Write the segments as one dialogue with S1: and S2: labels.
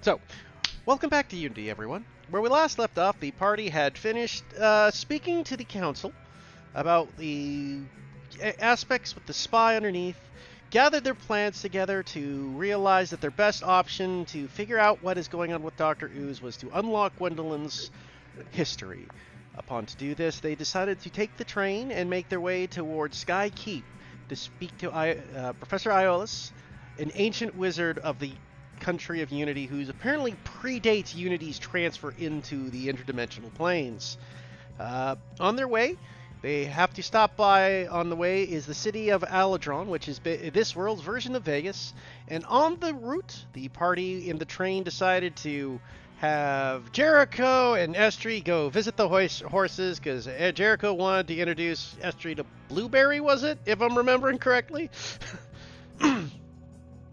S1: So, welcome back to Unity, everyone. Where we last left off, the party had finished speaking to the council about the aspects with the spy underneath, gathered their plans together to realize that their best option to figure out what is going on with Dr. Ooze was to unlock Gwendolyn's history. Upon to do this, they decided to take the train and make their way towards Sky Keep to speak to Professor Iolus, an ancient wizard of the country of Unity who apparently predates Unity's transfer into the interdimensional planes. On their way, they have to stop by. On the way is the city of Aladron, which is this world's version of Vegas. And on the route, the party in the train decided to have Jericho and Estri go visit the horses because Jericho wanted to introduce Estri to Blueberry, was it? If I'm remembering correctly.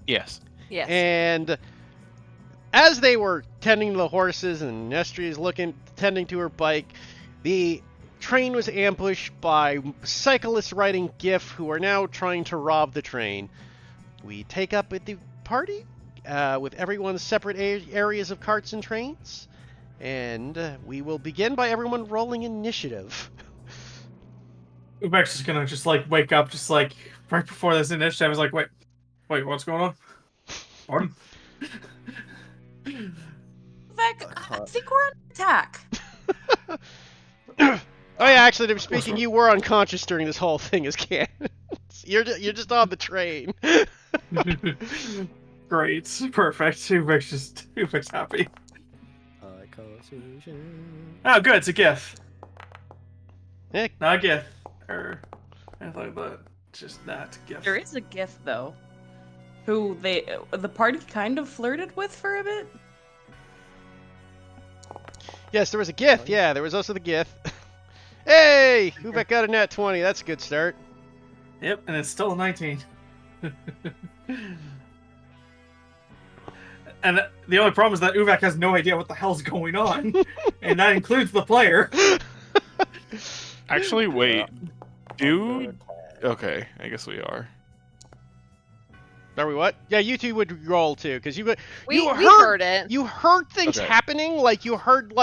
S2: Yes.
S3: Yes.
S1: And as they were tending to the horses and Estri is tending to her bike, the train was ambushed by cyclists riding GIF who are now trying to rob the train. We take up with the party with everyone's separate areas of carts and trains, and we will begin by everyone rolling initiative.
S4: Ubek's just gonna wake up right before this initiative. I was like, wait, what's going on? Pardon?
S3: Vec, I think we're under attack.
S1: Oh yeah, actually, to be speaking, you were unconscious during this whole thing as canon. You're just on the train.
S4: Great, perfect. Ubek's happy. Oh, good. It's a GIF.
S1: Heck.
S4: Not a GIF or anything like that. Just not GIF.
S3: There is a GIF though, who the party kind of flirted with for a bit.
S1: Yes, there was a GIF. Yeah, there was also the GIF. Hey, Ubek got a nat 20. That's a good start.
S4: Yep, and it's still a 19. And the only problem is that Uvek has no idea what the hell's going on, and that includes the player.
S2: Actually, wait. Okay, I guess we are.
S1: Are we what? Yeah, you two would roll too, because
S5: We
S1: you
S5: heard it.
S1: You heard things
S2: Okay.
S1: happening, like you heard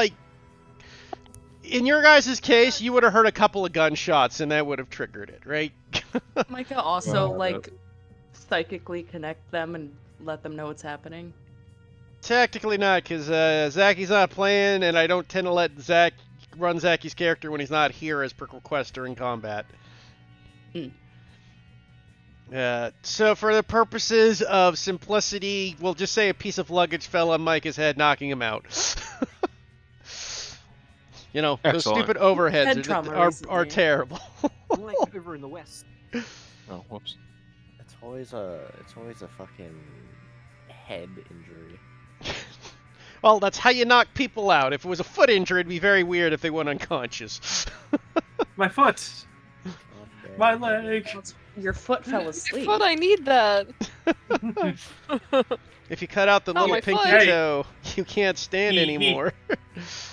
S1: in your guys' case, you would have heard a couple of gunshots, and that would have triggered it, right?
S3: Micah also
S2: Well,
S3: psychically connect them and let them know what's happening.
S1: Technically not, because Zacky's not playing, and I don't tend to let Zach run Zacky's character when he's not here as per request during combat. So for the purposes of simplicity, we'll just say a piece of luggage fell on Micah's head, knocking him out. You know, those
S2: Excellent.
S1: stupid overheads
S3: Head trauma
S1: are
S3: recently.
S1: terrible.
S6: Like over in the west.
S2: Oh, whoops.
S6: It's always a fucking head injury.
S1: Well, that's how you knock people out. If it was a foot injury, it'd be very weird if they went unconscious.
S4: My foot.
S6: Okay.
S4: My leg.
S3: Your foot fell asleep.
S5: But I need that.
S1: If you cut out the
S5: Oh,
S1: little
S5: my
S1: pinky
S5: foot.
S1: toe, you can't stand anymore.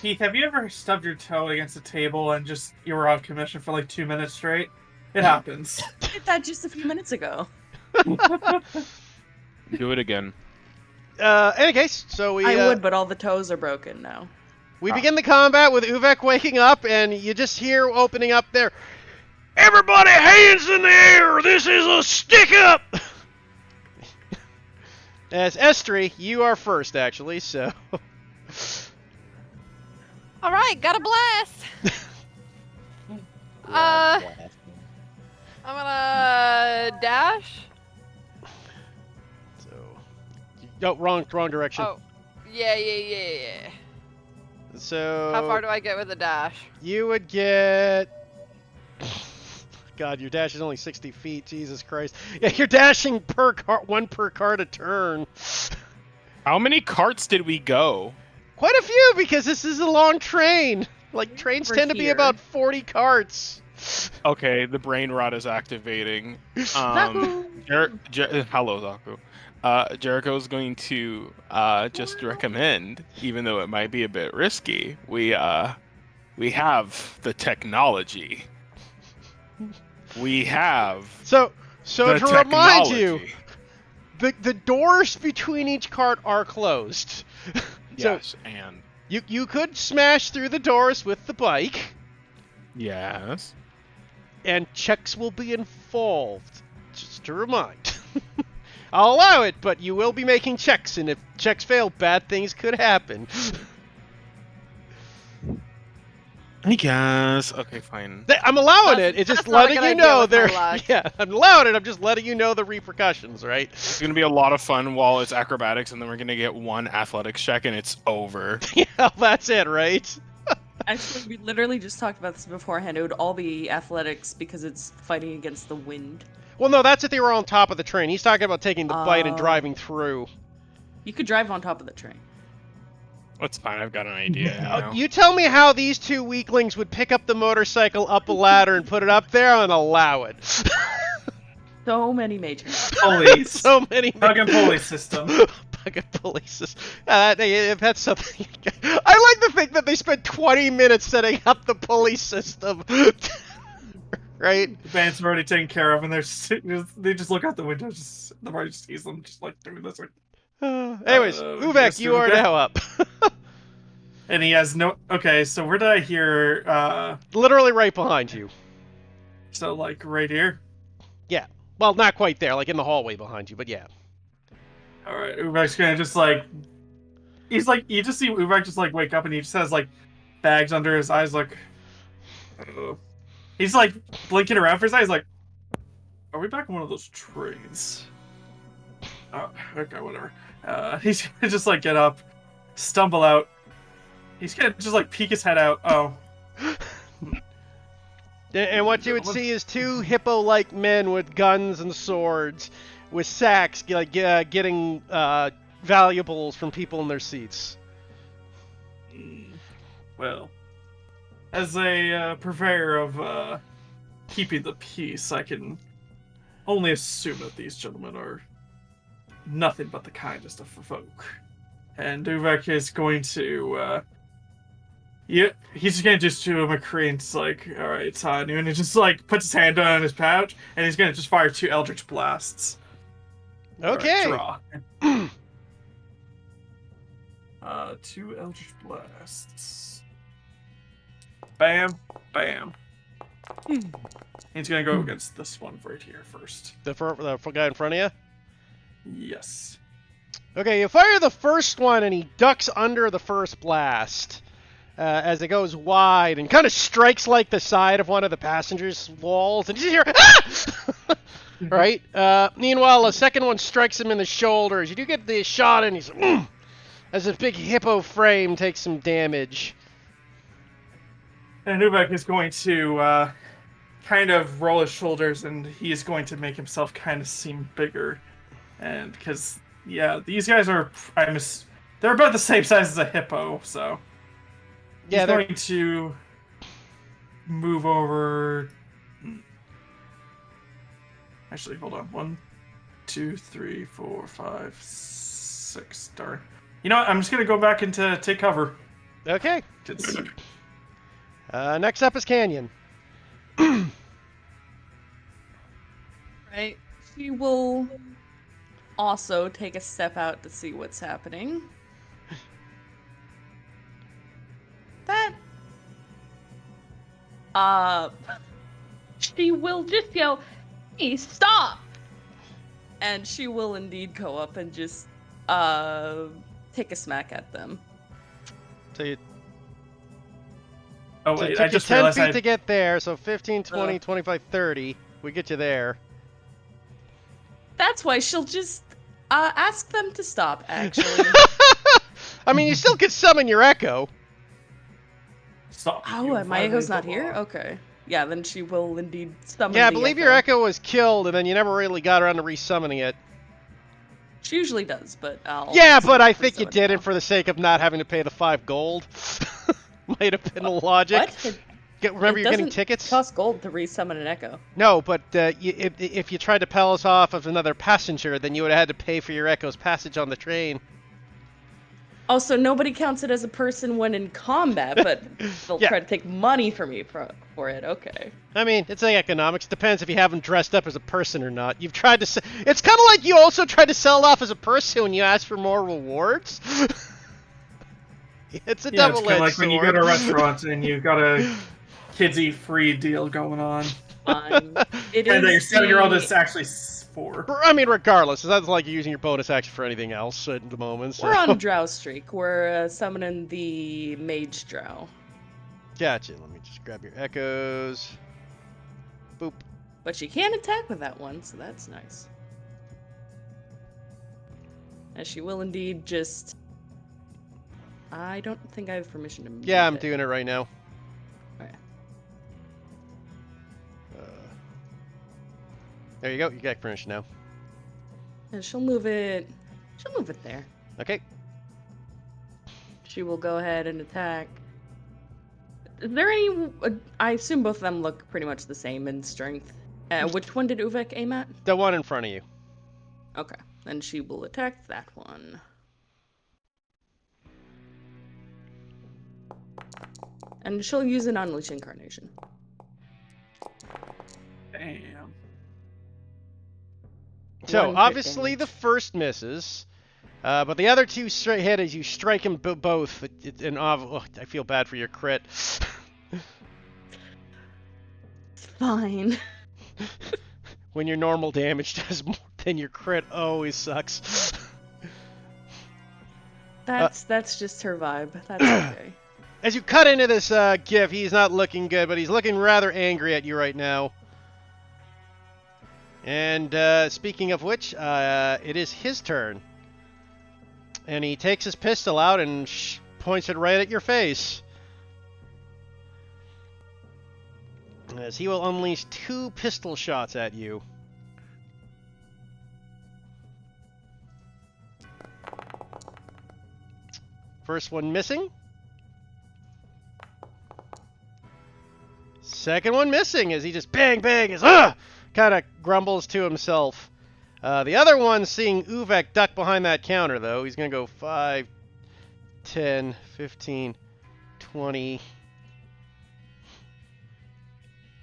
S4: Heath, have you ever stubbed your toe against a table and you were on commission for like 2 minutes straight? It happens.
S3: I did that just a few minutes ago.
S2: Do it again.
S1: Any case, so we
S3: I would, but all the toes are broken now.
S1: we begin the combat with Uvek waking up, and you just hear opening up there, "Everybody, hands in the air! This is a stick up!" As Estri, you are first, actually, so...
S5: All right, got a blast.
S6: Yeah,
S5: I'm gonna dash.
S1: So... Oh, wrong direction.
S5: Oh, yeah.
S1: So...
S5: How far do I get with a dash?
S1: You would get... God, your dash is only 60 feet. Jesus Christ. Yeah, you're dashing one per cart a turn.
S2: How many carts did we go?
S1: Quite a few, because this is a long train. Like, trains
S3: We're
S1: tend to be
S3: here.
S1: about 40 carts.
S2: Okay, the brain rot is activating.
S3: Zaku!
S2: Hello, Zaku. Jericho's going to just recommend, even though it might be a bit risky, we have the technology. We have
S1: So
S2: the
S1: to remind you,
S2: technology.
S1: the doors between each cart are closed. So
S2: Yes, and
S1: you could smash through the doors with the bike,
S2: yes.
S1: and checks will be involved. Just to remind. I'll allow it, but you will be making checks, and if checks fail, bad things could happen.
S2: I guess. Okay, fine.
S1: I'm allowing
S5: That's-
S1: it. It's just
S5: that's not a
S1: letting
S5: good
S1: you
S5: idea
S1: know
S5: with my
S1: there.
S5: luck.
S1: Yeah, I'm allowing it. I'm just letting you know the repercussions, right?
S2: It's gonna be a lot of fun while it's acrobatics, and then we're gonna get one athletics check, and it's over.
S1: Yeah, that's it, right?
S3: Actually, we literally just talked about this beforehand. It would all be athletics because it's fighting against the wind.
S1: Well, no, that's if they were on top of the train. He's talking about taking the bite and
S3: Oh.
S1: driving through.
S3: You could drive on top of the train.
S2: That's fine. I've got an idea. Now.
S1: You tell me how these two weaklings would pick up the motorcycle up a ladder and put it up there, and allow it.
S3: So many majors.
S4: Police.
S1: So many.
S4: Plug and pulley system.
S1: Fucking police. That's something. I like to think that they spent 20 minutes setting up the police system. Right?
S4: The band's already taken care of, and they just look out the window. Just the bar just sees them just like doing this. Like,
S1: Anyways, Uvek,
S4: yes,
S1: you are
S4: Uvek.
S1: now up.
S4: and he has no. Okay, so where did I hear?
S1: Literally right behind you.
S4: So like right here.
S1: Well, not quite there, like in the hallway behind you, but yeah.
S4: All right, Uvek's gonna just like. He's like, you just see Uvek just like wake up, and he just has like bags under his eyes, like. He's like blinking around for a second. He's like, "Are we back on one of those trains?" Oh, okay, whatever. He's gonna just like get up, stumble out. He's gonna just like peek his head out. Oh,
S1: And what you would see is two hippo-like men with guns and swords, with sacks, like getting valuables from people in their seats.
S4: well. As a purveyor of keeping the peace, I can only assume that these gentlemen are nothing but the kindest of folk. And Uvek is going to, he's just gonna just do a McCree and it's like, all right, it's on you, and he just like puts his hand on his pouch, and he's gonna just fire 2 Eldritch Blasts. All right,
S1: Okay.
S4: draw. 2 Eldritch Blasts. Bam, bam. He's gonna go against this one right here first.
S1: The guy in front of you?
S4: Yes.
S1: Okay, you fire the first one, and he ducks under the first blast as it goes wide and kind of strikes like the side of one of the passengers' walls, and you hear, ah! Right? Meanwhile, the second one strikes him in the shoulders. You do get the shot, and he's as a big hippo frame takes some damage.
S4: And Uvek is going to kind of roll his shoulders, and he is going to make himself kind of seem bigger. And because, yeah, these guys are, they're about the same size as a hippo, so
S1: Yeah,
S4: he's
S1: they're
S4: going to move over. Actually, hold on. 1, 2, 3, 4, 5, 6. Darn. You know what? I'm just gonna go back into take cover.
S1: okay.
S4: It's,
S1: Next up is Canyon.
S3: Right. She will also take a step out to see what's happening. That. She will just yell, "Hey, stop!" And she will indeed go up and just take a smack at them.
S1: So you
S4: oh
S1: so it
S4: wait,
S1: took
S4: I
S1: you
S4: just
S1: 10
S4: realized
S1: feet to get there, so 15, 20, 25, 30. We get you there.
S3: That's why she'll just ask them to stop, actually.
S1: I mean, you still could summon your echo.
S4: Stop.
S3: Oh,
S4: You
S3: my echo's not
S4: violate the
S3: here?
S4: law.
S3: Okay. Yeah, then she will indeed summon
S1: Yeah, I
S3: the
S1: believe your echo was killed, and then you never really got around to resummoning it.
S3: She usually does, but I'll...
S1: Yeah, but I think you
S3: resummon
S1: did
S3: now.
S1: it for the sake of not having to pay the 5 gold. Might have been the logic.
S3: What? It
S1: Remember, you're getting
S3: doesn't
S1: tickets?
S3: cost gold to resummon an echo.
S1: No, but if you tried to pell us off of another passenger, then you would have had to pay for your echo's passage on the train.
S3: Also, nobody counts it as a person when in combat, but they'll
S1: Yeah.
S3: try to take money from me for it. Okay.
S1: I mean, it's like economics. Depends if you have them dressed up as a person or not. You've tried to. It's kind of like you also tried to sell it off as a person when you ask for more rewards. It's a
S4: Yeah, it's
S1: double-edged
S4: kind of like when you go to a
S1: sword.
S4: restaurant and you've got a kids eat free deal going on,
S3: Fine. It
S4: and that your
S3: is
S4: 7-year-old
S3: the-
S4: is actually 4.
S1: I mean, regardless, it's not like you're using your bonus action for anything else at the moment. So.
S3: We're on Drow streak. We're summoning the Mage Drow.
S1: Gotcha. Let me just grab your echoes. Boop.
S3: But she can attack with that one, so that's nice. And she will indeed just... I don't think I have permission to move
S1: Yeah, I'm
S3: it.
S1: doing it right now.
S3: Okay.
S1: There you go. You got permission now.
S3: And she'll move it... She'll move it there.
S1: Okay.
S3: She will go ahead and attack. Is there any... I assume both of them look pretty much the same in strength. Which one did Uvek aim at?
S1: The one in front of you.
S3: Okay. Then she will attack that one. And she'll use an Unleash Incarnation.
S4: Damn.
S1: So,
S3: One crit
S1: obviously, the
S3: damage.
S1: first misses. But the other two straight hit as you strike them both. I feel bad for your crit.
S3: Fine.
S1: When your normal damage does more than your crit, always sucks.
S3: That's just her vibe. That's okay.
S1: As you cut into this gif, he's not looking good, but he's looking rather angry at you right now. And speaking of which, it is his turn. And he takes his pistol out and points it right at your face. As he will unleash 2 pistol shots at you. First one missing. Second one missing as he just bang bang as kind of grumbles to himself. The other one seeing Uvek duck behind that counter though. He's going to go 5, 10, 15, 20.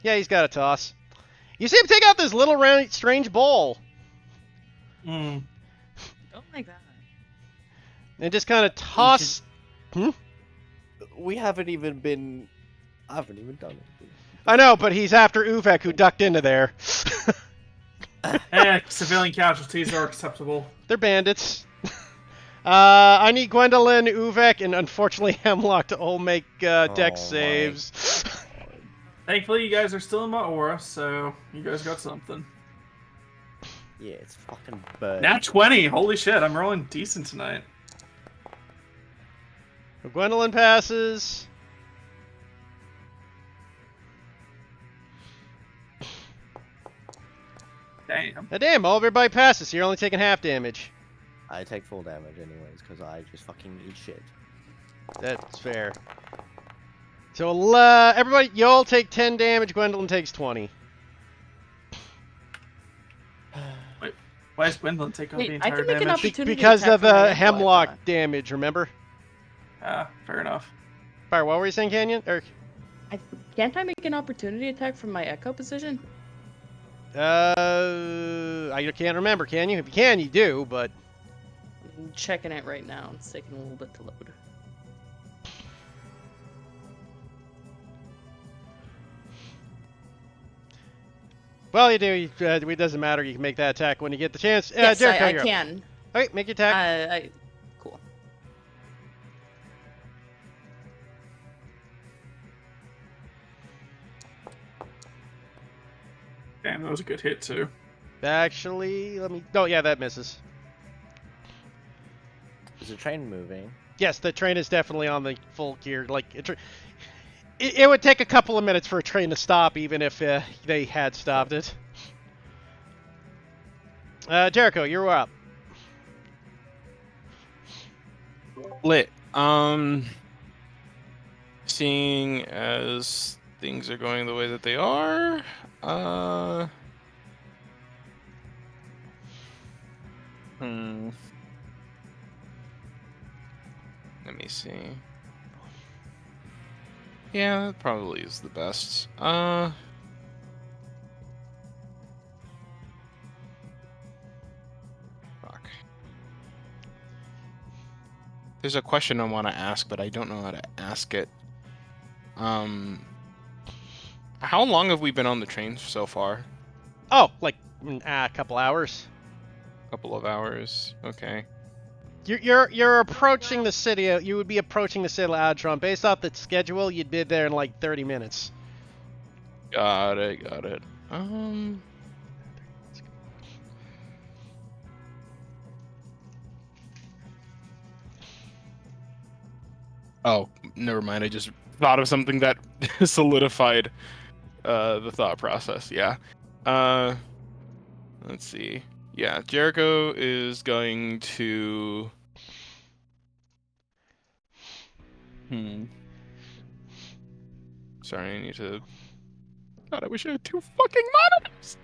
S1: Yeah, he's got a toss. You see him take out this little round strange ball
S4: Mm.
S3: Don't like that.
S1: and just kind of toss.
S6: We haven't even been. I haven't even done it.
S1: I know, but he's after Uvek who ducked into there.
S4: Civilian casualties are acceptable.
S1: They're bandits. I need Gwendolyn, Uvek, and unfortunately Hemlock to all make dex
S6: Oh my
S1: saves.
S4: Thankfully, you guys are still in my aura, so you guys got something.
S6: Yeah, it's fucking bird.
S4: Nat 20! Holy shit, I'm rolling decent tonight.
S1: Gwendolyn passes.
S4: Damn.
S1: Damn, all everybody passes, so you're only taking half damage.
S6: I take full damage anyways, because I just fucking eat shit.
S1: That's fair. So, everybody, you all take 10 damage, Gwendolyn takes 20.
S4: Why does Gwendolyn take all
S3: Wait,
S4: the
S3: I
S4: entire
S3: can make an
S4: damage?
S3: opportunity
S1: Because
S3: attack
S1: of
S3: from my
S1: the
S3: echo, I
S1: Hemlock
S3: thought.
S1: damage, remember?
S4: Ah, fair enough.
S1: Fire, what were you saying, Canyon?
S3: Can't I make an opportunity attack from my echo position?
S1: I can't remember, can you? If you can, you do, but...
S3: I'm checking it right now. It's taking a little bit to load.
S1: Well, you do. It doesn't matter. You can make that attack when you get the chance.
S3: Yes,
S1: Jericho,
S3: I
S1: you're up.
S3: can.
S1: Okay, make your attack.
S3: Cool.
S4: Damn, that was a good hit, too.
S1: Actually, let me... Oh, yeah, that misses.
S6: Is the train moving?
S1: Yes, the train is definitely on the full gear. Like, it would take a couple of minutes for a train to stop, even if they had stopped it. Jericho, you're up.
S2: Lit. Seeing as things are going the way that they are, Let me see. Yeah, that probably is the best. Fuck. There's a question I want to ask, but I don't know how to ask it. How long have we been on the train so far?
S1: Oh, like a couple hours.
S2: Couple of hours. Okay.
S1: You're approaching the city. You would be approaching the city of Adtron. Based off the schedule, you'd be there in like 30 minutes.
S2: Got it. Got it. Oh, never mind. I just thought of something that solidified the thought process. Yeah. Let's see. Yeah, Jericho is going to. Sorry, I need to. God, I wish I had 2 fucking monitors.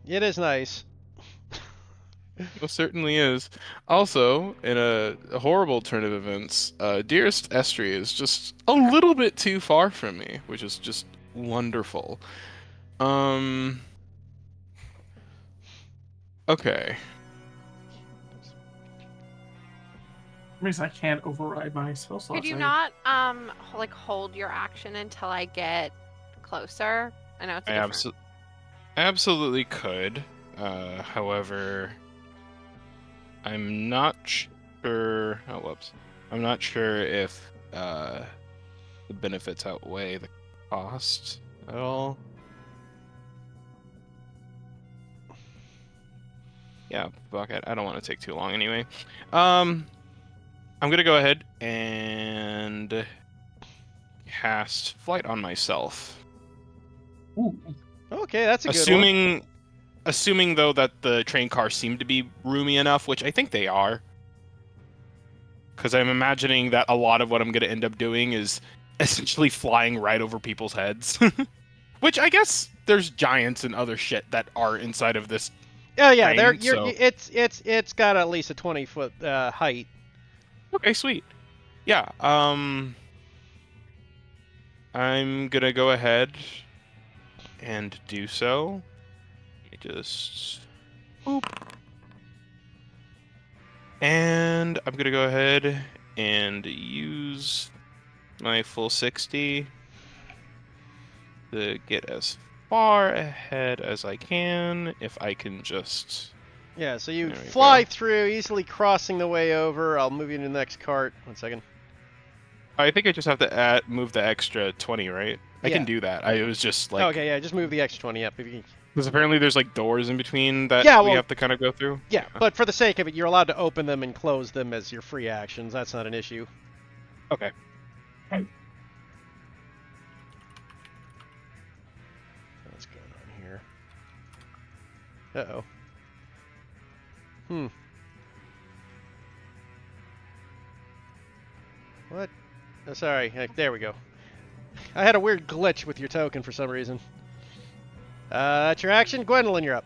S1: It is nice.
S2: It certainly is. Also, in a horrible turn of events, Dearest Estrie is just a little bit too far from me, which is just wonderful. Okay.
S4: Means I can't override my spell slots.
S5: Could you
S4: I-
S5: not like hold your action until I get closer? I know it's a
S2: I
S5: different.
S2: absolutely could. However, I'm not sure. Oh, whoops. I'm not sure if the benefits outweigh the cost at all. Yeah, fuck it. I don't want to take too long anyway. I'm gonna go ahead and cast Flight on myself.
S4: Ooh.
S1: Okay, that's a good one.
S2: Assuming though that the train cars seem to be roomy enough, which I think they are. Because I'm imagining that a lot of what I'm gonna end up doing is essentially flying right over people's heads. Which I guess there's giants and other shit that are inside of this.
S1: Oh yeah,
S2: Train, so-
S1: it's got at least a 20-foot height.
S2: Okay, sweet. Yeah, I'm gonna go ahead and do so. Let me just boop. And I'm gonna go ahead and use my full 60 to get as far ahead as I can. If I can just
S1: Yeah, so you
S2: There we
S1: fly
S2: go.
S1: through, easily crossing the way over. I'll move you to the next cart. 1 second.
S2: I think I just have to move the extra 20, right? I
S1: Yeah.
S2: can do that. I was just like,
S1: Okay, yeah, just move the extra 20 up. If you,
S2: because apparently there's like doors in between that
S1: Yeah,
S2: we
S1: well-
S2: have to kind of go through.
S1: yeah, but for the sake of it, you're allowed to open them and close them as your free actions. That's not an issue.
S2: Okay.
S1: What's going on here? Uh-oh. What? Oh, sorry. There we go. I had a weird glitch with your token for some reason. That's your action. Gwendolyn, you're up.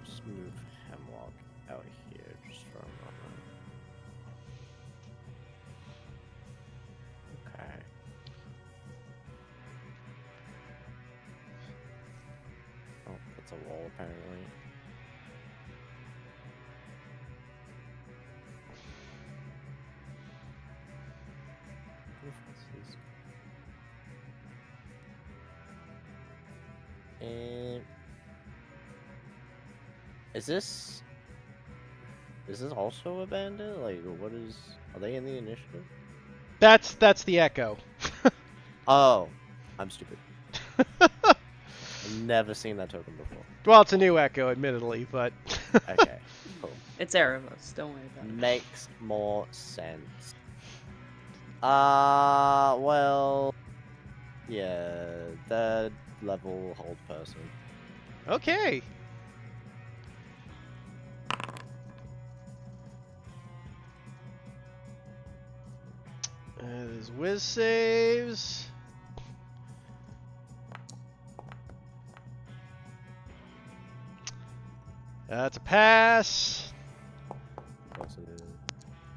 S6: Just move Hemlock out here just for a moment. Okay. Oh, that's a wall apparently. And is this also a bandit? Like, what is? Are they in the initiative?
S1: That's the Echo.
S6: Oh, I'm stupid. I've never seen that token before.
S1: Well, it's a new Echo, admittedly, but
S6: Okay, cool.
S3: It's Erebus. Don't worry about it.
S6: Makes more sense. Well, yeah, third level hold person.
S1: okay. His whiz saves. That's a pass.
S6: Positive.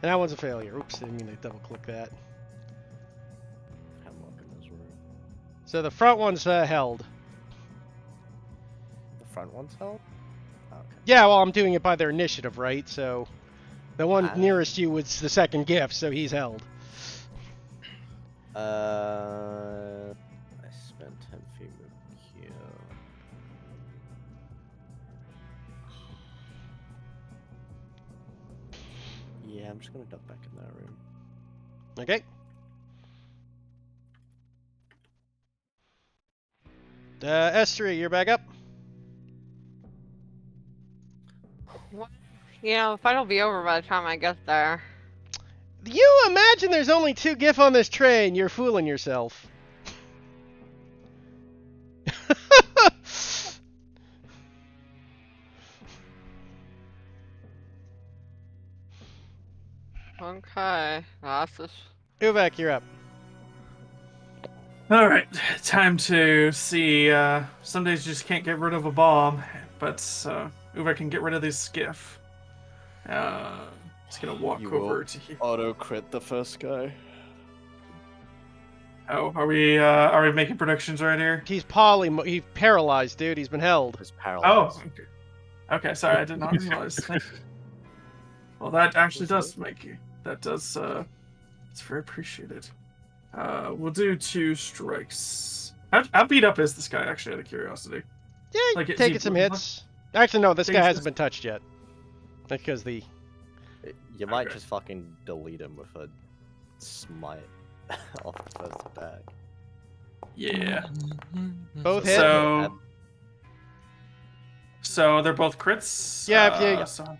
S1: And that one's a failure. Oops, didn't mean to double click that.
S6: Hemlock in this room.
S1: So the front one's held.
S6: The front one's held? Oh, okay.
S1: Yeah, well, I'm doing it by their initiative, right? So the one
S6: Ah.
S1: nearest you was the second gift, so he's held.
S6: I spent 10 feet with here. Yeah, I'm just gonna duck back in that room.
S1: Okay. S3, you're back up.
S5: You know, the fight will be over by the time I get there.
S1: You imagine there's only 2 GIF on this train. You're fooling yourself.
S5: Okay, that's just...
S1: Uvek, you're up.
S4: All right, time to see. Some days you just can't get rid of a bomb, but Uwe can get rid of this skiff. Just gonna walk
S6: You
S4: over
S6: will
S4: to here.
S6: auto crit the first guy.
S4: Oh, are we making predictions right here?
S1: He's he's paralyzed, dude. He's been held.
S6: He's
S4: Oh,
S6: paralyzed.
S4: okay. Okay, sorry, I did not realize. Well, that actually does make you. That does. It's very appreciated. We'll do 2 strikes. How beat up is this guy? Actually, out of curiosity.
S1: Yeah,
S4: Like, is
S1: taking
S4: he-
S1: some hits. Actually, no, this guy
S4: Things
S1: hasn't
S4: just-
S1: been touched yet. Because the...
S6: You might
S4: Okay.
S6: just fucking delete him with a smite off the first attack.
S4: Yeah.
S1: Both hit?
S4: So they're both crits.
S1: Yeah, if you-
S4: So,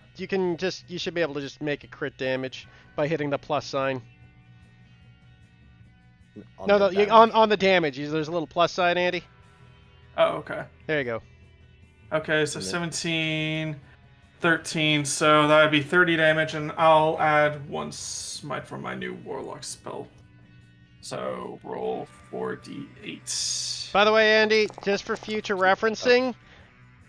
S1: You should be able to just make a crit damage by hitting the plus sign.
S6: On
S1: No,
S6: the
S1: no,
S6: damage.
S1: on the damage. There's a little plus sign, Andy.
S4: oh, okay.
S1: There you go.
S4: Okay, so
S6: And then-
S4: 17, 13, so that would be 30 damage, and I'll add 1 smite from my new warlock spell. So roll 4d8.
S1: By the way, Andy, just for future referencing,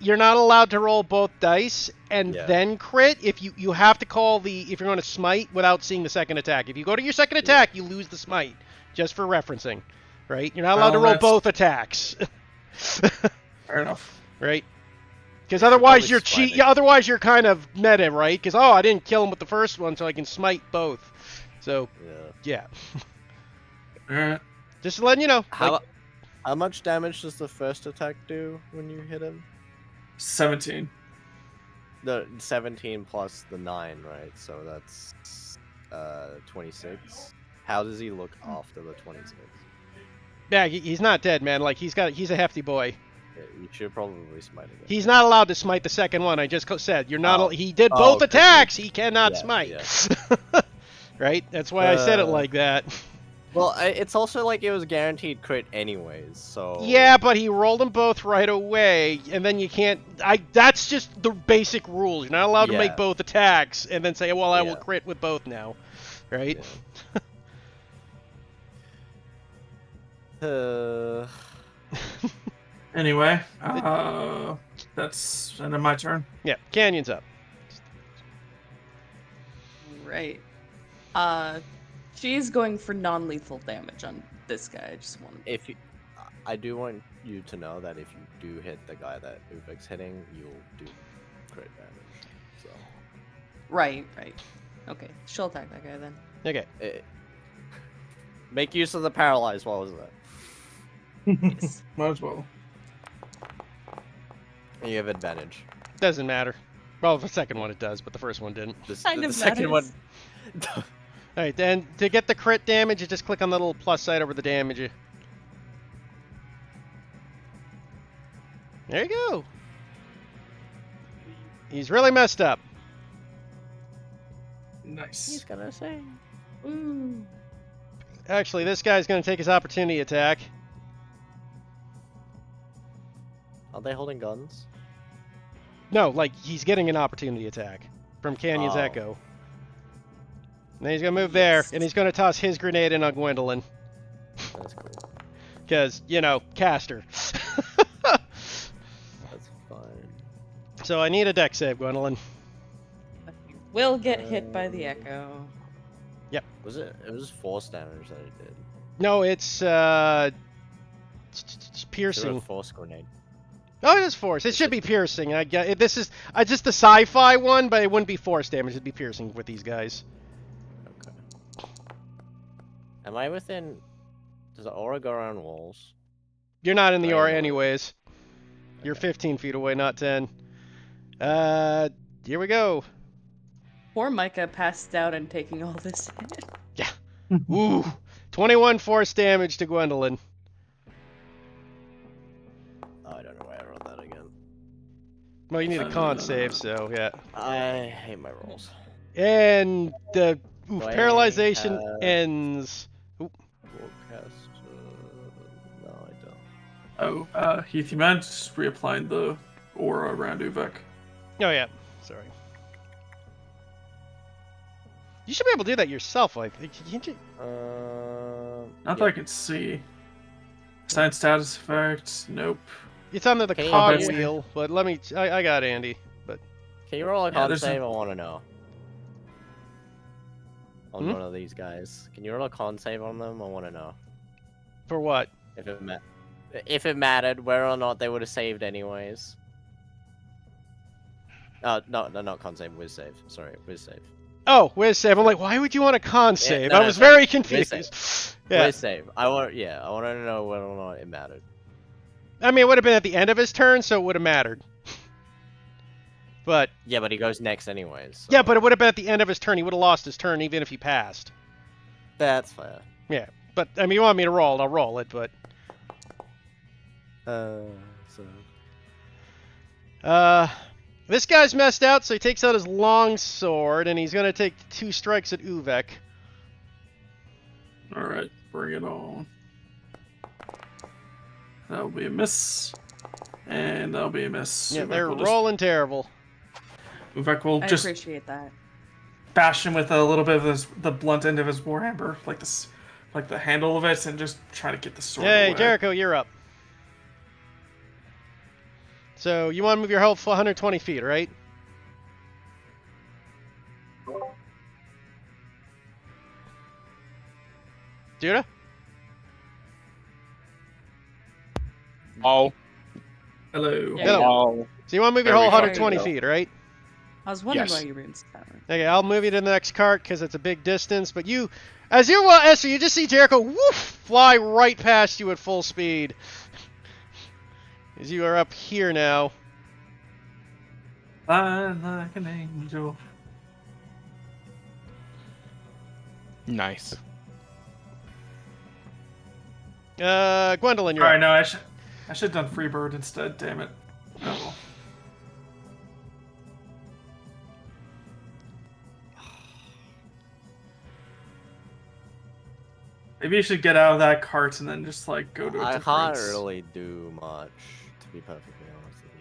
S1: you're not allowed to roll both dice and
S6: Yeah.
S1: then crit. If you have to call if you're going to smite without seeing the second attack. If you go to your second attack, you lose the smite. Just for referencing, right? You're not allowed to
S4: Well,
S1: roll
S4: that's-
S1: both attacks,
S4: Fair enough.
S1: right? Because otherwise
S6: probably
S1: you're
S6: smite it.
S1: Yeah, otherwise you're kind of meta, right? Because I didn't kill him with the first one, so I can smite both. So
S6: Yeah.
S1: yeah,
S4: Alright.
S1: just letting you know.
S6: How,
S1: Like,
S6: how much damage does the first attack do when you hit him?
S4: 17.
S6: The 17 plus the 9, right? So that's 26. How does he look after the 26?
S1: yeah, he's not dead, man. Like he's a hefty boy.
S6: Yeah, you should probably smite again.
S1: He's not allowed to smite the second one. I just said you're not.
S6: Oh.
S1: He did
S6: Oh,
S1: both
S6: 'cause
S1: attacks. He cannot
S6: yeah,
S1: smite. Right? That's why I said it like that.
S6: Well, it's also like it was guaranteed crit anyways, so...
S1: Yeah, but he rolled them both right away, and then you can't. That's just the basic rules. You're not allowed to make
S6: Yeah.
S1: both attacks and then say, "Well, I will
S6: Yeah.
S1: crit with both now." Right?
S6: Yeah.
S4: Anyway, that's end of my turn.
S1: Yeah. Canyon's up.
S3: Right. She's going for non-lethal damage on this guy. I just want.
S6: If you... I do want you to know that if you do hit the guy that Uvek's hitting, you'll do crit damage. So...
S3: Right. Okay, she'll attack that guy then.
S1: Okay.
S6: Make use of the paralyzed. What was that?
S3: Yes.
S4: Might as well.
S6: And you have advantage.
S1: Doesn't matter. Well, the second one it does, but the first one didn't.
S3: Kind
S6: The
S3: of
S6: second one...
S3: matters.
S1: All right, then to get the crit damage, you just click on the little plus side over the damage. There you go. He's really messed up.
S4: Nice.
S6: gonna say...
S3: Ooh.
S1: Actually, this guy's going to take his opportunity attack.
S6: Are they holding guns?
S1: No, like he's getting an opportunity attack from Canyon's
S6: Oh.
S1: Echo. And then he's going to move there,
S3: Yes.
S1: and he's going to toss his grenade in on Gwendolyn.
S6: That's cool.
S1: Because, caster.
S6: That's fine.
S1: so I need a deck save, Gwendolyn.
S3: You will get hit by the echo.
S6: Was it? It was force damage that it did.
S1: No, it's
S6: It's
S1: piercing.
S6: a force grenade.
S1: Oh, it is force. It should be piercing. I get it. This is just the sci-fi one, but it wouldn't be force damage. It'd be piercing with these guys.
S6: Okay. Am I within? Does the aura go around walls?
S1: You're not in the
S6: I
S1: aura
S6: know it.
S1: anyways. You're
S6: Okay.
S1: 15 feet away, not 10. Here we go.
S3: Poor Micah passed out and taking all this hit.
S1: Ooh, 21 force damage to Gwendolyn.
S6: Oh, I don't know why I rolled that again.
S1: Well, you need a con save, so yeah.
S6: I hate my rolls.
S1: And the
S6: Do I
S1: paralyzation
S6: have-
S1: ends.
S6: Warcast. No, I don't.
S4: Oh, Heath, you mind just reapplying the aura around Uvek?
S1: Oh yeah, sorry. You should be able to do that yourself, like. Can't you?
S4: Not that I can see. Sign status effects, nope.
S1: It's under the
S6: Can you-
S1: cog
S4: Oh,
S1: wheel, but let me. I got Andy.
S6: Can you roll a
S4: Yeah,
S6: con
S4: there's a-
S6: save? I want to know. On
S1: Hmm?
S6: one of these guys. Can you roll a con save on them? I want to know.
S1: For what?
S6: If it mattered, whether or not they would have saved anyways. No, not con save, whiz save. Sorry, whiz save.
S1: Oh, whiz save. I'm like, why would you want a con save?
S6: no,
S1: I
S6: no,
S1: was
S6: sorry.
S1: very
S6: Whiz
S1: confused.
S6: save.
S1: Yeah.
S6: Whiz save. I wanted to know whether or not it mattered.
S1: I mean, it would have been at the end of his turn, so it would have mattered. But
S6: Yeah, but he goes next anyways. So
S1: yeah, but it would have been at the end of his turn. He would have lost his turn even if he passed.
S6: that's fair.
S1: Yeah. But I mean, you want me to roll it? I'll roll it. But
S6: So
S1: this guy's messed out, so he takes out his long sword and he's gonna take 2 strikes at Uvek.
S4: Alright, bring it on. That'll be a miss. And that'll be a miss.
S1: Yeah,
S4: Uvek
S1: they're
S4: will just-
S1: rolling terrible.
S4: Uvek will
S3: I
S4: just
S3: appreciate that.
S4: bash him with a little bit of the blunt end of his warhammer, like this, like the handle of it, and just try to get the sword
S1: Hey,
S4: away.
S1: Jericho, you're up. So you want to move your whole 120 feet, right? Judah?
S2: Oh,
S4: Hello.
S3: Yeah.
S1: Hello.
S2: oh.
S1: So you want to move your
S2: There
S1: whole
S2: we go.
S1: 120
S3: There you
S1: feet, right?
S3: I was wondering
S2: Yes.
S3: why you were in Skyrim.
S1: Okay, I'll move you to the next cart because it's a big distance. But you, as you Esther, you just see Jericho woof fly right past you at full speed. As you are up here now.
S4: Flying like an angel.
S2: Nice.
S1: Gwendolyn, you're
S4: Alright,
S1: up.
S4: no, I should have done Freebird instead, damn it. Oh well. Maybe you should get out of that cart and then just like go to a
S6: I
S4: different...
S6: can't really do much, to be perfectly honest with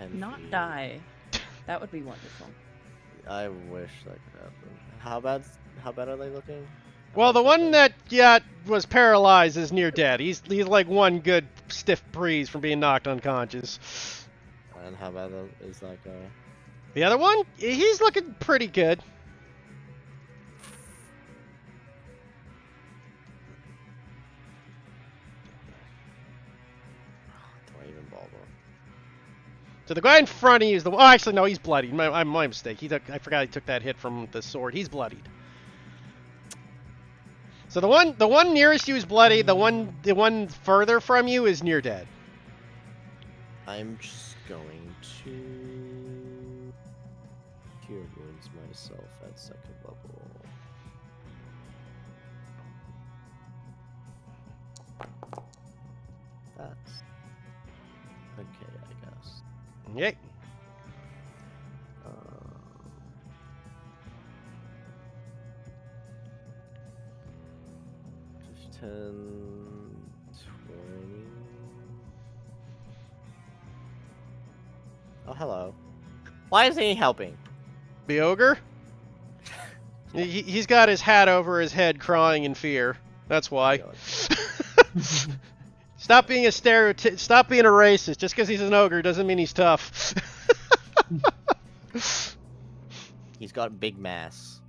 S6: you. 10
S3: Not
S6: feet.
S3: die. That would be wonderful.
S6: I wish that could happen. How bad are they looking? How
S1: Well, the
S6: bad's
S1: one
S6: it?
S1: that was paralyzed is near dead. He's like one good stiff breeze from being knocked unconscious.
S6: And how bad is that guy?
S1: The other one, he's looking pretty good.
S6: Do I even bother?
S1: So the guy in front of you is the. Oh, actually, no, he's bloodied. My mistake. I forgot he took that hit from the sword. He's bloodied. So the one nearest you is bloody. The one further from you is near dead.
S6: I'm just going to cure wounds myself at 2nd level. That's okay, I guess.
S1: Yay.
S6: Um, $15, $20. Oh, hello. Why isn't he helping?
S1: The ogre. He's got his hat over his head, crying in fear. That's why.
S6: God.
S1: Stop being a Stop being a racist. Just because he's an ogre doesn't mean he's tough.
S6: He's got big mass.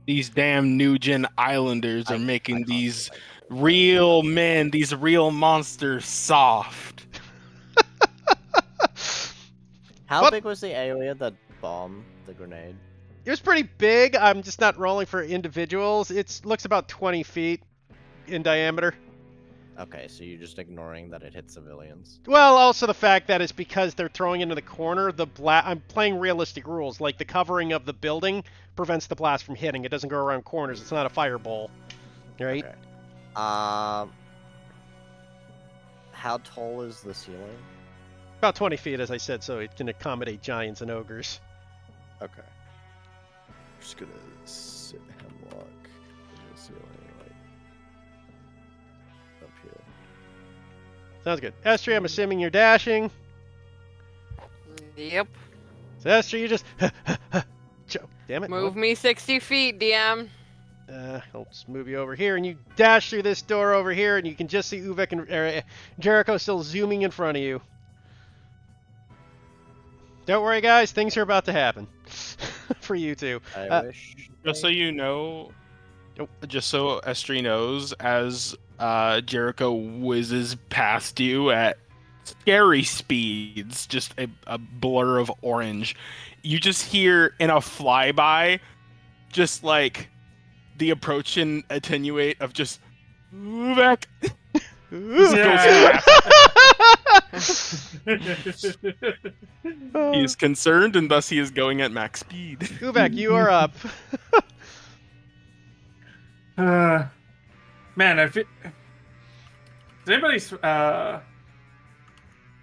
S2: These damn New Gen Islanders are
S6: I
S2: making these
S6: constantly-
S2: real men, these real monsters soft.
S6: How
S1: What?
S6: big was the area that bombed the grenade?
S1: It was pretty big. I'm just not rolling for individuals. It looks about 20 feet in diameter.
S6: Okay, so you're just ignoring that it hit civilians.
S1: Well, also the fact that it's because they're throwing into the corner. I'm playing realistic rules. Like the covering of the building prevents the blast from hitting. It doesn't go around corners. It's not a fireball, right?
S6: Okay. How tall is the ceiling?
S1: About 20 feet, as I said, so it can accommodate giants and ogres.
S6: Okay. Just gonna sit hemlock in the ceiling, like up here.
S1: Sounds good. Estri, I'm assuming you're dashing.
S5: Yep.
S1: So Estri, you just... Damn it.
S5: Move me 60 feet, DM.
S1: I'll just move you over here, and you dash through this door over here, and you can just see Uvek and Jericho still zooming in front of you. Don't worry, guys. Things are about to happen for you two.
S6: I wish.
S2: Just so you know,
S1: Nope.
S2: just so Estri knows, as Jericho whizzes past you at scary speeds, just a blur of orange, you just hear in a flyby, just like the approach and attenuate of just back.
S4: Yeah.
S2: He is concerned, and thus he is going at max speed.
S1: Uvek, you are up.
S4: Man, if it... Does anybody's...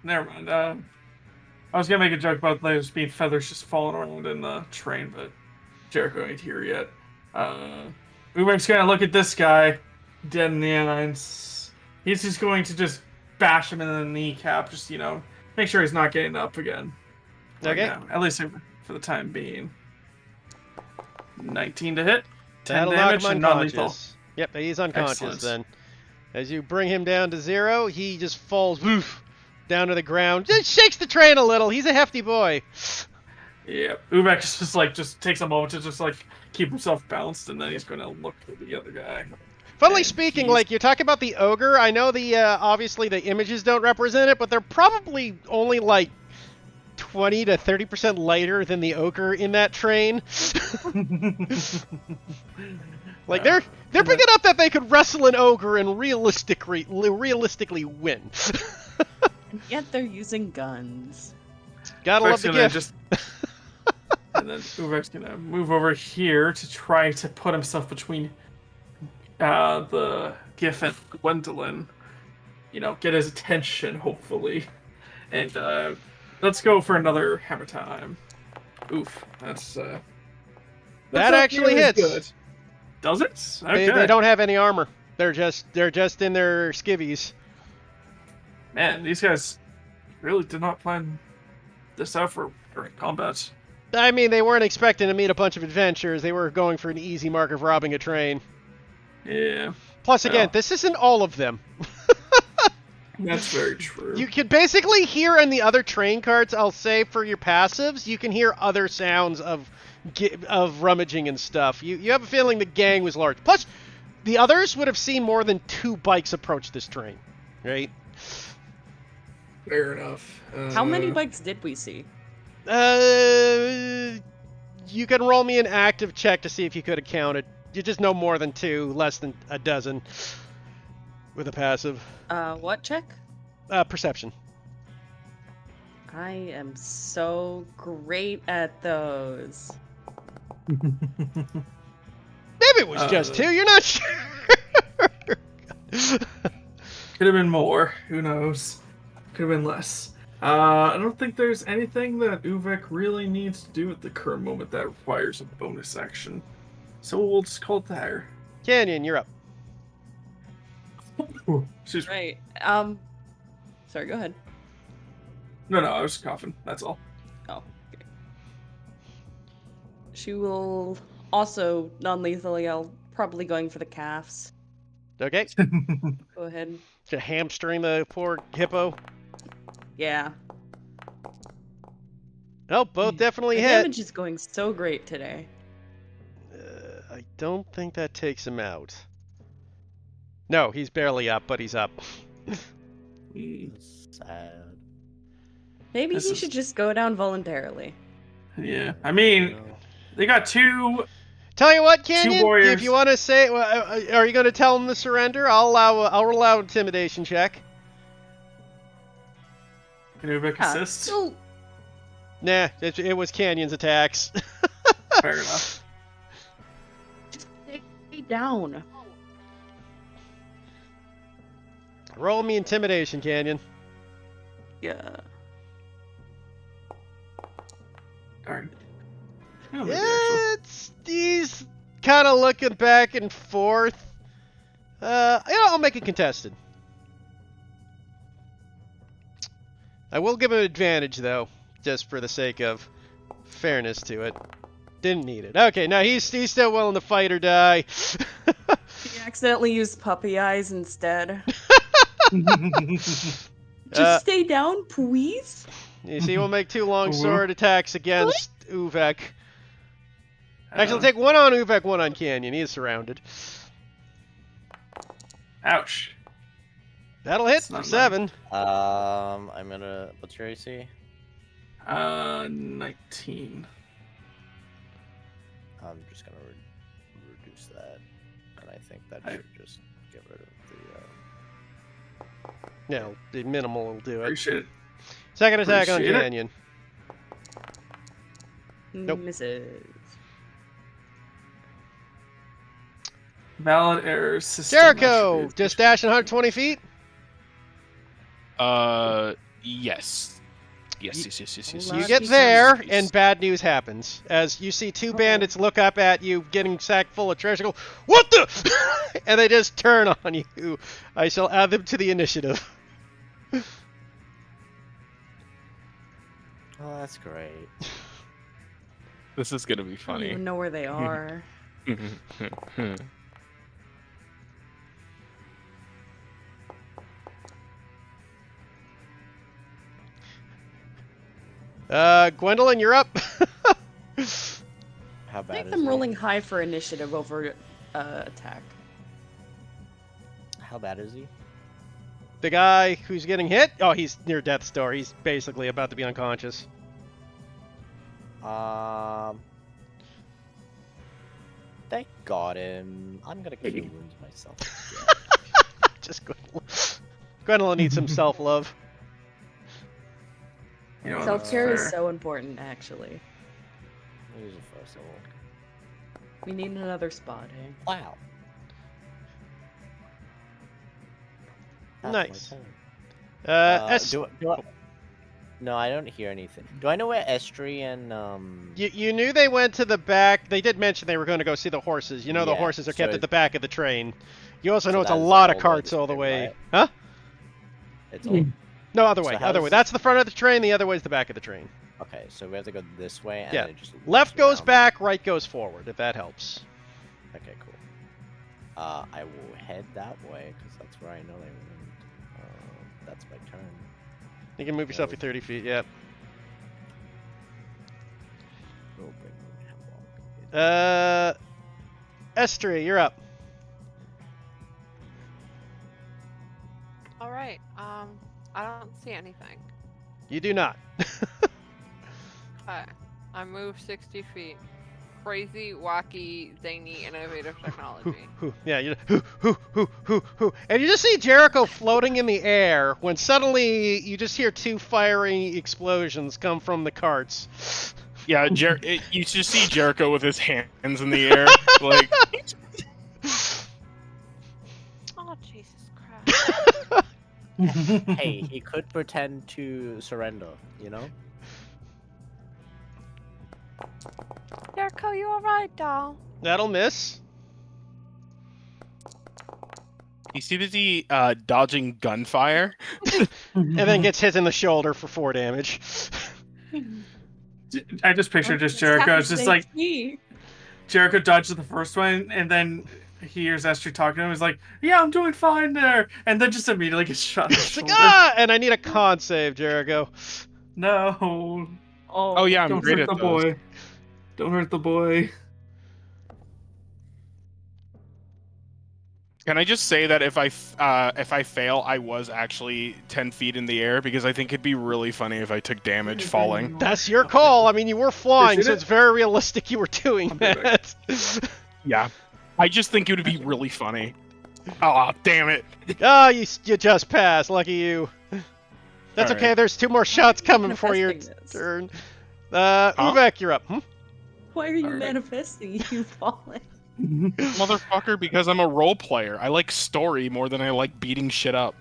S4: Never mind. I was gonna make a joke about those being feathers just falling around in the train, but Jericho ain't here yet. Uvek's gonna look at this guy, dead in the eyes. He's just going to just bash him in the kneecap, just, you know, make sure he's not getting up again. Right
S1: Okay.
S4: now, at least for the time being. 19 to hit. 10
S1: That'll knock
S4: damage
S1: him
S4: and non-lethal.
S1: unconscious. Yep, he's unconscious
S4: Excellent.
S1: then. As you bring him down to 0, he just falls woof, down to the ground. Just shakes the train a little. He's a hefty boy.
S4: Yeah, Uvek just takes a moment to just like keep himself balanced, and then he's gonna look at the other guy.
S1: Funnily
S4: And
S1: speaking,
S4: he's-
S1: like you're talking about the ogre, I know the obviously the images don't represent it, but they're probably only like 20 to 30% lighter than the ogre in that train. Like they're big enough that they could wrestle an ogre and realistically win.
S3: Yet they're using guns.
S1: Gotta love
S4: Uvek's
S1: the
S4: gonna
S1: gift.
S4: just, and then Uvek's gonna move over here to try to put himself between the Gif and Gwendolyn. You know, get his attention, hopefully. And let's go for another hammer time. Oof, that's
S1: That
S4: not
S1: actually
S4: nearly as
S1: hits.
S4: good. Does it? Okay.
S1: They don't have any armor. They're just in their skivvies.
S4: Man, these guys really did not plan this out for during combat.
S1: I mean, they weren't expecting to meet a bunch of adventurers. They were going for an easy mark of robbing a train.
S4: Yeah,
S1: Plus, again,
S4: Well.
S1: this isn't all of them.
S4: that's very true.
S1: You can basically hear in the other train carts, I'll say, for your passives, you can hear other sounds of rummaging and stuff. You have a feeling the gang was large. Plus, the others would have seen more than 2 bikes approach this train, right?
S4: Fair enough.
S3: How many bikes did we see?
S1: You can roll me an active check to see if you could have counted. You just know more than 2, less than a dozen with a passive.
S3: What check?
S1: Perception.
S3: I am so great at those.
S1: Maybe it was just 2. You're not sure.
S4: Could have been more. Who knows? Could have been less. I don't think there's anything that Uvek really needs to do at the current moment that requires a bonus action. So we'll just call it there.
S1: Canyon, you're up.
S4: Excuse me.
S3: Right. Sorry, go ahead.
S4: No, I was just coughing. That's all.
S3: Oh, okay. She will also non-lethally, probably going for the calves.
S1: Okay.
S3: Go ahead.
S1: Just hamstring the poor hippo.
S3: Yeah.
S1: Oh, both definitely
S3: The
S1: hit.
S3: damage is going so great today.
S1: I don't think that takes him out. No, he's barely up, but he's up.
S6: Sad.
S3: Maybe
S4: This
S3: he
S4: is-
S3: should just go down voluntarily.
S4: Yeah, I mean, they got two.
S1: Tell you what, Canyon,
S4: warriors.
S1: if you want to say, are you going to tell him to surrender? I'll allow intimidation check.
S4: Can Ubik assist?
S3: So,
S1: Nah, it was Canyon's attacks.
S4: Fair enough.
S3: just stay down.
S1: Roll me intimidation, Canyon.
S3: Yeah.
S4: Darn. Oh, maybe actually.
S1: He's kind of looking back and forth. I'll make it contested. I will give him an advantage, though, just for the sake of fairness to it. Didn't need it. Okay, now he's still willing to fight or die.
S3: He accidentally used puppy eyes instead. Just stay down, please.
S1: You see, we'll make 2 long
S4: Ooh.
S1: sword attacks against Uvek. Actually, we'll take 1 on Uvek, 1 on Canyon. He is surrounded.
S4: Ouch.
S1: That'll hit
S4: It's
S1: for
S4: not
S1: 7.
S6: I'm gonna. What's your AC?
S4: 19.
S6: I'm just gonna reduce that, and I think that
S4: I-
S6: should just get rid of the.
S1: No, the minimal will do it.
S4: Appreciate it.
S1: Second attack on
S4: Appreciate it.
S1: Canyon. Nope.
S3: Misses.
S4: Valid error system.
S1: Jericho,
S4: attributes.
S1: just dashing 120 feet.
S2: Yes. Yes.
S3: Hold
S1: You
S3: on.
S1: get
S3: Yes.
S1: there, and bad news happens. As you see 2
S3: Uh-oh.
S1: bandits look up at you, getting sacked full of treasure, go, "What the?" And they just turn on you. I shall add them to the initiative.
S6: Oh, that's great.
S2: This is gonna be
S3: I don't
S2: funny.
S3: even know where they are.
S1: Gwendolyn, you're up.
S6: How
S3: I
S6: bad
S3: think
S6: is
S3: I'm
S6: he?
S3: rolling high for initiative over attack.
S6: How bad is he?
S1: The guy who's getting hit? Oh, he's near death's door. He's basically about to be unconscious.
S6: They got him. I'm gonna cure wounds myself.
S1: Just Gwendolyn. Gwendolyn needs some self-love.
S4: You know what,
S3: Self
S4: that's
S3: care is
S4: fair.
S3: so important, actually.
S6: Use it first of all.
S3: We need another spot, eh?
S6: Wow. That's my
S1: Nice.
S6: turn.
S1: Es-
S6: No, I don't hear anything. Do I know where Estri and
S1: you knew they went to the back. They did mention they were going to go see the horses. You know the
S6: Yeah,
S1: horses are
S6: so
S1: kept at
S6: it-
S1: the back of the train. You also
S6: So
S1: know it's a
S6: that is
S1: lot of
S6: all the
S1: carts
S6: way
S1: all the
S6: this
S1: way.
S6: way, right?
S1: Huh?
S6: It's all...
S1: No, other way.
S6: So
S1: Other
S6: how's-
S1: way. That's the front of the train. The other way is the back of the train.
S6: Okay, so we have to go this way and
S1: Yeah.
S6: then it just
S1: Left
S6: loops
S1: goes
S6: around.
S1: back, right goes forward, if that helps.
S6: Okay, cool. I will head that way because that's where I know they went. That's my turn.
S1: You can move yourself your 30 feet, yeah.
S6: We'll bring Hemlock in.
S1: Estri, you're up.
S5: All right. I don't see anything.
S1: You do not.
S5: Okay. I move 60 feet. Crazy, wacky, zany, innovative technology.
S1: Yeah, you and you just see Jericho floating in the air when suddenly you just hear 2 fiery explosions come from the carts.
S2: Yeah, you just see Jericho with his hands in the air, like.
S5: Oh, Jesus Christ.
S6: Hey, he could pretend to surrender, you know?
S5: Jericho, you alright, doll?
S1: That'll miss.
S2: He's too busy dodging gunfire.
S1: And then gets hit in the shoulder for 4 damage.
S4: I just picture just Jericho. It's just like
S3: Me.
S4: Jericho dodges the first one, and then hears Esther talking to him. He's like, "Yeah, I'm doing fine there," and then just immediately gets shot in the
S1: It's like,
S4: shoulder.
S1: ah! And I need a con save, Jericho.
S4: No,
S2: Oh yeah, I'm
S4: don't
S2: great
S4: hurt
S2: at
S4: the
S2: those.
S4: boy. Don't hurt the boy.
S2: Can I just say that if I fail, I was actually 10 feet in the air because I think it'd be really funny if I took damage falling.
S1: That's your call. I mean, you were flying,
S4: Appreciate
S1: so
S4: it.
S1: it's very realistic you were doing
S4: I'll be back.
S1: that.
S2: Yeah, I just think it would be really funny. Oh, damn it!
S1: Ah, you just passed. Lucky you. That's
S2: All
S1: okay.
S2: right.
S1: There's 2 more shots coming before your
S3: manifesting this?
S1: turn. Uvek, you're up.
S3: Why are you
S4: Alright.
S3: manifesting you falling?
S2: Motherfucker, because I'm a role player. I like story more than I like beating shit up.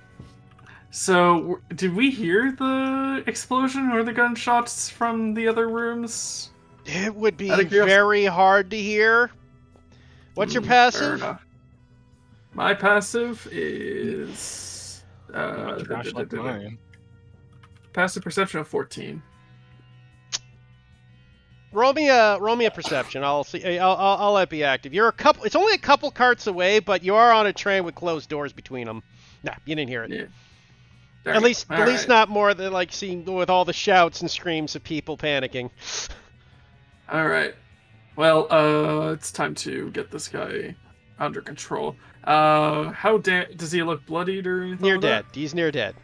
S4: So, did we hear the explosion or the gunshots from the other rooms?
S1: It would be
S4: Out of curiosity.
S1: very hard to hear. What's your
S4: Fair
S1: passive?
S4: enough. My passive is
S2: Not trash like mine.
S4: passive perception of 14.
S1: Roll me a perception. I'll see. I'll let it be active. You're a couple. It's only a couple carts away, but you are on a train with closed doors between them. Nah, you didn't hear it.
S4: Yeah.
S1: At least not more than like seeing with all the shouts and screams of people panicking.
S4: All right. Well, it's time to get this guy under control. How does he look bloodied or anything?
S1: Near
S4: like that?
S1: dead. He's near dead.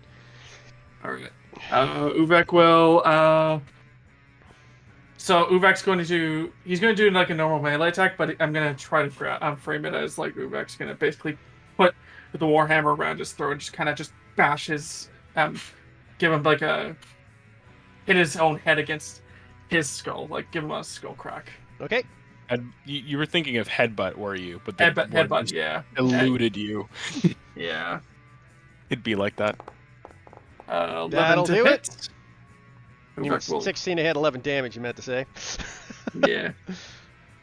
S4: All right. Uvek will. So Uvek's going to do. He's going to do like a normal melee attack, but I'm going to try to frame it as like Uvek's going to basically put the warhammer around his throat, and just kind of just bash his, give him like a, hit his own head against his skull, like give him a skull crack.
S1: Okay.
S2: And you were thinking of headbutt, were you? But the
S4: Headbutt,
S2: word just
S4: yeah.
S2: eluded you.
S4: Yeah.
S2: It'd be like that.
S4: 11
S1: That'll
S4: to
S1: do
S4: hit.
S1: it.
S4: Uvek will,
S1: 16 to hit, 11 damage. You meant to say.
S4: yeah.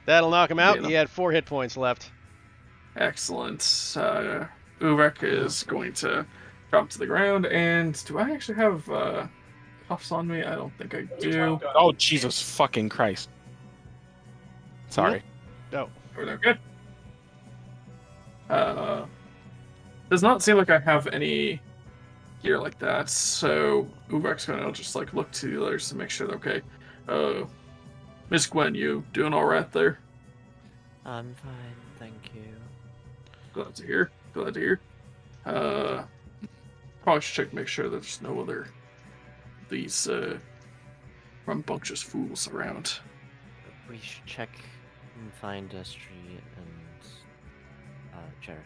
S1: That'll knock him out.
S4: Yeah.
S1: He had 4 hit points left.
S4: Excellent. Uvek is going to drop to the ground, and do I actually have cuffs on me? I don't think I do.
S2: Oh Jesus fucking Christ! Sorry.
S1: No.
S4: Everything good? Does not seem like I have any gear like that, so Uvek's gonna just like look to the others to make sure they're okay. Miss Gwen, you doing all right there?
S6: I'm fine, thank you.
S4: Glad to hear. Glad to hear. Probably should check to make sure there's no other these rambunctious fools around.
S6: We should check and find Street and Jericho.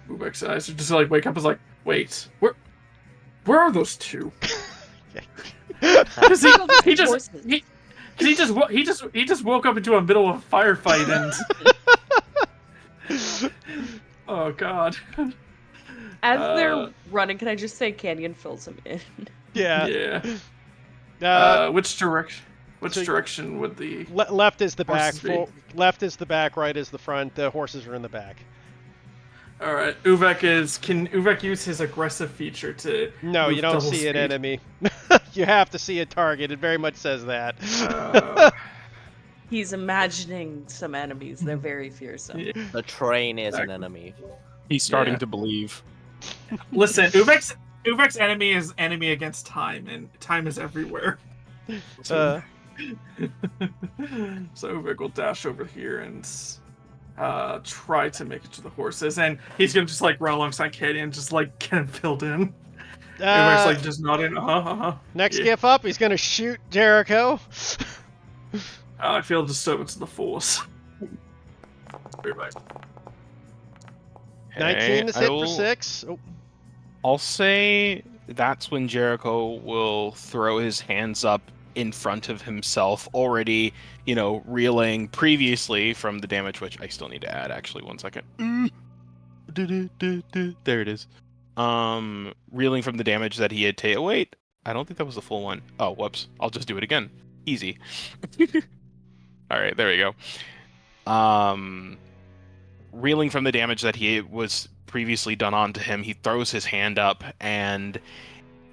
S4: Uvek's eyes just like wake up. Is like, wait, where are those two? Because he just woke up into a middle of a firefight and oh god.
S3: As they're running, can I just say Canyon fills him in?
S1: Yeah.
S4: Yeah. Which direction? Which
S1: so-
S4: direction would the
S1: Left is the back.
S4: Horses be-
S1: Left is the back. Right is the front. The horses are in the back.
S4: All right, can Uvek use his aggressive feature to
S1: No,
S4: move
S1: you don't
S4: double
S1: see an
S4: speed?
S1: enemy. You have to see a target. It very much says that.
S3: He's imagining some enemies. They're very fearsome.
S4: Yeah.
S6: The train is an
S4: Exactly.
S6: enemy.
S2: He's starting
S4: Yeah.
S2: to believe.
S4: Listen, Uvek's enemy is enemy against time, and time is everywhere.
S1: Uh,
S4: So Uvek will dash over here and try to make it to the horses, and he's gonna just like run alongside Katie and just like get him filled in. Uvek's like just nodding.
S1: next
S4: yeah.
S1: gif up, he's gonna shoot Jericho.
S4: I feel disturbance of the force. Everybody.
S1: 19 to
S2: I
S1: hit for
S2: will-
S1: 6. Oh,
S2: I'll say that's when Jericho will throw his hands up in front of himself, already, reeling previously from the damage, which I still need to add, actually. 1 second. There it is. Reeling from the damage that he had taken. Wait, I don't think that was the full one. Oh, whoops. I'll just do it again. Easy. All right, there we go. Reeling from the damage that he was previously done onto him, he throws his hand up, and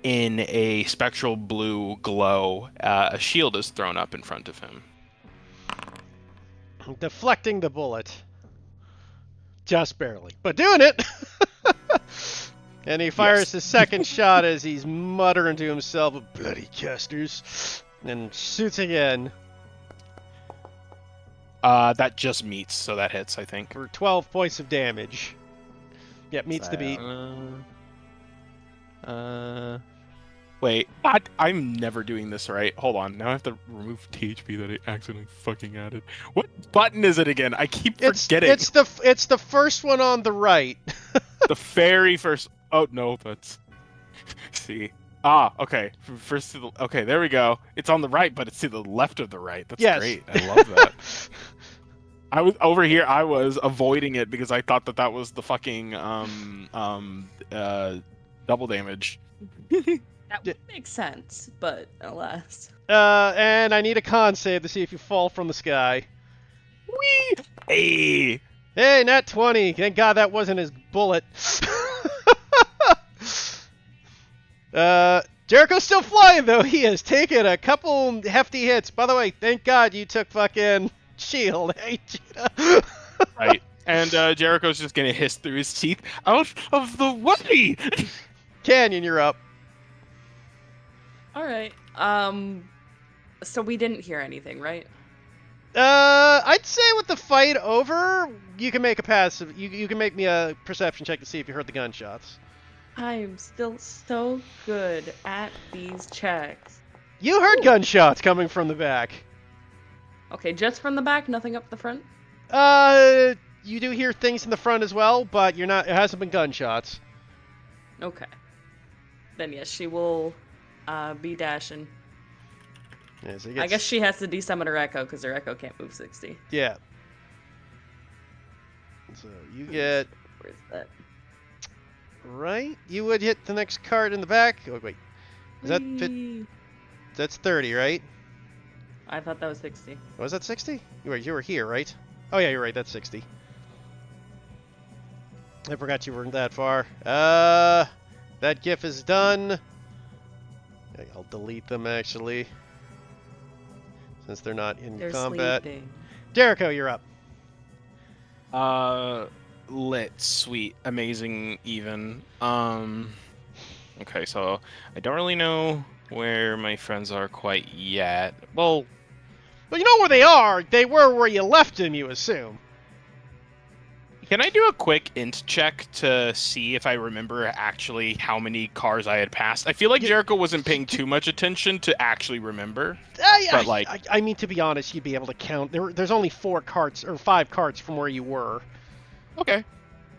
S2: in a spectral blue glow, a shield is thrown up in front of him.
S1: deflecting the bullet. Just barely. But doing it! And he fires his second shot as he's muttering to himself, bloody casters, and shoots again
S2: That just meets, so that hits, I think.
S1: for 12 points of damage. Yep, meets the beat.
S2: Wait, I'm never doing this right. Hold on, now I have to remove THP that I accidentally fucking added. What button is it again? I keep forgetting.
S1: It's the first one on the right.
S2: The very first. Oh no, that's. See. Okay. First to the. Okay, there we go. It's on the right, but it's to the left of the right. That's
S1: Yes.
S2: great. I love that. I was over here. I was avoiding it because I thought that was the fucking double damage.
S3: That would make sense, but alas.
S1: And I need a con save to see if you fall from the sky.
S2: Whee! Hey.
S1: Hey, nat 20. Thank God that wasn't his bullet. Jericho's still flying, though. He has taken a couple hefty hits. By the way, thank God you took fucking shield. Hey, Cheetah.
S2: Right. And Jericho's just gonna hiss through his teeth. Out of the way!
S1: Canyon, you're up.
S3: All right. So we didn't hear anything, right?
S1: I'd say with the fight over, you can make a passive. You can make me a perception check to see if you heard the gunshots.
S3: I'm still so good at these checks.
S1: You heard gunshots coming from the back.
S3: Okay, just from the back, nothing up the front?
S1: You do hear things in the front as well, but you're not. It hasn't been gunshots.
S3: Okay. Then yes, she will be dashing.
S1: Yeah, so
S3: I guess she has to desummon her echo because her echo can't move 60.
S1: Yeah. So you get
S3: Where's that?
S1: right. You would hit the next card in the back. Oh wait, is that fit?
S3: Whee!
S1: That's 30, right?
S3: I thought that was 60.
S1: Was that 60? You were here, right? Oh yeah, you're right. That's 60. I forgot you weren't that far. That GIF is done. I'll delete them actually, since they're not in
S3: They're
S1: combat.
S3: sleeping.
S1: Jericho, you're up.
S2: Lit, sweet, amazing, even. Okay, so I don't really know where my friends are quite yet. Well,
S1: you know where they are. They were where you left them, you assume.
S2: can I do a quick int check to see if I remember actually how many cars I had passed? I feel like Jericho wasn't paying too much attention to actually remember. But, like-
S1: I mean, to be honest, you'd be able to count. There's only 4 carts or 5 carts from where you were.
S2: Okay.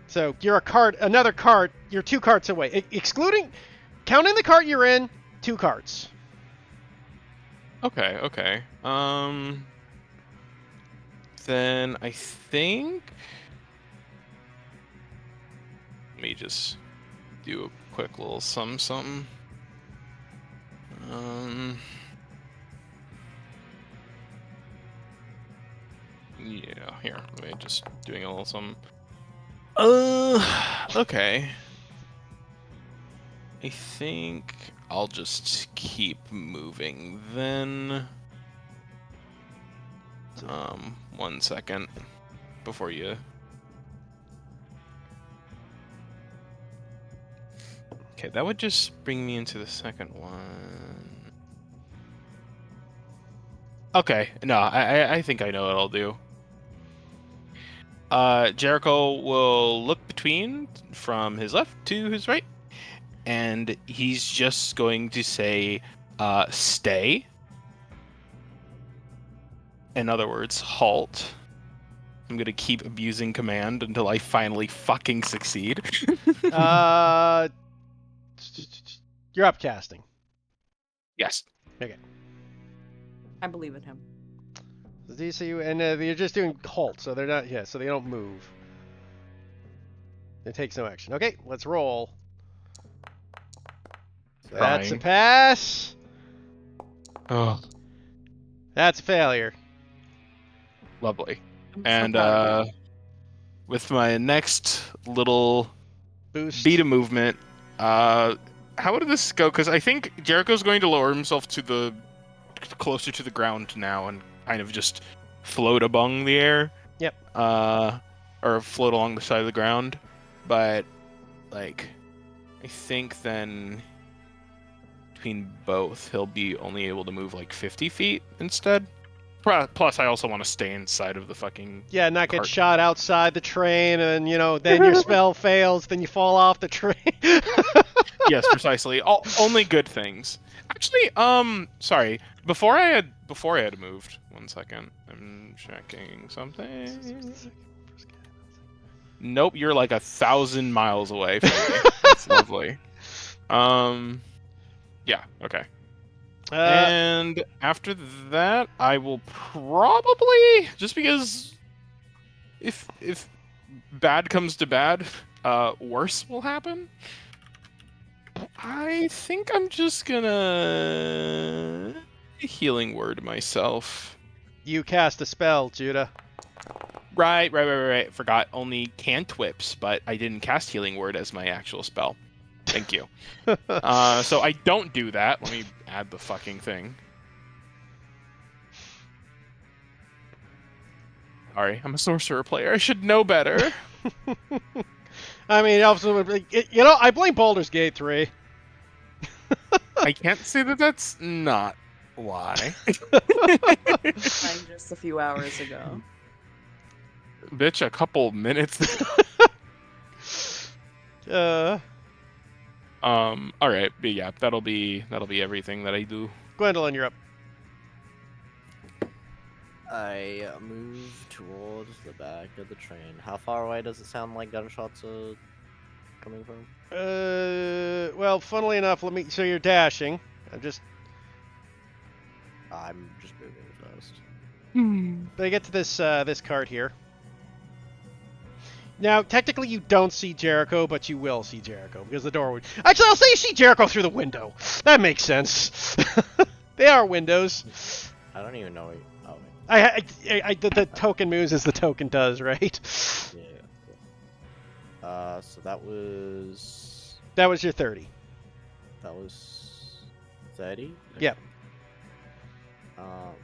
S1: So you're another cart. You're 2 carts away, counting the cart you're in. 2 carts.
S2: Okay. Then I think... Let me just do a quick little something. Yeah, here. Let me just doing a little something. Okay. I think I'll just keep moving then. 1 second before you. Okay, that would just bring me into the second one. Okay, no, I think I know what I'll do. Jericho will look between from his left to his right, and he's just going to say, stay. In other words, halt. I'm gonna keep abusing command until I finally fucking succeed.
S1: You're upcasting.
S2: Yes.
S3: I believe in him.
S1: And you're just doing halt, so they're not. Yeah, so they don't move. It takes no action. Okay, let's roll. So that's a
S2: Crying.
S1: pass.
S2: Oh,
S1: That's a failure.
S2: lovely.
S3: I'm so
S2: And
S3: proud of you.
S2: with my next little
S1: Boost.
S2: beat of movement, how would this go? Because I think Jericho's going to lower himself to the closer to the ground now and kind of just float above the air.
S1: Yep.
S2: or float along the side of the ground, but like I think then between both he'll be only able to move like 50 feet instead. Plus, I also want to stay inside of the fucking.
S1: Yeah, not get
S2: cart.
S1: shot outside the train, and then your spell fails, then you fall off the train.
S2: Yes, precisely. Only good things. Actually, sorry. Before I had moved. 1 second. I'm checking something. Nope, you're like 1,000 miles away from me. That's lovely. Yeah. Okay. And after that, I will probably, just because if bad comes to bad, worse will happen. I think I'm just gonna healing word myself.
S1: You cast a spell, Judah.
S2: Right. Forgot only cantrips, but I didn't cast healing word as my actual spell. Thank you. So I don't do that. Let me add the fucking thing. Sorry, I'm a sorcerer player. I should know better.
S1: I mean, also, I blame Baldur's Gate 3.
S2: I can't say that that's not why.
S3: Mine just a few hours ago.
S2: Bitch, a couple minutes ago. All right, but yeah, that'll be everything that I do.
S1: Gwendolyn, you're up.
S6: I move towards the back of the train. How far away does it sound like gunshots are coming from?
S1: Well, funnily enough, so you're dashing. I'm just
S6: moving first.
S1: But I get to this cart here. Now, technically, you don't see Jericho, but you will see Jericho because the door would. Actually, I'll say you see Jericho through the window. That makes sense. They are windows.
S6: I don't even know. Oh,
S1: the token moves as the token does, right?
S6: Yeah. So that was
S1: your 30.
S6: That was 30.
S1: Yeah.
S6: Can't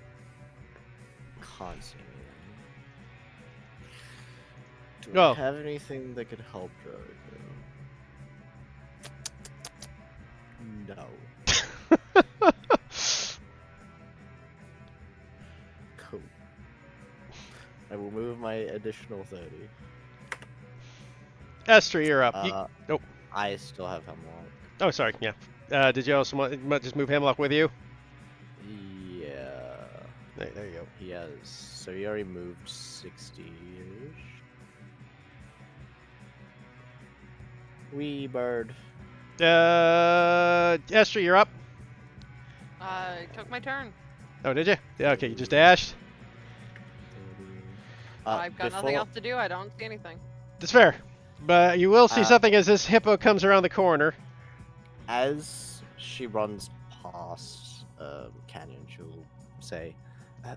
S6: see anything. Do
S1: Oh.
S6: I have anything that could help Jericho? No. Cool. I will move my additional 30.
S1: Esther, you're up. Nope.
S6: I still have Hemlock.
S1: Oh, sorry. Yeah. Did you also want just move Hemlock with you?
S6: Yeah.
S1: There you go.
S6: He has. So he already moved 60-ish. Wee bird.
S1: Esther, you're up.
S5: Took my turn.
S1: Oh, did you? Yeah. Okay. You just dashed.
S5: I've got nothing else to do. I don't see anything.
S1: That's fair. But you will see something as this hippo comes around the corner.
S6: As she runs past Canyon, she'll say,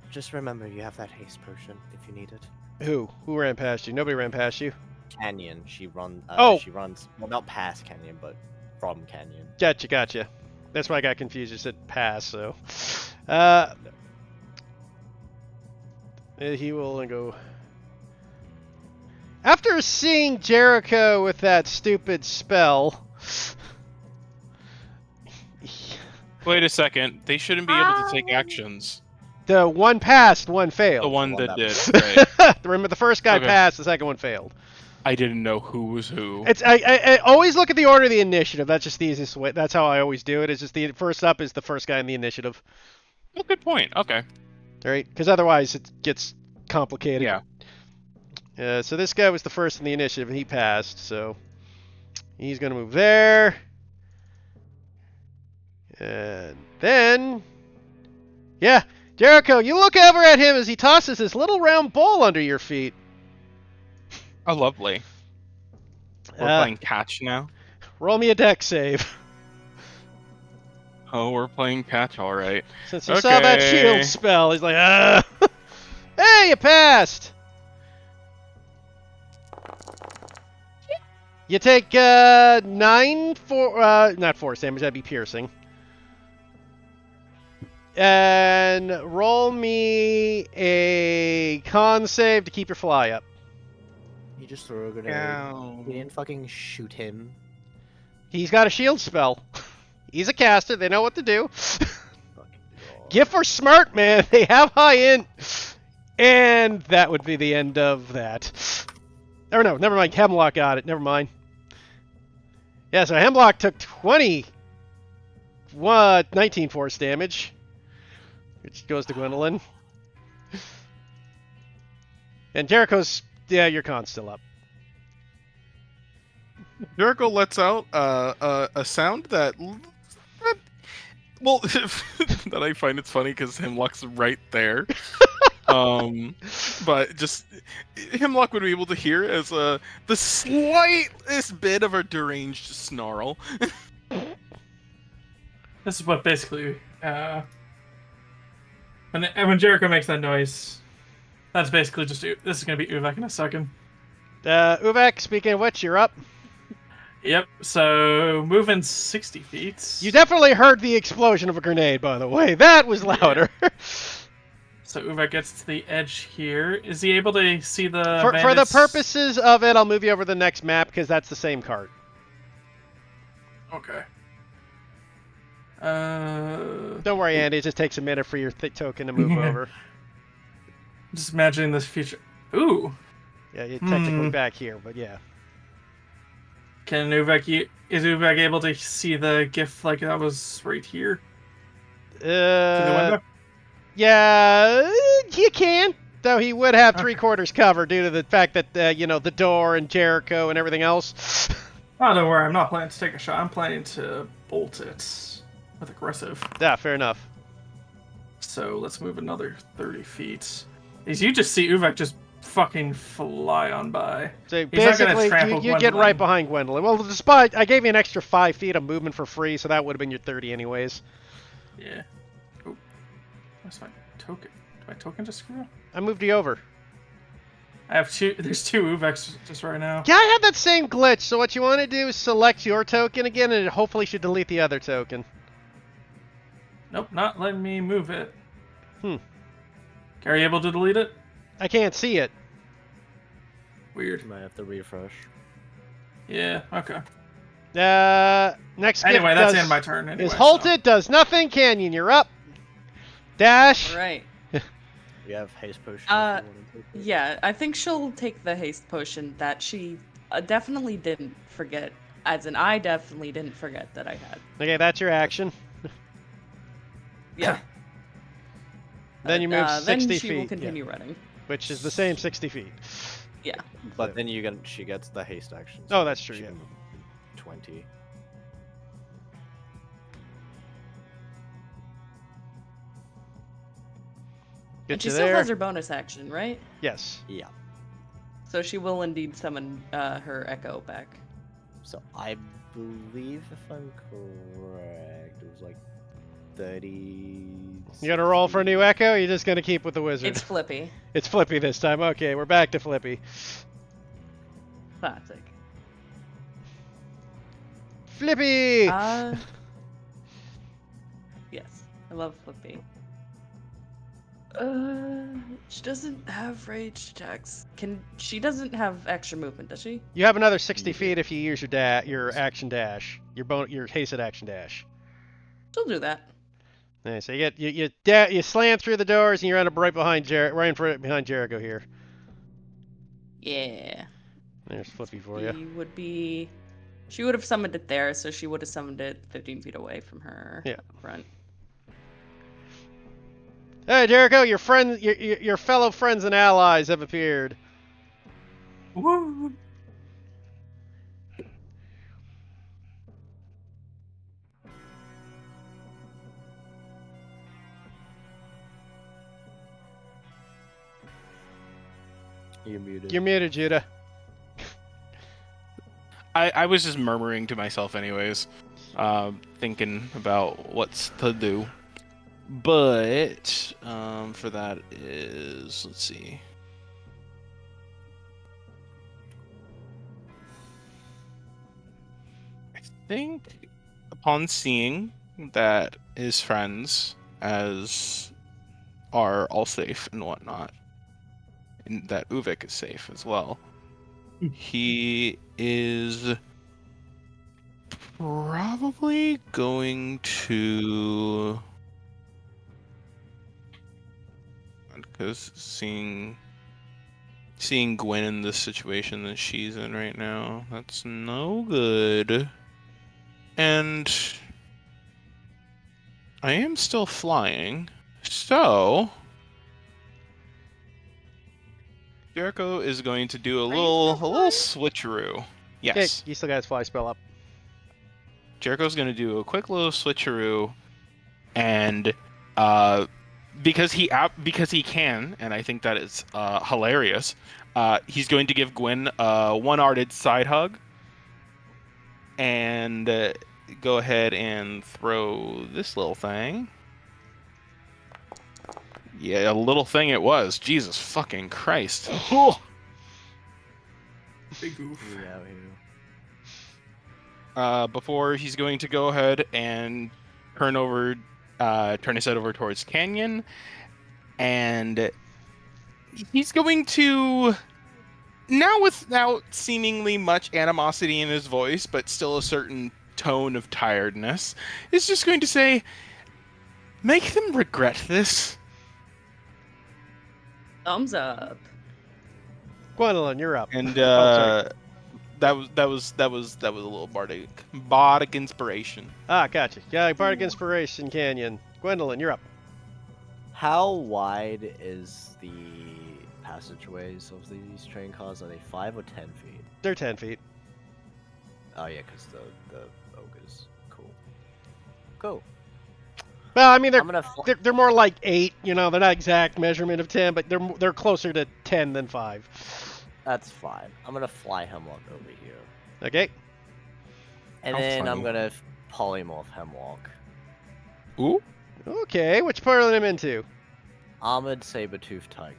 S6: just remember you have that haste potion if you need it.
S1: Who? Who ran past you? Nobody ran past you.
S6: Canyon. She runs. She runs. Well, not past Canyon, but from Canyon.
S1: Gotcha. That's why I got confused. You said pass, so. He will go. After seeing Jericho with that stupid spell.
S2: Wait a second. They shouldn't be able to take actions.
S1: The one passed, one failed.
S2: The one that did. Right.
S1: Remember, the first guy passed, the second one failed.
S2: I didn't know who was who.
S1: I always look at the order of the initiative. That's just the easiest way. That's how I always do it. It's just the first up is the first guy in the initiative.
S2: Oh, good point. Okay.
S1: All right, because otherwise it gets complicated.
S2: Yeah.
S1: So this guy was the first in the initiative, and he passed. So he's gonna move there, and then, yeah, Jericho, you look over at him as he tosses this little round ball under your feet.
S2: Oh, lovely. We're playing catch now.
S1: Roll me a dex save.
S2: Oh, we're playing catch, all right.
S1: Since he saw that shield spell, he's like, ah. Hey, you passed. You take 9 not force damage. That'd be piercing. And roll me a con save to keep your fly up.
S6: just throw a grenade?
S2: Ow.
S6: We didn't fucking shoot him.
S1: He's got a shield spell. He's a caster. They know what to do.
S6: Fucking God.
S1: Giff are smart, man. They have high int. And that would be the end of that. Or no, never mind. Hemlock got it. Never mind. Yeah, so Hemlock took 19 force damage. Which goes to Gwendolyn. And Jericho's... Yeah, your con's still up.
S2: Jericho lets out a sound that well, that I find it's funny because Hemlock's right there. But just Hemlock would be able to hear as the slightest bit of a deranged snarl.
S4: This is what basically when Jericho makes that noise, that's basically just this is gonna be Uvek in a second.
S1: Uvek, speaking of which, you're up.
S4: Yep. So moving 60 feet.
S1: You definitely heard the explosion of a grenade, by the way. That was louder.
S4: So Uvek gets to the edge here. Is he able to see the
S1: For the
S4: bandits?
S1: purposes of it, I'll move you over to the next map because that's the same card.
S4: Okay.
S1: Don't worry, Andy. It just takes a minute for your token to move over.
S4: Just imagining this future. Ooh.
S1: Yeah, you're technically back here, but yeah.
S4: Is Uvek able to see the GIF like that was right here? Through the window?
S1: Yeah, you can. Though he would have 3/4 cover due to the fact that, the door and Jericho and everything else.
S4: Oh, don't worry. I'm not planning to take a shot. I'm planning to bolt it with aggressive.
S1: Yeah, fair enough.
S4: So let's move another 30 feet. As you just see Uvek just fucking fly on by.
S1: So
S4: He's not gonna
S1: basically,
S4: trample
S1: you get
S4: Gwendolyn.
S1: right behind Gwendolyn. Well, despite I gave you an extra 5 feet of movement for free, so that would have been your 30 anyways.
S4: Yeah. Oh, where's my token? Did my token just screw up?
S1: I moved you over.
S4: I have two. There's 2 Uveks just right now.
S1: Yeah, I had that same glitch. So what you want to do is select your token again, and it hopefully should delete the other token.
S4: Nope, not letting me move it.
S1: Hmm.
S4: Are you able to delete it?
S1: I can't see it.
S4: Weird.
S6: Might have to refresh.
S4: Yeah. Okay.
S1: Next
S4: Anyway,
S1: gift
S4: that's
S1: does,
S4: in my turn. Anyway,
S1: is halted, does nothing. Canyon, you're up. Dash.
S3: All right.
S6: You have haste potion.
S3: Uh,
S6: if you want to take it.
S3: Yeah, I think she'll take the haste potion that she definitely didn't forget. As in, I definitely didn't forget that I had.
S1: Okay, that's your action.
S3: Yeah.
S1: Then you move 60
S3: then she
S1: feet.
S3: will continue running.
S1: Which is the same 60 feet.
S3: Yeah.
S6: But then she gets the haste action.
S1: Oh, that's true,
S6: she
S1: yeah.
S6: can move 20.
S1: Get
S3: And she
S1: you
S3: still
S1: there.
S3: has her bonus action, right?
S1: Yes.
S6: Yeah.
S3: So she will indeed summon her echo back.
S6: So I believe, if I'm correct, it was like 30.
S1: You gonna roll for a new echo? Or you're just gonna keep with the wizard?
S3: It's Flippy.
S1: It's Flippy this time. Okay, we're back to Flippy.
S3: Classic.
S1: Flippy!
S3: Yes, I love Flippy. She doesn't have ranged attacks. She doesn't have extra movement, does she?
S1: You have another 60 feet if you use your action dash, your hasted action dash.
S3: She'll do that.
S1: Yeah, so you slam through the doors and you're right behind behind Jericho here.
S3: Yeah.
S1: There's Flippy for you.
S3: She would have summoned it there, so she would have summoned it 15 feet away from her.
S1: Yeah.
S3: Front.
S1: Hey Jericho, your fellow friends and allies have appeared.
S4: Woo!
S6: You're muted.
S1: You're muted, Judah.
S2: I was just murmuring to myself anyways, thinking about what's to do. But for that is, let's see. I think upon seeing that his friends are all safe and whatnot, and that Uvek is safe as well, he is probably going to, because seeing Gwen in this situation that she's in right now, that's no good. And I am still flying, so Jericho is going to do a little switcheroo. Yes.
S1: Okay, you still got his fly spell up.
S2: Jericho's going to do a quick little switcheroo, and because he can, and I think that is hilarious. He's going to give Gwen a one-arted side hug, and go ahead and throw this little thing. Yeah, a little thing it was. Jesus fucking Christ.
S4: Big goof.
S6: We out here.
S2: Before he's going to go ahead and turn his head over towards Canyon, and he's going to, now without seemingly much animosity in his voice, but still a certain tone of tiredness, is just going to say, "Make them regret this."
S3: Thumbs up.
S1: Gwendolyn, you're up.
S2: And
S1: sorry.
S2: that was a little bardic inspiration.
S1: Ah, gotcha. Yeah, Bardic Inspiration Canyon. Gwendolyn, you're up.
S6: How wide is the passageways of these train cars? Are they 5 or 10 feet?
S1: They're 10 feet.
S6: Oh yeah, because the ogres. Cool. Cool.
S1: Well, I mean,
S6: I'm gonna.
S1: they're more like 8. You know, they're not exact measurement of 10, but they're closer to 10 than 5.
S6: That's fine. I'm gonna fly Hemlock over here,
S1: Okay.
S6: and
S2: How
S6: then I'm
S2: funny.
S6: gonna polymorph Hemlock.
S2: Ooh.
S1: Okay, which part of them into?
S6: Armored saber-toothed tiger.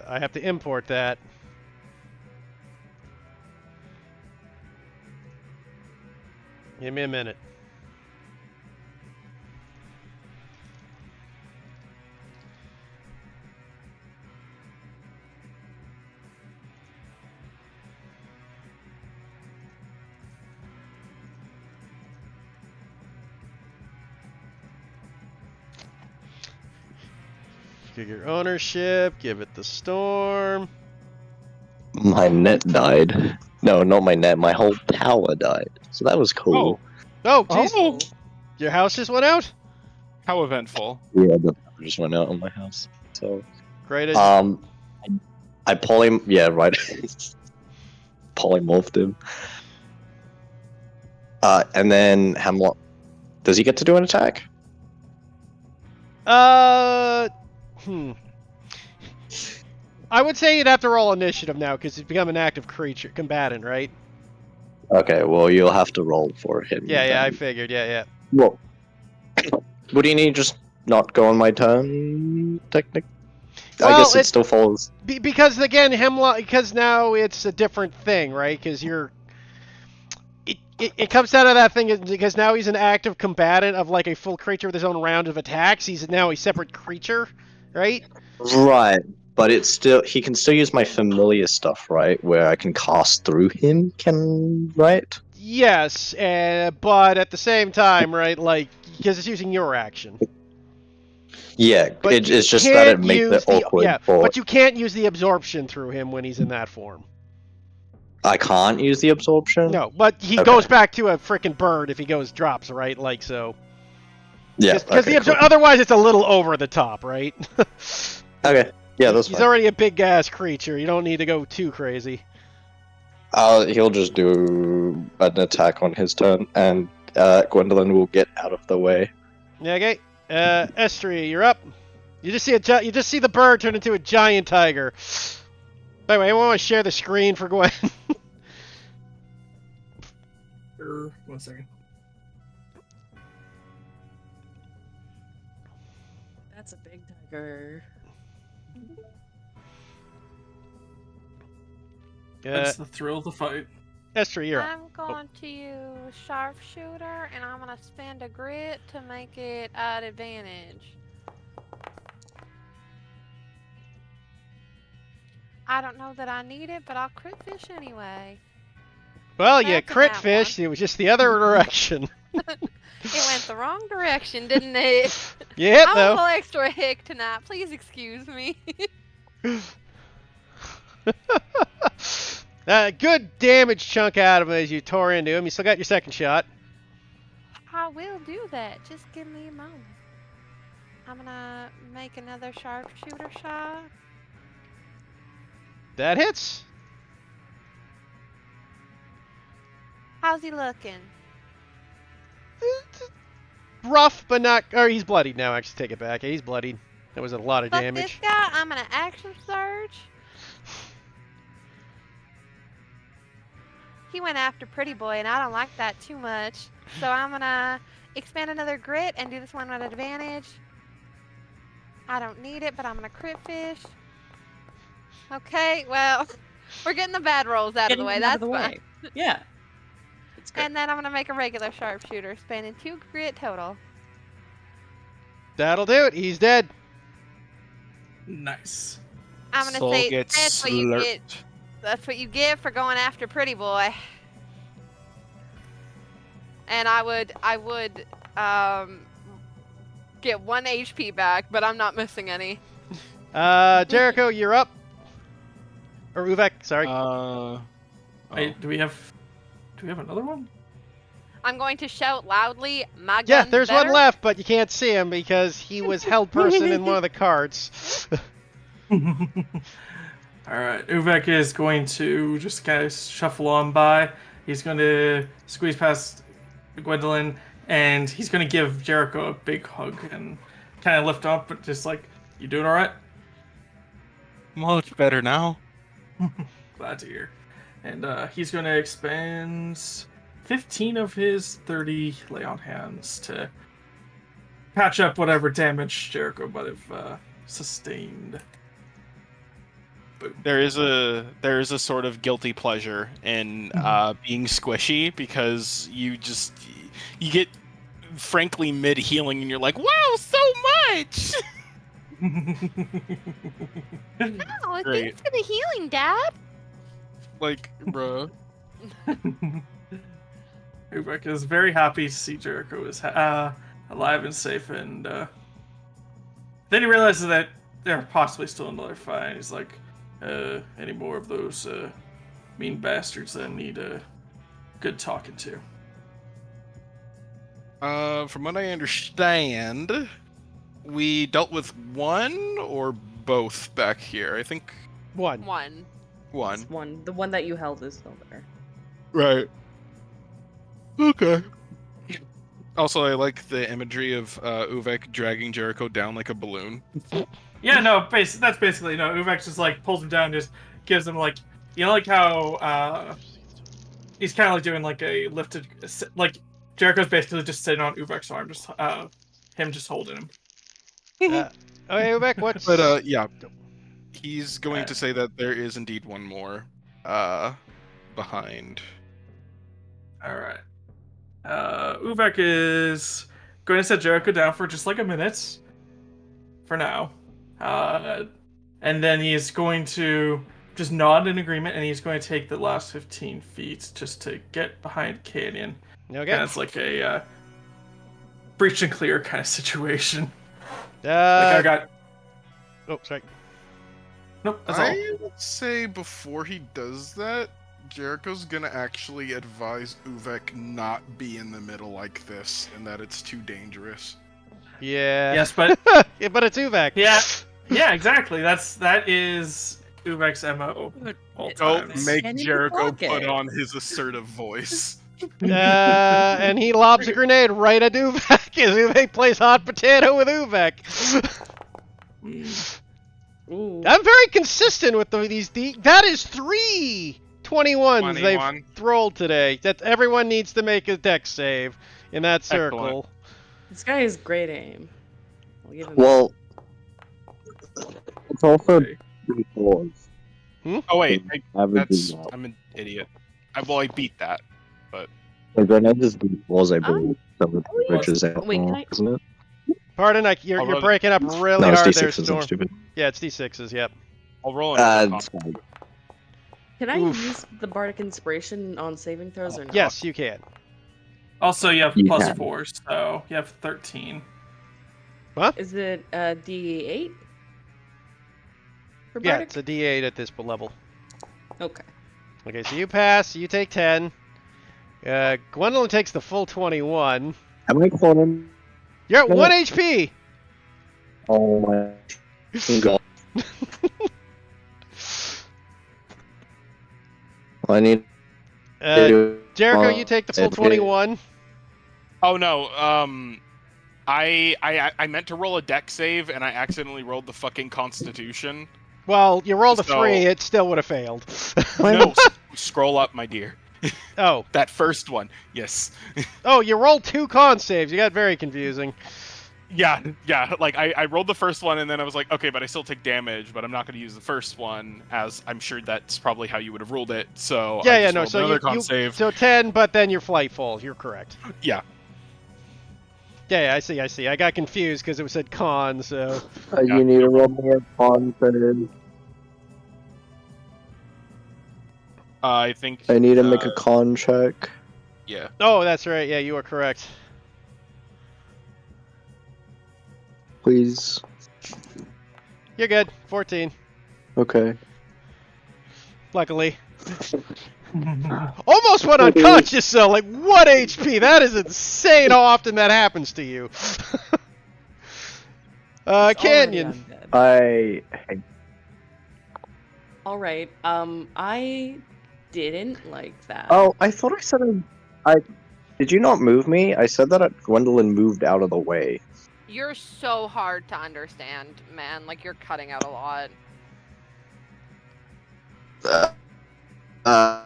S1: I have to import that. Give me a minute. Give your ownership, give it the storm.
S7: My net died. No, not my net. My whole tower died. So that was cool.
S1: Oh, jeez.
S2: Oh,
S1: Your house just went out?
S2: how eventful.
S7: Yeah, the power just went out on my house. So
S1: Great.
S7: I polymorphed him. And then Hemlock. Does he get to do an attack?
S1: I would say you'd have to roll initiative now because he's become an active creature, combatant, right?
S7: Okay, well you'll have to roll for him.
S1: Yeah, I
S7: then.
S1: figured. Yeah.
S7: Well, what do you need? Just not go on my turn, technically. I
S1: Well,
S7: guess it still falls.
S1: Because again, Hemlock. Because now it's a different thing, right? Because it comes out of that thing because now he's an active combatant of like a full creature with his own round of attacks. He's now a separate creature, right?
S7: Right, but it's still he can still use my familiar stuff, right? Where I can cast through him, right?
S1: Yes, but at the same time, right? Like because it's using your action.
S7: Yeah,
S1: But
S7: it's just
S1: you
S7: that it
S1: can't
S7: makes
S1: use
S7: it awkward.
S1: Yeah,
S7: for...
S1: but you can't use the absorption through him when he's in that form.
S7: I can't use the absorption.
S1: No, but he
S7: Okay.
S1: goes back to a freaking bird if he drops, right? Like so.
S7: Yeah.
S1: Because
S7: Okay. Cool.
S1: otherwise it's a little over the top, right?
S7: Okay. Yeah, that's
S1: He's
S7: fine.
S1: already a big ass creature. You don't need to go too crazy.
S7: He'll just do an attack on his turn, and Gwendolyn will get out of the way.
S1: Yeah, okay. Estria, you're up. You just see the bird turn into a giant tiger. By the way, I want to share the screen for Gwen.
S4: Sure. 1 second.
S3: That's a big tiger.
S4: That's the thrill of the fight.
S1: Estria, you're up.
S5: I'm going to use sharpshooter, and I'm gonna spend a grit to make it at advantage. I don't know that I need it, but I'll crit fish anyway.
S1: Well, you
S5: Back to
S1: crit
S5: that
S1: fish. It was just the other direction.
S5: It went the wrong direction, didn't it?
S1: You hit
S5: I'm a
S1: though.
S5: little extra hick tonight. Please excuse me.
S1: Good damage chunk out of him as you tore into him. You still got your second shot.
S5: I will do that. Just give me a moment. I'm gonna make another sharpshooter shot.
S1: That hits.
S5: How's he looking?
S1: Rough, but not. Or he's bloodied now. Actually, take it back. He's bloodied. That was a lot of
S5: Fuck
S1: damage.
S5: this guy. I'm gonna action surge. He went after Pretty Boy, and I don't like that too much. So I'm gonna expand another grit and do this one at advantage. I don't need it, but I'm gonna crit fish. Okay, well, we're getting the bad rolls out of the way. That's fine.
S3: Yeah. It's good.
S5: And then I'm gonna make a regular sharpshooter, spending 2 grit total.
S1: That'll do it. He's dead.
S4: Nice.
S5: I'm gonna
S2: Soul
S5: say
S2: gets
S5: that's what you get.
S2: slurped.
S5: That's what you get for going after Pretty Boy. And I would get 1 HP back, but I'm not missing any.
S1: Jericho, you're up. Or Uvek, sorry.
S4: Wait, do we have another one?
S5: I'm going to shout loudly, my
S1: Yeah,
S5: gun's
S1: there's
S5: better.
S1: one left, but you can't see him because he was held person in one of the cards.
S4: Alright, Uvek is going to just kind of shuffle on by. He's going to squeeze past Gwendolyn, and he's going to give Jericho a big hug and kind of lift up, but just like, you doing alright?
S2: Much better now.
S4: Glad to hear. And he's going to expend 15 of his 30 lay on hands to patch up whatever damage Jericho might have sustained. Boom.
S2: There is a sort of guilty pleasure in being squishy because you get frankly mid healing and you're like, wow, so much.
S5: Oh,
S2: Great.
S5: thanks for the healing, Dad.
S2: Like, bruh.
S4: Uvek is very happy to see Jericho is alive and safe, and then he realizes that they're possibly still in another fight. He's like, any more of those mean bastards that need a good talking to.
S2: From what I understand, we dealt with one or both back here. I think
S1: One.
S5: One.
S2: one.
S3: This one. The one that you held is still there.
S2: Right. Okay. Also, I like the imagery of Uvek dragging Jericho down like a balloon.
S4: Yeah, no, that's basically, Uvek just like pulls him down and just gives him like, like how he's kind of like doing like a lifted, like Jericho's basically just sitting on Uvek's arm, just him just holding him.
S1: Okay, Uvek, what's...
S2: But yeah, he's going to say that there is indeed one more behind.
S4: Alright. Uvek is going to set Jericho down for just like a minute. For now. And then he is going to just nod in agreement, and he's going to take the last 15 feet just to get behind Canyon.
S1: Okay.
S4: And it's like a breach and clear kind of situation. Like
S1: Uh,
S4: I got...
S1: oh, sorry.
S4: Nope, that's all.
S2: I would say before he does that, Jericho's gonna actually advise Uvek not be in the middle like this, and that it's too dangerous.
S1: Yeah.
S4: Yes, but...
S1: Yeah, but it's Uvek.
S4: Yeah, exactly. That is Uvek's MO. All
S2: Don't
S4: times.
S2: make
S3: And in the
S2: Jericho
S3: pocket.
S2: put on his assertive voice.
S1: And he lobs a grenade right at Uvek as Uvek plays hot potato with Uvek.
S3: Ooh.
S1: I'm very consistent with these. That is 3 21s they've
S2: 21.
S1: rolled today. That everyone needs to make a dex save in that circle.
S3: This guy has great aim. I'll give him
S7: Well, it's also
S4: Okay.
S7: 3 4s.
S2: Oh wait,
S7: Average well.
S2: I'm an idiot. I beat that.
S7: The grenade is 3 4s, I believe. So the
S3: Oh,
S7: average is out
S3: wait, can
S7: more,
S3: I-
S7: isn't it?
S1: Pardon, you're
S2: Although-
S1: breaking up really
S7: No, it's
S1: hard there,
S7: D6s, I'm
S1: Storm.
S7: stupid.
S1: Yeah, it's D6s. Yep.
S2: I'll roll another
S7: It's
S2: con.
S7: fine.
S3: Can I
S1: Oof.
S3: use the bardic inspiration on saving throws or not?
S1: Yes, you can.
S4: Also, you have
S7: You
S4: plus
S7: can.
S4: 4, so you have 13.
S3: Is it D8? For
S1: Yeah,
S3: bardic?
S1: it's a D8 at this level.
S3: Okay.
S1: Okay, so you pass, you take 10. Gwendolyn takes the full 21.
S7: How many corner?
S1: You're at
S7: No.
S1: 1 HP!
S7: Oh my god. I need
S1: Jericho, you take the full
S7: it-
S1: 21.
S2: Oh no, I meant to roll a deck save and I accidentally rolled the fucking Constitution.
S1: Well, you rolled a
S2: So-
S1: 3, it still would have failed.
S2: No, scroll up, my dear.
S1: Oh.
S2: That first one, yes.
S1: Oh, you rolled 2 con saves. You got very confusing.
S2: Yeah. Like I rolled the first one and then I was like, okay, but I still take damage, but I'm not going to use the first one, as I'm sure that's probably how you would have ruled it. So I just rolled
S1: So
S2: another
S1: you,
S2: con save.
S1: so 10, but then your flight falls. You're correct.
S2: Yeah.
S1: Yeah, I see. I got confused because it said con, so...
S7: You need to roll me a con save.
S2: I think.
S7: I need to make a con check.
S2: Yeah.
S1: Oh, that's right. Yeah, you are correct.
S7: Please.
S1: You're good. 14.
S7: Okay.
S1: Luckily. Almost went unconscious, though. Like, 1 HP. That is insane how often that happens to you.
S3: He's already
S1: Canyon.
S3: undead.
S7: I.
S3: Alright, I didn't like that.
S7: Oh, I thought I said I. Did you not move me? I said that Gwendolyn moved out of the way.
S5: You're so hard to understand, man. Like, you're cutting out a lot. Oh, that's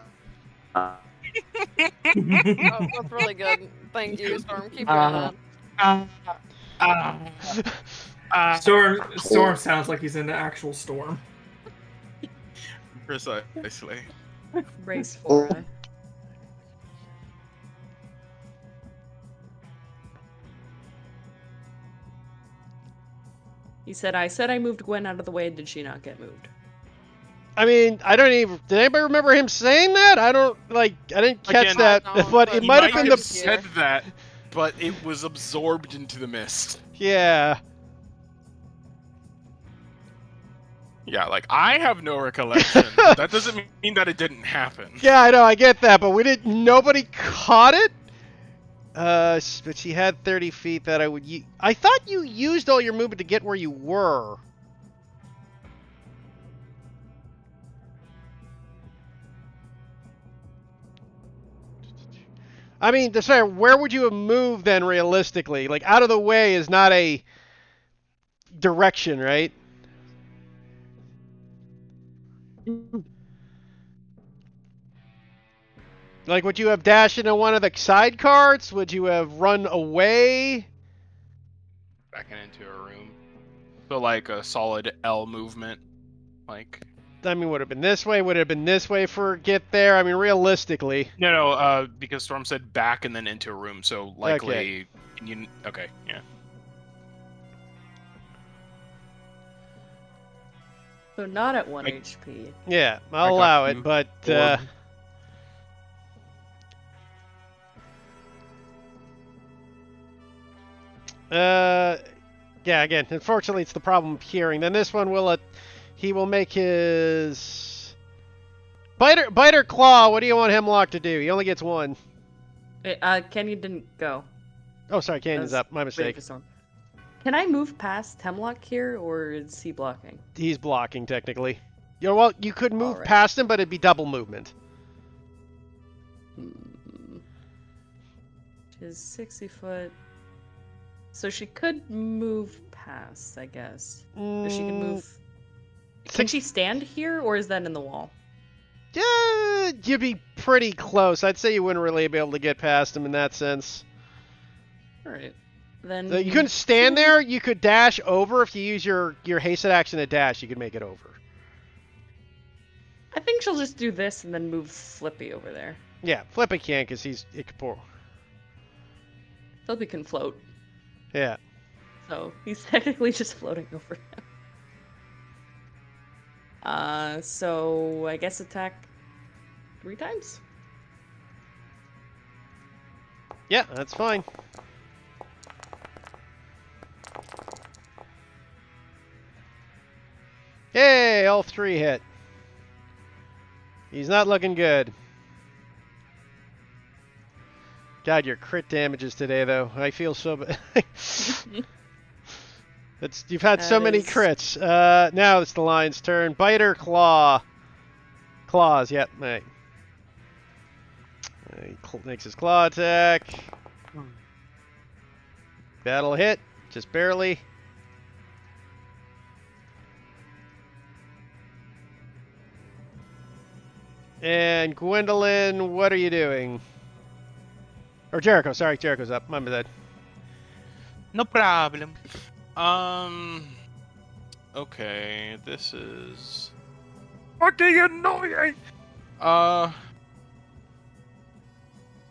S5: really good. Thank you, Storm. Keep doing that.
S4: Storm sounds like he's in the actual storm.
S2: Precisely.
S3: Brace for it. He said, I moved Gwen out of the way. Did she not get moved?
S1: I mean, I don't even... Did anybody remember him saying that? I didn't catch
S2: Again,
S1: that.
S5: I don't,
S1: But
S5: but
S1: it
S2: He
S1: might have been the...
S2: said that, but it was absorbed into the mist.
S1: Yeah.
S2: Yeah, like I have no recollection. But that doesn't mean that it didn't happen.
S1: Yeah, I know, I get that, but nobody caught it? But she had 30 feet that I would I thought you used all your movement to get where you were. I mean, sorry, where would you have moved then realistically? Like, out of the way is not a direction, right? Like, would you have dashed into one of the side carts? Would you have run away?
S2: Backing into a room. So like a solid L movement. Like
S1: I mean, would it have been this way? Would it have been this way for get there? I mean, realistically.
S2: no, because Storm said back and then into a room, so likely okay, yeah.
S3: So not at 1
S2: Like-
S3: HP.
S1: Yeah,
S2: I
S1: I'll
S2: got
S1: allow
S2: you.
S1: it, but yeah, again, unfortunately, it's the problem of hearing. Then this one will, he will make his biter claw. What do you want Hemlock to do? He only gets 1.
S3: Kenny didn't go.
S1: Oh, sorry, Canyon's
S3: That's
S1: up. My mistake.
S3: Wait for Storm. Can I move past Hemlock here, or is he blocking?
S1: He's blocking technically. Yeah, well, you could move
S3: Alright.
S1: past him, but it'd be double movement.
S3: Is 60 foot. So she could move past, I guess. Or she can move. Can she stand here, or is that in the wall?
S1: Yeah, you'd be pretty close. I'd say you wouldn't really be able to get past him in that sense.
S3: Alright. Then.
S1: So you couldn't stand there. You could dash over if you use your hasted action to dash. You could make it over.
S3: I think she'll just do this and then move Flippy over there.
S1: Yeah, Flippy can't because he's Ikapor.
S3: Flippy can float,
S1: Yeah.
S3: so he's technically just floating over him. So I guess attack 3 times.
S1: Yeah, that's fine. Hey, all 3 hit. He's not looking good. God, your crit damages today, though. I feel so bad. You've had so
S3: That
S1: many
S3: is-
S1: crits. Now it's the lion's turn. Biter, claw. Claws, yep, right. He makes his claw attack. Battle hit, just barely. And Gwendolyn, what are you doing? Or Jericho, sorry, Jericho's up. My bad.
S2: No problem. Okay, this is fucking annoying.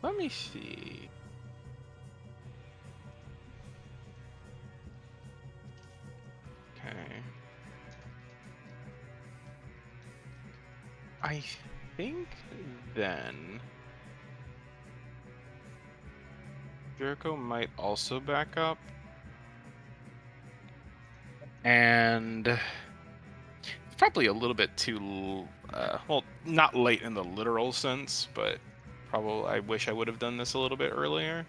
S2: Let me see. Okay. I think then Jericho might also back up. And it's probably a little bit too, well, not late in the literal sense, but probably I wish I would have done this a little bit earlier.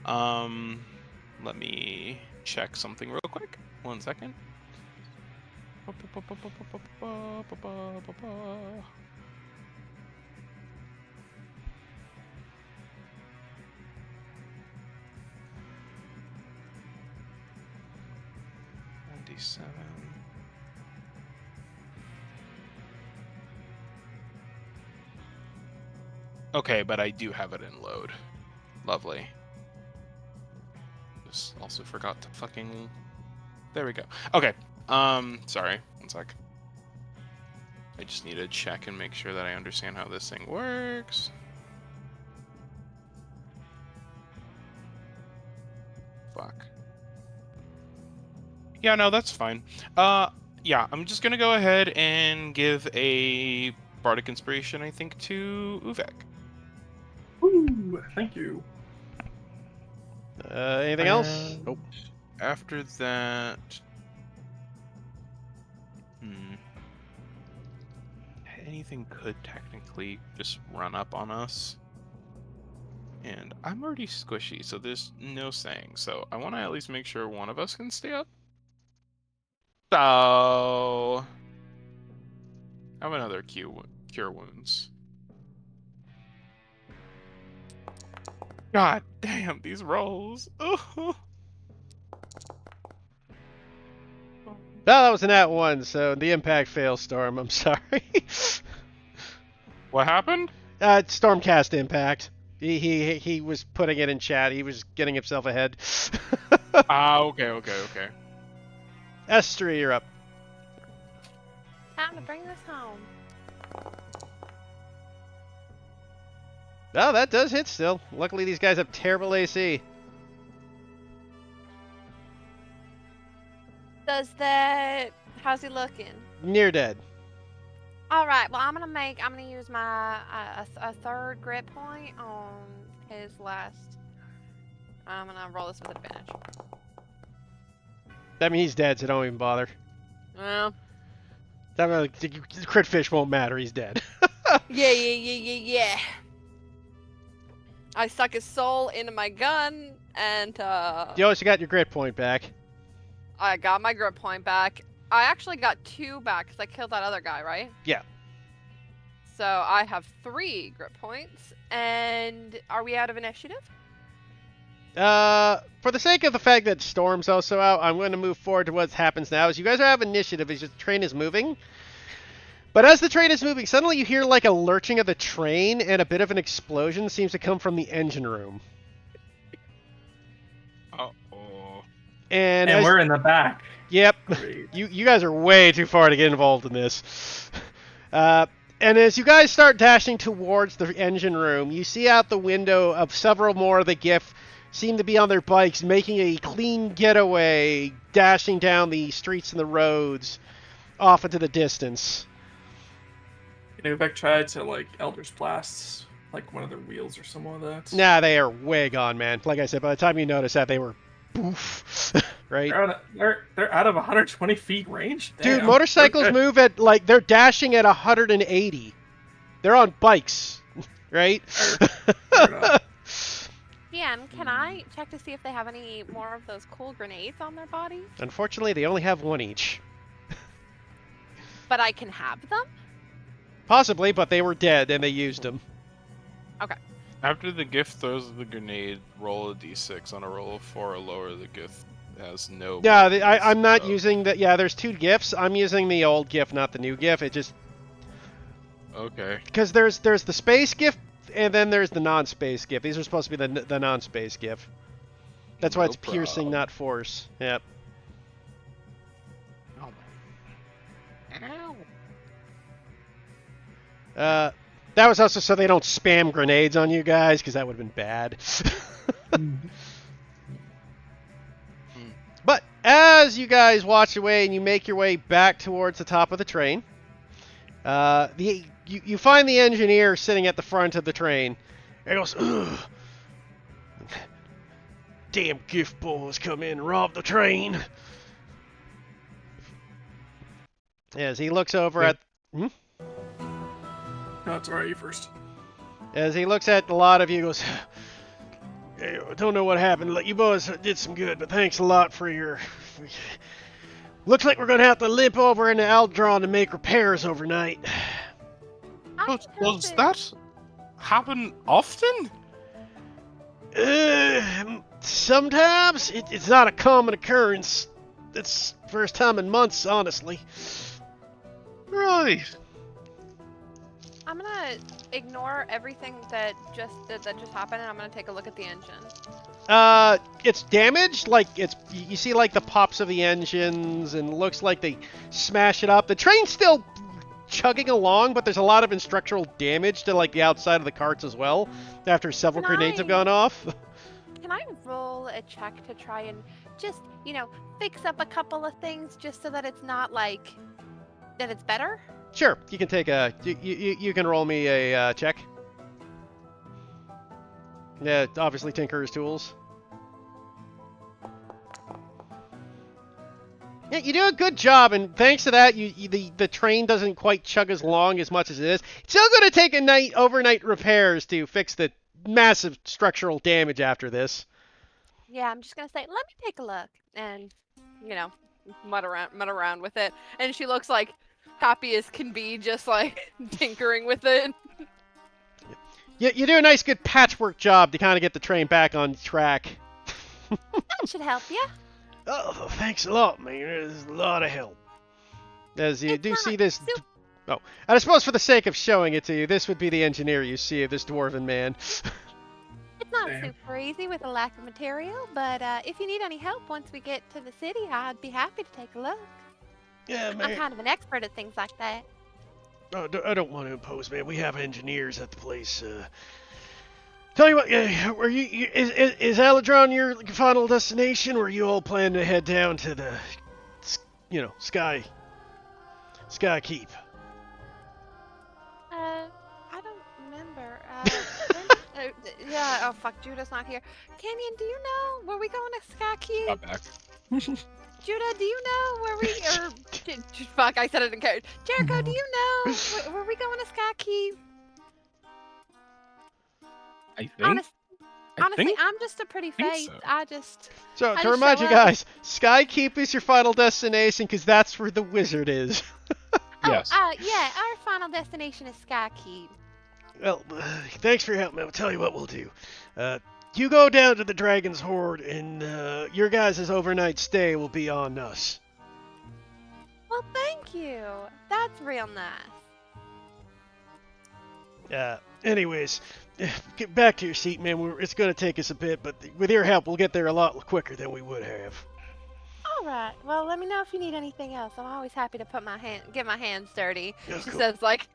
S2: Let me check something real quick. 1 second. D7. Okay, but I do have it in load. Lovely. Just also forgot to fucking... There we go. Okay. Sorry. 1 sec. I just need to check and make sure that I understand how this thing works. Fuck. Yeah, no, that's fine. Yeah, I'm just gonna go ahead and give a Bardic Inspiration, I think, to Uvek.
S4: Ooh, thank you.
S1: Anything else?
S2: And
S1: Nope.
S2: After that... Anything could technically just run up on us. And I'm already squishy, so there's no saying. So I want to at least make sure one of us can stay up. So... I have another Cure Wounds. God damn, these rolls.
S1: Oh, that was an @1, so the impact fails, Storm. I'm sorry.
S2: What happened?
S1: Stormcast impact. He was putting it in chat. He was getting himself ahead.
S2: Okay.
S1: S3, you're up.
S5: Time to bring this home.
S1: Oh, that does hit still. Luckily, these guys have terrible AC.
S5: How's he looking?
S1: Near dead.
S5: All right. Well, I'm gonna use my a 3rd grit point on his last. I'm gonna roll this with advantage.
S1: I mean, he's dead, so don't even bother.
S5: Well.
S1: That really, the crit fish won't matter. He's dead.
S5: Yeah. I stuck his soul into my gun, and
S1: You also got your grit point back.
S5: I got my grit point back. I actually got 2 back because I killed that other guy, right?
S1: Yeah.
S5: So I have 3 grit points. And are we out of initiative?
S1: For the sake of the fact that Storm's also out, I'm going to move forward to what happens now. As you guys are out of initiative, as the train is moving. But as the train is moving, suddenly you hear like a lurching of the train, and a bit of an explosion seems to come from the engine room.
S2: Uh-oh.
S1: And
S4: we're in the back.
S1: Yep.
S4: Great.
S1: You guys are way too far to get involved in this. And as you guys start dashing towards the engine room, you see out the window of several more of the GIF seem to be on their bikes, making a clean getaway, dashing down the streets and the roads. off into the distance.
S4: Uvek tried to like Elder's Blast, like one of their wheels or something like that.
S1: Nah, they are way gone, man. Like I said, by the time you notice that, they were poof, right?
S4: They're out of 120 feet range.
S1: Dude,
S4: Damn.
S1: motorcycles
S4: Okay.
S1: move at like they're dashing at 180. They're on bikes, right?
S4: Fair enough.
S5: Ian, can I check to see if they have any more of those cool grenades on their bodies?
S1: Unfortunately, they only have one each.
S5: But I can have them?
S1: Possibly, but they were dead and they used them.
S2: After the gift throws the grenade, roll a d6. On a roll of 4 or lower, the gift has no.
S1: Yeah,
S2: bonus,
S1: I'm not
S2: so-
S1: using the. Yeah, there's 2 gifts. I'm using the old gift, not the new gift. It just
S2: Okay.
S1: because there's the space gift and then there's the non-space gift. These are supposed to be the non-space gift. That's why
S2: No
S1: it's piercing,
S2: problem.
S1: not force. Yep.
S2: Ow.
S1: That was also so they don't spam grenades on you guys, because that would have been bad. But as you guys watch away and you make your way back towards the top of the train, you find the engineer sitting at the front of the train. He goes, "Ugh. Damn gift balls come in and rob the train." As he looks over
S2: Yeah.
S1: at
S4: No, it's alright. You first.
S1: As he looks at a lot of you, goes, "Hey, I don't know what happened. Look, you boys did some good, but thanks a lot for your... Looks like we're going to have to limp over into Aldron to make repairs overnight."
S2: Does that happen often?
S1: Sometimes. It's not a common occurrence. It's first time in months, honestly.
S2: Right.
S5: I'm gonna ignore everything that just happened, and I'm gonna take a look at the engine.
S1: It's damaged. Like, you see, like, the pops of the engines, and looks like they smash it up. The train's still chugging along, but there's a lot of structural damage to, like, the outside of the carts as well, after several
S5: Can
S1: grenades have
S5: I-
S1: gone off.
S5: Can I roll a check to try and just, fix up a couple of things just so that it's not like that it's better?
S1: Sure, you can take a... You can roll me a check. Yeah, obviously Tinker's Tools. Yeah, you do a good job, and thanks to that, the train doesn't quite chug as long as much as it is. It's still going to take overnight repairs to fix the massive structural damage after this.
S5: Yeah, I'm just gonna say, let me take a look, and mud around with it. And she looks like happy as can be, just like tinkering with it.
S1: You do a nice, good patchwork job to kind of get the train back on track.
S5: That should help you.
S1: Oh, thanks a lot, man. It's a lot of help. As you
S5: It's
S1: do
S5: not
S1: see this...
S5: sup-
S1: Oh, and I suppose for the sake of showing it to you, this would be the engineer you see of this dwarven man.
S5: It's not
S4: Damn.
S5: super easy with a lack of material, but if you need any help once we get to the city, I'd be happy to take a look.
S1: Yeah,
S5: I'm kind of an expert at things like that.
S1: Oh, I don't want to impose, man. We have engineers at the place. Tell you what, are is Aladron your final destination, or are you all plan to head down to the, Sky Keep?
S5: I don't remember. Yeah, oh fuck, Judah's not here. Canyon, do you know where we going to Sky Keep?
S2: Got back.
S5: Judah, do you know where we fuck, I said it in code. Jericho, do you know where we going to Sky Keep?
S2: I think.
S5: Honestly,
S2: think-
S5: I'm just a pretty
S2: think
S5: face.
S2: so.
S5: I just
S1: So,
S5: I
S1: to
S5: just
S1: remind
S5: show
S1: you
S5: up.
S1: guys, Sky Keep is your final destination, because that's where the wizard is.
S2: Yes.
S5: yeah, our final destination is Sky Keep.
S1: Well, thanks for your help, man. I'll tell you what we'll do. You go down to the Dragon's Hoard, and your guys' overnight stay will be on us.
S5: Well, thank you. That's real nice.
S1: Anyways, get back to your seat, man. It's going to take us a bit, but with your help, we'll get there a lot quicker than we would have.
S5: All right. Well, let me know if you need anything else. I'm always happy to get my hands dirty.
S1: Yeah,
S5: She
S1: cool.
S5: says, like,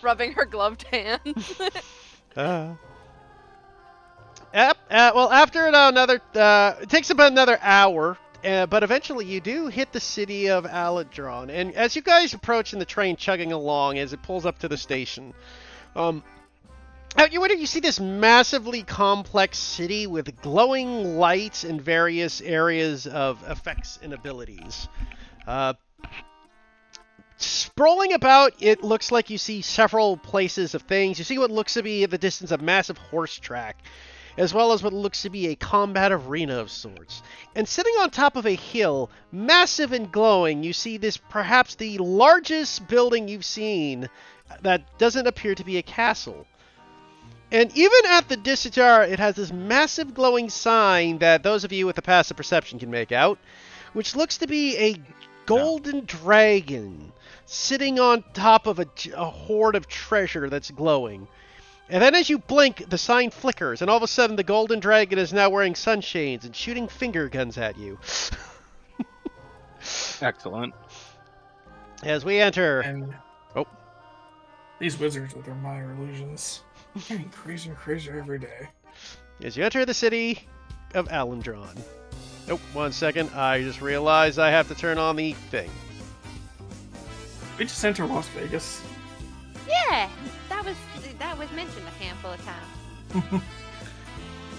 S5: rubbing her gloved hands.
S1: Well, after it takes about another hour but eventually you do hit the city of Aladron. And as you guys approach in the train chugging along as it pulls up to the station, out your window you see this massively complex city with glowing lights and various areas of effects and abilities. Sprawling about, it looks like you see several places of things. You see what looks to be at the distance a massive horse track, as well as what looks to be a combat arena of sorts. And sitting on top of a hill, massive and glowing, you see this perhaps the largest building you've seen that doesn't appear to be a castle. And even at the distance, it has this massive glowing sign that those of you with a passive perception can make out, which looks to be a golden dragon sitting on top of a hoard of treasure that's glowing. And then as you blink, the sign flickers, and all of a sudden the golden dragon is now wearing sunshades and shooting finger guns at you.
S2: Excellent.
S1: As we enter...
S4: And these wizards with their minor illusions. Getting crazier and crazier every day.
S1: As you enter the city of Alandron. Oh, 1 second. I just realized I have to turn on the thing.
S4: We just enter Las Vegas.
S5: Yeah, that was mentioned a handful of times.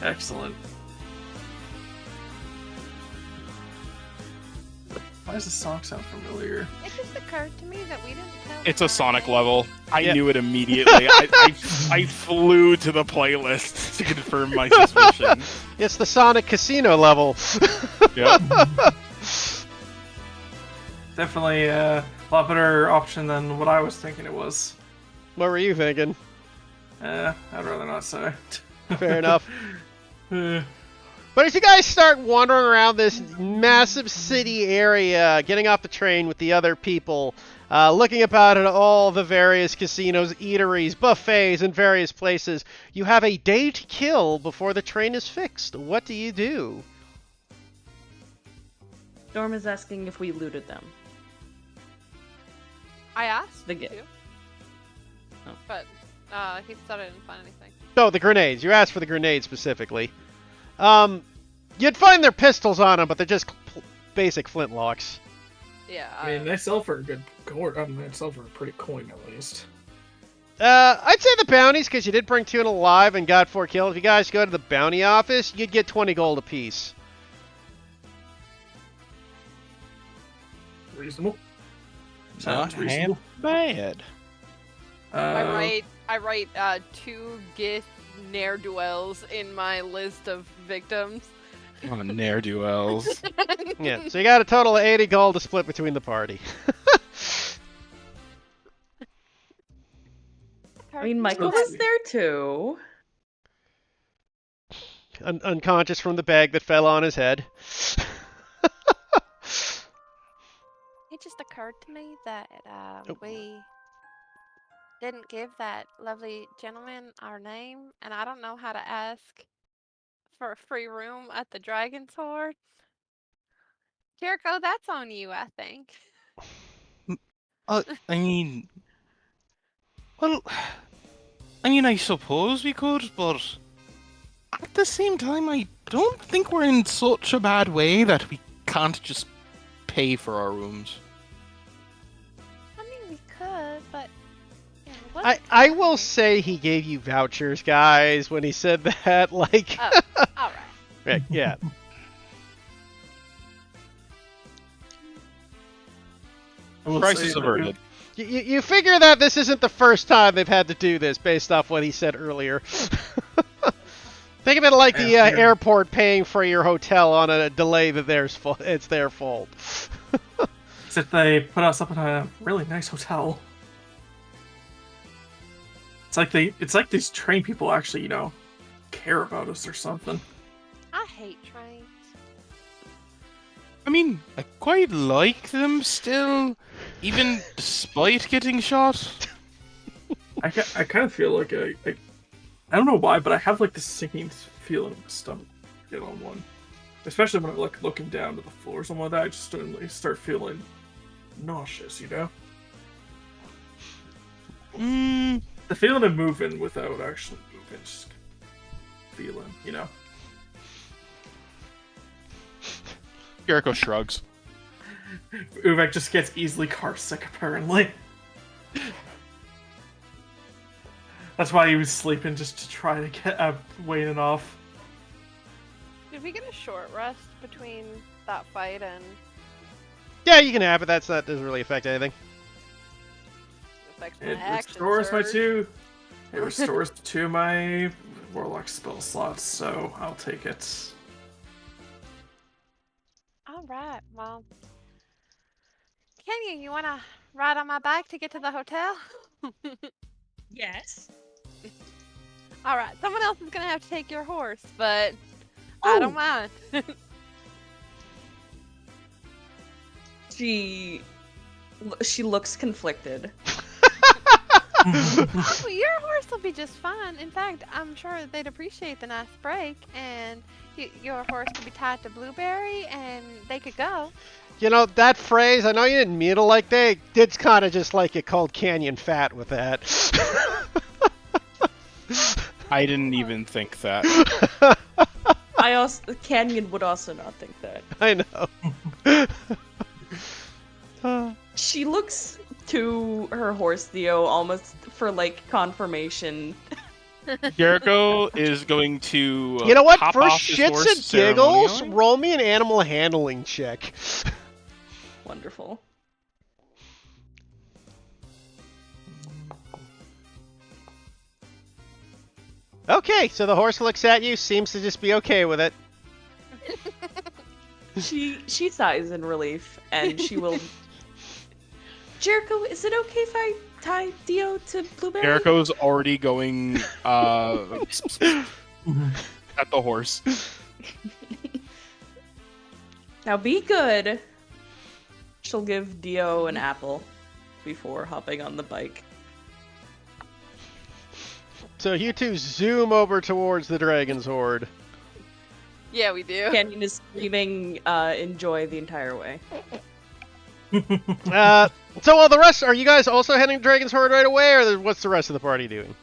S4: Excellent. Why does the song sound familiar?
S5: It just occurred to me that we didn't tell.
S2: It's a
S5: our
S2: Sonic
S5: name.
S2: level. I
S1: Yeah.
S2: knew it immediately. I flew to the playlist to confirm my suspicion.
S1: It's the Sonic Casino level.
S2: Yep.
S4: Definitely a lot better option than what I was thinking it was.
S1: What were you thinking?
S4: I'd rather not say.
S1: Fair enough.
S4: Eh.
S1: But as you guys start wandering around this massive city area, getting off the train with the other people, looking about at all the various casinos, eateries, buffets, and various places, you have a day to kill before the train is fixed. What do you do?
S3: Storm is asking if we looted them.
S5: I asked
S3: The gift.
S5: to,
S3: Oh.
S5: but he said I didn't find anything.
S1: Oh, the grenades. You asked for the grenades specifically. You'd find their pistols on them, but they're just basic flintlocks.
S5: Yeah.
S4: I mean, they sell for a good coin. I mean, they sell for a pretty coin at least.
S1: I'd say the bounties, because you did bring 2 in alive and got 4 kills. If you guys go to the bounty office, you'd get 20 gold apiece.
S4: Reasonable.
S2: Not
S4: Sounds reasonable.
S2: bad.
S5: I write 2 Gith ne'er-do-wells in my list of victims.
S2: Oh, ne'er-do-wells.
S1: Yeah, so you got a total of 80 gold to split between the party.
S3: I mean, Michael was there too.
S1: Unconscious from the bag that fell on his head.
S5: It just occurred to me that
S1: Oh.
S5: we didn't give that lovely gentleman our name, and I don't know how to ask for a free room at the Dragon's Hoard. Jericho, that's on you, I think.
S2: I mean, I suppose we could, but at the same time, I don't think we're in such a bad way that we can't just pay for our rooms.
S5: I mean, we could, but you know, what
S1: I will say he gave you vouchers, guys, when he said that. Like,
S5: Oh, all right.
S1: right, yeah.
S4: I will
S2: Crisis
S4: say that
S2: averted.
S1: You figure that this isn't the first time they've had to do this, based off what he said earlier. Think of it like the
S4: Yeah, yeah.
S1: airport paying for your hotel on a delay that it's their fault.
S4: Except they put us up in a really nice hotel. It's like these train people actually, care about us or something.
S5: I hate trains.
S2: I mean, I quite like them still, even despite getting shot.
S4: I kind of feel like I don't know why, but I have like this sinking feeling in my stomach get on one. Especially when I'm like looking down to the floor or something like that, I just suddenly start feeling nauseous,
S2: Mm,
S4: The feeling of moving without actually moving, just feeling,
S2: Jericho shrugs.
S4: Uvek just gets easily car sick, apparently. That's why he was sleeping, just to try to get weighing off.
S5: Did we get a short rest between that fight and
S1: Yeah, you can have it. That doesn't really affect anything.
S5: affects my
S4: It
S5: action
S4: restores my
S5: surge?
S4: 2. It restores 2 of my Warlock spell slots, so I'll take it.
S5: All right. Well, Kenyon, you wanna ride on my bike to get to the hotel?
S3: Yes.
S5: All right. Someone else is gonna have to take your horse, but I don't mind.
S3: She looks conflicted.
S5: Oh, your horse will be just fine. In fact, I'm sure they'd appreciate the nice break, and your horse could be tied to Blueberry, and they could go.
S1: You know, that phrase, I know you didn't mean it like that. It's kind of just like you called Canyon fat with that.
S2: I didn't even think that.
S3: Canyon would also not think that.
S1: I know.
S3: She looks to her horse Theo almost for like confirmation.
S2: Jericho is going to.
S1: You know what?
S2: hop
S1: For
S2: off his
S1: shits
S2: horse
S1: and giggles,
S2: ceremonially.
S1: roll me an animal handling check.
S3: Wonderful.
S1: Okay, so the horse looks at you, seems to just be okay with it.
S3: She sighs in relief, and she will. Jericho, is it okay if I tie Theo to Blueberry?
S2: Jericho's already going at the horse.
S3: Now be good. She'll give Dio an apple before hopping on the bike.
S1: So you two zoom over towards the dragon's horde.
S5: Yeah, we do.
S3: Canyon is screaming enjoy the entire way.
S1: So while the rest, are you guys also heading to Dragon's Horde right away, or what's the rest of the party doing?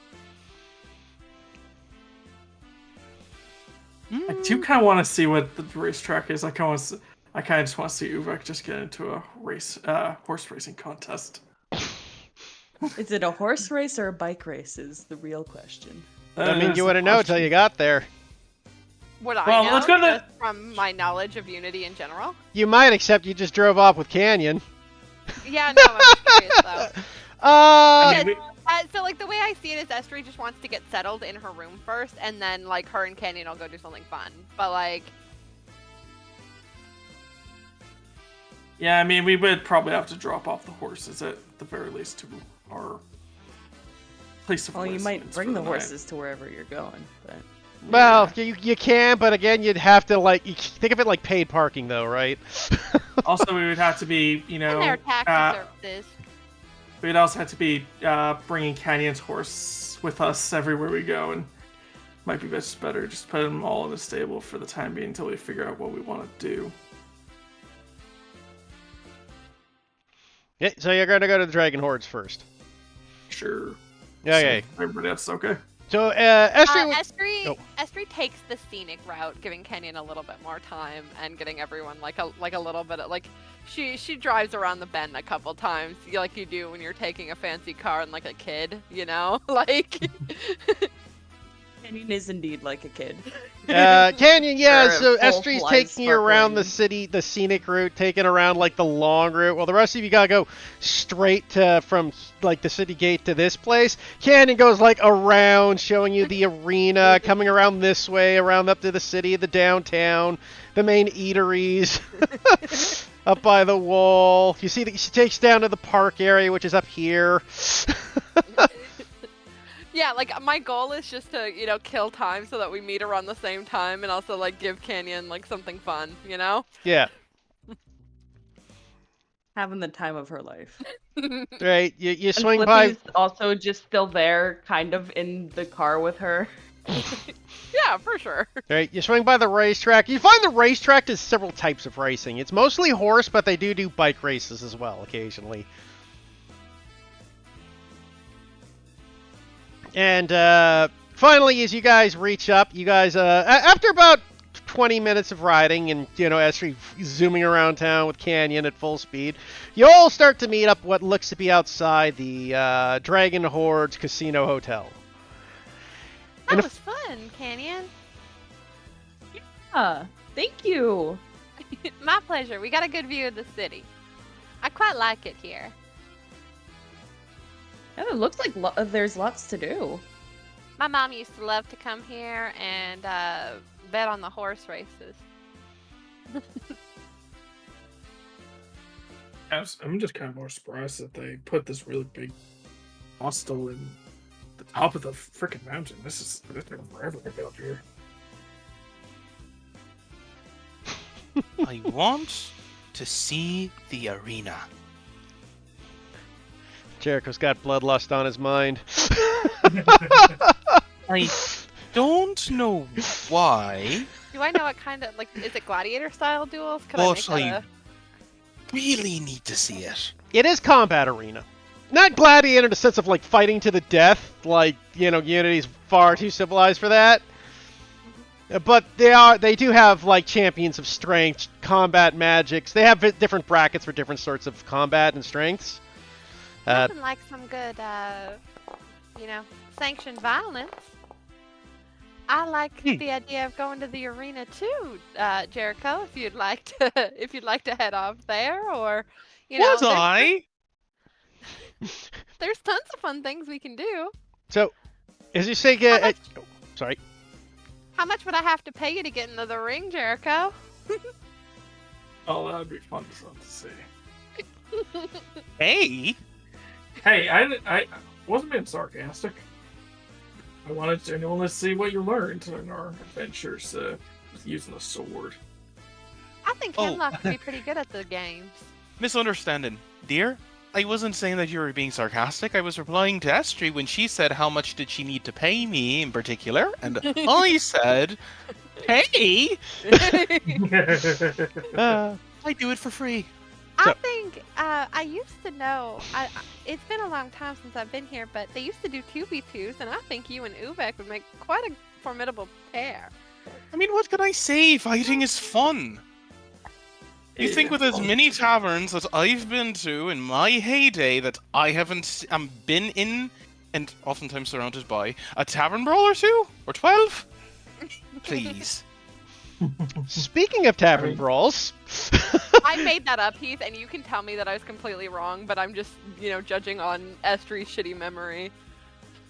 S4: I do kind of want to see what the racetrack is. I kind of just want to see Uvek just get into a horse racing contest.
S3: Is it a horse race or a bike race is the real question.
S1: I mean, you wouldn't know till you got there.
S5: Would I
S4: Well,
S5: know
S4: let's go to-
S5: just from my knowledge of Unity in general?
S1: You might, except you just drove off with Canyon.
S5: Yeah, no, I'm just curious though.
S4: I mean,
S5: So like the way I see it is Estrie just wants to get settled in her room first, and then like her and Canyon will go do something fun. But like,
S4: Yeah, I mean, we would probably have to drop off the horses at the very least to our place of
S3: Well, you might
S4: residence
S3: bring
S4: for
S3: the
S4: night.
S3: horses to wherever you're going, but
S1: Well, you can, but again, you'd have to, like, you think of it like paid parking, though, right?
S4: Also, we would have to be,
S5: and their taxi services.
S4: we'd also have to be bringing Canyon's horse with us everywhere we go, and might be just better just put them all in the stable for the time being until we figure out what we want to do.
S1: Yeah, so you're going to go to the Dragon Hordes first.
S4: Sure.
S1: Okay.
S4: So everybody else okay?
S1: So, Estrie...
S5: Estrie,
S1: Oh.
S5: Estrie takes the scenic route, giving Kenyon a little bit more time and getting everyone like a little bit of, like she drives around the bend a couple times, like you do when you're taking a fancy car and like a kid, you know, like.
S3: Canyon is indeed like a kid.
S1: Canyon, yeah,
S3: Or
S1: so
S3: full
S1: Estrie's
S3: flies
S1: taking you around the
S3: sparkling.
S1: city, the scenic route, taking around, like, the long route. Well, the rest of you gotta go straight to, from, like, the city gate to this place. Canyon goes, like, around, showing you the arena, coming around this way, around up to the city, the downtown, the main eateries, up by the wall. You see that she takes down to the park area, which is up here.
S5: Yeah, like my goal is just to, you know, kill time so that we meet around the same time and also like give Canyon like something fun, you know?
S1: Yeah,
S3: Having the time of her life.
S1: right. You
S3: And
S1: swing by...
S3: Flippy's also just still there, kind of in the car with her.
S5: Yeah, for sure.
S1: Right, you swing by the racetrack. You find the racetrack is several types of racing. It's mostly horse, but they do bike races as well occasionally. And finally, as you guys reach up, you guys after about 20 minutes of riding and, Estri zooming around town with Canyon at full speed, you all start to meet up what looks to be outside the Dragon Horde's Casino Hotel.
S5: That
S1: And
S5: was fun, Canyon.
S3: Thank you.
S5: My pleasure. We got a good view of the city. I quite like it here.
S3: Yeah, it looks like there's lots to do.
S5: My mom used to love to come here and bet on the horse races.
S4: I'm just kind of more surprised that they put this really big hostel in the top of the freaking mountain. This taking forever to get up here.
S8: I want to see the arena.
S1: Jericho's got bloodlust on his mind.
S8: I don't know why,
S5: Do I know what kind of, is it gladiator style duels? Could I make
S8: but
S5: that
S8: I really need to see it.
S1: It is combat arena. Not gladiator in the sense of, fighting to the death, Unity's far too civilized for that. But they do have, champions of strength, combat magics. They have different brackets for different sorts of combat and strengths.
S5: Nothing like some good, sanctioned violence. I like the idea of going to the arena too, Jericho. If you'd like to head off there, or
S8: Was I?
S5: there's tons of fun things we can do.
S1: So, as you say, sorry.
S5: How much would I have to pay you to get into the ring, Jericho?
S4: Oh, that'd be fun to see.
S8: Hey,
S4: Hey, I wasn't being sarcastic. I wanted to genuinely see what you learned in our adventures with using a sword.
S5: I think
S8: Oh.
S5: Hemlock would be pretty good at the games.
S8: misunderstanding, dear. I wasn't saying that you were being sarcastic. I was replying to Estri when she said how much did she need to pay me in particular, and I said, "Hey, I do it for free."
S5: I think I used to know. It's been a long time since I've been here, but they used to do 2v2s, and I think you and Uvek would make quite a formidable pair.
S8: I mean, what can I say? Fighting is fun. You think with as many taverns that I've been to in my heyday that I haven't been in and oftentimes surrounded by a tavern brawl or 2 or 12? Please.
S1: Speaking of tavern brawls,
S5: I made that up, Heath, and you can tell me that I was completely wrong, but I'm just, judging on Estri's shitty memory.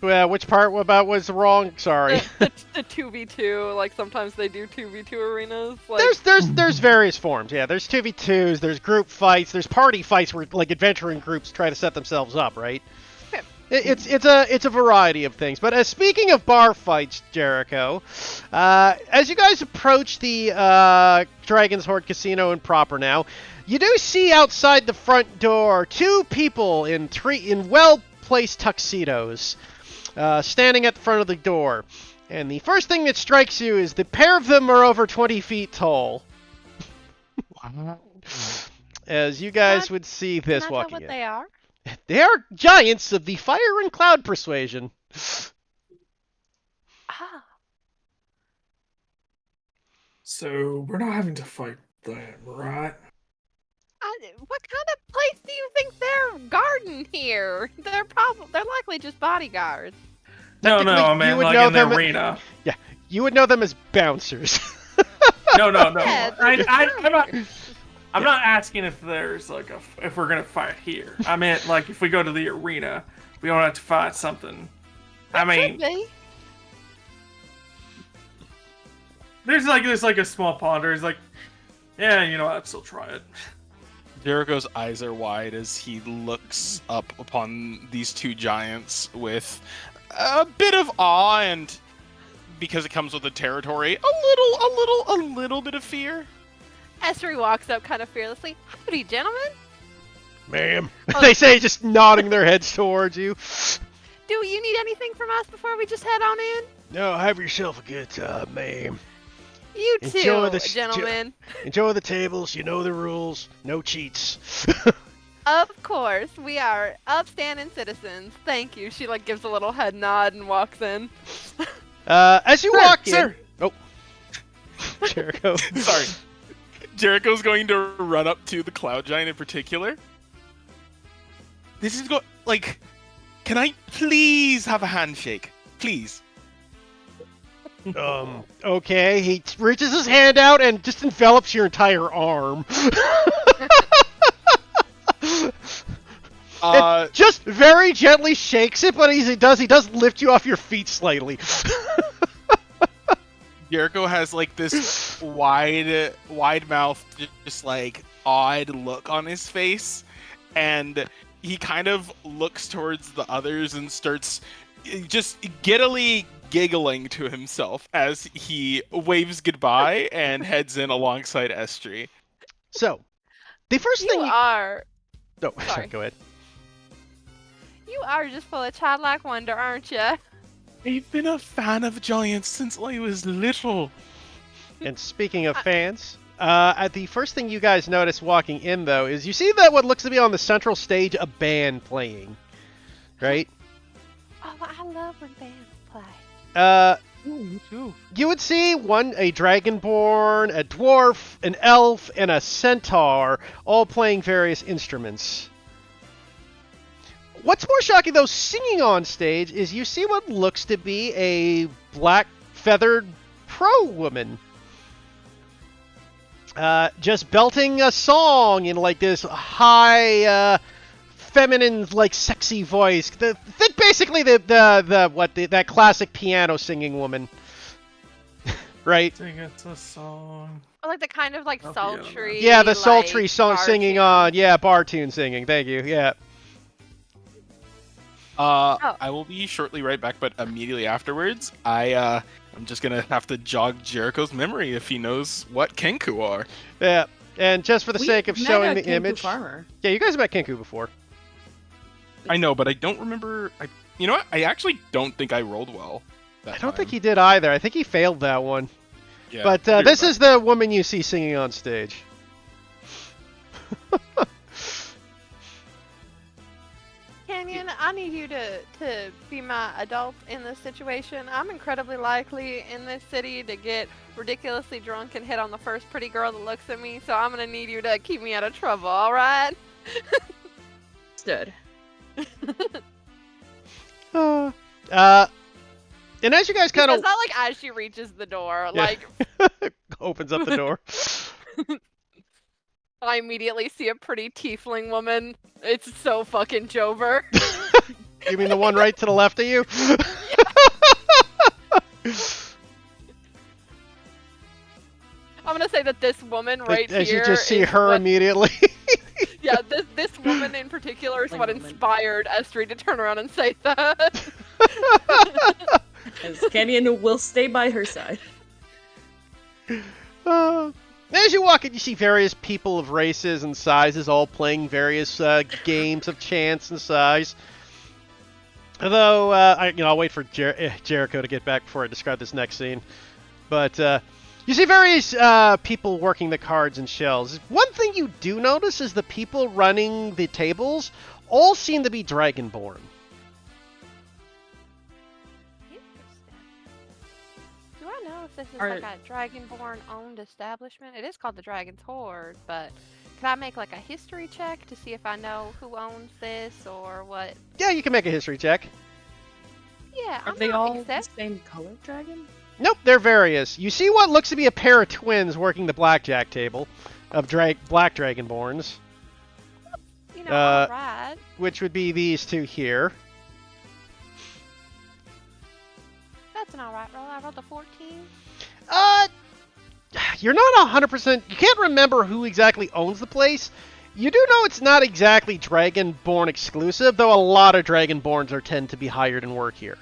S1: which part about was wrong? Sorry.
S5: The 2v2, sometimes they do 2v2 arenas.
S1: There's various forms. Yeah, there's 2v2s, there's group fights, there's party fights where adventuring groups try to set themselves up, right?
S5: Yeah.
S1: It's a variety of things. But speaking of bar fights, Jericho, as you guys approach the Dragon's Horde Casino in proper now, you do see outside the front door 2 people in well-placed tuxedos. Standing at the front of the door. And the first thing that strikes you is the pair of them are over 20 feet tall. As you guys would see this
S5: Can I
S1: walking
S5: tell what
S1: in.
S5: they are?
S1: They are giants of the fire and cloud persuasion.
S5: Ah,
S4: So we're not having to fight them, right?
S5: what kind of place do you think they're guarding here? They're likely just bodyguards.
S4: No,
S1: Technically,
S4: I
S1: you
S4: mean
S1: would
S4: like
S1: know
S4: in the
S1: them-
S4: arena.
S1: You would know them as bouncers.
S4: No.
S5: Yeah,
S4: I'm not asking if there's if we're gonna fight here. I meant if we go to the arena, we don't have to fight something. I mean,
S5: Could be.
S4: there's a small pond. There's I'd still try it.
S2: Jericho's eyes are wide as he looks up upon these 2 giants with a bit of awe and, because it comes with the territory, a little bit of fear.
S5: Estri walks up kind of fearlessly. Howdy, gentlemen.
S1: Ma'am. They say, just nodding their heads towards you.
S5: Do you need anything from us before we just head on in?
S1: No, have yourself a good time, ma'am.
S5: You too,
S1: Enjoy the
S5: gentlemen.
S1: Enjoy the tables, you know the rules, no cheats.
S5: Of course, we are upstanding citizens. Thank you. She gives a little head nod and walks in.
S1: As you walk in...
S8: sir.
S1: Oh. Jericho.
S2: Sorry. Jericho's going to run up to the Cloud Giant in particular. This is like, can I please have a handshake? Please.
S1: Okay, he reaches his hand out and just envelops your entire arm. It just very gently shakes it, but he does lift you off your feet slightly.
S2: Jericho has like this wide mouth, just like odd look on his face, and he kind of looks towards the others and starts just giddily giggling to himself as he waves goodbye and heads in alongside Estrie.
S1: So, the first thing
S5: You are.
S1: No,
S5: Sorry.
S1: go ahead.
S5: You are just full of childlike wonder, aren't you?
S2: I've been a fan of giants since I was little.
S1: And speaking of fans, the first thing you guys notice walking in, though, is you see that what looks to be on the central stage a band playing, right?
S5: Oh, I love when bands play.
S2: Me too.
S1: You would see a dragonborn, a dwarf, an elf, and a centaur all playing various instruments. What's more shocking, though, singing on stage is you see what looks to be a black feathered pro woman. Just belting a song in like this high, feminine, like sexy voice. Think basically that classic piano singing woman, right?
S4: Sing it's a song.
S5: Or like the kind of like
S4: Oh,
S5: sultry.
S1: Yeah, the
S5: like,
S1: sultry song
S5: bar
S1: singing
S5: tune.
S1: on, bar tune singing. Thank you. Yeah.
S2: I will be shortly right back, but immediately afterwards, I'm just gonna have to jog Jericho's memory if he knows what Kenku are.
S1: Yeah. And just for the
S3: We
S1: sake of
S3: met
S1: showing
S3: a
S1: the
S3: Kenku
S1: image.
S3: farmer.
S1: Yeah, you guys met Kenku before.
S2: I know, but I don't remember. You know what? I actually don't think I rolled well.
S1: I don't think he did either. I think he failed that one.
S2: Yeah,
S1: But this is the woman you see singing on stage.
S5: Canyon, I need you to be my adult in this situation. I'm incredibly likely in this city to get ridiculously drunk and hit on the first pretty girl that looks at me, so I'm gonna need you to keep me out of trouble, alright?
S3: Stood.
S1: And as you guys kind
S5: It's
S1: of
S5: not like as she reaches the door,
S1: Yeah.
S5: like
S1: opens up the door.
S5: I immediately see a pretty tiefling woman. It's so fucking Jover.
S1: You mean the one right to the left of you?
S5: I'm gonna say that this woman right
S1: As
S5: here
S1: you just see
S5: is
S1: her
S5: what-
S1: immediately.
S5: Yeah, this woman in particular is
S3: Like
S5: what
S3: woman.
S5: inspired Estrie to turn around and say that.
S3: As Kenyon will stay by her side.
S1: As you walk in, you see various people of races and sizes all playing various games of chance and size. Although, I'll wait for Jericho to get back before I describe this next scene. But you see various people working the cards and shells. One thing you do notice is the people running the tables all seem to be Dragonborn.
S5: Do I know if this is
S3: Are-
S5: like a Dragonborn-owned establishment? It is called the Dragon's Hoard, but could I make like a history check to see if I know who owns this or what?
S1: Yeah, you can make a history check.
S5: Yeah,
S3: Are
S5: I'm
S3: they
S5: not
S3: all the
S5: accept-
S3: same color dragon?
S1: Nope, they're various. You see what looks to be a pair of twins working the blackjack table of black Dragonborns,
S5: You know,
S1: Uh,
S5: alright.
S1: which would be these two here.
S5: That's an alright roll. I rolled a 14.
S1: You're not 100%. You can't remember who exactly owns the place. You do know it's not exactly Dragonborn exclusive, though a lot of Dragonborns tend to be hired and work here.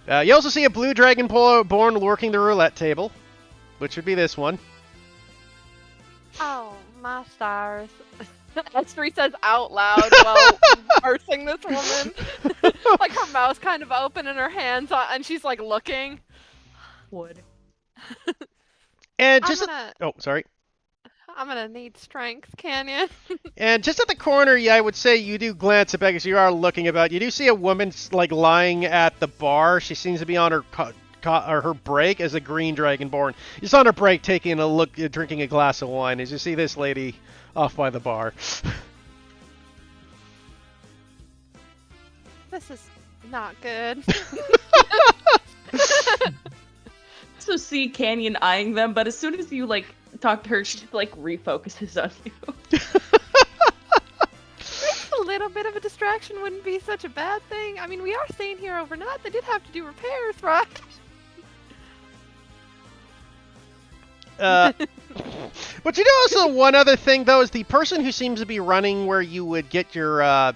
S5: Okay.
S1: You also see a blue Dragonborn working the roulette table, which would be this one.
S5: Oh, my stars. Estrie says out loud while cursing this woman. Like her mouth's kind of open and her hands on, and she's like looking.
S3: Wood.
S1: And
S5: I'm
S1: just
S5: gonna need strength, Canyon.
S1: And just at the corner, yeah, I would say you do glance at back as you are looking about. You do see a woman like lying at the bar. She seems to be on her her break as a green dragonborn. She's on her break, taking a look, drinking a glass of wine. As you see this lady off by the bar.
S5: This is not good.
S3: So see Canyon eyeing them, but as soon as you like talk to her, she just like refocuses on you.
S5: A little bit of a distraction wouldn't be such a bad thing. I mean, we are staying here overnight. They did have to do repairs, right?
S1: But you know also one other thing, though, is the person who seems to be running where you would get your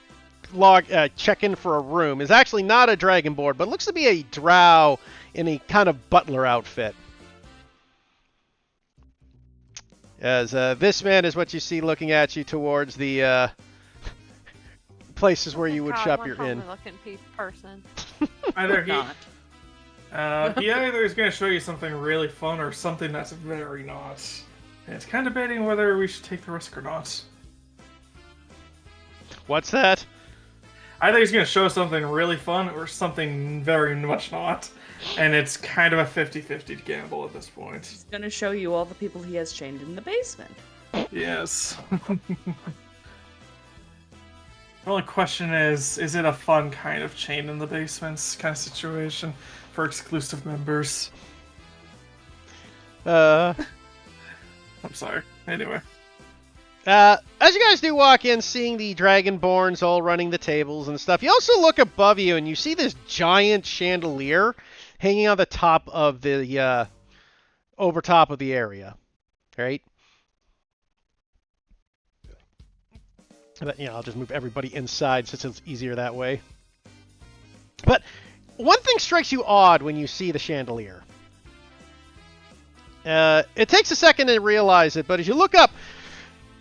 S1: check-in for a room is actually not a dragonborn, but looks to be a drow in a kind of butler outfit. As this man is what you see looking at you towards the places where you would shop your inn.
S5: Looking person.
S4: Either he,
S3: Not.
S4: he either is going to show you something really fun or something that's very not. And it's kind of debating whether we should take the risk or not.
S1: What's that?
S4: Either he's going to show something really fun or something very much not. And it's kind of a 50-50 gamble at this point.
S3: He's gonna show you all the people he has chained in the basement.
S4: Yes. The only question is it a fun kind of chain in the basements kind of situation for exclusive members?
S1: Uh...
S4: I'm sorry. Anyway.
S1: As you guys do walk in, seeing the Dragonborns all running the tables and stuff, you also look above you and you see this giant chandelier hanging on the top of the, over top of the area, right? But, I'll just move everybody inside since it's easier that way. But one thing strikes you odd when you see the chandelier. It takes a second to realize it, but as you look up,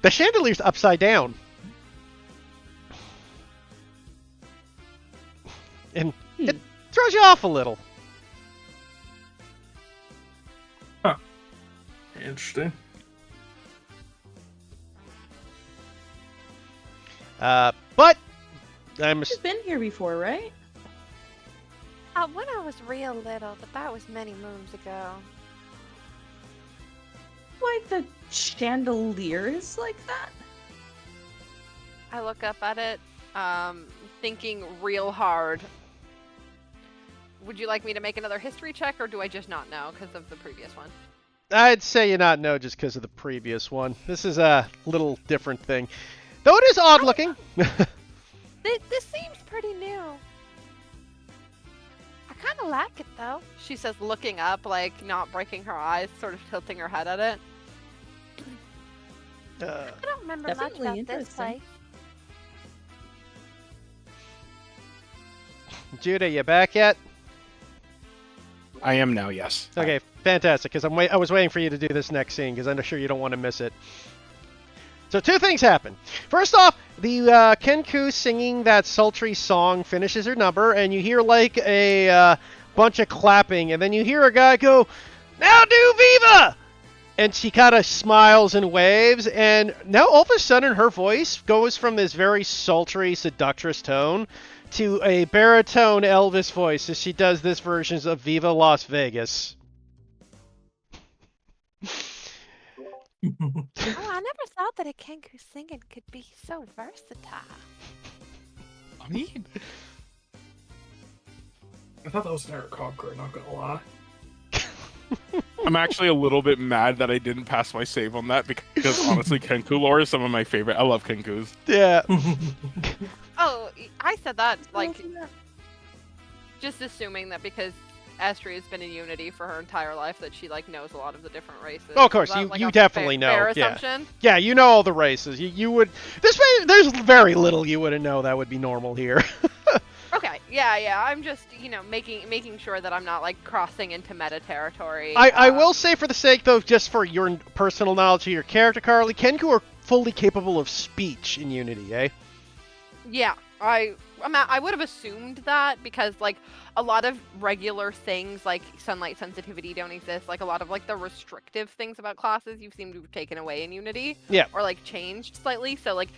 S1: the chandelier's upside down. And it throws you off a little.
S4: Huh. Interesting.
S1: But I'm...
S3: You've been here before, right?
S5: When I was real little, but that was many moons ago.
S3: Why the chandelier is like that?
S5: I look up at it, thinking real hard. Would you like me to make another history check, or do I just not know because of the previous one?
S1: I'd say you not know just because of the previous one. This is a little different thing. Though it is odd looking.
S5: This seems pretty new. I kind of like it, though. She says, looking up, like, not breaking her eyes, sort of tilting her head at it. I don't remember much
S3: Definitely
S5: about this
S3: interesting.
S5: place.
S1: Judah, you back yet?
S2: I am now, yes.
S1: Okay, fantastic, because I was waiting for you to do this next scene, because I'm sure you don't want to miss it. So two things happen. First off, the Kenku singing that sultry song finishes her number, and you hear like a bunch of clapping, and then you hear a guy go, "Now do Viva!" And she kind of smiles and waves, and now all of a sudden her voice goes from this very sultry, seductress tone to a baritone Elvis voice as she does this version of Viva Las Vegas.
S5: Oh, I never thought that a Kenku singing could be so versatile.
S2: I mean,
S4: I thought that was an Eric Conqueror, not gonna lie.
S2: I'm actually a little bit mad that I didn't pass my save on that because honestly, Kenku lore is some of my favorite. I love Kenkus.
S1: Yeah.
S5: Oh, I said that, like, just assuming that because Astria has been in Unity for her entire life that she, like, knows a lot of the different races.
S1: Oh, of course,
S5: Is that,
S1: you-
S5: like,
S1: you
S5: a
S1: definitely
S5: fair
S1: know, yeah.
S5: assumption?
S1: Yeah, you know all the races. You would... This way, there's very little you wouldn't know that would be normal here.
S5: Okay, yeah. I'm just, making sure that I'm not, like, crossing into meta territory.
S1: I will say for the sake, though, just for your personal knowledge of your character, Carly, Kenku are fully capable of speech in Unity, eh?
S5: Yeah, I would have assumed that because, like, a lot of regular things like sunlight sensitivity don't exist. Like, a lot of, like, the restrictive things about classes you seem to have taken away in Unity.
S1: Yeah.
S5: Or, like, changed slightly. So, like,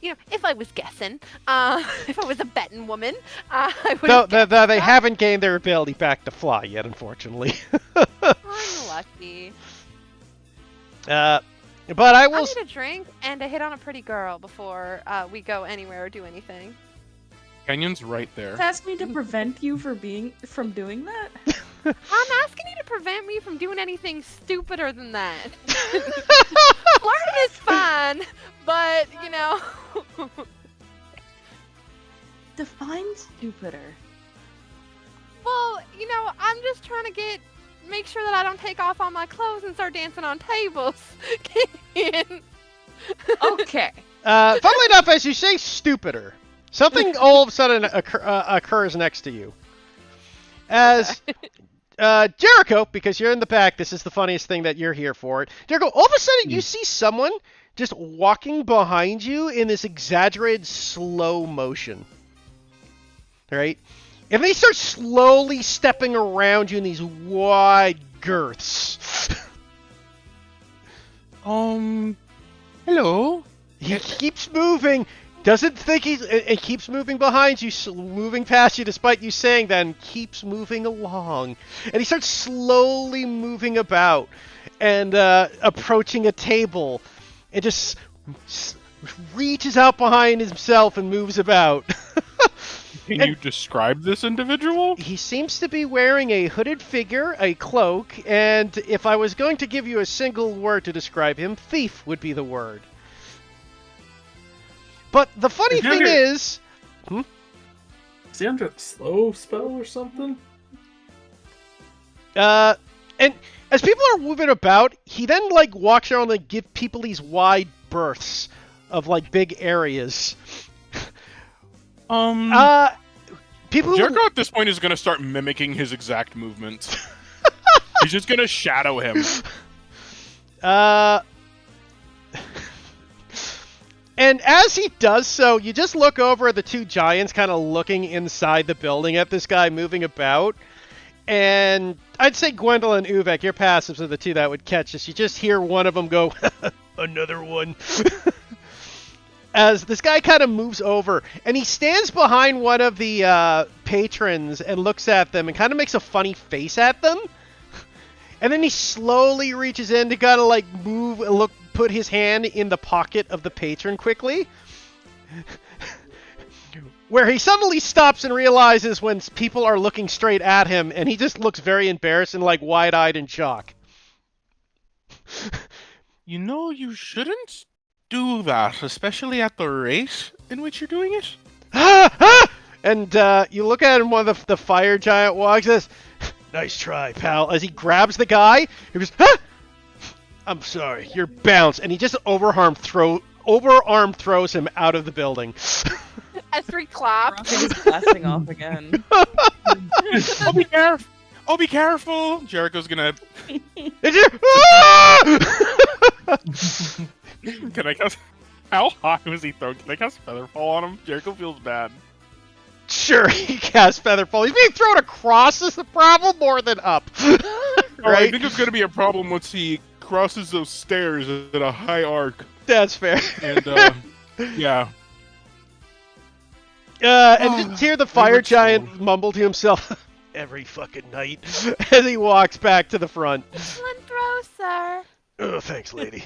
S5: if I was guessing, if I was a betting woman, I would.
S1: Though they haven't gained their ability back to fly yet, unfortunately.
S5: I'm lucky.
S1: But I
S5: I
S1: will.
S5: need a drink and a hit on a pretty girl before we go anywhere or do anything.
S2: Canyon's right there.
S3: Does ask me to prevent you from doing that?
S5: I'm asking you to prevent me from doing anything stupider than that. Flirting is fine, but
S3: Define stupider.
S5: well, I'm just trying to make sure that I don't take off all my clothes and start dancing on tables.
S3: Okay.
S1: Funnily enough, as you say stupider, something all of a sudden occurs next to you. As Jericho, because you're in the back, this is the funniest thing that you're here for. Jericho, all of a sudden you see someone just walking behind you in this exaggerated slow motion. Right? And they start slowly stepping around you in these wide girths.
S2: Hello?
S1: He keeps moving, doesn't think it keeps moving behind you, moving past you despite you saying that, and keeps moving along. And he starts slowly moving about and approaching a table and just reaches out behind himself and moves about.
S2: Can you describe this individual?
S1: He seems to be wearing a hooded figure, a cloak, and if I was going to give you a single word to describe him, thief would be the word. But the funny thing is...
S4: Is he under the slow spell or something?
S1: And as people are moving about, he then, walks around and give people these wide berths of, big areas. People
S2: Jericho at this point is going to start mimicking his exact movements. He's just going to shadow him.
S1: And as he does so, you just look over at the two giants kind of looking inside the building at this guy moving about. And I'd say Gwendolyn and Uvek, your passives are the two that would catch this. You just hear one of them go, another one. As this guy kind of moves over, and he stands behind one of the patrons and looks at them and kind of makes a funny face at them. And then he slowly reaches in to kind of move and put his hand in the pocket of the patron quickly. Where he suddenly stops and realizes when people are looking straight at him, and he just looks very embarrassed and wide-eyed in shock.
S2: You shouldn't do that, especially at the rate in which you're doing it.
S1: And you look at him, one of the fire giant walks and says, nice try, pal. As he grabs the guy, he goes, I'm sorry, you're bounced. And he just overarm throws him out of the building.
S5: Estri clapped.
S3: Rocket is blasting off again.
S2: Oh, be careful! Jericho's gonna... Can I cast... How high was he thrown? Can I cast Featherfall on him? Jericho feels bad.
S1: Sure, he casts Featherfall. He's being thrown across is the problem more than up. Right?
S2: Oh, I think it's gonna be a problem once he crosses those stairs at a high arc.
S1: That's fair.
S2: And, yeah.
S1: And just hear the fire giant mumble to himself every fucking night as he walks back to the front.
S5: Excellent throw, sir.
S1: Oh, thanks, lady.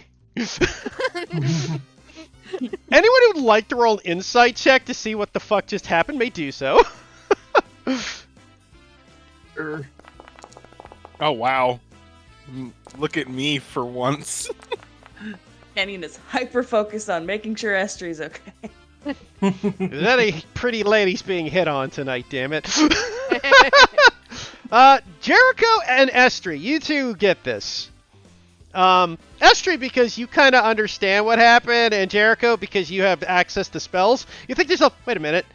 S1: Anyone who would like to roll an insight check to see what the fuck just happened may do so.
S4: Sure.
S2: Oh, wow. Look at me for once.
S3: Canyon is hyper-focused on making sure Estri's okay.
S1: Is that a pretty lady's being hit on tonight, damn it. Jericho and Estri, you two get this. Estri, because you kind of understand what happened, and Jericho, because you have access to spells, you think to yourself, wait a minute,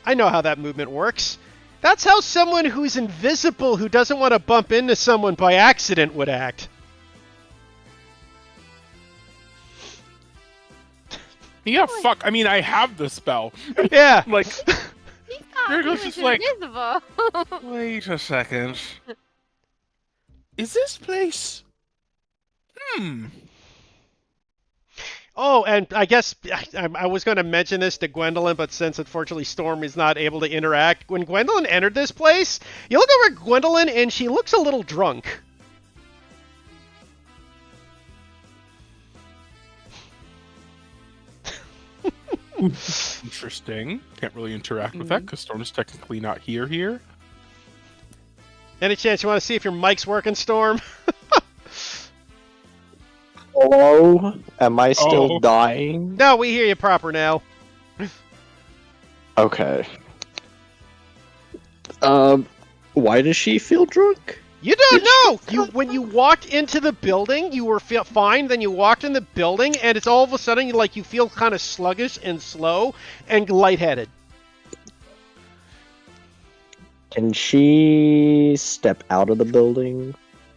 S1: I know how that movement works. That's how someone who's invisible, who doesn't want to bump into someone by accident, would act.
S2: Yeah, fuck. I mean, I have the spell.
S1: Yeah.
S2: Like,
S5: You're
S2: just like-
S5: invisible.
S2: wait a second. Is this place...
S1: Oh, and I guess I was going to mention this to Gwendolyn, but since unfortunately Storm is not able to interact, when Gwendolyn entered this place, you look over at Gwendolyn and she looks a little drunk.
S2: Interesting. Can't really interact with that because Storm's technically not here.
S1: Any chance you want to see if your mic's working, Storm?
S7: Hello? Am I still
S2: Oh.
S7: dying?
S1: No, we hear you proper now.
S7: Okay. Why does she feel drunk?
S1: You don't know. When you walked into the building, you were fine. Then you walked in the building, and it's all of a sudden you feel kind of sluggish and slow and lightheaded.
S7: Can she step out of the building?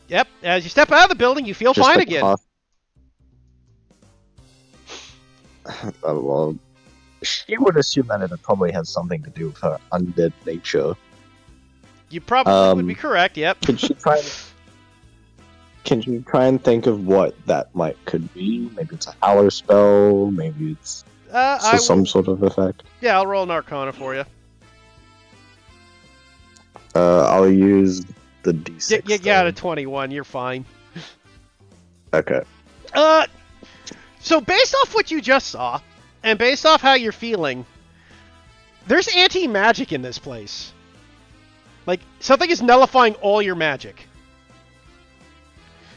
S1: Yep. As you step out of the building, you feel
S7: Just
S1: fine
S7: like
S1: again.
S7: Well, she would assume that it probably has something to do with her undead nature.
S1: You probably would be correct. Yep.
S7: Can she try? Can you try and think of what that could be? Maybe it's a howler spell. Maybe it's some sort of effect.
S1: Yeah, I'll roll an Arcana for you.
S7: I'll use the D6.
S1: You got a 21. You're fine.
S7: Okay.
S1: So based off what you just saw, and based off how you're feeling, there's anti-magic in this place. Like, something is nullifying all your magic.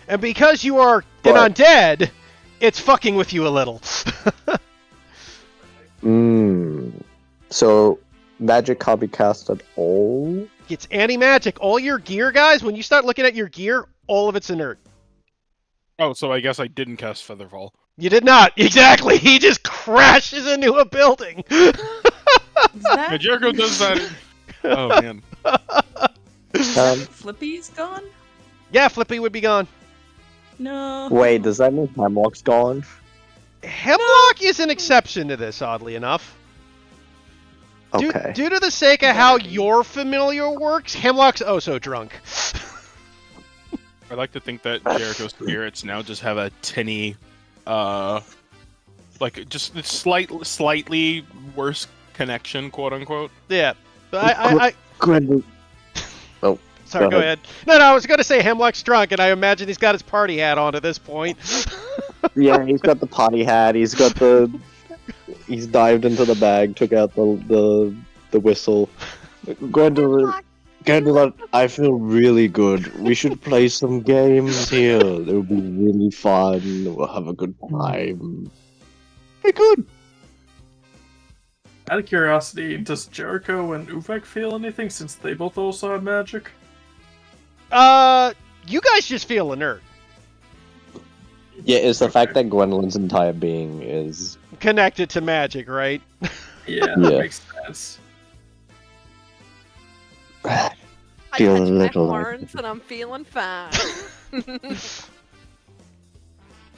S1: And because you are an undead, it's fucking with you a little.
S7: So, magic can't be cast at all?
S1: It's anti-magic. All your gear, guys, when you start looking at your gear, all of it's inert.
S2: Oh, so I guess I didn't cast Featherfall.
S1: You did not. Exactly. He just crashes into a building.
S2: Yeah, Jericho does that. Oh, man.
S3: Flippy's gone?
S1: Yeah, Flippy would be gone.
S3: No.
S7: Wait, does that mean Hemlock's gone?
S1: Hemlock is an exception to this, oddly enough.
S7: Okay.
S1: Due to the sake of how your familiar works, Hemlock's oh so drunk.
S2: I like to think that Jericho's spirits now just have a tinny, like just slightly worse connection, quote unquote.
S1: Yeah, but
S7: Gwendolyn. Oh,
S1: sorry, go ahead. No, I was going to say Hemlock's drunk, and I imagine he's got his party hat on at this point.
S7: Yeah, he's got the potty hat. He's dived into the bag, took out the whistle. Gwendolyn, I feel really good. We should play some games here. It'll be really fun. We'll have a good time. Very good.
S4: Out of curiosity, does Jericho and Uvek feel anything since they both also have magic?
S1: You guys just feel inert.
S7: Yeah, it's the fact that Gwendolyn's entire being is
S1: Connected to magic, right?
S4: Yeah, that makes sense.
S5: I
S7: Feel a
S5: touched my
S7: little-
S5: horns and I'm feeling fine.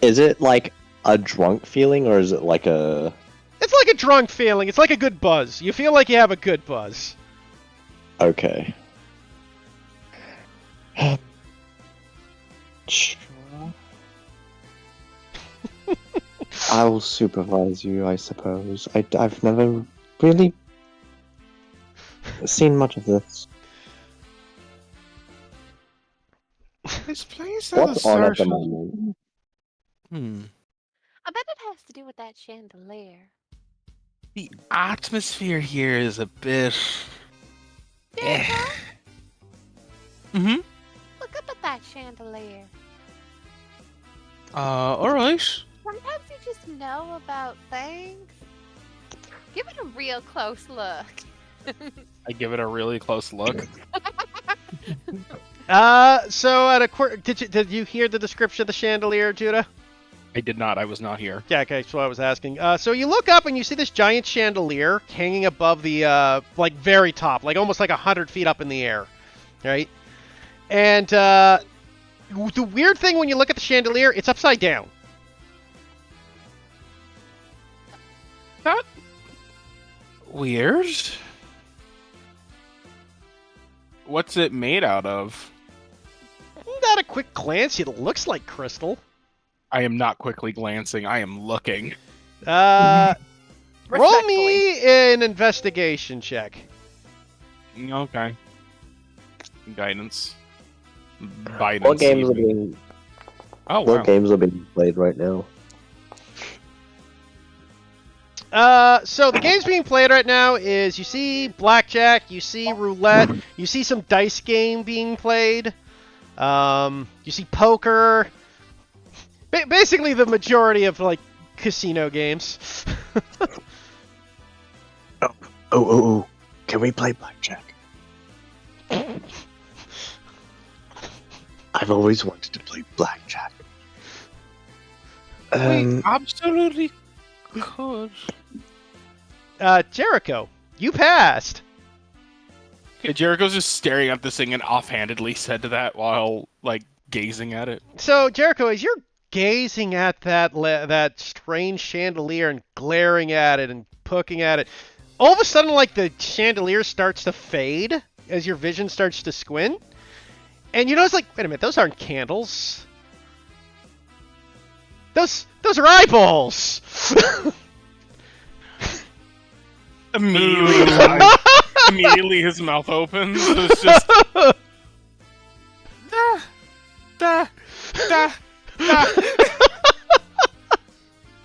S7: Is it like a drunk feeling, or is it like a...
S1: It's like a drunk feeling. It's like a good buzz. You feel like you have a good buzz.
S7: Okay. I will supervise you, I suppose. I've never really seen much of this.
S2: This place
S7: What's on at the moment?
S5: I bet it has to do with that chandelier.
S2: The atmosphere here is a bit.
S5: Jericho,
S2: Mm-hmm.
S5: look up at that chandelier.
S2: Alright.
S5: Sometimes you just know about things. Give it a real close look.
S2: I give it a really close look.
S1: So at a did you hear the description of the chandelier, Judah?
S2: I did not. I was not here.
S1: Yeah, okay, that's what I was asking. So you look up and you see this giant chandelier hanging above the, like, very top, like almost like 100 feet up in the air, right? And the weird thing when you look at the chandelier, it's upside down.
S2: That weird. What's it made out of?
S1: At a quick glance, it looks like crystal.
S2: I am not quickly glancing. I am looking.
S1: Roll
S3: Respectfully.
S1: me an investigation check.
S2: Okay. Guidance. Bidance.
S7: What games are
S2: even.
S7: being
S2: Oh
S7: what
S2: wow.
S7: games are being played right now?
S1: So the game's being played right now is you see blackjack, you see roulette, you see some dice game being played, you see poker. Basically, the majority of like casino games.
S7: Oh! Can we play blackjack? I've always wanted to play blackjack.
S2: We absolutely could.
S1: Jericho, you passed.
S2: Okay, Jericho's just staring at this thing and offhandedly said that while like gazing at it.
S1: So Jericho, as you're gazing at that strange chandelier and glaring at it and poking at it, all of a sudden, like the chandelier starts to fade as your vision starts to squint, and you notice, like, wait a minute, those aren't candles. Those are eyeballs.
S2: Immediately his mouth opens. It's just da, da, da, da.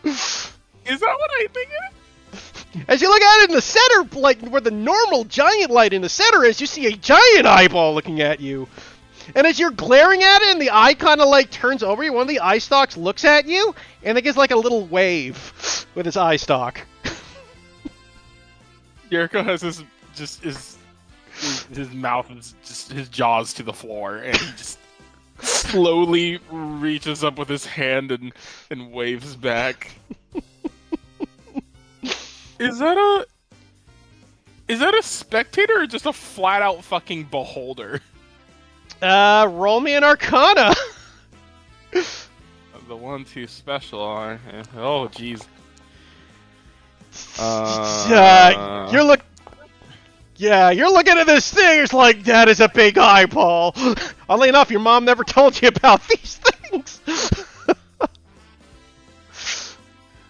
S2: Is that what I think it is?
S1: As you look at it in the center, like where the normal giant light in the center is, you see a giant eyeball looking at you. And as you're glaring at it and the eye kind of like turns over you, one of the eye stalks looks at you and it gives like a little wave with his eye stalk.
S2: Jericho has his mouth is just his jaws to the floor, and he just slowly reaches up with his hand and waves back. Is that a spectator or just a flat out fucking beholder?
S1: Roll me an Arcana.
S2: The ones who special are. Oh, jeez.
S1: You're looking at this thing. It's like, that is a big eyeball. Oddly enough, your mom never told you about these things.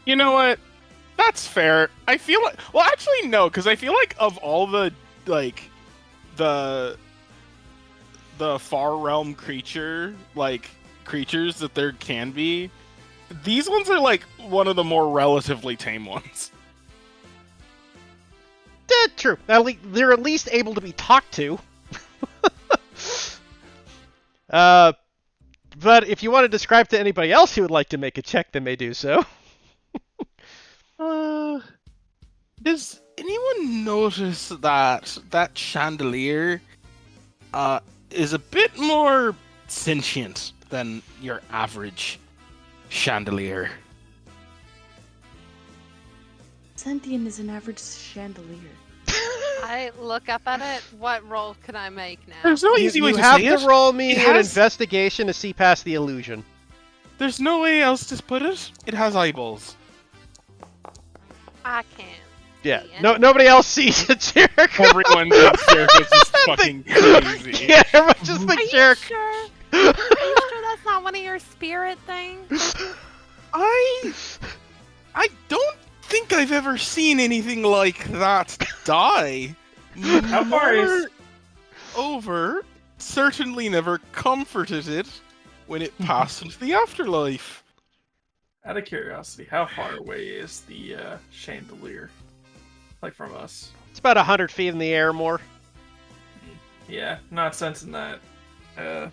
S2: You know what? That's fair. I feel like, well, actually no, because I feel like of all the like the far realm creatures that there can be, these ones are like one of the more relatively tame ones.
S1: True. They're at least able to be talked to. But if you want to describe to anybody else who would like to make a check, they may do so.
S2: Does anyone notice that chandelier is a bit more sentient than your average chandelier?
S3: Sentient is an average chandelier.
S5: I look up at it. What roll can I make now?
S2: There's no easy way
S1: You
S2: to
S1: have
S2: say
S1: to
S2: it.
S1: roll me
S2: It
S1: an
S2: has-
S1: investigation to see past the illusion.
S2: There's no way else to put it. It has eyeballs.
S5: I can't.
S1: Yeah.
S5: see
S1: No,
S5: anything.
S1: nobody else sees it, Jericho.
S2: Everyone thinks Jericho's just fucking crazy.
S1: Yeah, everyone just
S5: Are
S1: thinks
S5: you
S1: Jericho.
S5: sure? Are you sure that's not one of your spirit things?
S2: I don't think I've ever seen anything like that die.
S4: How far is-
S2: Over? Certainly never comforted it when it passed into the afterlife.
S4: Out of curiosity, how far away is the chandelier? Like from us?
S1: It's about 100 feet in the air more.
S4: Yeah, not sensing that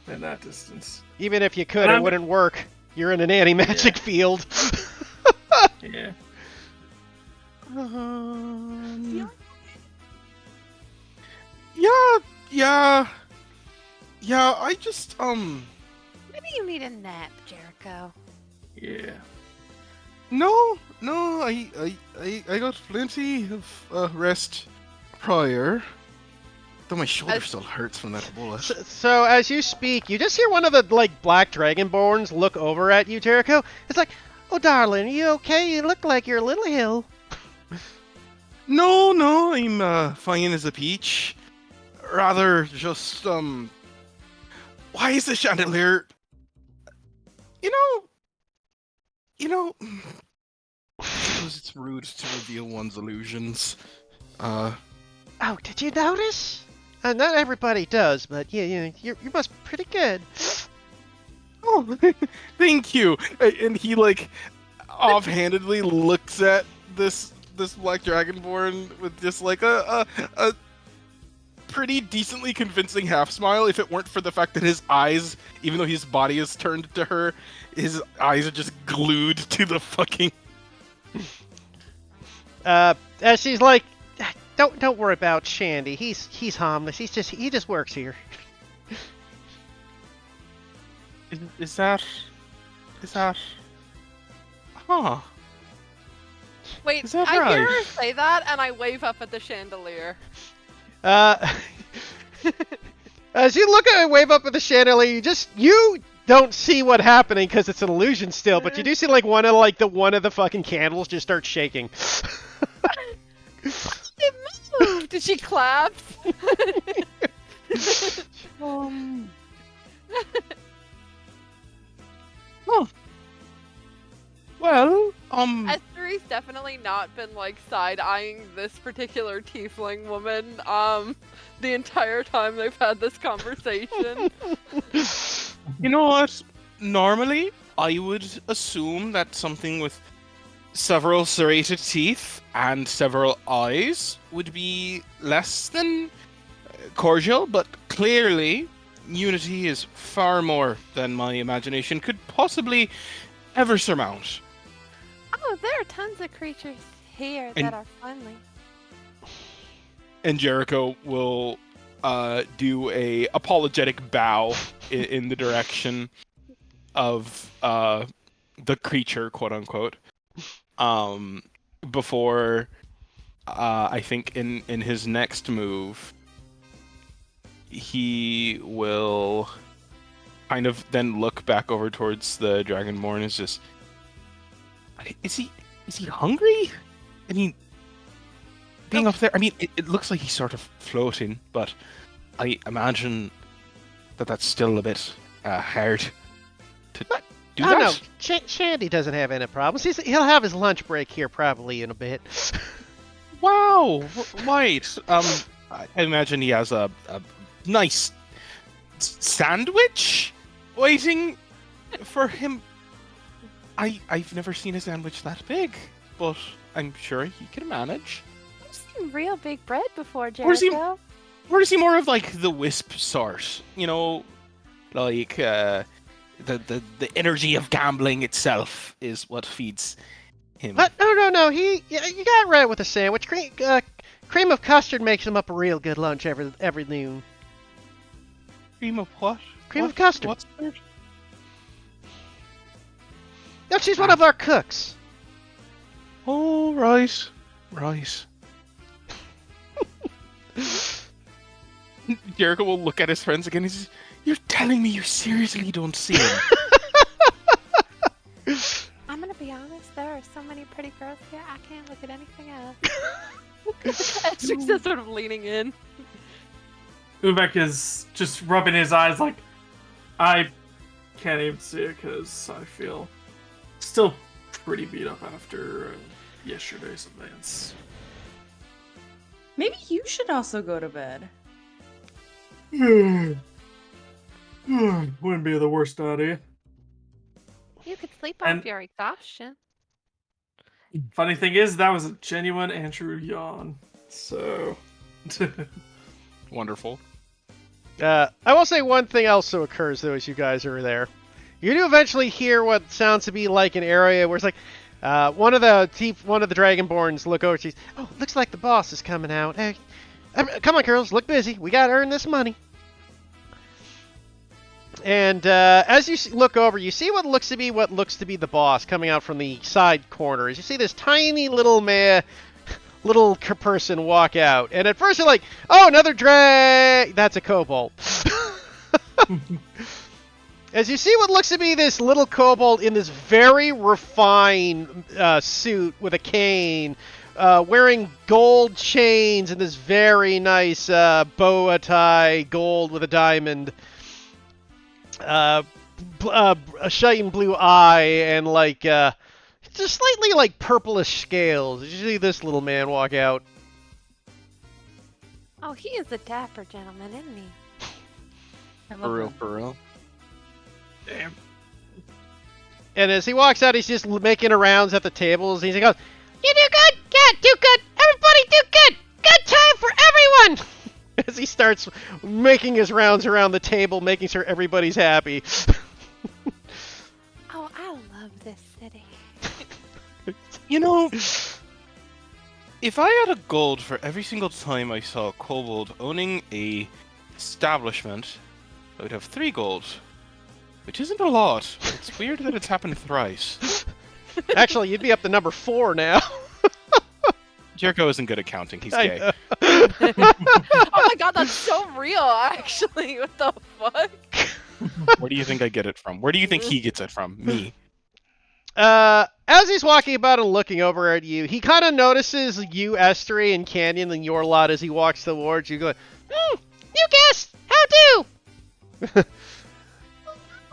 S4: in that distance.
S1: Even if you could,
S4: And
S1: it
S4: I'm-
S1: wouldn't work. You're in an anti-magic field.
S4: Yeah.
S2: Yeah, I just,
S5: Maybe you need a nap, Jericho.
S4: Yeah.
S2: no, I got plenty of rest prior. Though my shoulder still hurts from that bullet.
S1: So as you speak, you just hear one of the like black dragonborns look over at you, Jericho. It's like, "Oh, darling, are you okay? You look like you're a little ill."
S2: No, I'm fine as a peach. Rather, just why is the chandelier? You know,
S8: You know, I suppose it's rude to reveal one's illusions.
S1: Oh, did you notice? Not everybody does, but yeah, you must be pretty good.
S8: Oh, thank you. And he like offhandedly looks at this black dragonborn with just like a pretty decently convincing half smile. If it weren't for the fact that his eyes, even though his body is turned to her, his eyes are just glued to the fucking.
S1: As she's like, don't worry about Shandy. He's harmless. He just works here.
S8: Is that? Huh.
S9: Wait,
S8: Is that
S9: I hear
S8: right?
S9: her say that, and I wave up at the chandelier.
S1: As you look at and wave up at the chandelier, you don't see what's happening because it's an illusion still, but you do see like one of the fucking candles just start shaking.
S9: It moved! Did she clap?
S8: Huh. Well,
S9: Esther's definitely not been like side-eyeing this particular tiefling woman the entire time they've had this conversation.
S8: you know what? Normally, I would assume that something with several serrated teeth and several eyes would be less than cordial, but clearly, Unity is far more than my imagination could possibly ever surmount.
S5: Oh, there are tons of creatures here that are friendly.
S2: And Jericho will do a apologetic bow in the direction of the creature, quote unquote. Before I think in his next move, he will kind of then look back over towards the Dragonborn and is just, is he hungry? I mean, being up there, I mean, it looks like he's sort of floating, but I imagine that that's still a bit hard to do that.
S1: No, Shandy doesn't have any problems. He'll have his lunch break here probably in a bit.
S2: Wow, right. I imagine he has a nice sandwich waiting for him. I've never seen a sandwich that big, but I'm sure he can manage.
S5: I've seen real big bread before,
S2: Or is he-
S5: Jericho.
S2: Or is he more of like the wisp sort? You know, like the energy of gambling itself is what feeds him.
S1: But no. You got it right with the sandwich. Cream of custard makes him up a real good lunch every noon.
S2: Cream of what?
S1: Cream of custard.
S2: What's that?
S1: No, she's one of our cooks.
S2: Oh, right. Jericho will look at his friends again. He says, "You're telling me you seriously don't see him?"
S5: I'm gonna be honest, there are so many pretty girls here, I can't look at anything else.
S9: Esther's just sort of leaning in.
S4: Uvek is just rubbing his eyes like, I can't even see it because I feel still pretty beat up after yesterday's events.
S3: Maybe you should also go to bed.
S4: Wouldn't be the worst idea.
S5: You could sleep
S4: And-
S5: off your exhaustion.
S4: Funny thing is, that was a genuine Andrew yawn. So.
S2: Wonderful.
S1: I will say one thing also occurs though as you guys are there. You do eventually hear what sounds to be like an area where it's like one of the Dragonborns look over. She's, oh, looks like the boss is coming out. Hey, come on, girls, look busy. We gotta earn this money. And as you look over, you see what looks to be the boss coming out from the side corners. You see this tiny little person walk out, and at first you're like, "Oh, another drag!" That's a kobold. As you see what looks to be this little kobold in this very refined suit with a cane, wearing gold chains and this very nice boa tie, gold with a diamond, a shiny blue eye, and like just slightly like purplish scales. You see this little man walk out.
S5: Oh, he is a dapper gentleman, isn't he?
S3: I love
S2: For real,
S3: that.
S2: for real.
S4: Damn.
S1: And as he walks out, he's just making rounds at the tables. And he goes, "You do good, yeah, do good. Everybody do good. Good time for everyone." As he starts making his rounds around the table, making sure everybody's happy.
S5: Oh, I love this city.
S8: You know, if I had a gold for every single time I saw a kobold owning a establishment, I would have 3 gold. Which isn't a lot, but it's weird that it's happened thrice.
S1: Actually, you'd be up to number 4 now.
S8: Jericho isn't good at counting, he's
S1: I
S8: gay.
S1: know.
S9: Oh my god, that's so real, actually. What the fuck?
S8: Where do you think I get it from? Where do you think he gets it from? Me.
S1: As he's walking about and looking over at you, he kind of notices you, Estri, and Canyon, and your lot as he walks towards you, going, "You guessed! How do?"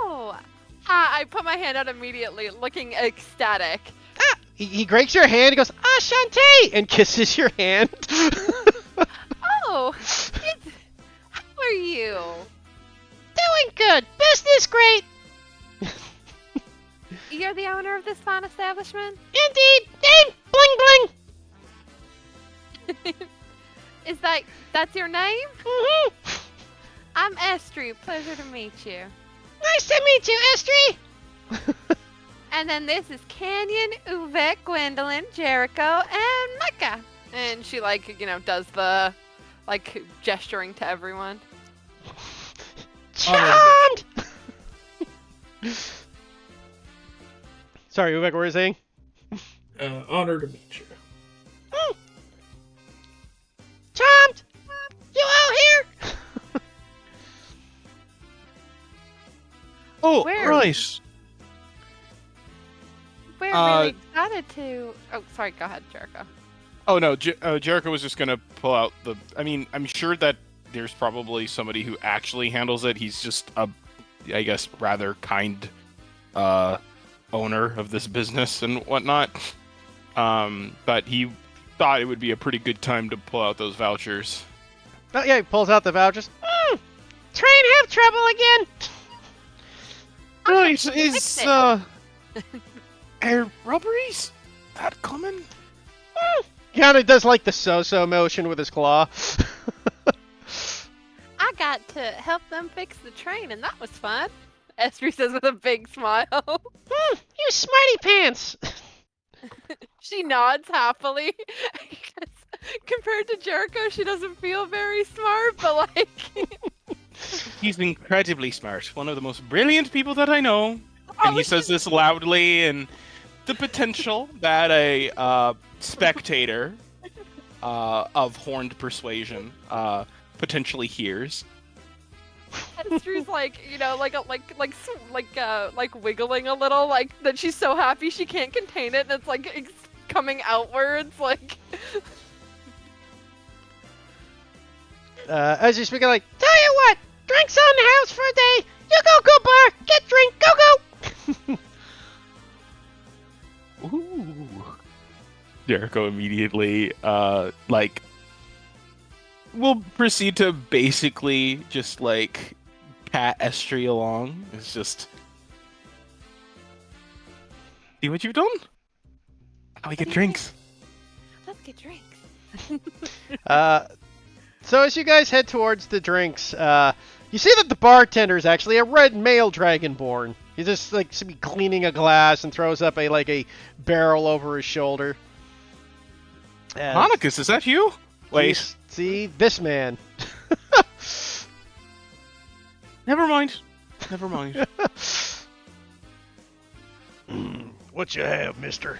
S5: Oh,
S9: I put my hand out immediately, looking ecstatic.
S1: He breaks your hand, he goes, "Ah, Shantae!" and kisses your hand.
S5: oh, how are you?
S1: Doing good. Business great.
S5: You're the owner of this fine establishment?
S1: Indeed. Name Bling Bling.
S5: Is that's your name?
S1: Mm-hmm.
S5: I'm Estri. Pleasure to meet you.
S1: Nice to meet you, Estri.
S5: And then this is Canyon, Uvek, Gwendolyn, Jericho, and Micah.
S9: And she, like, you know, does the, like, gesturing to everyone.
S1: Charmed. Sorry, Uvek, what were you saying?
S4: Honor to meet you.
S1: Charmed. You out here?
S8: Oh,
S5: Where?
S8: right.
S5: We're really excited to... Oh, sorry, go ahead, Jericho.
S8: Oh no, Jericho was just gonna pull out the. I mean, I'm sure that there's probably somebody who actually handles it. He's just a, I guess, rather kind owner of this business and whatnot. But he thought it would be a pretty good time to pull out those vouchers.
S1: Oh yeah, he pulls out the vouchers. Train have trouble again.
S8: Right,
S5: fix
S8: is
S5: it.
S8: are robberies that common?
S1: Kind of does like the so-so motion with his claw.
S5: I got to help them fix the train, and that was fun. Estri says with a big smile.
S1: You smarty pants.
S9: She nods happily. Compared to Jericho, she doesn't feel very smart, but, like...
S8: He's incredibly smart. One of the most brilliant people that I know. And he says this loudly, and the potential that a spectator of horned persuasion potentially hears.
S9: Estri's like, you know, like wiggling a little, like that she's so happy she can't contain it, and it's like it's coming outwards, like.
S1: As you're speaking, like, tell you what, drinks on the house for a day. You go bar, get drink, go.
S8: Ooh. Jericho immediately, will proceed to basically just, like, pat Estri along. It's just... See what you've done? Now we get drinks.
S5: Let's get drinks.
S1: So as you guys head towards the drinks, you see that the bartender is actually a red male dragonborn. He's just like cleaning a glass and throws up a barrel over his shoulder.
S8: Monicus, is that you?
S1: You
S8: Wait,
S1: see this man.
S8: never mind. Never mind.
S1: What you have, mister?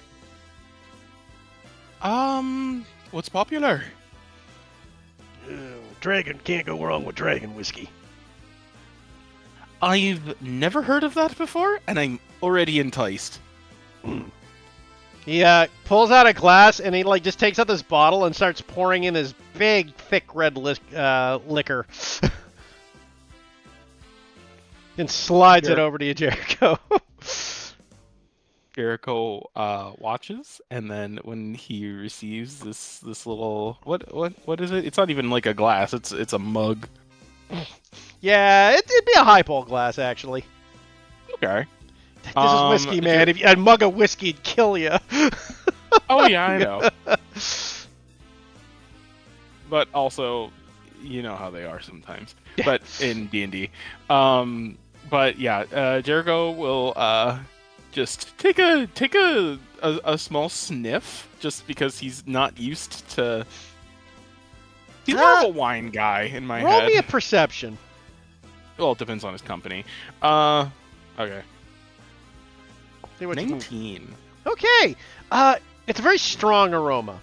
S8: What's popular?
S1: Dragon can't go wrong with dragon whiskey.
S8: I've never heard of that before, and I'm already enticed.
S1: He pulls out a glass and he just takes out this bottle and starts pouring in his big, thick red liquor. And slides it over to you, Jericho.
S2: Jericho watches, and then when he receives this little what is it? It's not even like a glass. It's a mug.
S1: Yeah, it'd be a highball glass actually.
S2: Okay.
S1: This is whiskey, man. If a mug of whiskey'd kill you.
S2: Oh yeah, I know. But also, you know how they are sometimes. But in D&D, but yeah, Jericho will just take a small sniff, just because he's not used to. He's more of a wine guy in my
S1: Roll
S2: head.
S1: me a perception.
S2: Well, it depends on his company. Okay.
S1: See what you can-
S2: 19.
S1: Okay. It's a very strong aroma.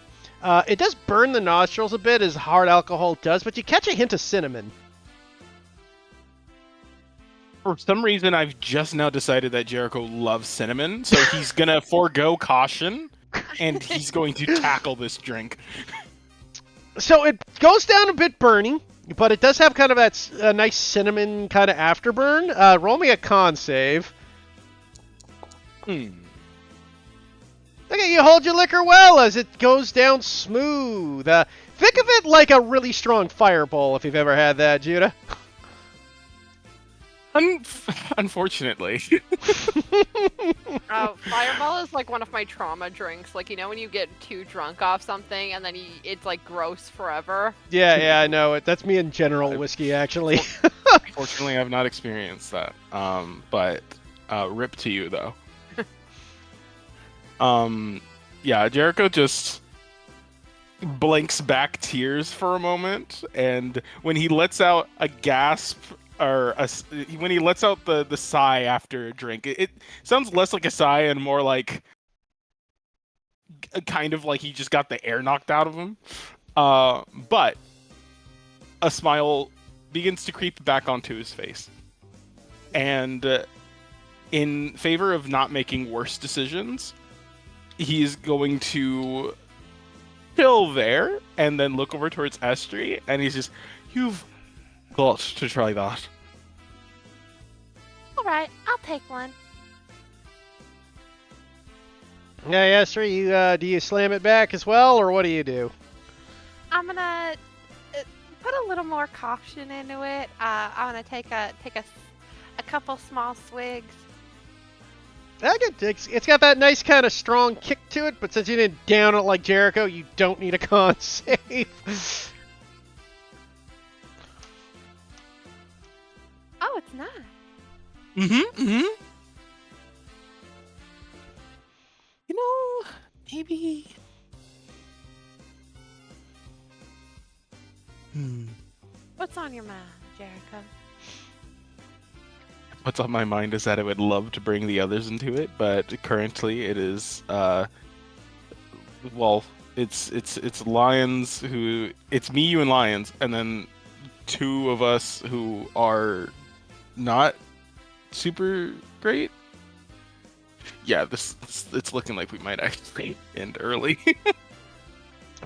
S1: It does burn the nostrils a bit, as hard alcohol does, but you catch a hint of cinnamon.
S2: For some reason, I've just now decided that Jericho loves cinnamon, so he's gonna forego caution, and he's going to tackle this drink.
S1: So it goes down a bit burning, but it does have kind of that nice cinnamon kind of afterburn. Roll me a con save. Okay, you hold your liquor well as it goes down smooth. Think of it like a really strong fireball, if you've ever had that, Judah.
S2: Unfortunately.
S9: Fireball is like one of my trauma drinks. Like, you know when you get too drunk off something and then it's like gross forever?
S1: Yeah, I know it. That's me in general whiskey, actually.
S2: Fortunately, I've not experienced that. But rip to you, though. Yeah, Jericho just blinks back tears for a moment, and when he lets out a gasp, or when he lets out the sigh after a drink, it sounds less like a sigh and more like kind of like he just got the air knocked out of him. But a smile begins to creep back onto his face, and in favor of not making worse decisions, he's going to chill there and then look over towards Estri, and he's just, "You've got to try that."
S5: Alright, I'll take one.
S1: Yeah, Esther, do you slam it back as well, or what do you do?
S5: I'm gonna put a little more caution into it. I'm gonna take a couple small swigs.
S1: It's got that nice kind of strong kick to it, but since you didn't down it like Jericho, you don't need a con save.
S5: Oh, it's nice.
S8: You know, maybe.
S5: What's on your mind, Jericho?
S2: What's on my mind is that I would love to bring the others into it, but currently it is, well, it's Lions who, it's me, you, and Lions, and then two of us who are not super great. Yeah, it's looking like we might actually end early.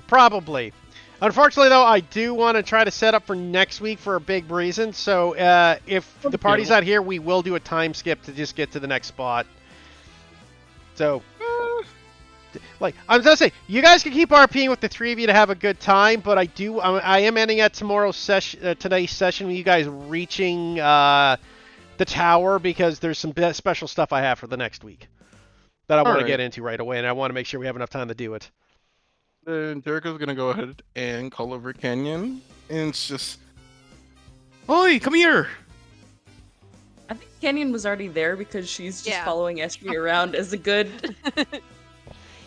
S1: Probably. Unfortunately, though, I do want to try to set up for next week for a big reason. So if the party's not here, we will do a time skip to just get to the next spot. So, like, I'm gonna say, you guys can keep RPing with the three of you to have a good time, but I am ending at today's session with you guys reaching the tower, because there's some special stuff I have for the next week that I want to get into right away, and I want to make sure we have enough time to do it.
S8: Then Jericho's gonna go ahead and call over Canyon, and it's just, "Oi, come here!"
S3: I think Canyon was already there because she's just
S9: Yeah.
S3: following Estri around as a good.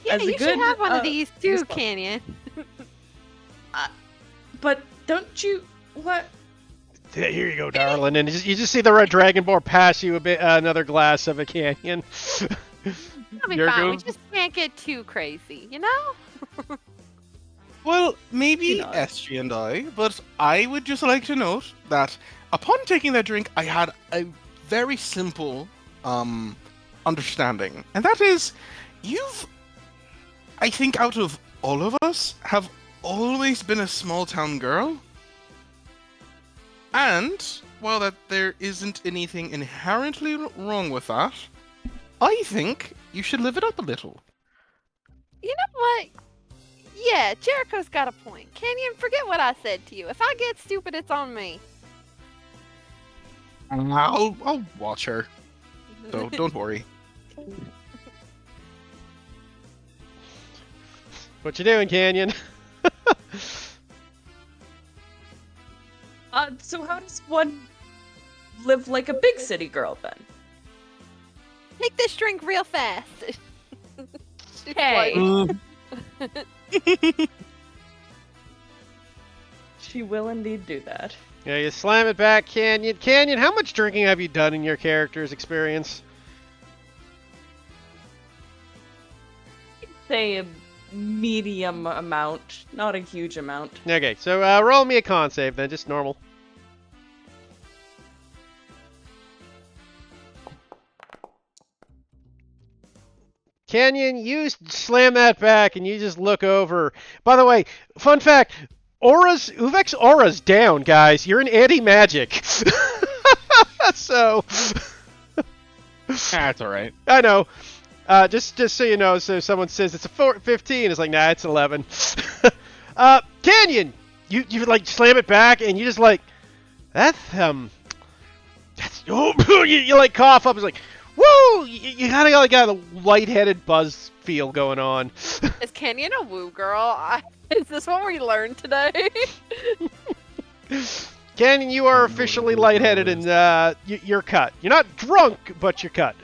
S5: Yeah,
S3: As a
S5: you
S3: good,
S5: should have one of these too,
S3: response.
S5: Canyon.
S3: But don't you what?
S1: Yeah, here you go, darling. And you just see the red dragonborn pass you another glass of a Canyon.
S5: It'll be
S2: Jericho?
S5: fine. We just can't get too crazy, you know?
S8: Well, maybe
S3: You know.
S8: Estri and I, but I would just like to note that upon taking that drink, I had a very simple understanding, and that is, you've, I think, out of all of us, have always been a small town girl. And while that there isn't anything inherently wrong with that, I think You should live it up a little.
S5: You know what? Yeah, Jericho's got a point. Canyon, forget what I said to you. If I get stupid, it's on me.
S8: I'll watch her. So don't worry.
S1: What you doing, Canyon?
S3: So how does one live like a big city girl then?
S5: Make this drink real fast.
S9: She's
S3: Hey.
S9: like,
S3: She will indeed do that.
S1: Yeah, you slam it back, Canyon. Canyon, how much drinking have you done in your character's experience?
S3: Say a medium amount, not a huge amount.
S1: Okay, so roll me a con save then, just normal. Canyon, you slam that back and you just look over. By the way, fun fact, Uvek's aura's down, guys. You're in anti-magic. So...
S2: That's alright.
S1: I know. Just so you know, so if someone says it's a 15, it's like, nah, it's 11. Canyon, you like slam it back and you just like, that's you like cough up. It's like, woo! You kind of got a lightheaded buzz feel going on.
S9: is Canyon a woo girl? Is this what we learned today?
S1: Canyon, you are officially lightheaded and you're cut. You're not drunk, but you're cut.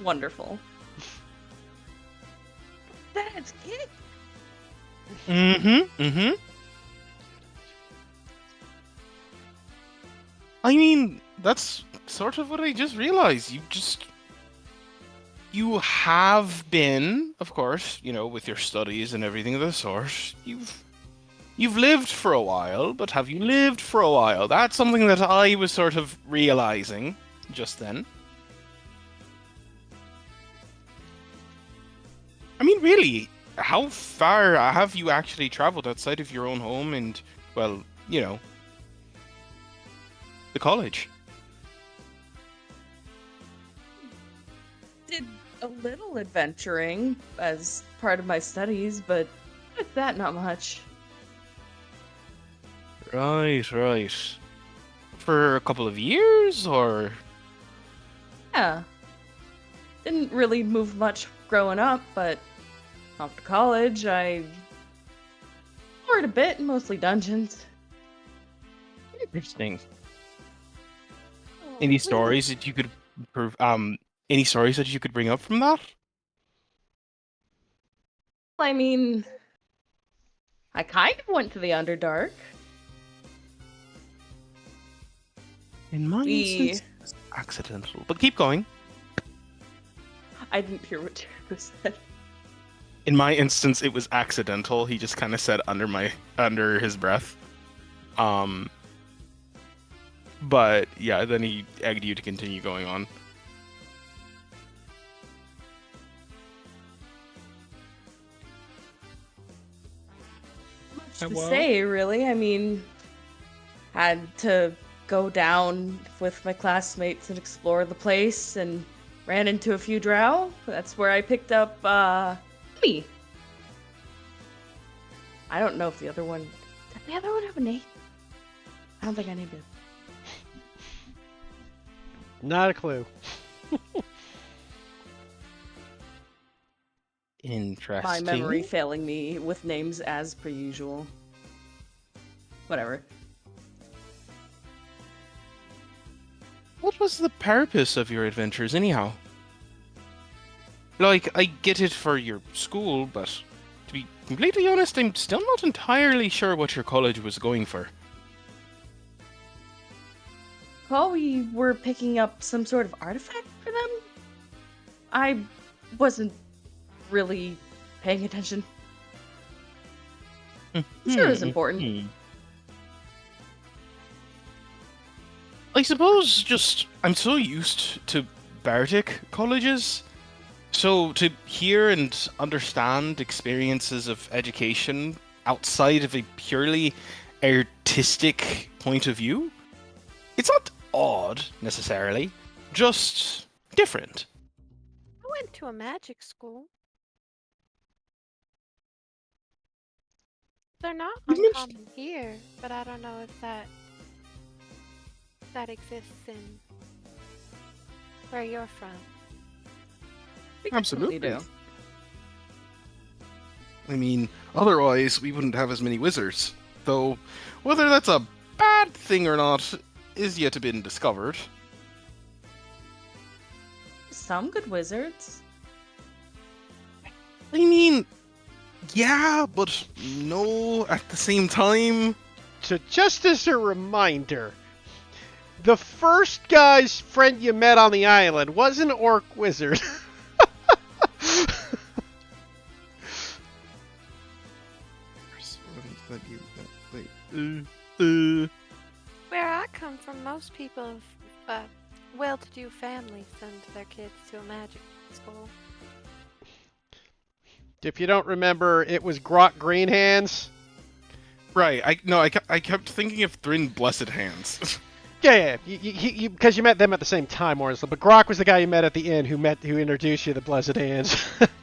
S3: Wonderful. That's it.
S8: Mm-hmm. I mean, that's sort of what I just realized. You have been, of course, you know, with your studies and everything of the sort, you've lived for a while, but have you lived for a while? That's something that I was sort of realizing just then. I mean, really, how far have you actually traveled outside of your own home and, well, you know, the college?
S3: Did a little adventuring as part of my studies, but with that, not much.
S8: Right. For a couple of years, or?
S3: Yeah. Didn't really move much growing up, but off to college, I explored a bit, mostly dungeons.
S8: Interesting. Any stories that you could, any stories that you could bring up from that?
S3: I mean, I kind of went to the Underdark.
S8: In my instance, it's accidental. But keep going.
S3: I didn't hear what Jericho said.
S8: In my instance, it was accidental. He just kind of said under his breath. But yeah, then he egged you to continue going on.
S3: Much to say, really. I mean, had to go down with my classmates and explore the place, and ran into a few drow. That's where I picked up me. I don't know if the other one. Did the other one have a name? I don't think I named it.
S1: Not a clue.
S8: Interesting.
S3: My memory failing me with names as per usual. Whatever.
S8: What was the purpose of your adventures, anyhow? Like, I get it for your school, but to be completely honest, I'm still not entirely sure what your college was going for.
S3: Well, we were picking up some sort of artifact for them. I wasn't really paying attention. Sure, it was important.
S8: I suppose just I'm so used to Bardic colleges, so to hear and understand experiences of education outside of a purely artistic point of view, it's not odd necessarily, just different.
S5: went to a magic school. They're not
S8: You mentioned-
S5: uncommon here, but I don't know if that exists in where you're from.
S3: We
S8: Absolutely.
S3: do.
S8: I mean, otherwise we wouldn't have as many wizards. Though, whether that's a bad thing or not is yet to be discovered.
S3: Some good wizards.
S8: I mean, yeah, but no at the same time.
S1: So just as a reminder, the first guy's friend you met on the island was an orc wizard.
S5: Where I come from, most people have well-to-do families send their kids to a magic school.
S1: If you don't remember, it was Grok Greenhands.
S8: Right, I kept thinking of Thrin Blessed Hands.
S1: Yeah, because you met them at the same time, more or less. But Grok was the guy you met at the inn who introduced you to the Blessed Hands.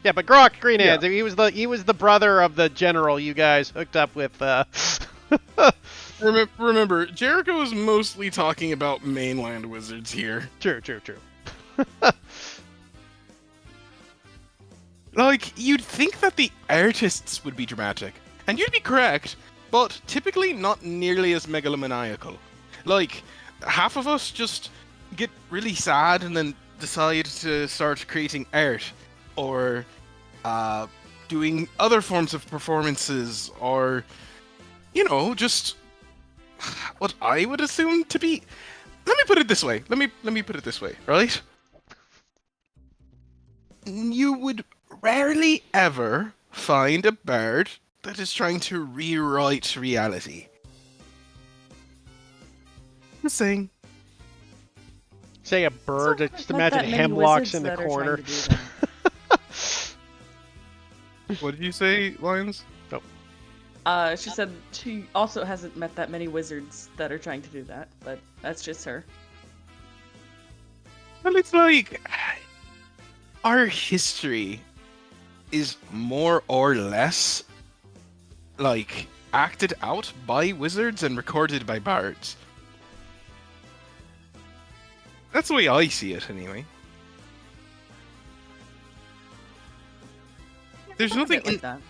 S1: Yeah, but Grok Greenhands, he was the brother of the general you guys hooked up with.
S8: Remember, Jericho is mostly talking about mainland wizards here.
S1: True.
S8: Like, you'd think that the artists would be dramatic, and you'd be correct, but typically not nearly as megalomaniacal. Like, half of us just get really sad and then decide to start creating art, or doing other forms of performances, or, just what I would assume to be... Let me put it this way, right? You would rarely ever find a bard that is trying to rewrite reality. Just saying.
S1: Say a bird,
S3: So,
S1: just
S3: not
S1: imagine
S3: that many
S1: hemlocks
S3: wizards
S1: in the
S3: that are trying
S1: corner.
S3: to do that.
S8: What did you say, Lions?
S3: She said she also hasn't met that many wizards that are trying to do that, but that's just her.
S8: Well, it's like... Our history is more or less, like, acted out by wizards and recorded by bards. That's the way I see it, anyway. There's
S3: A bit
S8: nothing
S3: like that.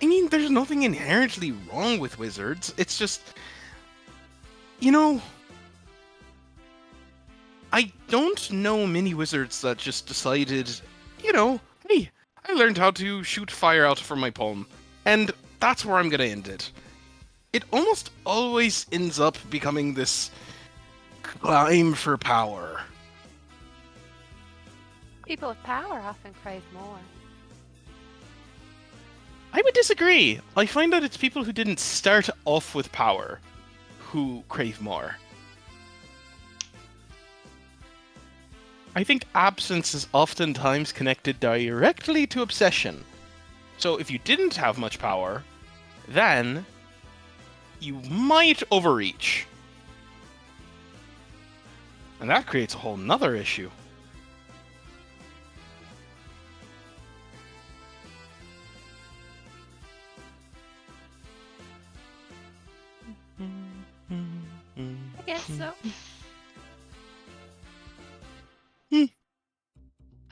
S8: I mean, there's nothing inherently wrong with wizards. It's just, I don't know many wizards that just decided, hey, I learned how to shoot fire out from my palm, and that's where I'm gonna end it. It almost always ends up becoming this climb for power.
S5: People with power often crave more.
S8: I would disagree. I find that it's people who didn't start off with power who crave more. I think absence is oftentimes connected directly to obsession. So if you didn't have much power, then you might overreach. And that creates a whole nother issue.
S5: I guess so.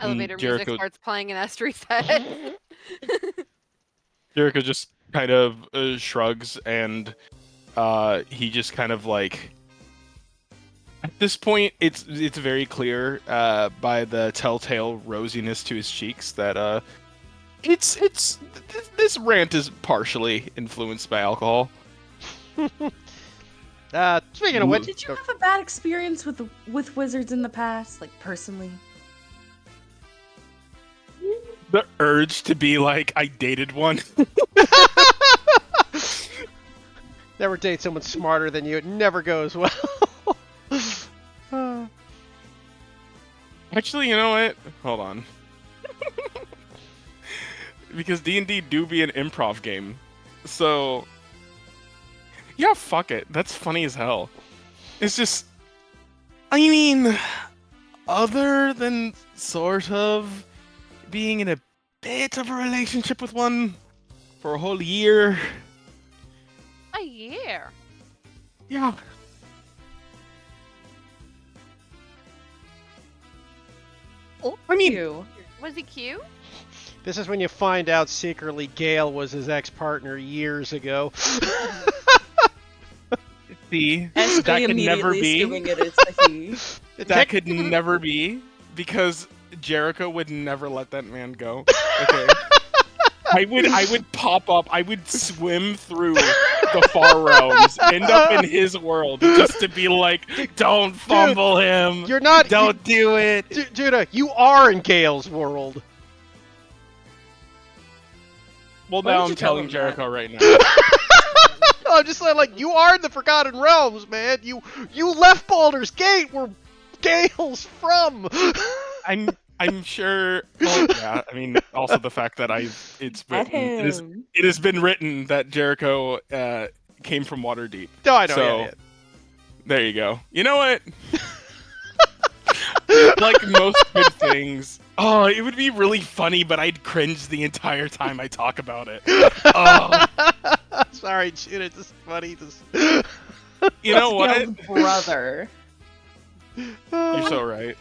S5: Elevator music
S2: Jericho-
S5: starts playing in Estury's head.
S2: Jericho just kind of shrugs, and he just kind of like. At this point, it's very clear by the telltale rosiness to his cheeks that this rant is partially influenced by alcohol.
S1: Speaking of which,
S3: Did you have a bad experience with wizards in the past, like personally?
S2: The urge to be like, I dated one.
S1: never date someone smarter than you. It never goes well.
S2: Actually, you know what? Hold on. Because D&D do be an improv game. So... yeah, fuck it. That's funny as hell. It's just... I mean...
S8: other than sort of being in a bit of a relationship with one for a whole year.
S9: A year.
S8: Yeah. I mean,
S3: You.
S9: Was he cute?
S1: This is when you find out secretly Gale was his ex-partner years ago.
S8: see,
S3: Ashley
S8: that could never
S3: immediately
S8: be.
S3: assuming it is a he.
S8: That could never be, because Jericho would never let that man go. Okay. I would pop up. I would swim through the far realms, end up in his world, just to be like, "Don't fumble him.
S1: You're not.
S8: Don't do it."
S1: Judah, you are in Gale's world.
S8: Well,
S3: Why
S8: now
S3: did
S8: I'm
S3: you tell
S8: telling
S3: him
S8: Jericho right now.
S1: I'm just saying, like, you are in the Forgotten Realms, man. You left Baldur's Gate, where Gale's from.
S8: I'm sure. Well, yeah, I mean, also the fact that
S3: At him.
S8: it has been written that Jericho came from Waterdeep.
S1: No, I know.
S8: So,
S1: yeah.
S8: there you go. You know what? Like most good things. Oh, it would be really funny, but I'd cringe the entire time I talk about it. Oh,
S1: Sorry, Judah. It's just funny. Just.
S8: you know what?
S3: Gale's brother.
S8: You're so right.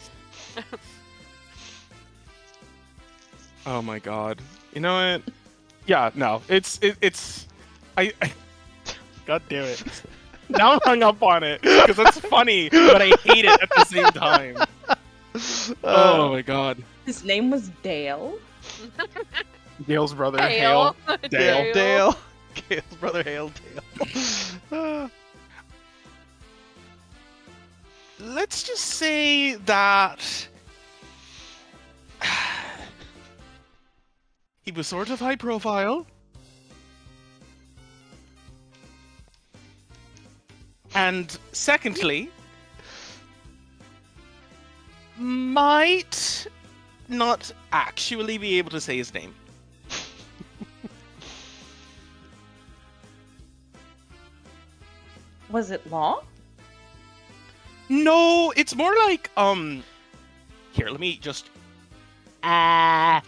S8: Oh my god. You know what? Yeah, no. It's I God damn it. Now I'm hung up on it because it's funny, but I hate it at the same time. Oh my god.
S3: His name was Dale.
S8: Dale's brother,
S9: Hale.
S8: Hale. Dale.
S1: Dale. Gale's brother, Hale Dale.
S8: Let's just say that he was sort of high profile. And secondly, might not actually be able to say his name.
S3: Was it long?
S8: No, it's more like, here, let me just, and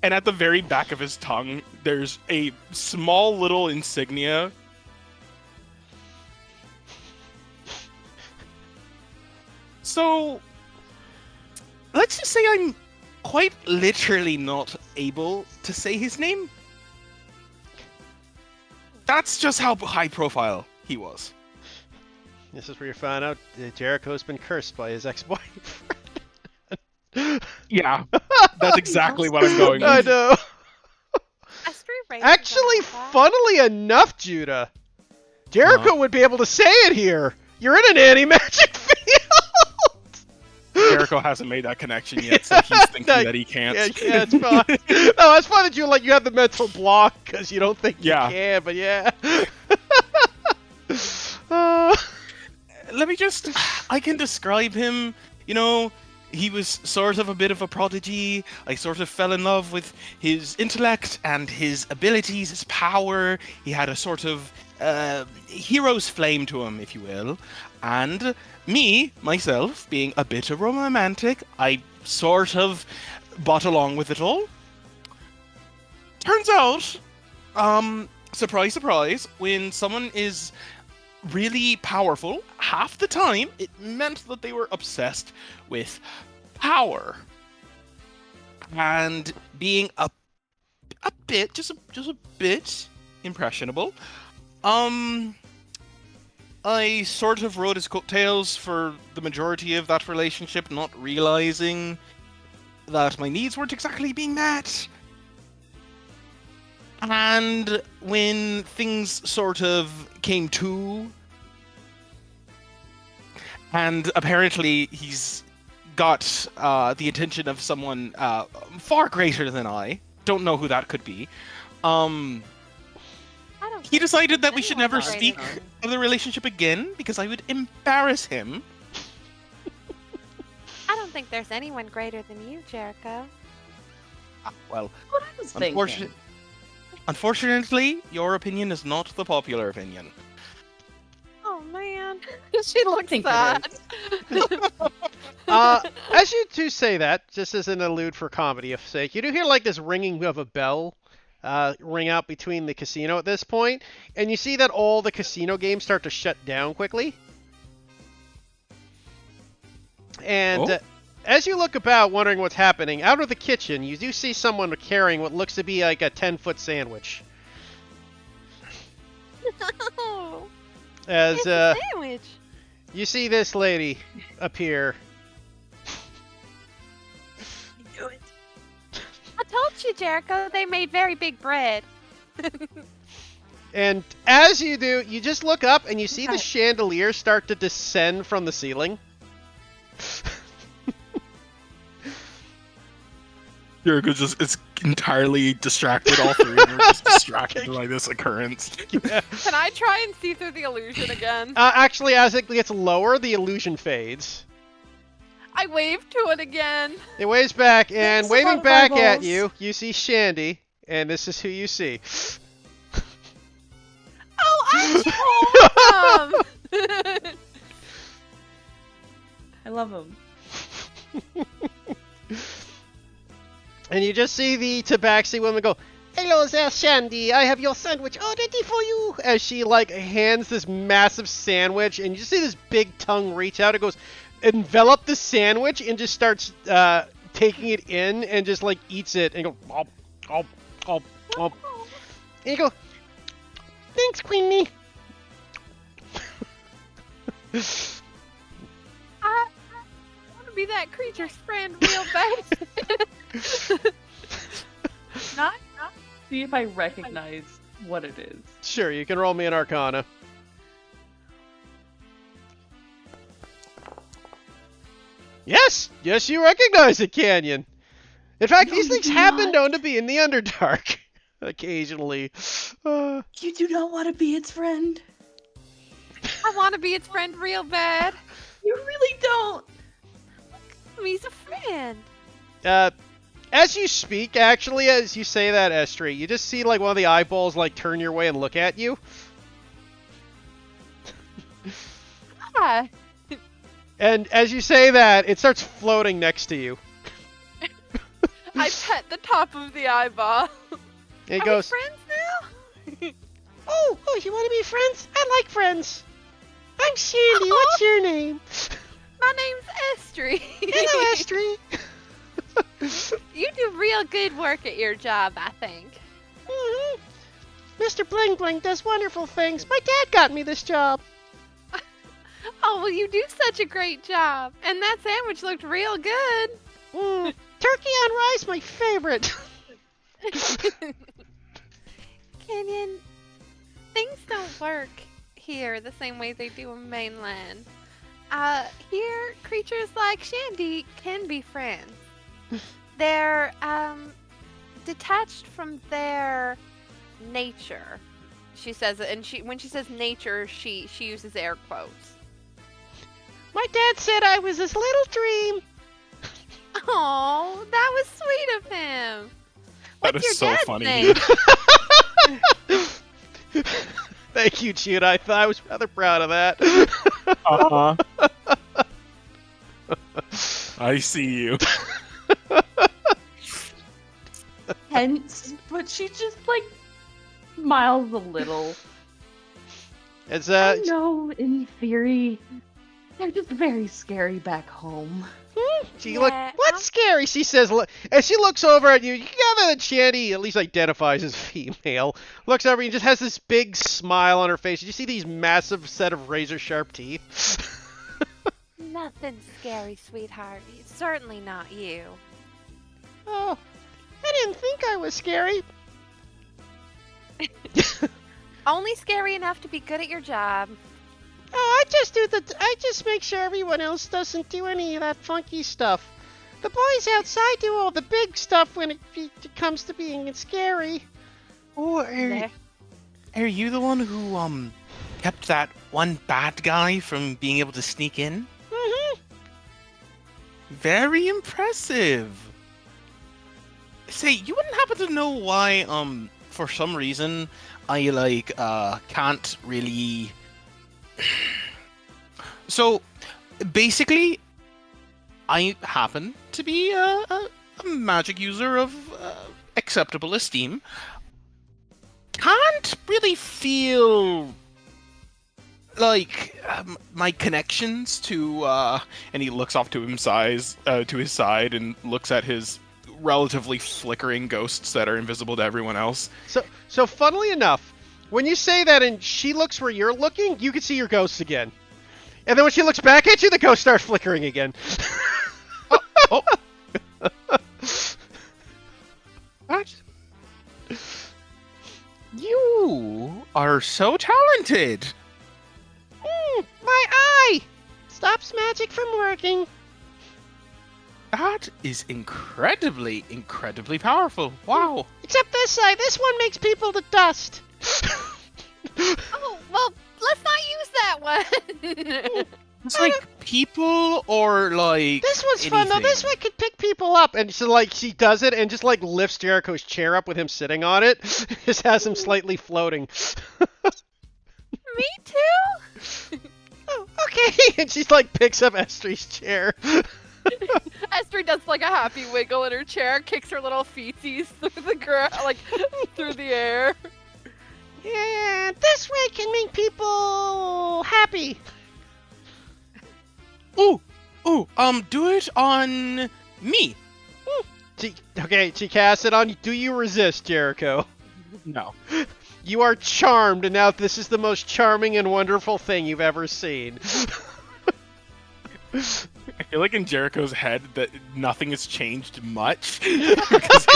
S8: at the very back of his tongue, there's a small little insignia. So, let's just say I'm quite literally not able to say his name. That's just how high profile he was.
S1: This is where you find out Jericho's been cursed by his ex-boyfriend.
S8: Yeah, that's exactly what I'm going
S1: I
S8: with.
S1: know.
S5: Street race is
S1: Actually,
S5: like that.
S1: funnily enough, Judah, Jericho would be able to say it here. You're in an anti-magic field.
S8: Jericho hasn't made that connection yet, so he's thinking that he can't.
S1: Yeah, it's fine. No, it's fine that you have the mental block because you don't think
S8: Yeah.
S1: you can, but yeah.
S8: Let me just... I can describe him, you know, he was sort of a bit of a prodigy. I sort of fell in love with his intellect and his abilities, his power. He had a sort of hero's flame to him, if you will. And me, myself, being a bit of a romantic, I sort of bought along with it all. Turns out, surprise, surprise, when someone is really powerful, half the time it meant that they were obsessed with power. And being a bit, just a bit impressionable, I sort of rode his coattails for the majority of that relationship, not realizing that my needs weren't exactly being met. And when things sort of came to, and apparently he's got the attention of someone far greater than I, don't know who that could be, he decided that we should never speak of the relationship again because I would embarrass him.
S5: I don't think there's anyone greater than you, Jericho.
S8: Well,
S3: What I was thinking.
S8: Unfortunately, your opinion is not the popular opinion.
S5: Oh man.
S9: She looks
S3: think it
S9: sad.
S1: As you two say that, just as an allude for comedy sake, you do hear like this ringing of a bell ring out between the casino at this point, and you see that all the casino games start to shut down quickly. And as you look about, wondering what's happening, out of the kitchen, you do see someone carrying what looks to be like a 10-foot sandwich.
S5: No.
S1: As
S5: It's a sandwich.
S1: you see this lady appear.
S3: Do it.
S5: I told you, Jericho, they made very big bread.
S1: And as you do, you just look up and you see the
S3: Okay.
S1: chandelier start to descend from the ceiling.
S2: Jericho just is entirely distracted. All three of them are just distracted by this occurrence.
S1: Yeah.
S9: Can I try and see through the illusion again?
S1: Actually, as it gets lower, the illusion fades.
S9: I wave to it again.
S1: It waves back, and
S3: It's a lot
S1: waving
S3: of
S1: back at
S3: eyeballs.
S1: you, you see Shandy, and this is who you see.
S9: Oh, I told them.
S3: I love him.
S1: And you just see the Tabaxi woman go, "Hello there, Shandy. I have your sandwich all ready for you." As she like hands this massive sandwich, and you just see this big tongue reach out. It goes, envelop the sandwich, and just starts taking it in, and just like eats it, and go, "Gulp, gulp, gulp, gulp." And you go, "Thanks, Queenie."
S9: I want to be that creature's friend real bad.
S3: Not see if I recognize what it is.
S1: Sure, you can roll me an Arcana. Yes, you recognize it, Canyon. In fact,
S3: No,
S1: these
S3: you
S1: things
S3: do
S1: happen
S3: not.
S1: known to be in the Underdark occasionally.
S3: You do not want to be its friend.
S9: I want to be its friend real bad.
S3: You really don't.
S9: He's a friend.
S1: As you speak, actually, as you say that, Estri, you just see like one of the eyeballs like turn your way and look at you.
S9: Hi.
S1: And as you say that, it starts floating next to you.
S9: I pet the top of the eyeball.
S1: And it
S9: Are
S1: goes,
S9: we friends now?
S1: oh, you want to be friends? I like friends. I'm Shandy. What's your name?
S9: My name's Estri.
S1: Hello, Estri.
S5: You do real good work at your job, I think.
S1: Mhm. Mr. Bling Bling does wonderful things. My dad got me this job.
S5: Oh, well, you do such a great job. And that sandwich looked real good.
S1: Turkey on rice, my favorite.
S5: Canyon, things don't work here the same way they do in mainland. Here, creatures like Shandy can be friends. They're, detached from their nature. She says it, and when she says nature, she uses air quotes.
S1: My dad said I was his little dream.
S5: Oh, that was sweet of him.
S2: That
S5: What's
S2: is
S5: your
S2: so
S5: dad's
S2: funny,
S5: name?
S2: dude.
S1: Thank you, Jude. I was rather proud of that.
S2: Uh-huh. I see you.
S3: Tense, but she just like smiles a little.
S1: It's
S3: I know, in theory, they're just very scary back home.
S1: she look.
S5: Yeah,
S1: What's scary? She says, as she looks over at you. You gather that Shandy at least identifies as female. Looks over and just has this big smile on her face. You see these massive set of razor sharp teeth.
S5: Nothing scary, sweetheart. It's certainly not you.
S1: Oh, I didn't think I was scary.
S5: Only scary enough to be good at your job.
S1: Oh, I just make sure everyone else doesn't do any of that funky stuff. The boys outside do all the big stuff when it comes to being scary.
S8: Oh,
S5: There.
S8: are you the one who kept that one bad guy from being able to sneak in?
S1: Mm-hmm.
S8: Very impressive. Say, you wouldn't happen to know why for some reason I can't really. So basically I happen to be a magic user of acceptable esteem. Can't really feel like my connections to and he looks off to his side and looks at his relatively flickering ghosts that are invisible to everyone else.
S1: So funnily enough, when you say that and she looks where you're looking, you can see your ghosts again. And then when she looks back at you, the ghosts start flickering again.
S8: Oh. What? You are so talented.
S1: My eye stops magic from working.
S8: That is incredibly powerful. Wow.
S1: Except this side. This one makes people to dust.
S5: Oh, well, let's not use that one.
S8: It's like people or like
S1: This one's fun though.
S8: anything.
S1: This one could pick people up, and so like she does it and just like lifts Jericho's chair up with him sitting on it. Just has him slightly floating.
S5: Me too?
S1: Oh, okay. And she's like picks up Estri's chair.
S9: Estri does like a happy wiggle in her chair, kicks her little feetsies through the ground, like through the air.
S1: Yeah, this way can make people happy.
S8: Ooh, do it on me.
S1: She casts it on you. Do you resist, Jericho?
S8: No.
S1: You are charmed, and now this is the most charming and wonderful thing you've ever seen.
S2: I feel like in Jericho's head that nothing has changed much because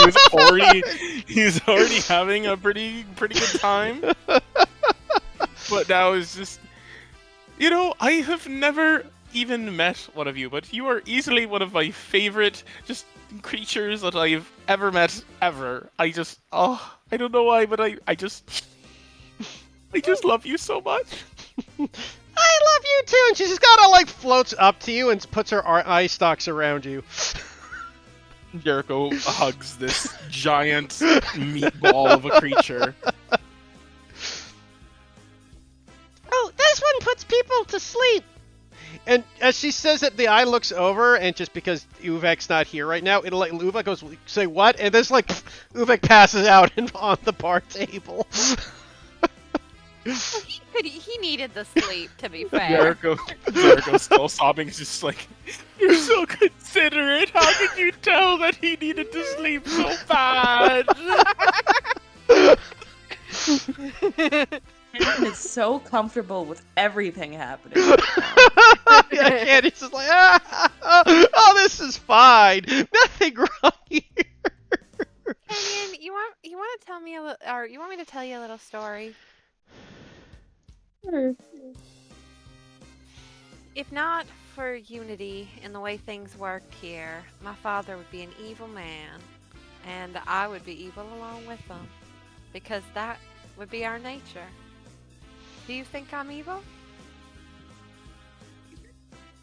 S2: he's already having a pretty good time. But now it's just, I have never even met one of you, but you are easily one of my favorite just creatures that I've ever met ever. I don't know why, but I just love you so much.
S1: I love you too, and she just kind of like floats up to you and puts her eye stalks around you.
S2: Jericho hugs this giant meatball of a creature.
S1: Oh, this one puts people to sleep. And as she says it, the eye looks over, and just because Uvek's not here right now, it'll like Uvek goes, say what? And there's like Uvek passes out on the bar table.
S5: He needed the sleep, to be fair.
S2: Jericho's still sobbing. He's just like, you're so considerate. How could you tell that he needed to sleep so bad?
S3: And it's so comfortable with everything happening.
S1: And he's just like, oh, this is fine. Nothing wrong here.
S5: Canyon, you want to tell me or you want me to tell you a little story? If not for unity and the way things worked here, my father would be an evil man, and I would be evil along with him, because that would be our nature. Do you think I'm evil?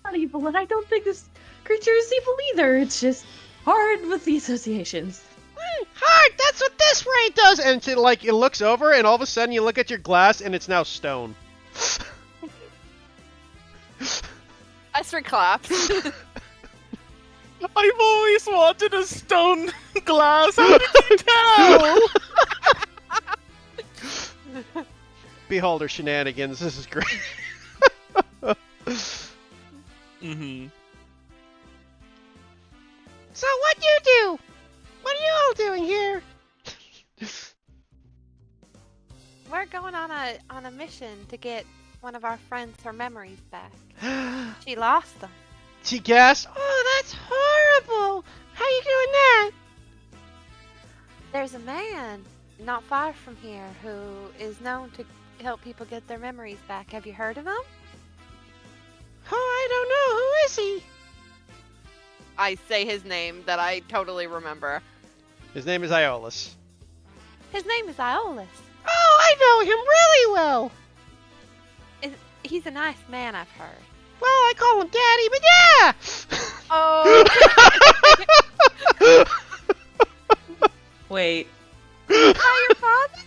S3: Not evil, and I don't think this creature is evil either. It's just hard with the associations.
S1: Hard, that's what this ray does. And it looks over, and all of a sudden you look at your glass, and it's now stone.
S9: Estri claps.
S2: I've always wanted a stone glass. How did you tell?
S1: Behold her shenanigans. This is great.
S2: Mm-hmm.
S1: So what you do? What are you all doing here?
S5: We're going on a mission to get one of our friends her memories back. She lost them.
S1: She gasped. Oh, that's horrible. How are you doing that?
S5: There's a man not far from here who is known to help people get their memories back. Have you heard of him?
S1: Oh, I don't know. Who is he?
S9: I say his name that I totally remember.
S1: His name is Iolus.
S5: His name is Iolus.
S1: Oh, I know him really well.
S5: He's a nice man, I've heard.
S1: Well, I call him Daddy, but yeah.
S9: Oh.
S3: Wait.
S5: Hi, your father?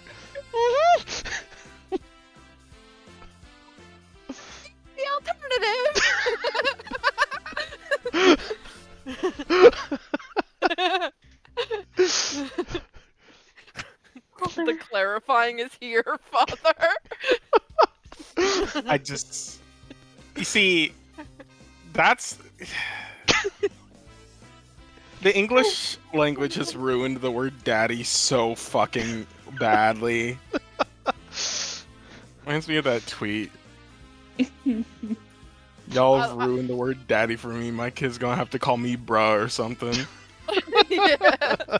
S9: The alternative. clarifying, is he your father?
S2: I just. You see, that's. The English language has ruined the word daddy so fucking badly. Reminds me of that tweet. Y'all have ruined the word daddy for me. My kid's gonna have to call me bruh or something.
S9: Yeah.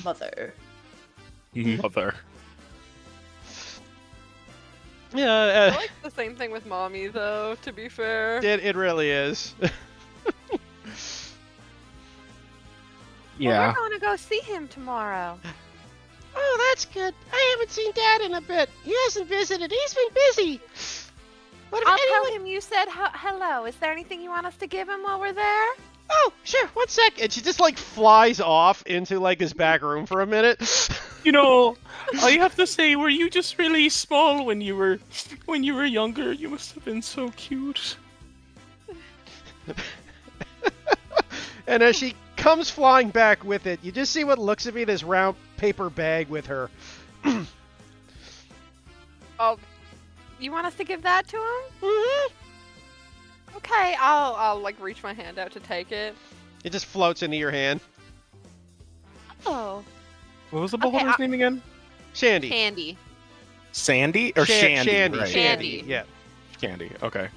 S3: Mother.
S2: Mother.
S9: I
S1: Yeah,
S9: like the same thing with mommy, though, to be fair.
S1: it really is.
S5: Well,
S2: Yeah.
S5: we're going to go see him tomorrow.
S1: Oh, that's good. I haven't seen Dad in a bit. He hasn't visited. He's been busy. What if
S5: I'll
S1: anyone...
S5: tell him you said hello. Is there anything you want us to give him while we're there?
S1: Oh, sure. 1 sec. And she just like flies off into like his back room for a minute.
S2: You know, I have to say, were you just really small when you were younger? You must have been so cute.
S1: And as she comes flying back with it, you just see what looks to be this round paper bag with her.
S5: Oh, you want us to give that to him?
S1: Mm-hmm.
S9: Okay, I'll like reach my hand out to take it.
S1: It just floats into your hand.
S5: Oh,
S2: What was the
S5: Okay,
S2: beholder's name again?
S1: Shandy.
S5: candy.
S2: Sandy or Shandy?
S1: Shandy.
S2: Right.
S5: Shandy.
S1: Yeah.
S2: Shandy. Okay.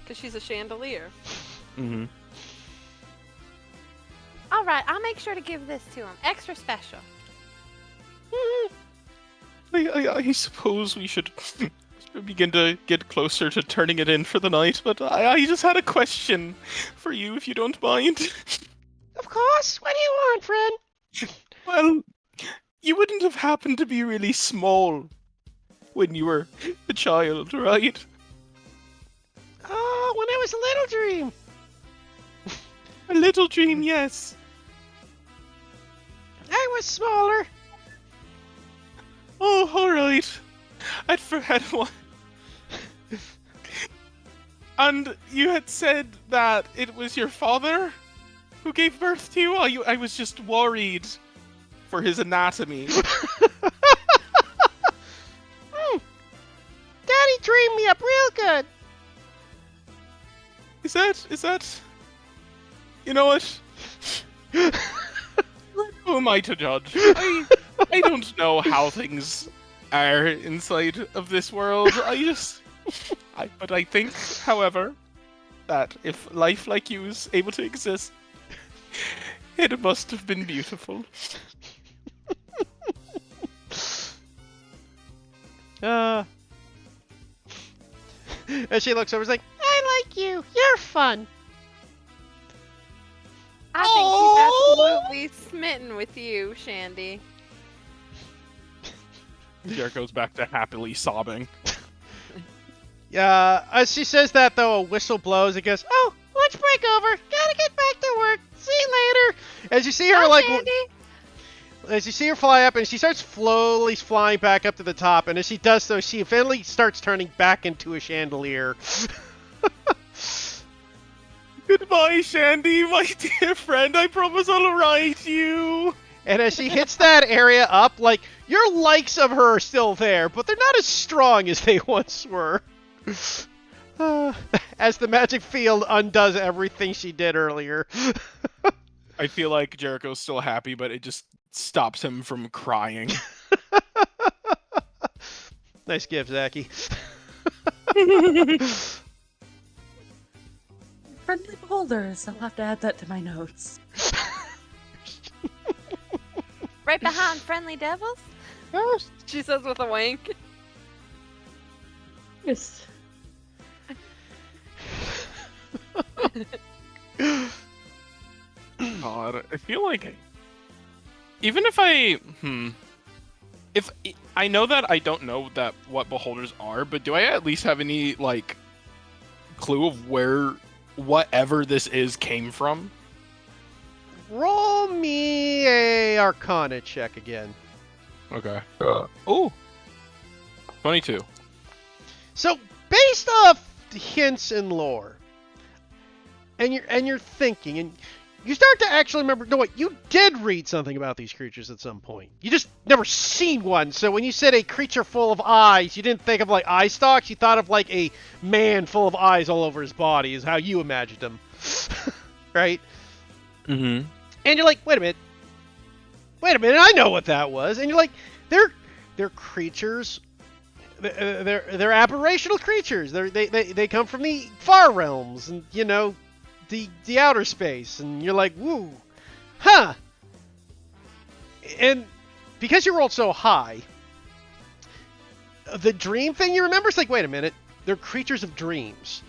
S9: Because she's a chandelier.
S2: Mm-hmm.
S5: All right, I'll make sure to give this to him. Extra special.
S2: I suppose we should begin to get closer to turning it in for the night, but I just had a question for you, if you don't mind.
S1: Of course. What do you want, friend?
S2: Well, you wouldn't have happened to be really small when you were a child, right?
S1: Oh, when I was a little dream.
S2: A little dream, yes.
S1: I was smaller.
S2: Oh, alright. I'd forget what. And you had said that it was your father who gave birth to you? I was just worried for his anatomy.
S1: Daddy dreamed me up real good.
S2: Is that... You know what? Who am I to judge? I don't know how things are inside of this world. But I think, however, that if life like you is able to exist, it must have been beautiful.
S1: And she looks over and is like, I like you. You're fun.
S5: I think he's absolutely smitten with you, Shandy.
S2: Jericho's back to happily sobbing.
S1: As she says that, though, a whistle blows. It goes, oh, lunch break over. Gotta get back to work. See you later. As you see her,
S5: Shandy.
S1: as you see her fly up, and she starts slowly flying back up to the top, and as she does so, she eventually starts turning back into a chandelier.
S2: Goodbye, Shandy, my dear friend. I promise I'll write you.
S1: And as she hits that area up, like, your likes of her are still there, but they're not as strong as they once were. As the magic field undoes everything she did earlier.
S2: I feel like Jericho's still happy, but it just stops him from crying.
S1: Nice gift, Zachy.
S3: Friendly beholders. I'll have to add that to my notes.
S5: Right behind friendly devils?
S9: She says with a wink.
S3: Yes.
S2: God, I feel like even if if I know that I don't know that what beholders are, but do I at least have any like clue of where whatever this is came from?
S1: Roll me a Arcana check again.
S2: Okay. Oh. 22.
S1: So, based off hints and lore, and you're thinking, and you start to actually remember. No, wait, you did read something about these creatures at some point. You just never seen one. So when you said a creature full of eyes, you didn't think of like eye stalks. You thought of like a man full of eyes all over his body. Is how you imagined him, right?
S2: Mm-hmm.
S1: And you're like, wait a minute, I know what that was. And you're like, they're creatures. They're aberrational creatures. They come from the far realms, and you know, the outer space. And you're like, woo, huh? And because you rolled so high, the dream thing you remember is like, wait a minute, they're creatures of dreams,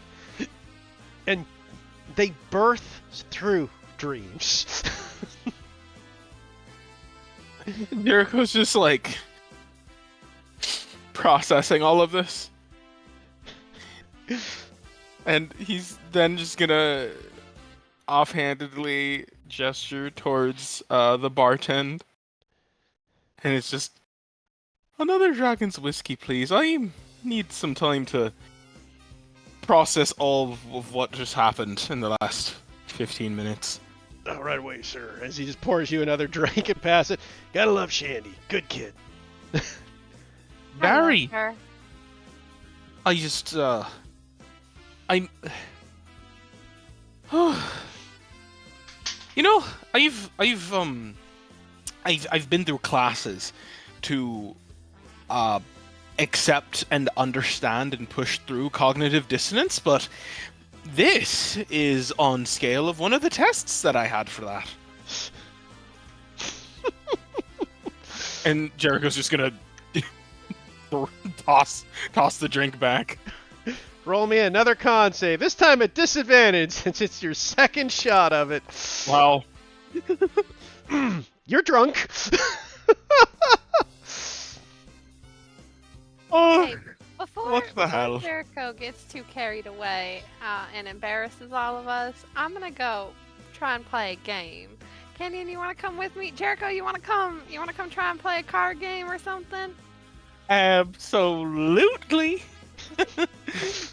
S1: and they birth through dreams.
S2: Jericho's just like processing all of this. And he's then just gonna offhandedly gesture towards the bartend. And it's just, another dragon's whiskey, please. I need some time to process all of what just happened in the last 15 minutes.
S1: Oh, right away, sir. As he just pours you another drink and pass it. Gotta love Shandy. Good kid.
S2: Barry!
S5: Her.
S2: I just, I'm... You know, I've been through classes to, accept and understand and push through cognitive dissonance, but this is on scale of one of the tests that I had for that. And Jericho's just gonna toss the drink back.
S1: Roll me another con save. This time at disadvantage since it's your second shot of it.
S2: Wow.
S1: You're drunk.
S2: Oh,
S5: Hey, before,
S2: what the
S5: before
S2: hell?
S5: Jericho gets too carried away and embarrasses all of us, I'm gonna go try and play a game. Kenyon, you want to come with me? Jericho, you want to come? You want to come try and play a card game or something?
S2: Absolutely.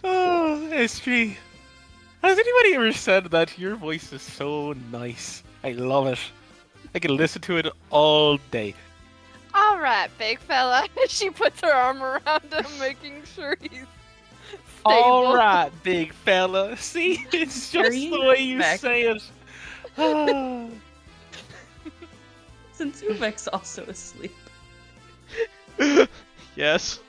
S2: Oh, SG. Has anybody ever said that your voice is so nice? I love it. I can listen to it all day.
S9: All right, big fella. She puts her arm around him, making sure he's stable.
S2: All right, big fella. See, it's just
S3: Are
S2: the way you
S3: back?
S2: say it. Ah.
S3: Since Umek's also asleep.
S1: Yes.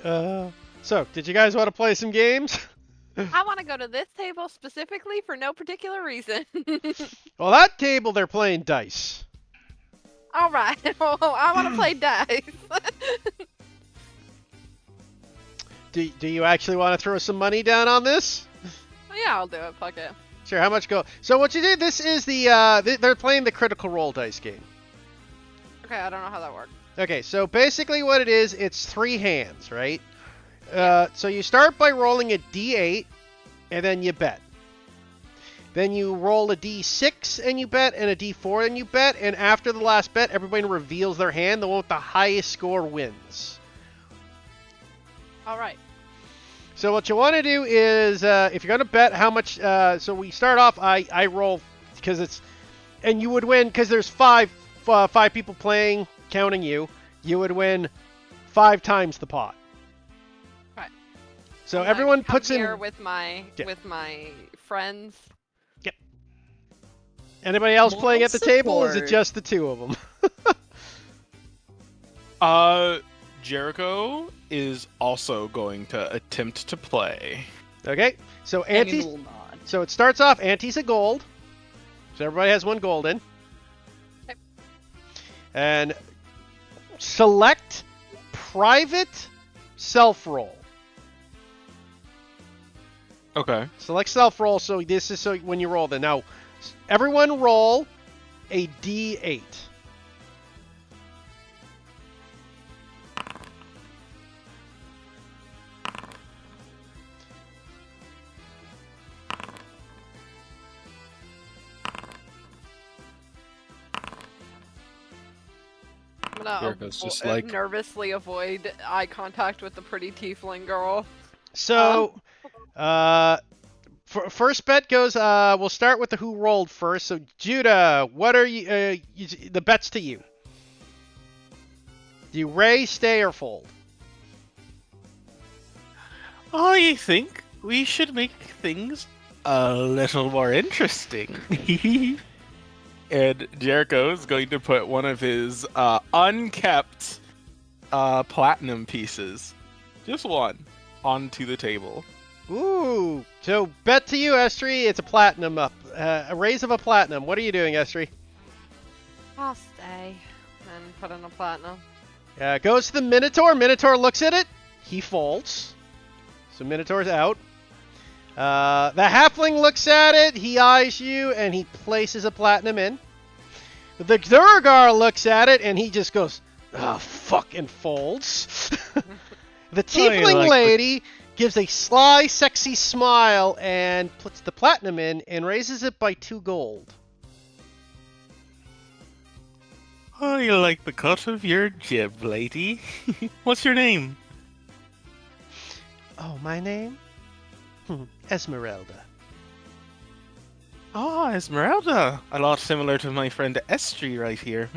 S1: So, did you guys want to play some games?
S9: I want to go to this table specifically for no particular reason.
S1: Well, that table, they're playing dice.
S9: All right. Well, I want to play dice.
S1: Do you actually want to throw some money down on this?
S9: Yeah, I'll do it. Fuck it.
S1: Sure, how much go? So what you did, this is the, they're playing the Critical Role dice game.
S9: Okay, I don't know how that works.
S1: Okay, so basically what it is, it's 3 hands, right? So you start by rolling a d8, and then you bet. Then you roll a d6 and you bet, and a d4 and you bet, and after the last bet, everybody reveals their hand. The one with the highest score wins.
S9: All right.
S1: So what you want to do is, if you're going to bet how much, so we start off, I roll, because it's, and you would win, because there's five people playing, counting you, you would win 5 times the pot.
S9: Right.
S1: So
S9: I'm gonna
S1: everyone
S9: come
S1: puts
S9: here
S1: in,
S9: with my
S1: Yeah.
S9: with my friends.
S1: anybody else playing
S3: Moral
S1: at the table, or is it
S3: support.
S1: just the 2 of them?
S2: Jericho is also going to attempt to play.
S1: Okay, so
S3: Kenyon
S1: Auntie's,
S3: will nod.
S1: so it starts off, Auntie's a gold, so everybody has 1 gold in.
S9: Okay.
S1: And select private self-roll.
S2: Okay.
S1: Select self-roll, so this is so when you roll then. Now, everyone roll a d8.
S9: I'm gonna
S2: Jericho's just like-
S9: nervously avoid eye contact with the pretty tiefling girl.
S1: So, first bet goes. We'll start with the who rolled first. So, Judah, what are the bets to you? Do you raise, stay, or fold?
S2: I think we should make things a little more interesting. And Jericho is going to put one of his unkept platinum pieces, just one, onto the table.
S1: Ooh. So, bet to you, Estri. It's a platinum up. A raise of a platinum. What are you doing, Estri?
S9: I'll stay and put in a platinum.
S1: Goes to the Minotaur. Minotaur looks at it. He folds. So Minotaur's out. The Halfling looks at it. He eyes you, and he places a platinum in. The Duergar looks at it, and he just goes, "Oh, fuck," and folds. The Tiefling lady gives a sly, sexy smile and puts the platinum in and raises it by 2 gold.
S2: I like the cut of your jib, lady. What's your name?
S1: Oh, my name? Esmeralda.
S2: Ah, Esmeralda. A lot similar to my friend Estri right here.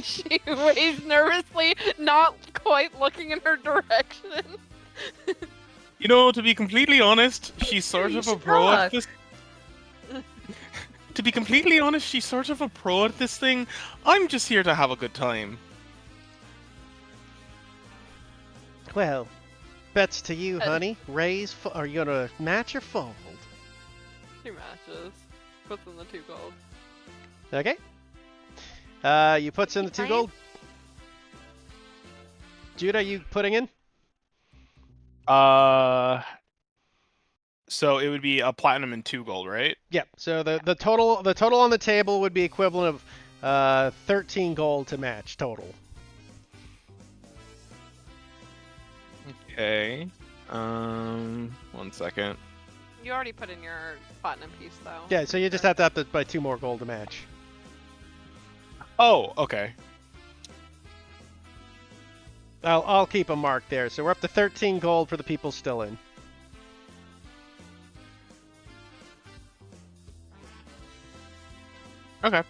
S9: She waves nervously, not quite looking in her direction.
S2: You know, to be completely honest, she's sort of a pro at this. To be completely honest, she's sort of a pro at this thing. I'm just here to have a good time.
S1: Well, bets to you, honey. Raise, are you gonna match or fold?
S9: She matches. Puts in the 2 gold.
S1: Okay. You puts in the 2 gold. Judah, you putting in?
S2: So it would be a platinum and 2 gold, right?
S1: Yep. So the total on the table would be equivalent of 13 gold to match total.
S2: Okay. 1 second.
S9: You already put in your platinum piece, though.
S1: Yeah. So you just have to up it by 2 more gold to match.
S2: Oh, okay.
S1: I'll keep a mark there. So we're up to 13 gold for the people still in.
S2: Okay.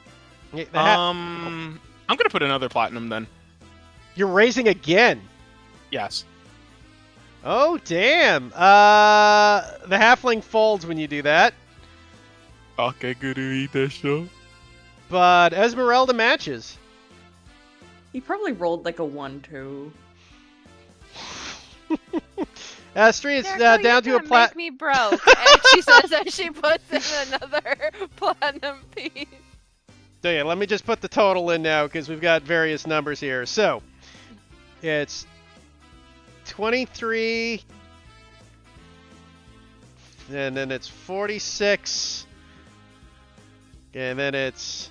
S1: Yeah,
S2: I'm gonna put another platinum then.
S1: You're raising again.
S2: Yes.
S1: Oh damn! The halfling folds when you do that,
S2: Okay, good to eat that show.
S1: but Esmeralda matches.
S3: He probably rolled like a 1-2.
S1: Astri, it's
S5: Jericho,
S1: down to
S5: you're
S1: a
S5: gonna
S1: plat.
S5: make me broke. And she says that she puts in another platinum piece.
S1: So yeah, let me just put the total in now because we've got various numbers here. So it's 23, and then it's 46, and then it's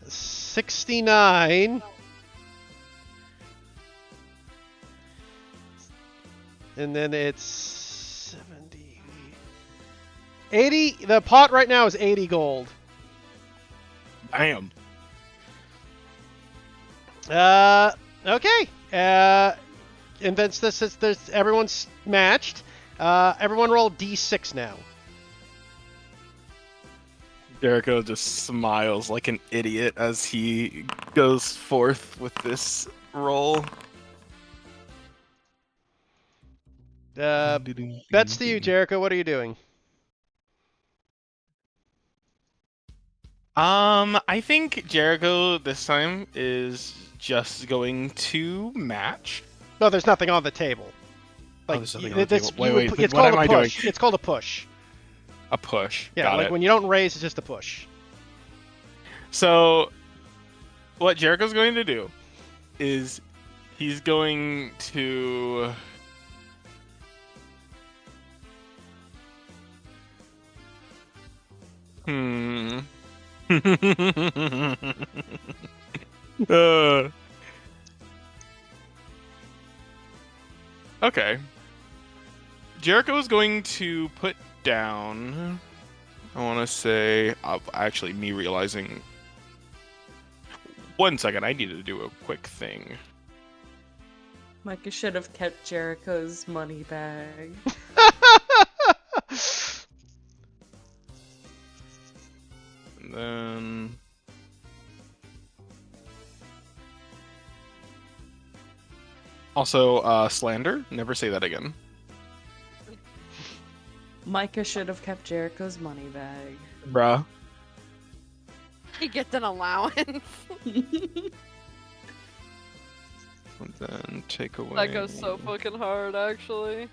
S1: 69, and then it's 70, 80. The pot right now is 80 gold.
S2: Damn.
S1: Okay. And then there's everyone's matched. Everyone roll D6 now.
S2: Jericho just smiles like an idiot as he goes forth with this roll.
S1: Bets to you, Jericho. What are you doing?
S2: I think Jericho this time is just going to match.
S1: No, there's nothing on the table.
S2: There's nothing on the table. Wait,
S1: it's
S2: what
S1: called
S2: am
S1: a
S2: I doing?
S1: push. It's called a push.
S2: A push.
S1: Yeah,
S2: Got
S1: like
S2: it.
S1: when you don't raise, it's just a push.
S2: So, what Jericho's going to do is he's going to... Okay. Jericho is going to put down... I want to say... actually, me realizing... 1 second, I need to do a quick thing.
S3: Micah should have kept Jericho's money bag.
S2: And then also slander. Never say that again.
S3: Micah should have kept Jericho's money bag.
S2: Bruh.
S9: He gets an allowance.
S2: And then take away.
S9: That goes so fucking hard, actually.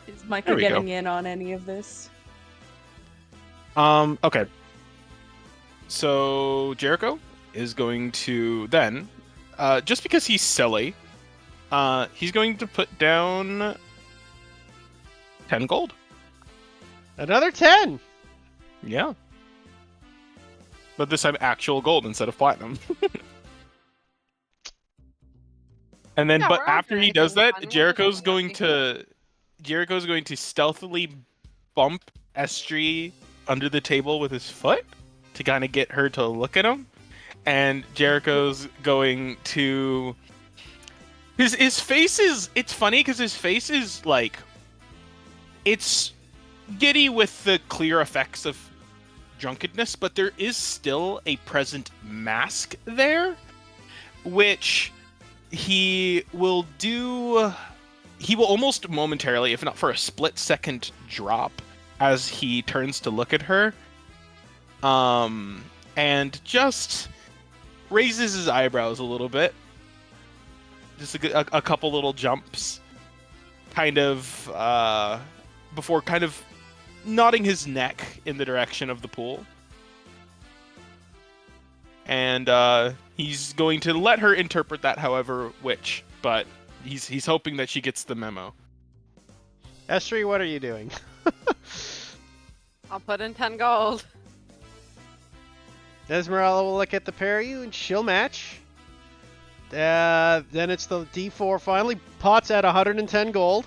S3: Is Micah
S2: There we go.
S3: getting in on any of this?
S2: Okay. So Jericho is going to then, just because he's silly, he's going to put down 10 gold.
S1: Another 10.
S2: Yeah. But this time actual gold instead of platinum. And then,
S9: Yeah,
S2: but
S9: we're
S2: after
S9: offering
S2: he does
S9: anything
S2: that,
S9: fun. We'll
S2: Jericho's
S9: just
S2: going
S9: nothing.
S2: to stealthily bump Estrie under the table with his foot to kind of get her to look at him. And Jericho's going to his face is, it's funny because his face is like, it's giddy with the clear effects of drunkenness, but there is still a present mask there, which he will almost momentarily, if not for a split second, drop as he turns to look at her, and just raises his eyebrows a little bit, just a couple little jumps, kind of before kind of nodding his neck in the direction of the pool. And he's going to let her interpret that however which, but he's hoping that she gets the memo.
S1: Estrie, what are you doing?
S9: I'll put in 10 gold.
S1: Esmeralda will look at the pair of you and she'll match. Then it's the D4 finally. Pot's at 110 gold.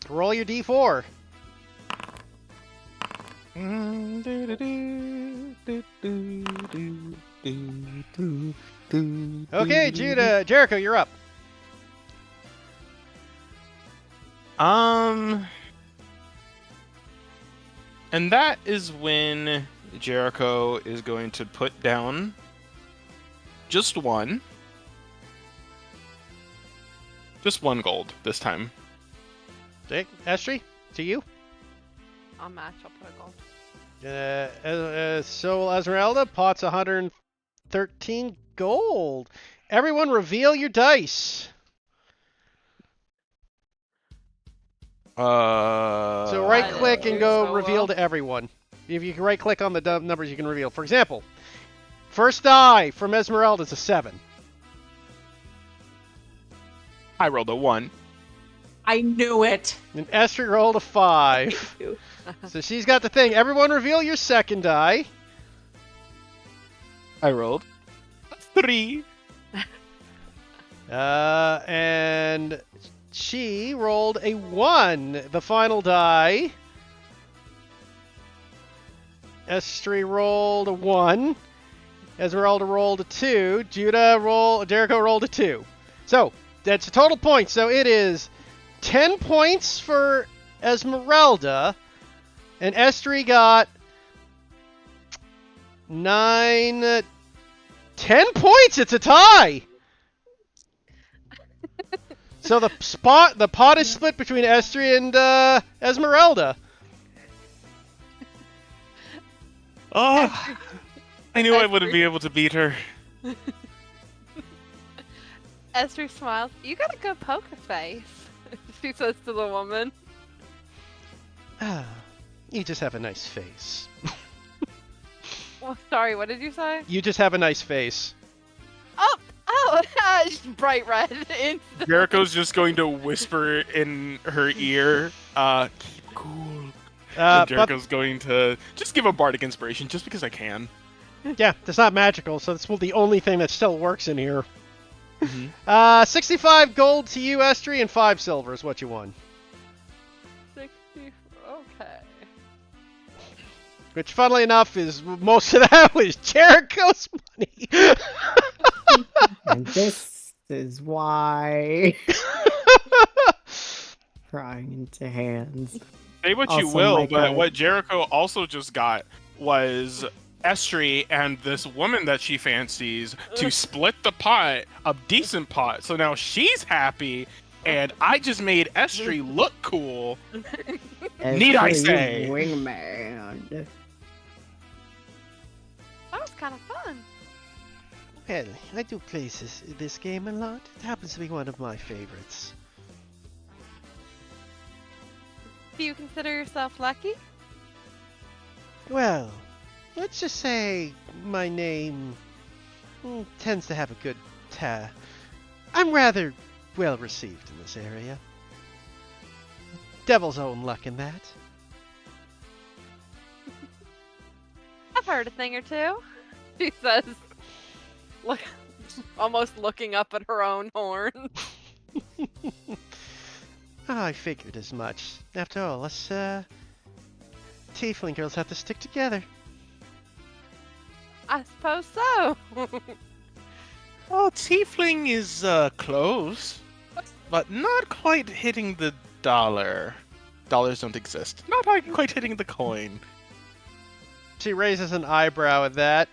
S1: Roll your D4. Okay, Jericho, you're up.
S2: And that is when Jericho is going to put down just one gold this time.
S1: Okay, Estrie, to you.
S9: I'll match. I'll put a gold.
S1: So Esmeralda, Pot's 113 gold. Everyone reveal your dice. So right click and go
S9: so
S1: reveal
S9: well.
S1: to everyone. If you can right click on the numbers, you can reveal. For example, first die from Esmeralda is a 7.
S2: I rolled a 1.
S3: I knew it.
S1: And Estrie rolled a 5. So she's got the thing. Everyone reveal your second die.
S2: I rolled a 3.
S1: And she rolled a 1. The final die. Estrie rolled a 1. Esmeralda rolled a 2. Jericho rolled a 2. So that's a total point. So it is 10 points for Esmeralda, and Estrie got 10 points. It's a tie. So the pot is split between Estrie and Esmeralda.
S2: Oh, I knew I wouldn't be able to beat her.
S9: Esther smiles. You got a good poker face. She says to the woman.
S1: You just have a nice face.
S9: Well, sorry, what did you say?
S1: You just have a nice face.
S9: Oh, just bright red. Instantly.
S2: Jericho's just going to whisper in her ear, keep cool.
S1: But
S2: And Jericho's going to just give a bardic inspiration just because I can.
S1: yeah, it's not magical, so it's the only thing that still works in here.
S2: Mm-hmm.
S1: 65 gold to you, Estrie, and 5 silver is what you won.
S9: 60. Okay.
S1: Which, funnily enough, is most of that was Jericho's money.
S10: And this is why crying into hands.
S2: Say what you
S10: Also,
S2: will,
S10: my
S2: but
S10: God.
S2: what Jericho also just got was Estri and this woman that she fancies to split the pot, a decent pot. So now she's happy, and I just made Estri look cool. Need I
S10: Estri, you
S2: say?
S10: Wingman.
S5: That was kind of fun.
S1: Well, I do play this game a lot. It happens to be one of my favorites.
S5: Do you consider yourself lucky?
S1: Well, let's just say my name tends to have a good I'm rather well received in this area. Devil's own luck in that.
S5: I've heard a thing or two.
S9: She says, look, almost looking up at her own horn.
S1: I figured as much. After all, us tiefling girls have to stick together.
S9: I suppose so.
S8: Well, tiefling is close, but not quite hitting the dollar. Dollars don't exist. Not quite hitting the coin.
S1: She raises an eyebrow at that.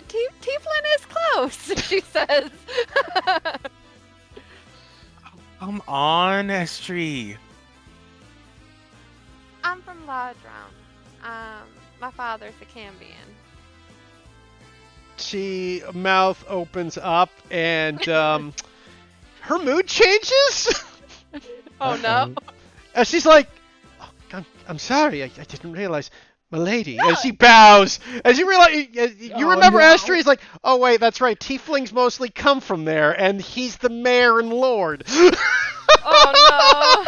S9: Tieflin is close, she says.
S8: Come on, Estri.
S5: I'm from Ladron. My father's a Cambion.
S1: She mouth opens up and her mood changes.
S9: Oh no.
S1: And she's like, oh, I'm sorry, I didn't realize. Milady, as she bows, as you realize, you remember
S10: no.
S1: Estri is like, oh wait, that's right, tieflings mostly come from there, and he's the mayor and lord.
S9: Oh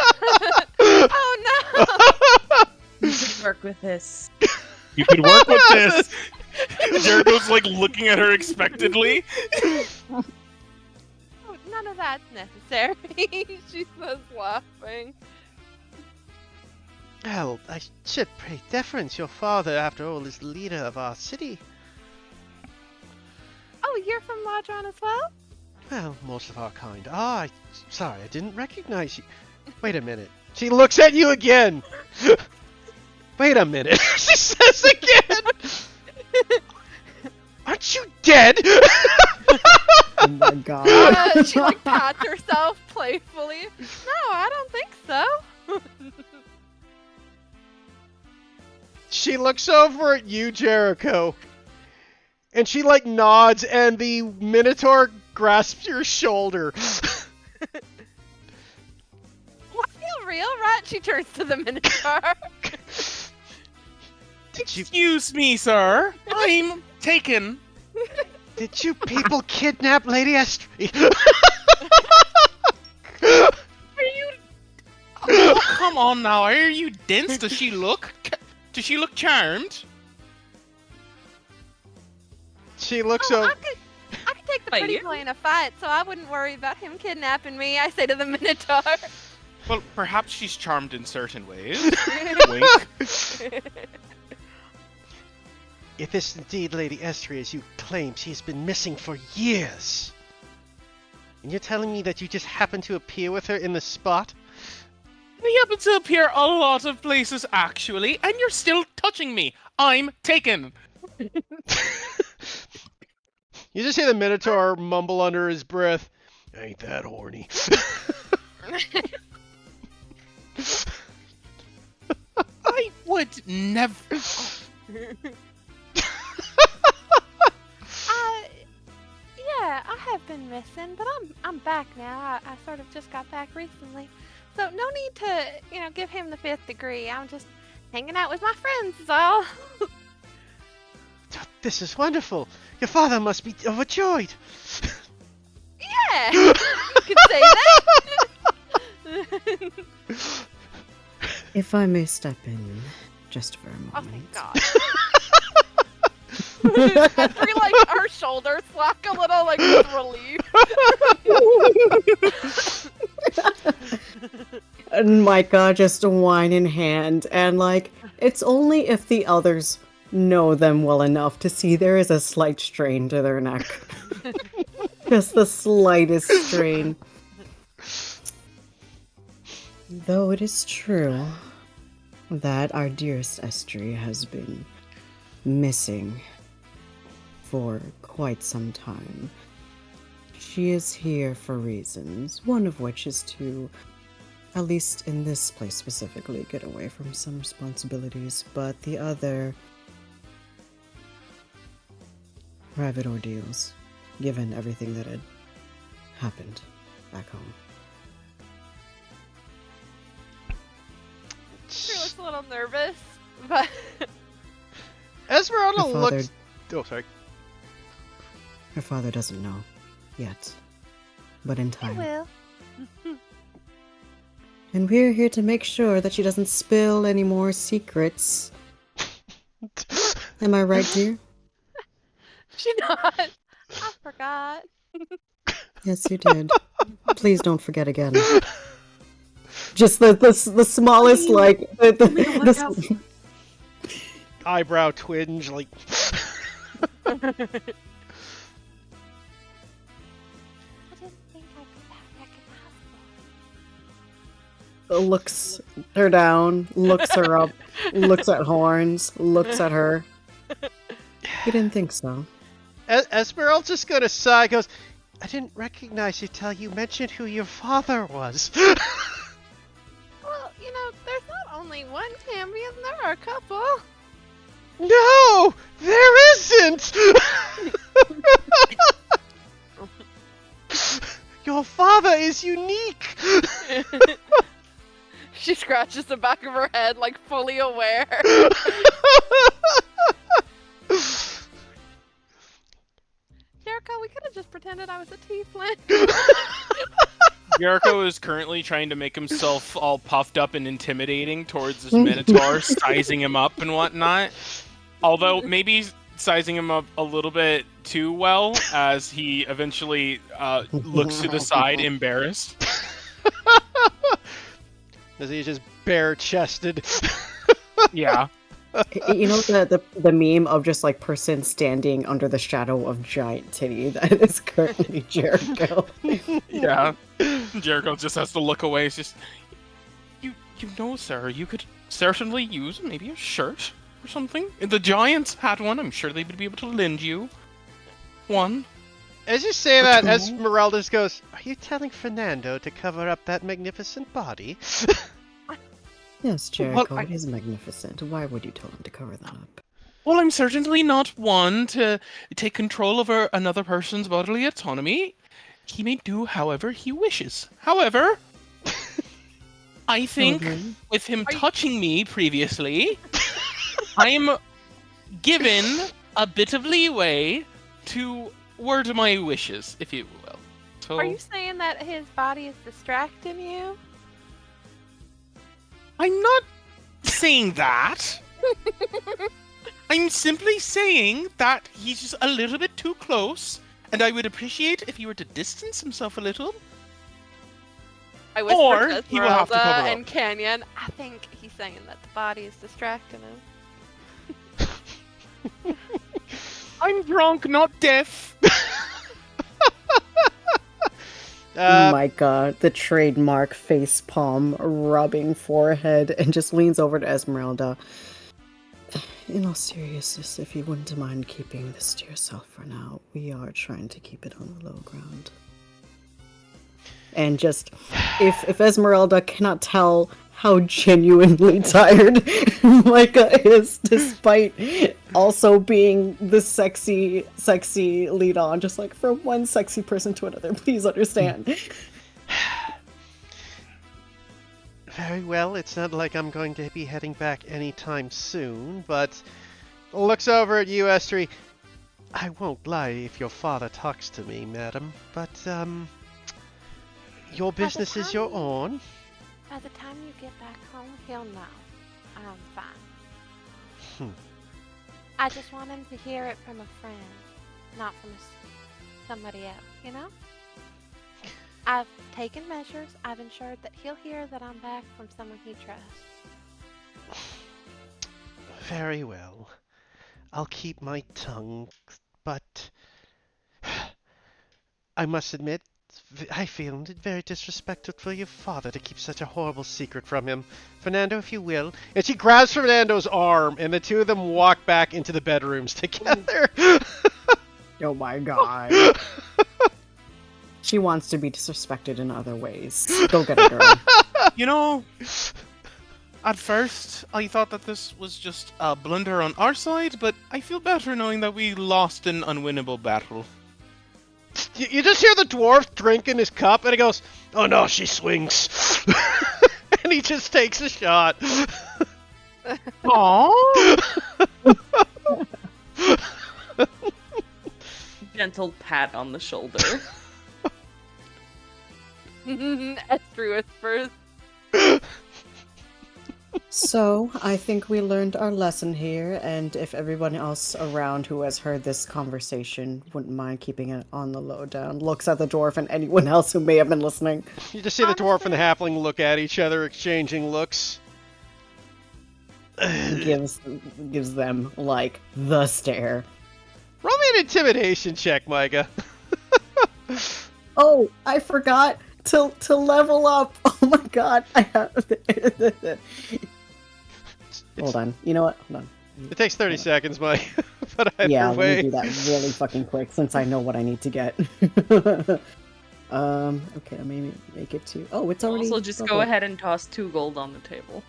S9: no. Oh no.
S3: You could work with this.
S8: You could work with this. Jericho's like looking at her expectantly.
S5: Oh, none of that's necessary.
S9: She says, laughing.
S1: Well, I should pay deference. Your father, after all, is the leader of our city.
S5: Oh, you're from Ladron as well?
S1: Well, most of our kind are. Sorry, I didn't recognize you. Wait a minute. She looks at you again. Wait a minute. She says again. Aren't you dead?
S10: Oh my god.
S9: She like pats herself playfully. No, I don't think so.
S1: She looks over at you, Jericho. And she like nods and the Minotaur grasps your shoulder.
S5: I feel real, right? She turns to the Minotaur.
S8: Excuse me, sir. I'm taken.
S1: Did you people kidnap Lady Estri?
S8: Are you? Oh, come on now. Are you dense? Does she look? Does she look charmed?
S1: She looks
S5: Oh,
S1: over.
S5: I could take the
S3: Wait,
S5: pretty
S3: you?
S5: boy in a fight, so I wouldn't worry about him kidnapping me. I say to the Minotaur.
S8: Well, perhaps she's charmed in certain ways. Wink.
S1: If this indeed Lady Estri as you claim, she's been missing for years. And you're telling me that you just happened to appear with her in the spot?
S8: We happen to appear a lot of places, actually, and you're still touching me. I'm taken.
S1: You just hear the Minotaur mumble under his breath, "Ain't that horny?"
S8: I would never.
S5: Yeah, I have been missing, but I'm back now. I sort of just got back recently. So no need to, give him the 5th degree. I'm just hanging out with my friends is all.
S1: This is wonderful. Your father must be overjoyed.
S5: Yeah, you could say that.
S10: If I may step in just for a
S5: Oh,
S10: moment.
S5: thank God.
S9: Estri, like, her shoulders slack a little, like, with relief.
S10: And Micah just wine in hand, and like, it's only if the others know them well enough to see there is a slight strain to their neck. Just the slightest strain. Though it is true that our dearest Estrie has been missing for quite some time. She is here for reasons, one of which is to, at least in this place specifically, get away from some responsibilities, but the other, private ordeals, given everything that had happened back home.
S9: She looks a little nervous, but
S1: Esmeralda
S10: Her father-
S1: looks. Oh, sorry.
S10: Her father doesn't know yet, but in
S5: I
S10: time.
S5: will.
S10: And we're here to make sure that she doesn't spill any more secrets. Am I right, dear?
S5: She not. I forgot.
S10: Yes, you did. Please don't forget again. Just the smallest, like, the
S1: Eyebrow twinge, like.
S5: I didn't think I'd be that recognizable.
S10: looks her down, looks her up, looks at Horns, looks at her. You didn't think so?
S1: Esmeralda's just gonna sigh, goes, I didn't recognize you till you mentioned who your father was.
S5: Well, you know, there's not only one champion, there are a couple.
S1: No! There isn't! Your father is unique!
S9: she scratches the back of her head, like fully aware.
S5: Jericho, we could have just pretended I was a tiefling.
S2: Jericho is currently trying to make himself all puffed up and intimidating towards this Minotaur, sizing him up and whatnot. Although maybe sizing him up a little bit too well, as he eventually looks to the side, embarrassed.
S1: As he's just bare-chested.
S2: Yeah.
S10: You know the meme of just like person standing under the shadow of giant titty? That is currently Jericho.
S2: Yeah. Jericho just has to look away. It's just, you know, sir, you could certainly use maybe a shirt or something. If the Giants had one, I'm sure they would be able to lend you one.
S1: As you say that,
S2: two.
S1: Esmeralda just goes, are you telling Fernando to cover up that magnificent body?
S10: Yes, Jericho,
S2: Well,
S10: it is magnificent. Why would you tell him to cover that up?
S2: Well, I'm certainly not one to take control over another person's bodily autonomy. He may do however he wishes. However, I think
S10: Children.
S2: with him touching me previously, I'm given a bit of leeway to word my wishes, if you will. So
S5: Are you saying that his body is distracting you?
S2: I'm not saying that. I'm simply saying that he's just a little bit too close, and I would appreciate if he were to distance himself a little.
S9: I whisper
S2: Or
S9: to
S2: he will have to
S9: Esmeralda
S2: cover
S9: and
S2: up.
S9: Canyon.
S5: I think he's saying that the body is distracting him.
S2: I'm drunk, not deaf.
S10: Oh my god, the trademark face palm rubbing forehead and just leans over to Esmeralda. In all seriousness, if you wouldn't mind keeping this to yourself for now, we are trying to keep it on the low ground. And just, if Esmeralda cannot tell how genuinely tired Micah is, despite also being the sexy lead on, just like from one sexy person to another, please understand.
S1: Very well, it's not like I'm going to be heading back anytime soon, but looks over at you, Estrie. I won't lie if your father talks to me, madam, but, your business is your own.
S5: By the time you get back home, he'll know. I'm fine. I just want him to hear it from a friend, not from somebody else, you know? I've taken measures. I've ensured that he'll hear that I'm back from someone he trusts.
S1: Very well. I'll keep my tongue, but I must admit, I feel it very disrespectful for your father to keep such a horrible secret from him. Fernando, if you will. And she grabs Fernando's arm, and the two of them walk back into the bedrooms together.
S10: Oh my god. She wants to be disrespected in other ways. Go get her, girl.
S8: You know, at first I thought that this was just a blunder on our side, but I feel better knowing that we lost an unwinnable battle.
S1: You just hear the dwarf drinking his cup, and he goes, "Oh no, she swings." And he just takes a shot.
S8: Aww.
S3: Gentle pat on the shoulder.
S9: Estri whispers.
S10: So, I think we learned our lesson here, and if everyone else around who has heard this conversation wouldn't mind keeping it on the lowdown, looks at the dwarf and anyone else who may have been listening.
S1: You just see the dwarf and the halfling look at each other, exchanging looks.
S10: gives them, like, the stare.
S1: Roll me an intimidation check, Micah.
S10: Oh, I forgot to level up. Oh my god, I have... Hold on. You know what? Hold on.
S1: It takes 30 seconds, Mike. But either
S10: Yeah, let
S1: way.
S10: me do that really fucking quick since I know what I need to get. Okay, maybe make it to... Oh, it's already...
S3: Also, just go
S10: leveled.
S3: ahead and toss 2 gold on the table.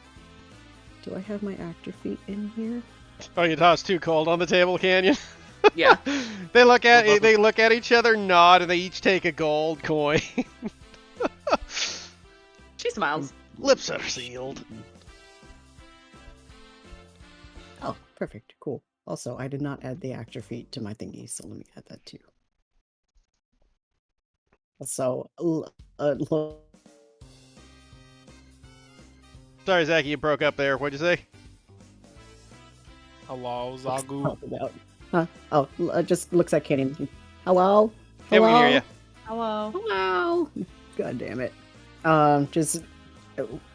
S10: Do I have my actor feat in here?
S1: Oh, you toss 2 cold on the table, can you?
S3: Yeah.
S1: They look at each other, nod, and they each take a gold coin.
S3: She smiles.
S1: Lips are sealed.
S10: Oh, perfect. Cool. Also, I did not add the actor feat to my thingy, so let me add that too. So,
S1: Sorry, Zachy, you broke up there. What'd you say?
S2: Hello, Zagu.
S10: help about. Huh? Oh, just looks at Canyon. Hello?
S1: Yeah, we
S10: Hello?
S1: can hear you.
S3: Hello.
S10: Hello? God damn it.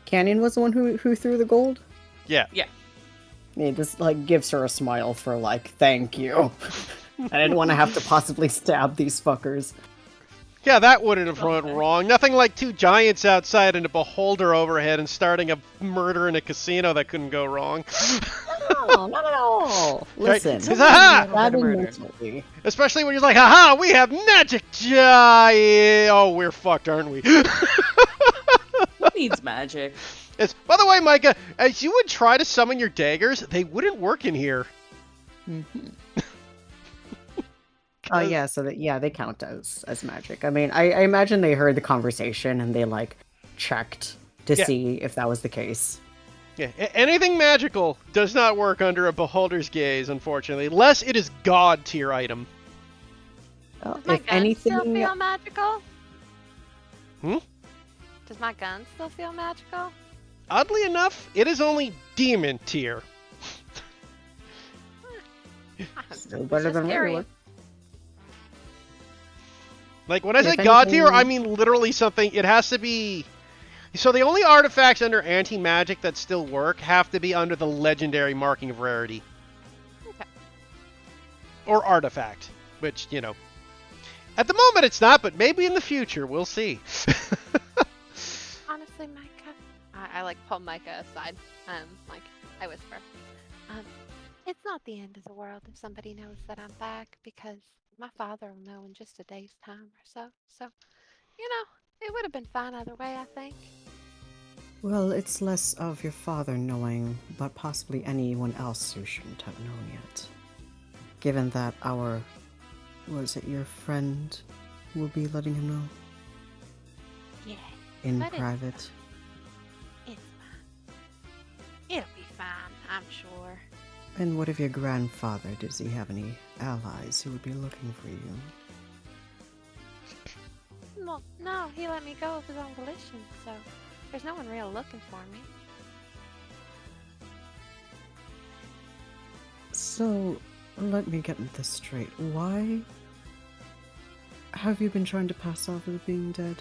S10: Canyon was the one who threw the gold?
S1: Yeah.
S3: Yeah.
S10: He just, like, gives her a smile for, like, thank you. I didn't want to have to possibly stab these fuckers.
S1: Yeah, that wouldn't have went wrong. Nothing like 2 giants outside and a beholder overhead and starting a murder in a casino that couldn't go wrong.
S10: No, not at all. Listen.
S1: Right. Aha!
S10: Stabbing mentally.
S1: Especially when you're like, haha, we have magic giant. Oh, we're fucked, aren't we?
S3: Who needs magic?
S1: Yes. By the way, Micah, as you would try to summon your daggers, they wouldn't work in here.
S10: Mm-hmm. Oh yeah, so they count as magic. I mean, I imagine they heard the conversation and they like checked to see if that was the case.
S1: Yeah, anything magical does not work under a beholder's gaze, unfortunately, unless it is god tier item.
S10: Well,
S5: Does my
S10: if
S5: gun
S10: anything,
S5: still feel magical?
S1: Hmm?
S5: Does my gun still feel magical?
S1: Oddly enough, it is only demon tier.
S10: still better
S5: just
S10: than
S5: scary.
S10: regular.
S1: Like, when I
S10: If
S1: say god tier,
S10: anything-
S1: I mean literally something, it has to be... So the only artifacts under anti-magic that still work have to be under the legendary marking of rarity.
S5: Okay.
S1: Or artifact, which, you know... At the moment it's not, but maybe in the future, we'll see.
S5: Honestly, Micah, I like pull Micah aside. Like I whisper, it's not the end of the world if somebody knows that I'm back, because my father will know in just a day's time or so. So, you know, it would have been fine either way, I think.
S10: Well, it's less of your father knowing, but possibly anyone else who shouldn't have known yet. Given that your friend will be letting him know
S5: Yeah,
S10: in
S5: But it's
S10: private?
S5: it's fine. It'll be fine, I'm sure.
S10: And what of your grandfather? Does he have any allies who would be looking for you?
S5: Well, no, he let me go of his own volition, so there's no one real looking for me.
S10: So, let me get this straight. Why have you been trying to pass off as being dead?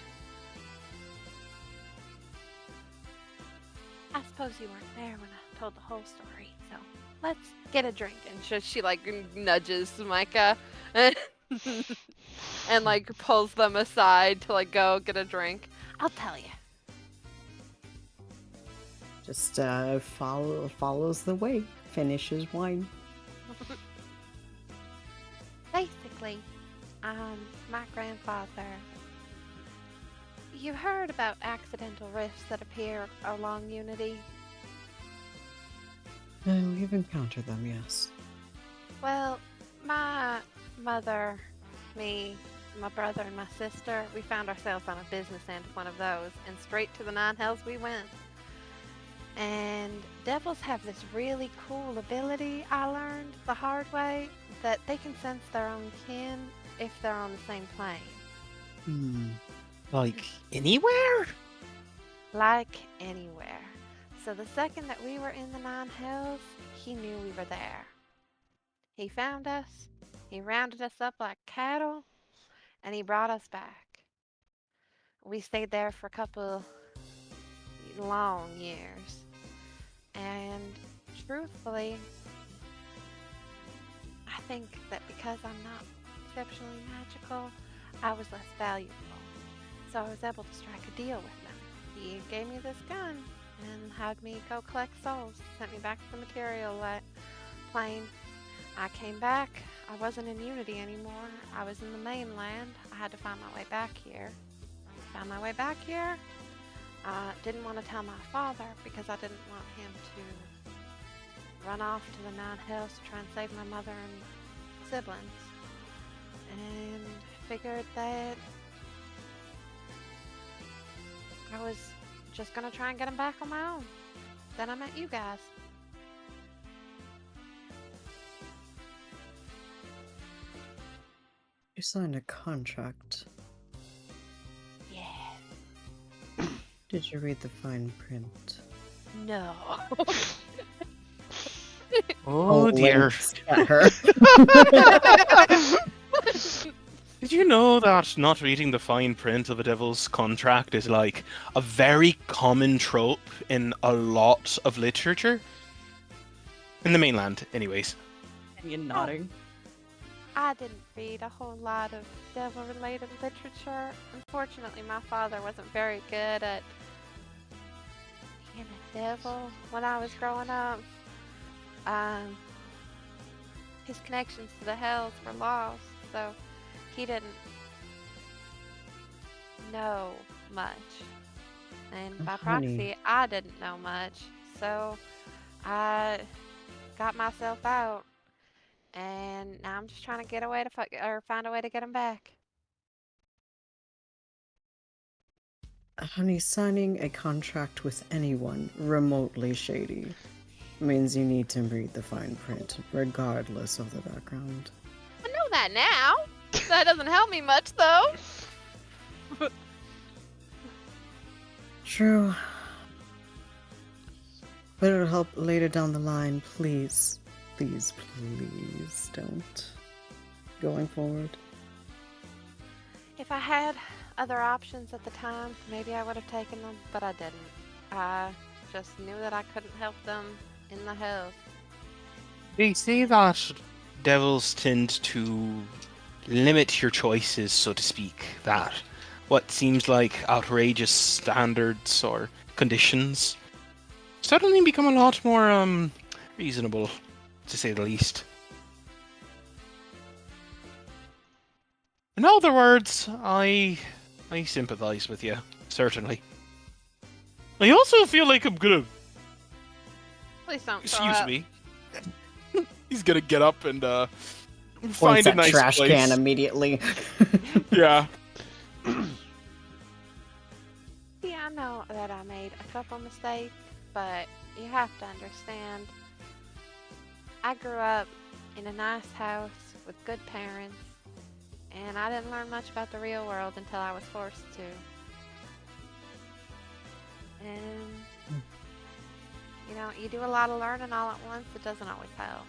S5: suppose you weren't there when I told the whole story, so let's get a drink.
S9: And she like nudges Micah and like pulls them aside to like go get a drink.
S5: I'll tell you.
S10: Just follows the way, finishes wine.
S5: Basically, my grandfather. You heard about accidental rifts that appear along Unity?
S10: We've encountered them, yes.
S5: Well, my mother, me, my brother, and my sister, we found ourselves on a business end of one of those, and straight to the Nine Hells we went. And devils have this really cool ability, I learned the hard way, that they can sense their own kin if they're on the same plane.
S8: Like anywhere?
S5: Like anywhere. So the second that we were in the Nine Hells, he knew we were there. He found us, he rounded us up like cattle, and he brought us back. We stayed there for a couple long years. And truthfully, I think that because I'm not exceptionally magical, I was less valuable. So I was able to strike a deal with them. He gave me this gun and had me go collect souls, sent me back to the material plane. I came back. I wasn't in Unity anymore. I was in the mainland. I had to find my way back here. Found my way back here. I didn't want to tell my father because I didn't want him to run off to the Nine Hells to try and save my mother and siblings. And figured that I was just gonna try and get him back on my own. Then I met you guys.
S10: You signed a contract.
S5: Yeah.
S10: Did you read the fine print?
S5: No.
S8: Oh dear.
S10: At her.
S8: Did you know that not reading the fine print of a devil's contract is like a very common trope in a lot of literature? In the mainland, anyways.
S3: And you nodding.
S5: I didn't read a whole lot of devil-related literature. Unfortunately, my father wasn't very good at being a devil when I was growing up. His connections to the Hells were lost, so he didn't know much. And by proxy, I didn't know much. So I got myself out. And now I'm just trying to get away to find a way to get him back.
S10: Honey, signing a contract with anyone remotely shady means you need to read the fine print, regardless of the background.
S9: I know that now. That doesn't help me much, though.
S10: True. But it'll help later down the line, please. Please, please don't. Going forward.
S5: If I had other options at the time, maybe I would have taken them, but I didn't. I just knew that I couldn't help them in the Hells.
S8: They say that devils tend to limit your choices, so to speak, that what seems like outrageous standards or conditions suddenly become a lot more, reasonable, to say the least. In other words, I sympathize with you, certainly. I also feel like I'm gonna...
S9: Please don't.
S8: Excuse me. He's gonna get up and find
S10: Points
S8: a
S10: at
S8: nice
S10: trash
S8: place.
S10: can immediately.
S8: Yeah.
S5: See, I know that I made a couple mistakes, but you have to understand, I grew up in a nice house with good parents, and I didn't learn much about the real world until I was forced to. And, you know, you do a lot of learning all at once, it doesn't always help.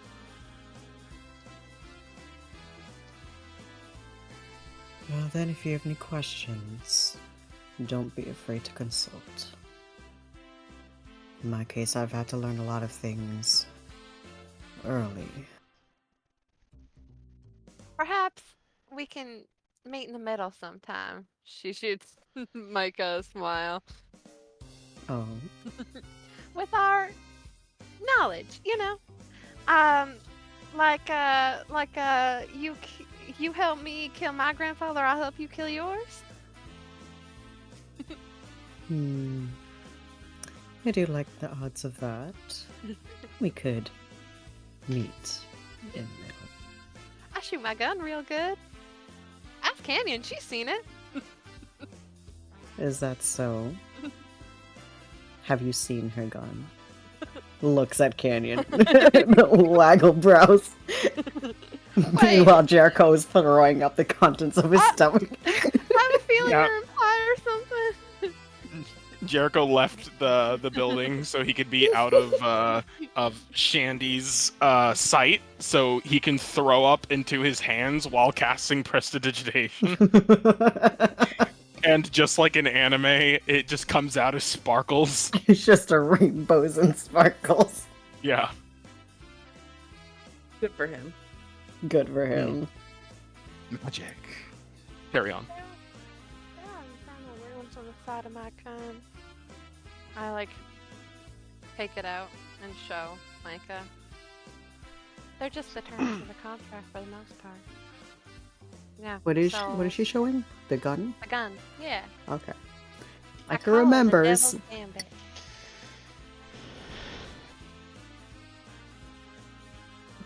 S10: Well, then, if you have any questions, don't be afraid to consult. In my case, I've had to learn a lot of things early.
S9: Perhaps we can meet in the middle sometime. She shoots Micah a smile.
S10: Oh.
S9: With our knowledge, you know. You help me kill my grandfather, I'll help you kill yours.
S10: I do like the odds of that. We could meet in the middle.
S9: I shoot my gun real good. Ask Canyon, she's seen it.
S10: Is that so? Have you seen her gun? Looks at Canyon. Waggle brows. Meanwhile, Jericho is throwing up the contents of his stomach.
S9: I have a feeling you're implied or something.
S2: Jericho left the building so he could be out of Shandy's sight, so he can throw up into his hands while casting prestidigitation. And just like in anime, it just comes out as sparkles.
S10: It's just a rainbows and sparkles.
S2: Yeah.
S3: Good for him.
S10: Good for him.
S2: Magic. Carry on.
S9: There are infernal runes on the side of my gun. I take it out and show Micah. They're just the terms of the contract for the most part. Yeah.
S10: What is she showing? The gun?
S9: The gun, yeah.
S10: Okay.
S9: I
S10: Micah
S9: call it the
S10: remembers.
S9: Devil's Gambit.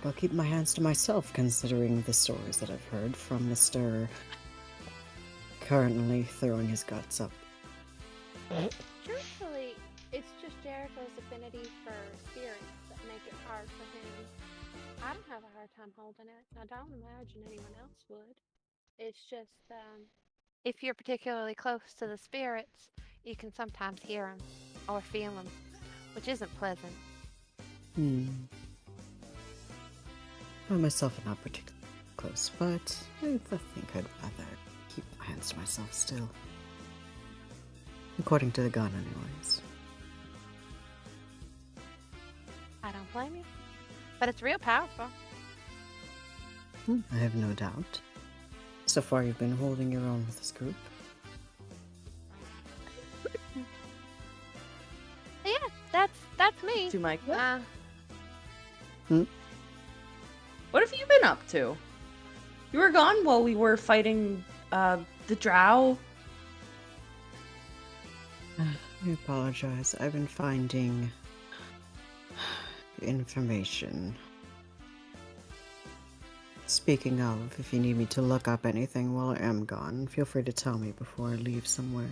S10: I'll keep my hands to myself, considering the stories that I've heard from Mr. currently throwing his guts up.
S5: Truthfully, it's just Jericho's affinity for spirits that make it hard for him. I don't have a hard time holding it. I don't imagine anyone else would. It's just, if you're particularly close to the spirits, you can sometimes hear them or feel them, which isn't pleasant.
S10: I myself am not particularly close, but I think I'd rather keep my hands to myself still. According to the gun, anyways.
S5: I don't blame you. But it's real powerful.
S10: I have no doubt. So far, you've been holding your own with this group.
S5: Yeah, that's me.
S3: To Micah?
S10: Hmm?
S3: What have you been up to? You were gone while we were fighting the drow.
S10: I apologize. I've been finding information. Speaking of, if you need me to look up anything while I am gone, feel free to tell me before I leave somewhere.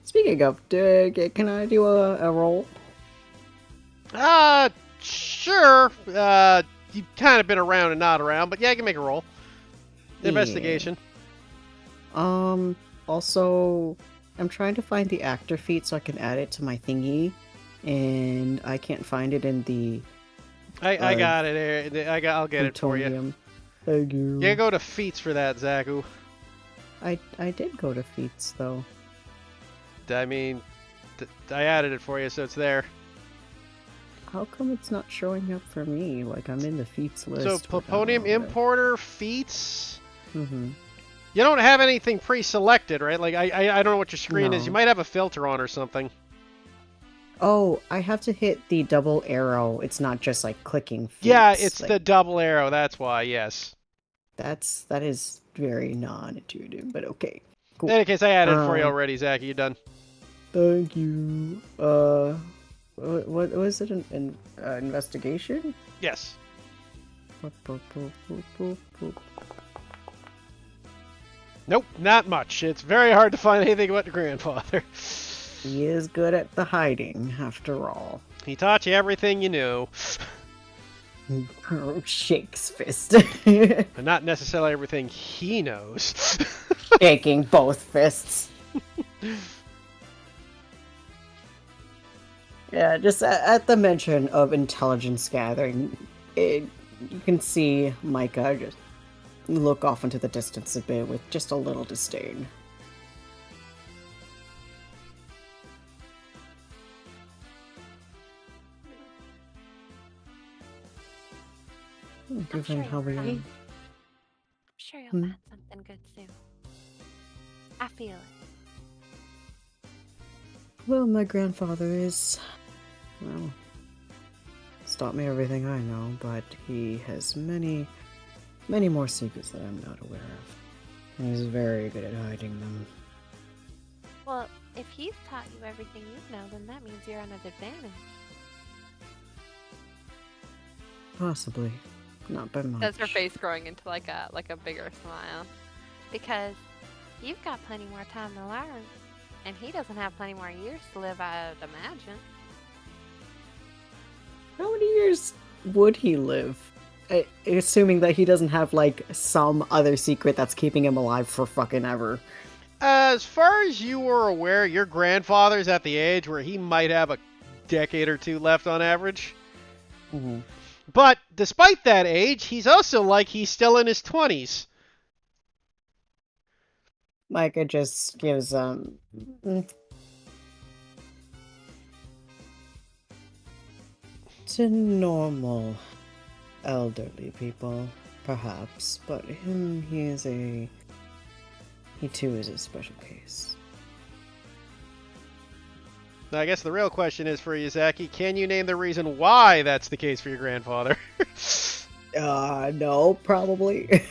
S10: Speaking of, can I do a roll?
S1: Sure. You've kind of been around and not around, but yeah, I can make a roll. Investigation.
S10: Also, I'm trying to find the actor feat so I can add it to my thingy, and I can't find it in the...
S1: I got it. I'll get it for you.
S10: plutonium. Thank you.
S1: Yeah, go to feats for that, Zaku.
S10: I did go to feats, though.
S1: I mean, I added it for you, so it's there.
S10: How come it's not showing up for me? Like, I'm in the feats list.
S1: So, plutonium importer, feats...
S10: Mm-hmm.
S1: You don't have anything pre-selected, right? Like, I don't know what your screen is.
S10: No.
S1: You might have a filter on or something.
S10: Oh, I have to hit the double arrow. It's not just, like, clicking feats.
S1: Yeah, it's
S10: like,
S1: the double arrow. That's why, yes.
S10: that is very non-intuitive, but okay. Cool.
S1: In any case, I added it for you already, Zach. You done?
S10: Thank you. What was it? An investigation?
S1: Yes. Nope, not much. It's very hard to find anything about your grandfather.
S10: He is good at the hiding, after all.
S1: He taught you everything you knew.
S10: Shakes fist.
S1: But not necessarily everything he knows.
S10: Shaking both fists. Yeah, just at the mention of intelligence gathering, you can see Micah just look off into the distance a bit with just a little disdain. Given how we
S9: you'll
S10: are.
S9: find- I'm sure you'll
S10: Hmm?
S9: find something good soon. I feel it.
S10: Well, my grandfather is, well, he's taught me everything I know, but he has many more secrets that I'm not aware of. And he's very good at hiding them.
S9: Well, if he's taught you everything you know, then that means you're on an advantage.
S10: Possibly. Not by much.
S9: That's her face growing into like a bigger smile. Because you've got plenty more time to learn. And he doesn't have plenty more years to live, I would imagine.
S10: How many years would he live? Assuming that he doesn't have, like, some other secret that's keeping him alive for fucking ever.
S1: As far as you were aware, your grandfather's at the age where he might have a decade or two left on average.
S10: Mm-hmm.
S1: But despite that age, he's also like he's still in his 20s.
S10: Micah just gives, to normal elderly people, perhaps, but him, he too is a special case.
S1: Now, I guess the real question is for Yazaki, can you name the reason why that's the case for your grandfather?
S10: No, probably.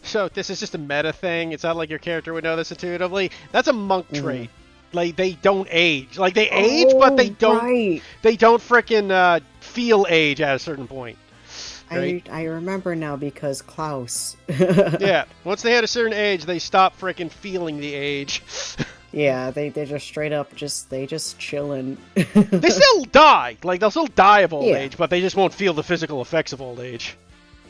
S1: So this is just a meta thing. It's not like your character would know this intuitively. That's a monk trait. Like, they don't age. Like, they age, but they don't.
S10: Right.
S1: They don't frickin' feel age at a certain point. Right?
S10: I remember now because Klaus.
S1: Yeah. Once they hit a certain age, they stop frickin' feeling the age.
S10: Yeah, they just straight up they just chillin'.
S1: They still die. Like, they'll still die of old
S10: Yeah.
S1: age, but they just won't feel the physical effects of old age.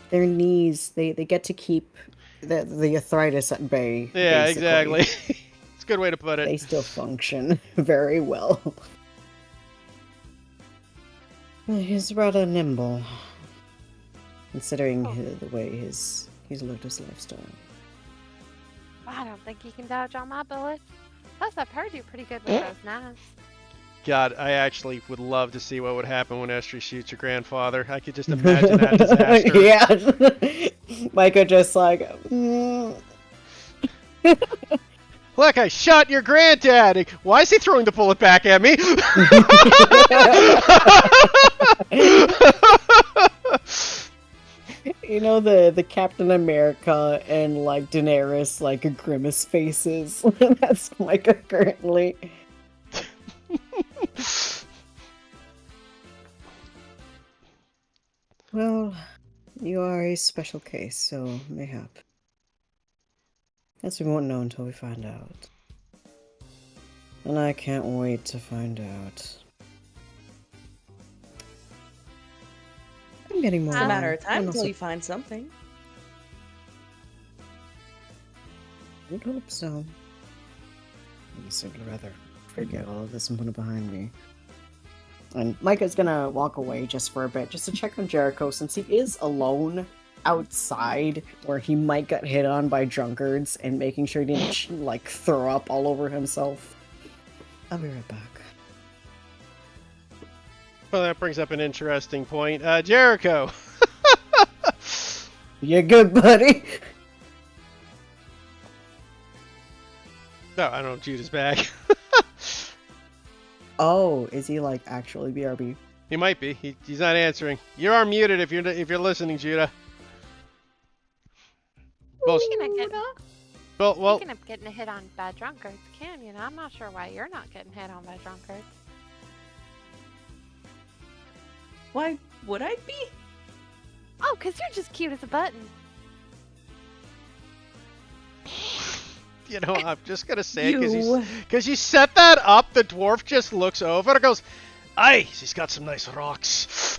S10: Their knees, they get to keep the arthritis at bay.
S1: Yeah,
S10: basically.
S1: exactly. It's a good way to put it.
S10: They still function very well. He's rather nimble, considering the way he's lived his lifestyle.
S9: I don't think you can dodge all my bullets. Plus, I've heard you're pretty good with those knives.
S1: God, I actually would love to see what would happen when Estri shoots your grandfather. I could just imagine that disaster.
S10: Yeah. Micah just like,
S1: Look, I shot your granddad! Why is he throwing the bullet back at me?
S10: You know the Captain America and like Daenerys like grimace faces. That's Micah currently. Well, you are a special case, so mayhap. Guess we won't know until we find out. And I can't wait to find out. I'm getting more.
S3: It's a matter of time
S10: and
S3: until
S10: also-
S3: you find something.
S10: I would hope so. I would rather forget all of this and put it behind me. And Micah's gonna walk away just for a bit, just to check on Jericho, since he is alone outside, where he might get hit on by drunkards, and making sure he didn't, like, throw up all over himself. I'll be right back.
S1: Well, that brings up an interesting point. Jericho!
S10: You're good, buddy!
S1: No, I don't know if Judah's back.
S10: Oh, is he, like, actually BRB?
S1: He might be. He's not answering. You are muted if you're listening, Judah. Well,
S9: Speaking of getting hit on by drunkards, Canyon, I'm not sure why you're not getting hit on by drunkards.
S3: Why would I be?
S9: Oh, 'cause you're just cute as a button.
S1: you know, I'm just gonna say
S3: You-
S1: because you set that up. The dwarf just looks over and goes, "Aye, she's got some nice rocks."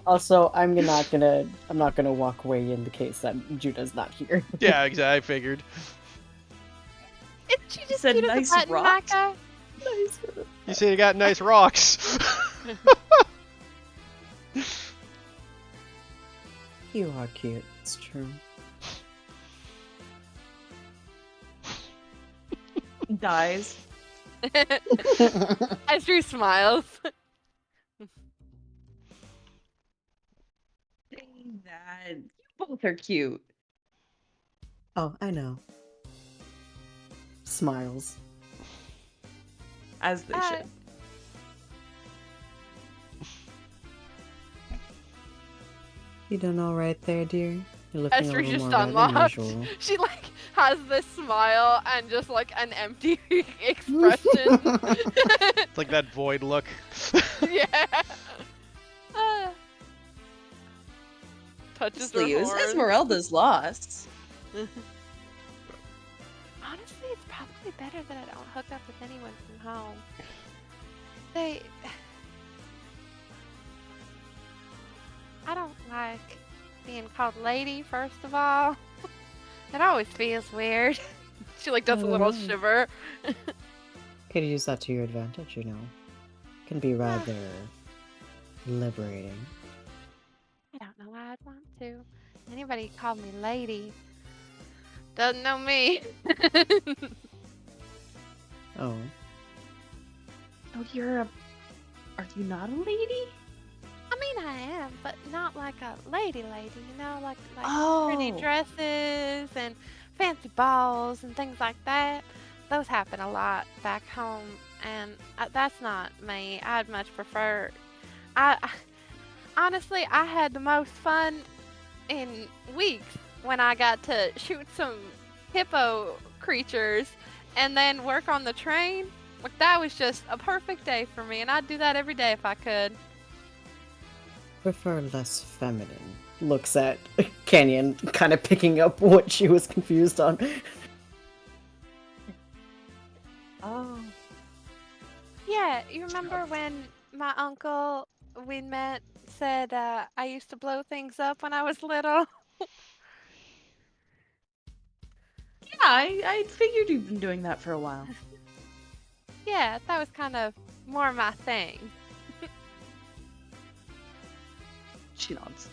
S10: Also, I'm not gonna walk away in the case that Judah's not here.
S1: Yeah, exactly. I figured.
S9: Isn't she just
S3: Said
S9: cute
S3: nice
S9: as a button,
S3: rocks?
S9: Micah?
S1: You said you got nice rocks.
S10: You are cute, it's true.
S3: Dies.
S9: As Drew smiles.
S3: You both are cute.
S10: Oh, I know. Smiles.
S3: As they should.
S10: You done all right there, dear? You're looking a
S9: Esther's
S10: little
S9: just
S10: more red than
S9: unlocked.
S10: usual.
S9: She like has this smile and just like an empty expression.
S1: It's like that void look.
S9: Yeah. Touches her
S3: Honestly, it was
S9: horns.
S3: Esmeralda's loss.
S5: Honestly, it's probably better that I don't hook up with anyone from home. I don't like being called lady, first of all. It always feels weird.
S9: She like does a little shiver.
S10: Could use that to your advantage, you know. Can be rather liberating.
S5: I don't know why I'd want to. Anybody called me lady doesn't know me.
S10: Oh.
S3: Oh, are you not a lady?
S5: I mean, I am, but not like a lady, you know, like
S3: Oh.
S5: pretty dresses and fancy balls and things like that. Those happen a lot back home, and that's not me. I'd much prefer. Honestly, I had the most fun in weeks when I got to shoot some hippo creatures and then work on the train. Like, that was just a perfect day for me, and I'd do that every day if I could.
S10: Prefer less feminine. Looks at Canyon, kind of picking up what she was confused on.
S3: Oh.
S5: Yeah, you remember when my uncle we met said I used to blow things up when I was little?
S3: Yeah, I figured you've been doing that for a while.
S5: Yeah, that was kind of more my thing.
S3: She nods.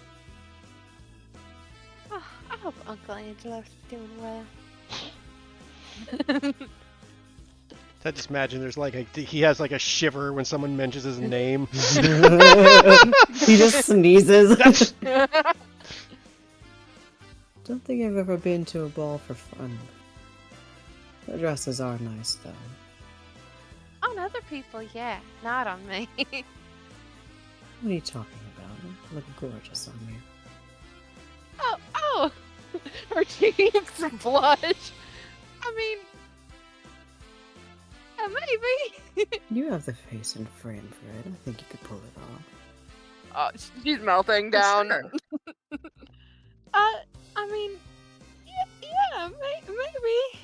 S5: Oh, I hope Uncle Angelo's doing well.
S1: I just imagine there's like he has like a shiver when someone mentions his name.
S10: He just sneezes. Don't think I've ever been to a ball for fun. The dresses are nice, though.
S5: On other people, yeah, not on me.
S10: What are you talking about? You look gorgeous on you.
S9: Oh! Her cheeks blush.
S5: I mean, maybe.
S10: You have the face and frame for it. I think you could pull it off.
S9: Oh, she's melting down.
S3: Sure.
S5: I mean, yeah, maybe.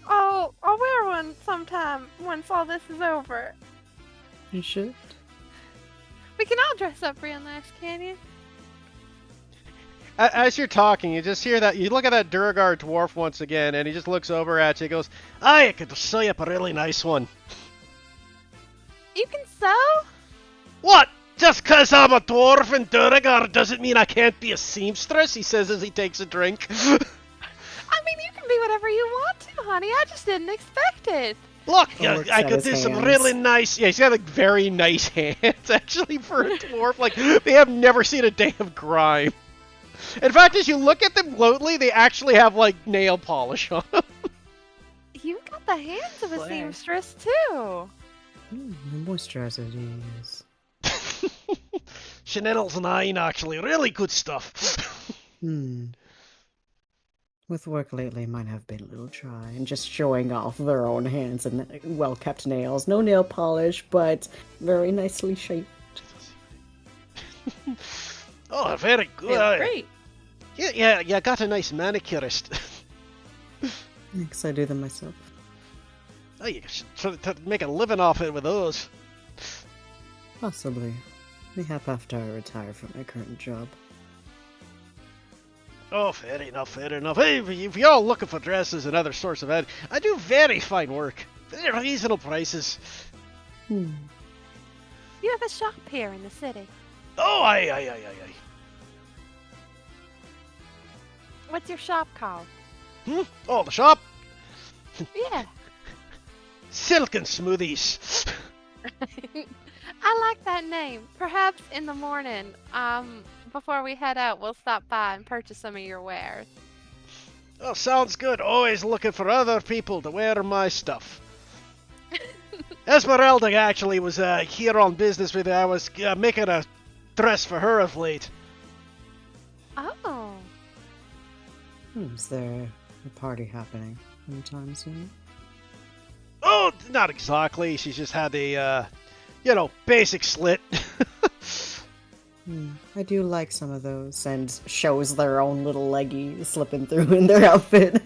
S5: I'll wear one sometime once all this is over.
S10: You should.
S5: We can all dress up real nice, can you?
S1: As you're talking, you just hear that. You look at that Duragar dwarf once again, and he just looks over at you. He goes, "I could sew you up a really nice one."
S5: You can sew?
S1: What? Just 'cause I'm a dwarf in Duragar doesn't mean I can't be a seamstress, he says as he takes a drink.
S5: I mean, you can be whatever you want to, honey. I just didn't expect it.
S1: Look,
S10: Looks
S1: I
S10: at
S1: could
S10: his
S1: do some
S10: hands.
S1: really nice. Yeah, he's got like very nice hands actually for a dwarf. Like they have never seen a day of grime. In fact, as you look at them closely, they actually have like nail polish on them.
S5: You've got the hands of a
S3: Boy.
S5: seamstress too.
S10: The moisturizer to use.
S1: Chanel's 9, actually, really good stuff.
S10: With work lately, mine have been a little dry and just showing off their own hands and well-kept nails. No nail polish, but very nicely shaped.
S1: Oh, very
S3: They
S1: good.
S3: look great.
S1: Yeah, got a nice manicurist.
S10: Thanks, I do them myself.
S1: Oh, you should make a living off it with those.
S10: Possibly. Mayhap after I retire from my current job.
S1: Oh, fair enough, fair enough. Hey, if you're all looking for dresses and other sorts of ed, I do very fine work. Very reasonable prices.
S5: You have a shop here in the city.
S1: Oh, aye.
S5: What's your shop called?
S1: Oh, the shop?
S5: Yeah.
S1: Silken Smoothies.
S5: I like that name. Perhaps in the morning,
S9: before we head out, we'll stop by and purchase some of your wares.
S1: Oh, sounds good. Always looking for other people to wear my stuff. Esmeralda actually was here on business with me. I was making a dress for her of late.
S9: Oh.
S10: Is there a party happening anytime soon?
S1: Oh, not exactly. She's just had a, basic slit.
S10: I do like some of those, and shows their own little leggy slipping through in their outfit.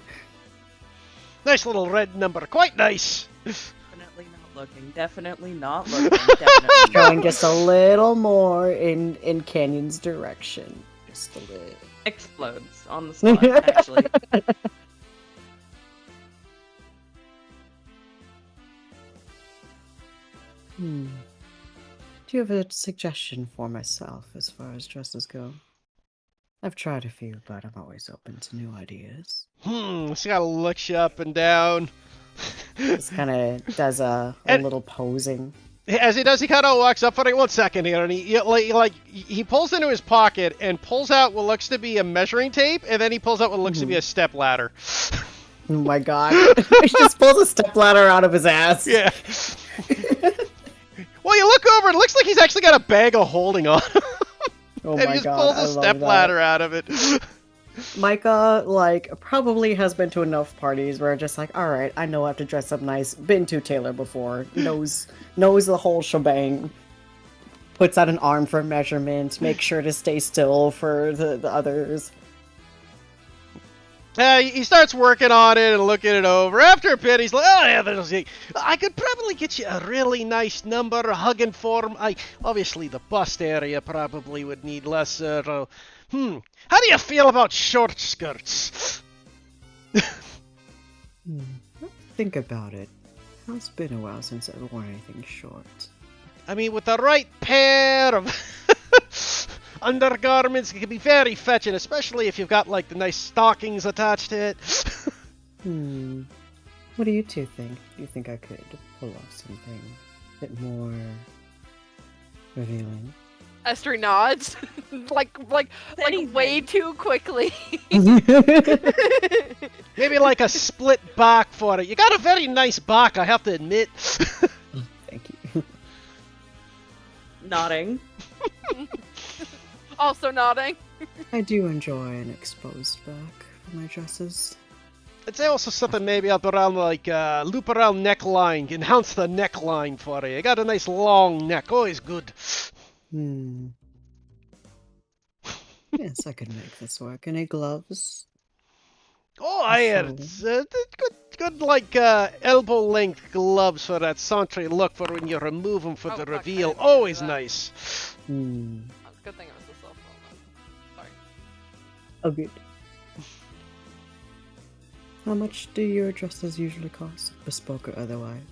S1: Nice little red number. Quite nice.
S3: Definitely not looking. Definitely not looking. Definitely
S10: Going just a little more in Canyon's direction. Just a little.
S3: explodes on the spot, actually.
S10: Do you have a suggestion for myself as far as dresses go? I've tried a few, but I'm always open to new ideas.
S1: She gotta look you up and down.
S10: Just kind of does a little posing.
S1: As he does, he kind of walks up for 1 second here, and he pulls into his pocket and pulls out what looks to be a measuring tape, and then he pulls out what looks to be a step ladder.
S10: Oh my god! He just pulls a step ladder out of his ass.
S1: Yeah. Well, you look over, it looks like he's actually got a bag of holding on.
S10: Oh
S1: and
S10: my
S1: he just
S10: god!
S1: pulls
S10: I
S1: a
S10: love
S1: step
S10: that.
S1: ladder out of it.
S10: Micah, probably has been to enough parties where just alright, I know I have to dress up nice. Been to Taylor before. Knows the whole shebang. Puts out an arm for measurement. Makes sure to stay still for the others.
S1: He starts working on it and looking it over. After a bit, he's like, "Oh yeah, I could probably get you a really nice number, hugging form. Obviously the bust area probably would need less. How do you feel about short skirts?"
S10: Think about it. It's been a while since I've worn anything short.
S1: I mean, with the right pair of undergarments, it can be very fetching, especially if you've got the nice stockings attached to it.
S10: What do you two think? Do you think I could pull off something a bit more revealing?
S9: Esther nods, like way too quickly.
S1: Maybe a split back for it. You got a very nice back, I have to admit.
S10: Thank you.
S3: Nodding.
S9: Also nodding.
S10: I do enjoy an exposed back for my dresses.
S1: I'd say also something maybe up around loop around neckline, enhance the neckline for you. You got a nice long neck, always good.
S10: Yes, I could make this work. Any gloves?
S1: Oh, I had good elbow length gloves for that Sentry look for when you remove them for the reveal. Always nice.
S9: Good thing it was the cell phone then. Sorry.
S10: Oh, good. How much do your dresses usually cost, bespoke or otherwise?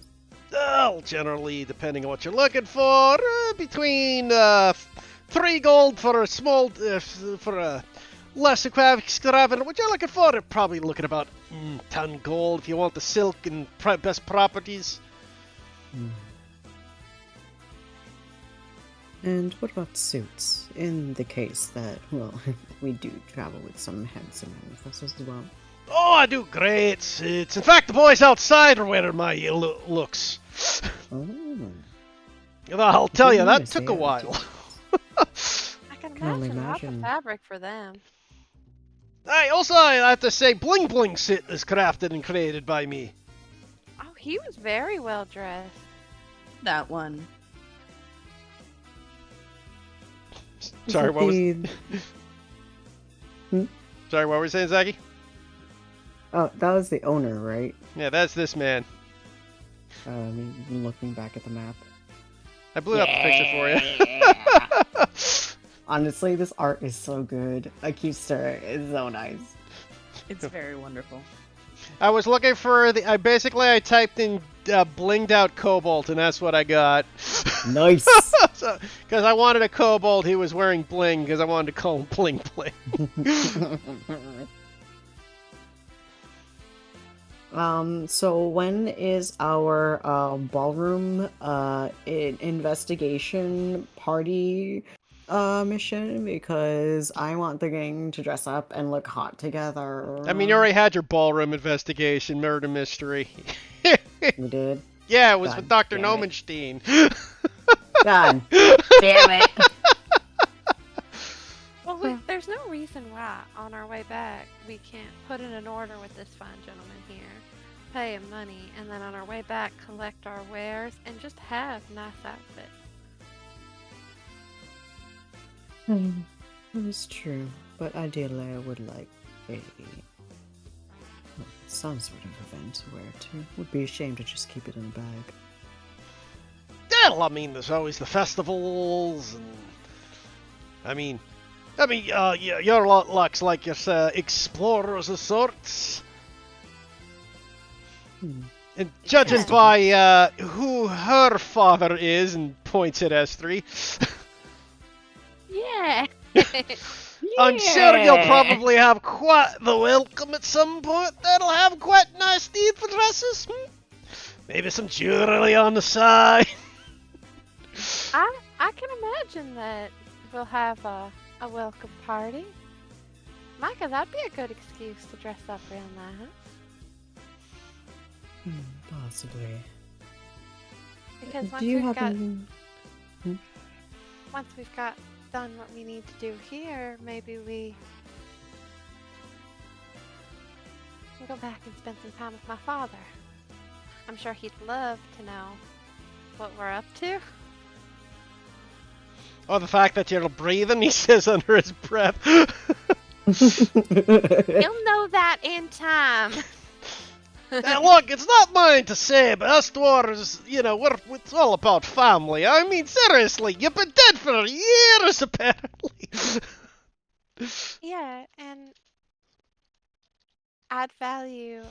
S1: Well, generally, depending on what you're looking for, between 3 gold for a small, for a less extravagant. What you're looking for, you're probably looking about 10 gold if you want the silk and best properties.
S10: And what about suits? In the case that, well, we do travel with some handsome ancestors as well.
S1: Oh, I do great suits. In fact, the boys outside are wearing my looks.
S10: Oh.
S1: I'll tell you, that took a while.
S9: I can
S10: only
S9: imagine lots of
S10: imagine.
S9: fabric for them.
S1: I have to say, Bling Bling Sit is crafted and created by me.
S9: Oh, he was very well dressed.
S3: That one.
S1: Sorry, what was... Sorry, what were you saying, Zaki?
S10: Oh, that was the owner, right?
S1: Yeah, that's this man.
S10: Looking back at the map.
S1: I blew up the picture for you.
S10: Honestly, this art is so good. I keep staring. It's so nice.
S3: It's very wonderful.
S1: I was looking for the... I typed in blinged out Cobalt, and that's what I got.
S10: Nice!
S1: Because I wanted a Cobalt who was wearing bling, because I wanted to call him Bling Bling.
S10: So when is our investigation party mission because I want the gang to dress up and look hot together.
S1: I mean, you already had your ballroom investigation, murder mystery.
S10: We did.
S1: Yeah, it was
S10: God
S1: with Dr.
S10: damn it.
S1: Nomenstein.
S10: God damn it.
S9: Well, there's no reason why on our way back we can't put in an order with this fine gentleman here, pay him money, and then on our way back collect our wares and just have nice outfits.
S10: That is true, but ideally I would like some sort of event to wear too. Would be a shame to just keep it in a bag.
S1: Well, I mean, there's always the festivals, and your lot looks like you're explorers of sorts. And judging by who her father is, and points at S3,
S9: Yeah.
S1: I'm sure you'll probably have quite the welcome at some point. That'll have quite nice need for dresses. Maybe some jewelry on the side.
S9: I can imagine that we'll have a welcome party. Micah, that'd be a good excuse to dress up real nice.
S10: Possibly.
S9: Because
S10: Do you happen?
S9: once we've got done what we need to do here, maybe we can go back and spend some time with my father. I'm sure he'd love to know what we're up to.
S1: Oh, the fact that you're breathing, he says under his breath.
S9: He'll know that in time.
S1: Look, it's not mine to say, but us dwarves, it's all about family. I mean, seriously, you've been dead for years, apparently.
S9: Yeah, and I'd value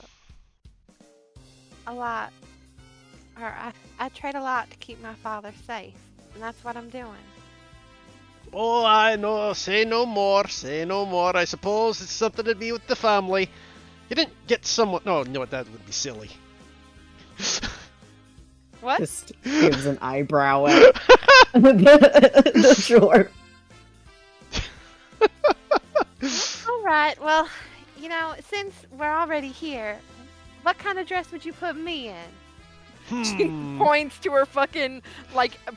S9: a lot, or I'd trade a lot to keep my father safe, and that's what I'm doing.
S1: Oh, I know. Say no more. Say no more. I suppose it's something to be with the family. You didn't get someone... No, that would be silly.
S9: What?
S10: Just gives an eyebrow at the short.
S9: Alright, well, since we're already here, what kind of dress would you put me in?
S11: She points to her fucking,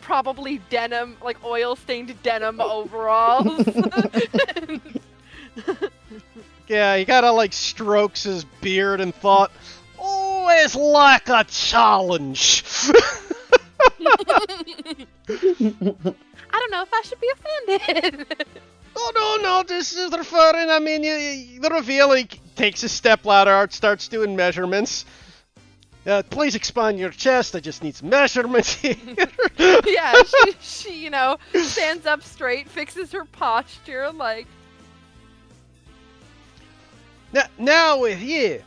S11: probably denim, oil-stained denim overalls.
S1: Yeah, he kinda, strokes his beard and thought, oh, it's like a challenge.
S9: I don't know if I should be offended.
S1: Oh, no, this is referring, the reveal, he takes a stepladder, starts doing measurements. Please expand your chest, I just need some measurements here.
S11: Yeah, she stands up straight, fixes her posture,
S1: Now with you,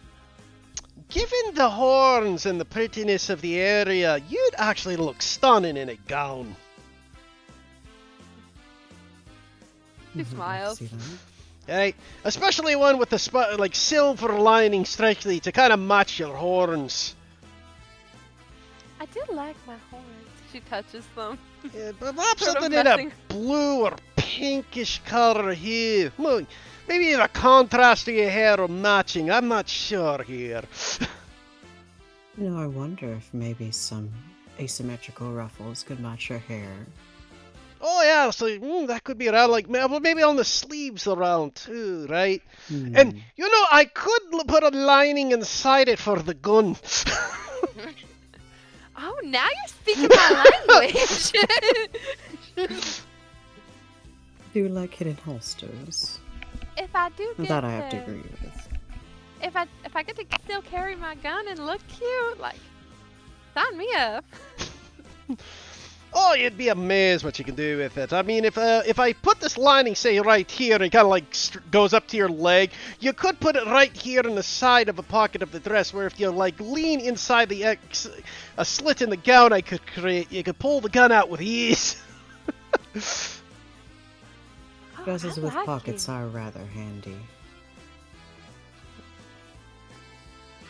S1: given the horns and the prettiness of the area, you'd actually look stunning in a gown.
S11: She smiles.
S1: Right? Especially one with the silver lining strictly to kind of match your horns.
S9: I do like my horns.
S11: She touches them.
S1: Yeah, but perhaps
S11: Sort of
S1: something in a
S11: messing-
S1: blue or pinkish color here. Well, maybe the contrast of your hair or matching. I'm not sure here.
S10: I wonder if maybe some asymmetrical ruffles could match your hair.
S1: Oh yeah, so that could be around maybe on the sleeves around too, right?
S10: Hmm.
S1: And I could put a lining inside it for the gun.
S9: Oh, now you're speaking my language.
S10: Do you like hidden holsters?
S9: If I do get
S10: That I have to agree with.
S9: If I get to still carry my gun and look cute, sign me up.
S1: Oh, you'd be amazed what you can do with it. I mean, if I put this lining, say, right here, and it kind of goes up to your leg, you could put it right here in the side of a pocket of the dress, where if you lean inside a slit in the gown I could create, you could pull the gun out with ease.
S10: Dresses
S9: I
S10: with
S9: like
S10: pockets
S9: you.
S10: are rather handy.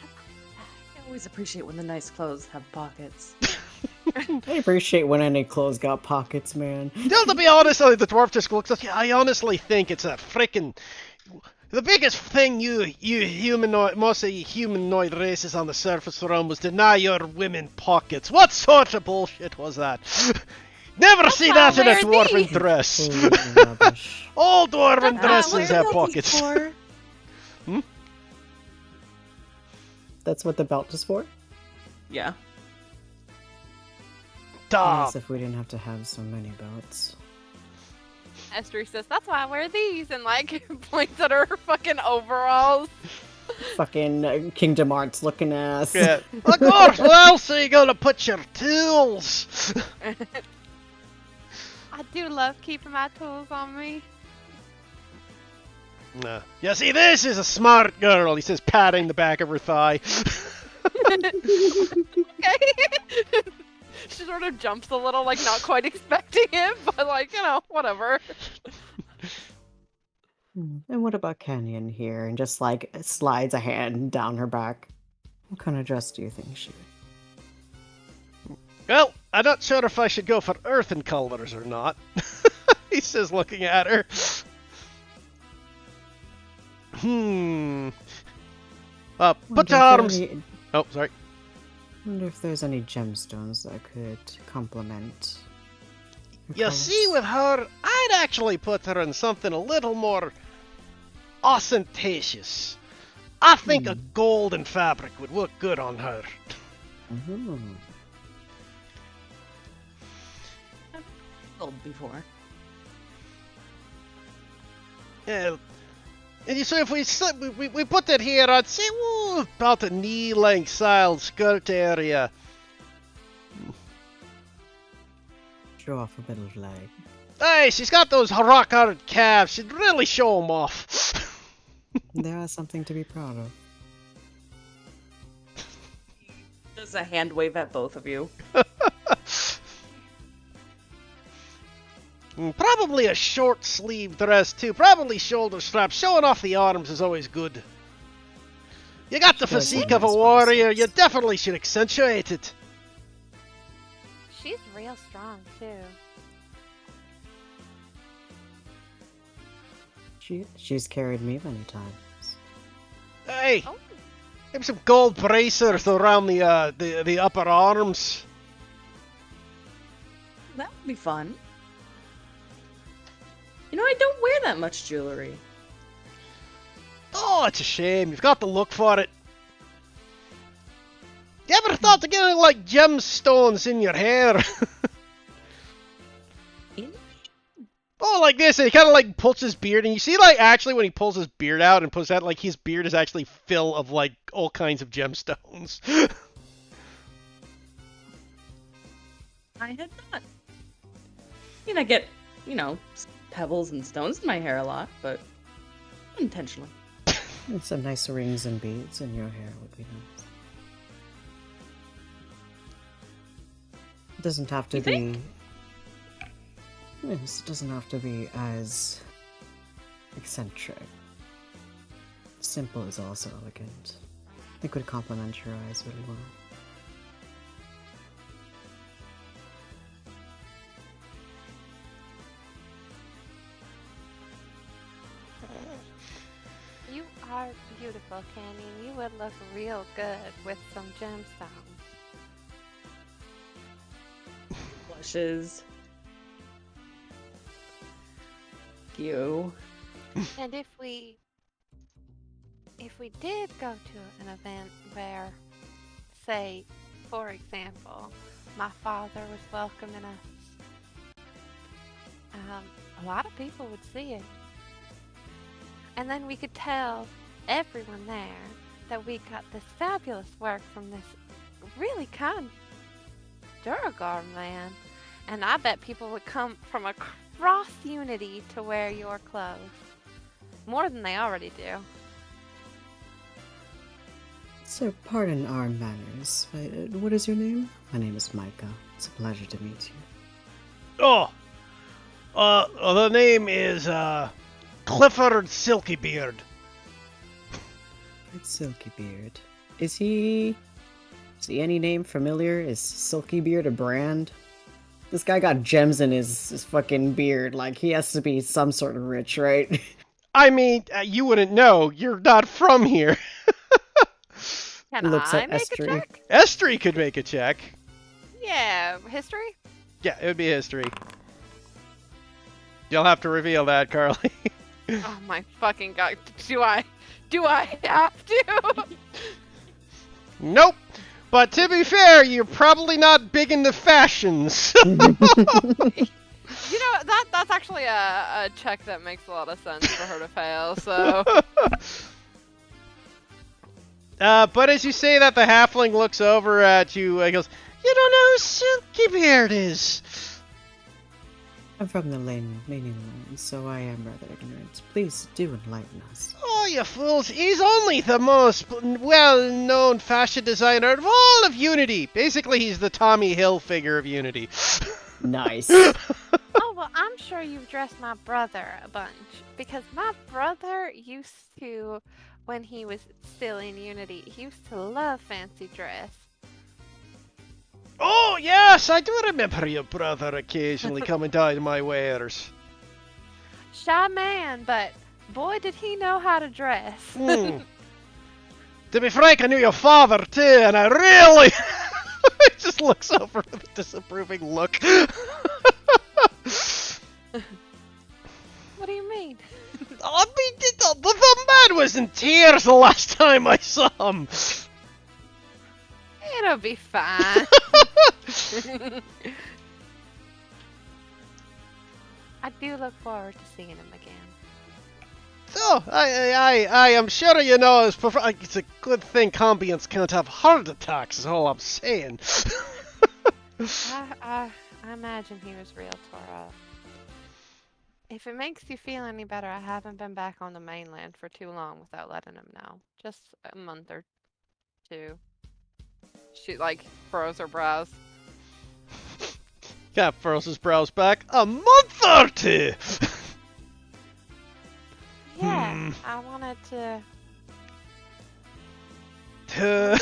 S3: I always appreciate when the nice clothes have pockets.
S10: I appreciate when any clothes got pockets, man.
S1: Still, to be honest, the dwarf just looks at you. I honestly think it's a freaking... The biggest thing you humanoid, most of you humanoid races on the surface realm was deny your women pockets. What sort of bullshit was that? Never see that in a dwarven dress. All dwarven dresses have pockets. Hmm?
S10: That's what the belt is for?
S3: Yeah.
S10: As if we didn't have to have so many belts.
S11: Esther says, that's why I wear these, and like points at her fucking overalls.
S10: Fucking Kingdom Hearts looking ass.
S1: Yeah. Of course, where else are you gonna put your tools?
S9: I do love keeping my tools on me.
S1: Nah. Yeah, see, this is a smart girl, he says, patting the back of her thigh.
S11: Okay. She sort of jumps a little, like not quite expecting it, but like, you know, whatever.
S10: And what about Canyon here? And just like slides a hand down her back. What kind of dress do you think she would?
S1: Well, I'm not sure if I should go for earthen colors or not. He says, looking at her. Put your arms... Oh, sorry.
S10: I wonder if there's any gemstones that could complement.
S1: You see, with her, I'd actually put her in something a little more ostentatious. I think a golden fabric would look good on her.
S3: I've gold before.
S1: Yeah. And you see, if we put that here, I'd say, ooh, about the knee-length style skirt area.
S10: Show off a bit of leg.
S1: Hey, she's got those rock-hard calves. She'd really show them off.
S10: There is something to be proud of.
S3: Does a hand wave at both of you?
S1: Probably a short sleeve dress too. Probably shoulder straps. Showing off the arms is always good. You got the physique of a warrior. You definitely should accentuate it.
S9: She's real strong too.
S10: She's carried me many times.
S1: Hey, maybe some gold bracers around the upper arms.
S3: That would be fun. You know, I don't wear that much jewelry.
S1: Oh, it's a shame. You've got the look for it. You ever thought of getting like gemstones in your hair? Oh, like this, and he kind of like pulls his beard, and you see, like, actually when he pulls his beard out and pulls out, like, his beard is actually full of, like, all kinds of gemstones.
S3: I had not. I mean, I get, you know, pebbles and stones in my hair a lot, but unintentionally.
S10: Some nice rings and beads in your hair would be nice. It doesn't have to be... Yes, it doesn't have to be as eccentric. Simple is also elegant. I think would complement your eyes really well.
S9: You are beautiful, Canyon. You would look real good with some gemstones.
S3: Blushes. You.
S9: And if we did go to an event where, say, for example, my father was welcoming us, a lot of people would see it. And then we could tell everyone there that we got this fabulous work from this really kind Duragar man. And I bet people would come from across Unity to wear your clothes. More than they already do.
S10: So, pardon our manners, but what is your name? My name is Micah. It's a pleasure to meet you.
S1: The name is, Clifford Silkybeard.
S10: It's Silkybeard. Is he See any name familiar? Is Silky Beard a brand? This guy got gems in his fucking beard. Like, he has to be some sort of rich, right?
S1: I mean, you wouldn't know. You're not from here.
S9: Can
S10: Looks
S9: I
S10: at
S9: make
S10: Estrie.
S9: a check?
S1: Estrie could make a check.
S9: Yeah, history?
S1: Yeah, it would be history. You'll have to reveal that, Carly.
S11: Oh my fucking god. Do I have to?
S1: Nope. But to be fair, you're probably not big into fashions.
S11: You know, that's actually a check that makes a lot of sense for her to fail, so...
S1: But as you say that, the halfling looks over at you and goes, "You don't know who Silky Beard is."
S10: I'm from the Lanian land, so I am rather ignorant. Please do enlighten us.
S1: Oh, you fools. He's only the most well-known fashion designer of all of Unity. Basically, he's the Tommy Hilfiger of Unity.
S10: Nice.
S9: Oh, well, I'm sure you've dressed my brother a bunch. Because my brother used to, when he was still in Unity, he used to love fancy dress.
S1: Oh, yes, I do remember your brother occasionally coming down to my wares.
S9: Shy man, but boy, did he know how to dress.
S1: To be frank, I knew your father too, and I really... He just looks over with a disapproving look.
S9: What do you mean?
S1: I mean, the man was in tears the last time I saw him.
S9: It'll be fine. I do look forward to seeing him again.
S1: So, I am sure you know it's a good thing Combians can't have heart attacks, is all I'm saying.
S9: I imagine he was real tore up. If it makes you feel any better, I haven't been back on the mainland for too long without letting him know. Just a month or two. She, like, furrows her brows.
S1: Yeah, furrows his brows back. A month or two!
S9: Yeah, I wanted to...
S1: To...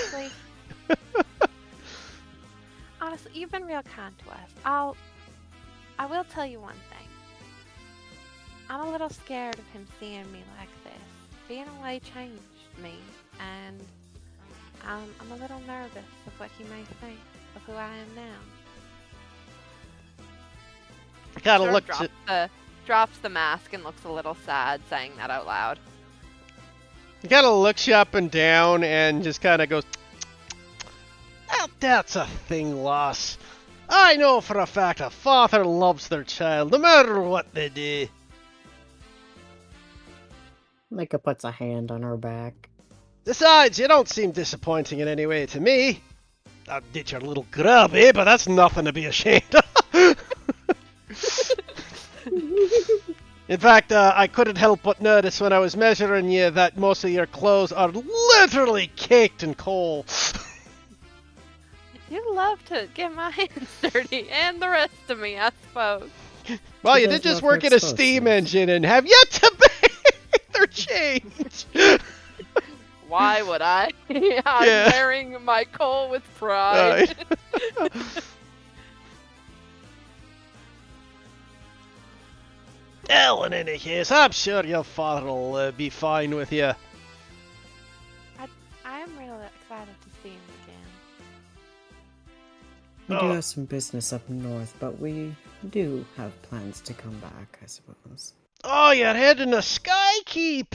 S9: Honestly, you've been real kind to us. I will tell you one thing. I'm a little scared of him seeing me like this. Being away changed me, and I'm a little nervous of what he may think of who I am now.
S1: Gotta
S11: Sure,
S1: look
S11: drops the mask and looks a little sad saying that out loud.
S1: Kinda looks you up and down and just kinda goes, "Well, that's a thing, lass. I know for a fact a father loves their child, no matter what they do."
S10: Micah puts a hand on her back.
S1: Besides, you don't seem disappointing in any way to me. I did your little grub, eh? But that's nothing to be ashamed of. In fact, I couldn't help but notice when I was measuring you that most of your clothes are literally caked in coal.
S9: You love to get my hands dirty, and the rest of me, I suppose.
S1: Well,
S10: She
S1: you
S10: does
S1: did just
S10: love her
S1: work in a steam
S10: explosives.
S1: engine and have yet to pay their change.
S11: Why would I? I'm
S1: Yeah.
S11: wearing my coal with pride.
S1: Right. Well, in any case, I'm sure your father will be fine with you.
S9: I am really excited to see him again.
S10: We
S1: Oh.
S10: do have some business up north, but we do have plans to come back, I suppose.
S1: Oh, you're heading to Skykeep.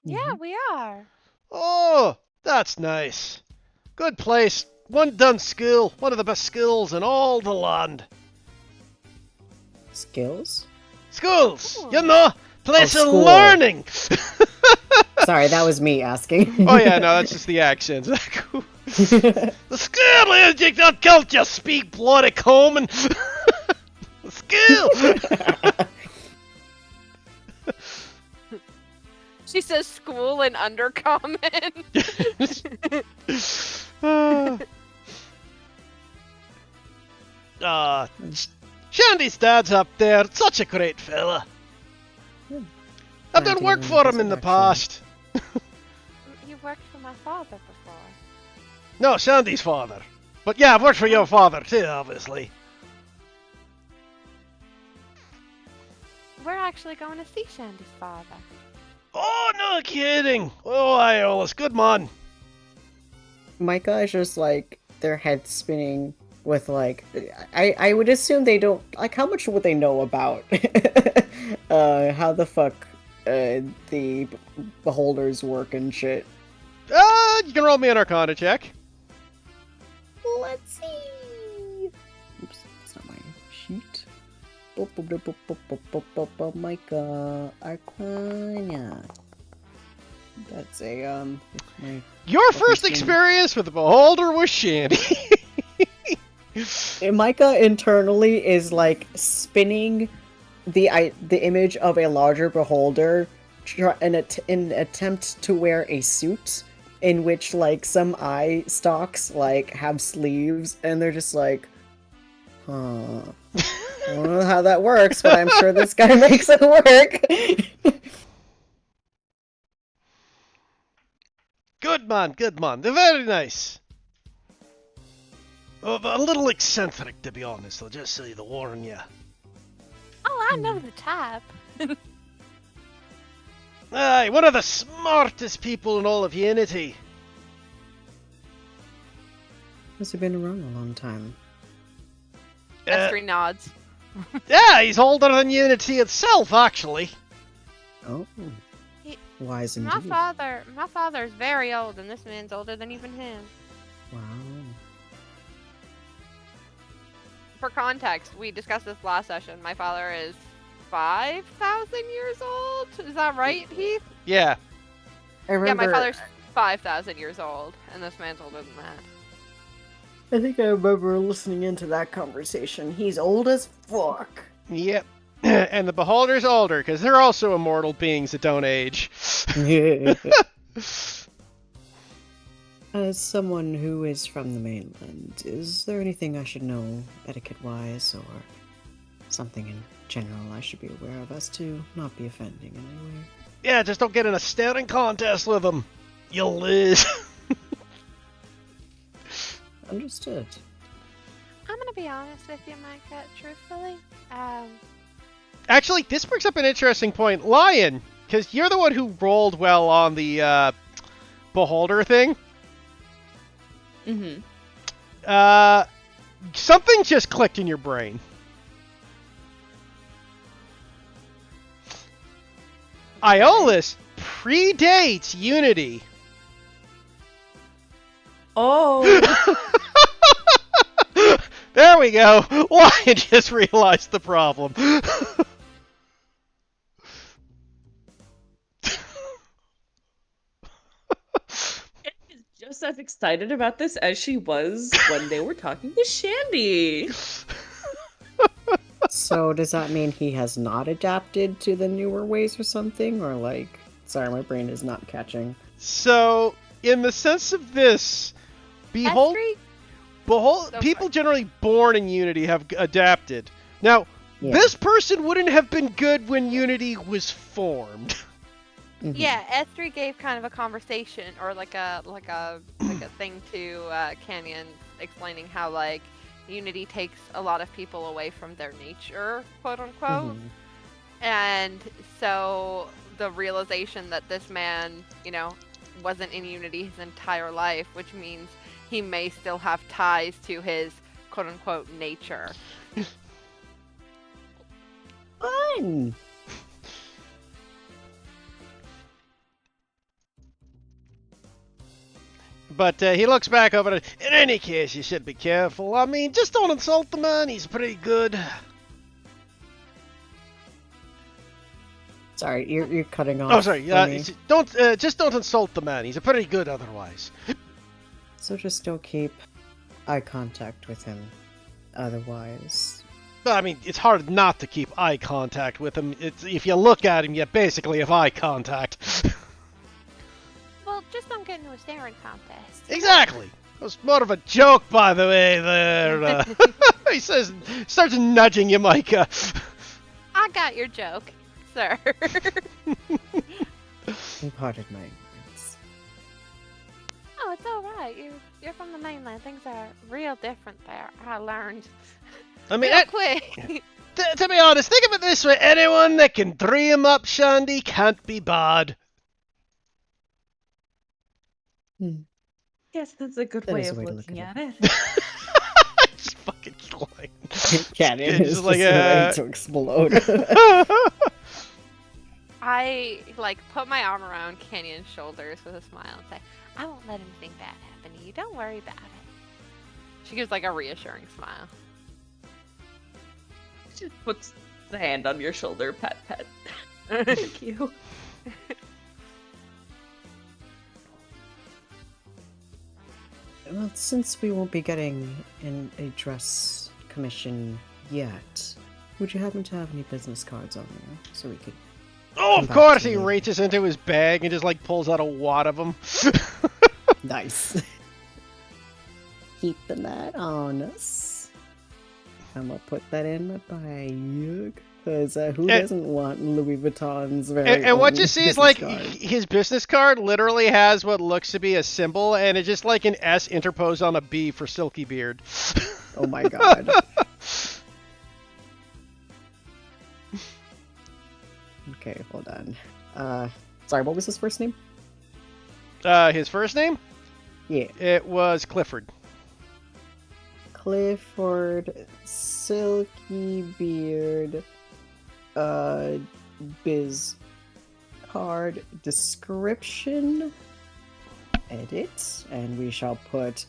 S9: Yeah, we are.
S1: Oh, that's nice. Good place. One done school. One of the best schools in all the land.
S10: Skills?
S1: Schools,
S9: Ooh.
S1: you know, place of
S10: school.
S1: learning.
S10: Sorry, that was me asking.
S1: Oh yeah, no, that's just the accent. The school is you can't just speak bloody common. The school.
S11: She says school in undercommon.
S1: Shandy's dad's up there. Such a great fella. I've done work for him in the past.
S9: You've worked for my father before.
S1: No, Shandy's father. But yeah, I've worked for your father too, obviously.
S9: We're actually going to see Shandy's father.
S1: Oh, no kidding. Oh, Iolaus, good man.
S10: Micah is just like their head spinning with like I would assume they don't like how much would they know about how the fuck the beholders work and shit.
S1: You can roll me an Arcana check.
S10: Let's see. Oops, that's not my sheet. Micah Arcana. That's a my
S1: Your first experience with the beholder was Shandy.
S10: Micah internally is like spinning the image of a larger beholder in an attempt to wear a suit in which like some eye stalks like have sleeves and they're just like, huh. I don't know how that works, but I'm sure this guy makes it work.
S1: Good man, good man. They're very nice. Oh, but a little eccentric, to be honest. I'll just say to warn you.
S9: Oh, I know the type.
S1: Aye, one of the smartest people in all of Unity.
S10: Has he been around a long time?
S11: Estri nods.
S1: Yeah, he's older than Unity itself, actually.
S10: Oh,
S9: He-
S10: wise
S9: My
S10: indeed.
S9: father's very old, and this man's older than even him.
S10: Wow.
S11: For context, we discussed this last session. My father is 5,000 years old. Is that right, Heath?
S1: Yeah.
S10: I remember.
S11: Yeah, my father's 5,000 years old, and this man's older than that.
S10: I think I remember listening into that conversation. He's old as fuck.
S1: Yep. And the beholder's older, because they're also immortal beings that don't age.
S10: As someone who is from the mainland, is there anything I should know etiquette-wise, or something in general I should be aware of as to not be offending in any way?
S1: Yeah, just don't get in a staring contest with them. You'll lose.
S10: Understood.
S9: I'm gonna be honest with you, Micah, truthfully.
S1: Actually, this brings up an interesting point. Lion, because you're the one who rolled well on the beholder thing.
S3: Mm-hmm.
S1: Something just clicked in your brain. Iolaus predates Unity.
S3: Oh.
S1: There we go. Lion just realized the problem.
S3: Is just as excited about this as she was when they were talking to Shandy.
S10: So does that mean he has not adapted to the newer ways or something? Or like, sorry, my brain is not catching.
S1: So, in the sense of this,
S9: Estri? So
S1: people
S9: sorry.
S1: generally born in Unity have adapted. Now,
S10: Yeah.
S1: this person wouldn't have been good when Unity was formed.
S10: Mhm.
S9: Yeah, Estri gave kind of a conversation or like a thing to Canyon, explaining how like Unity takes a lot of people away from their nature, quote unquote.
S10: Mhm.
S9: And so the realization that this man, wasn't in Unity his entire life, which means he may still have ties to his quote unquote nature.
S10: Fun!
S1: But he looks back over it. In any case, you should be careful. I mean, just don't insult the man. He's pretty good.
S10: Sorry, you're cutting off.
S1: Oh, sorry.
S10: for me.
S1: Just don't insult the man. He's a pretty good otherwise.
S10: So just don't keep eye contact with him. Otherwise,
S1: I mean, it's hard not to keep eye contact with him. If you look at him, you basically have eye contact.
S9: Well, just don't get into a staring contest.
S1: Exactly. It was more of a joke, by the way. There, he starts nudging you, Micah.
S9: I got your joke, sir.
S10: you pardon my ignorance.
S9: Oh, it's all right. You're You're from the mainland. Things are real different there. I learned.
S1: I mean,
S9: Real quick.
S1: to be honest, think of it this way: anyone that can dream up Shandy can't be bad.
S3: Yes, that's a good
S10: That
S3: way
S10: is a
S3: of
S10: way to look
S3: looking
S10: at
S3: at it.
S1: Just fucking lying.
S10: Canyon
S1: It's
S10: is
S1: just like,
S10: ready to explode.
S11: I like put my arm around Canyon's shoulders with a smile and say, "I won't let anything bad happen to you. Don't worry about it." She gives like a reassuring smile.
S3: She puts the hand on your shoulder, pet. Thank you.
S10: Well, since we won't be getting a dress commission yet, would you happen to have any business cards on there so we could?
S1: Oh,
S10: come
S1: of
S10: back
S1: course!
S10: to
S1: He
S10: you?
S1: reaches into his bag and just like pulls out a wad of them.
S10: Nice. Keeping that on us. I'm gonna put that in my bag. Because who doesn't want Louis Vuitton's very
S1: And what
S10: own
S1: you see is
S10: business
S1: like
S10: card?
S1: his business card literally has what looks to be a symbol, and it's just like an S interposed on a B for Silky Beard.
S10: Oh my god. Okay, hold on. Sorry, what was his first name?
S1: His first name?
S10: Yeah.
S1: It was Clifford.
S10: Clifford Silky Beard biz card description edit, and we shall put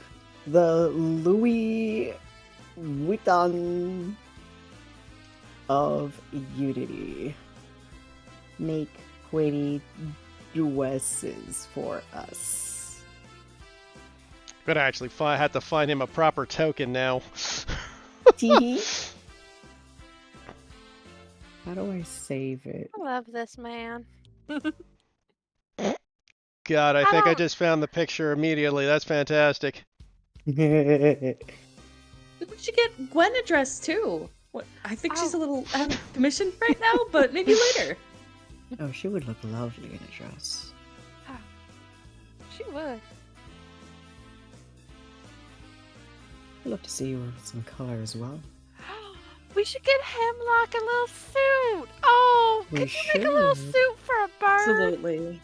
S10: the Louis Vuitton of Unity. Make pretty dresses for us.
S1: Gonna actually have to find him a proper token now.
S10: Tee. How do I save it?
S9: I love this man.
S1: God, I think I
S9: don't-
S1: just found the picture immediately. That's fantastic.
S3: We should get Gwen a dress too. What? I think she's a little out of commission right now, but maybe later.
S10: Oh, she would look lovely in a dress.
S9: She would.
S10: I'd love to see you with some color as well.
S9: We should get Hemlock a little suit. Oh,
S10: We
S9: could you make a little
S10: should.
S9: suit for a bird?
S3: Absolutely.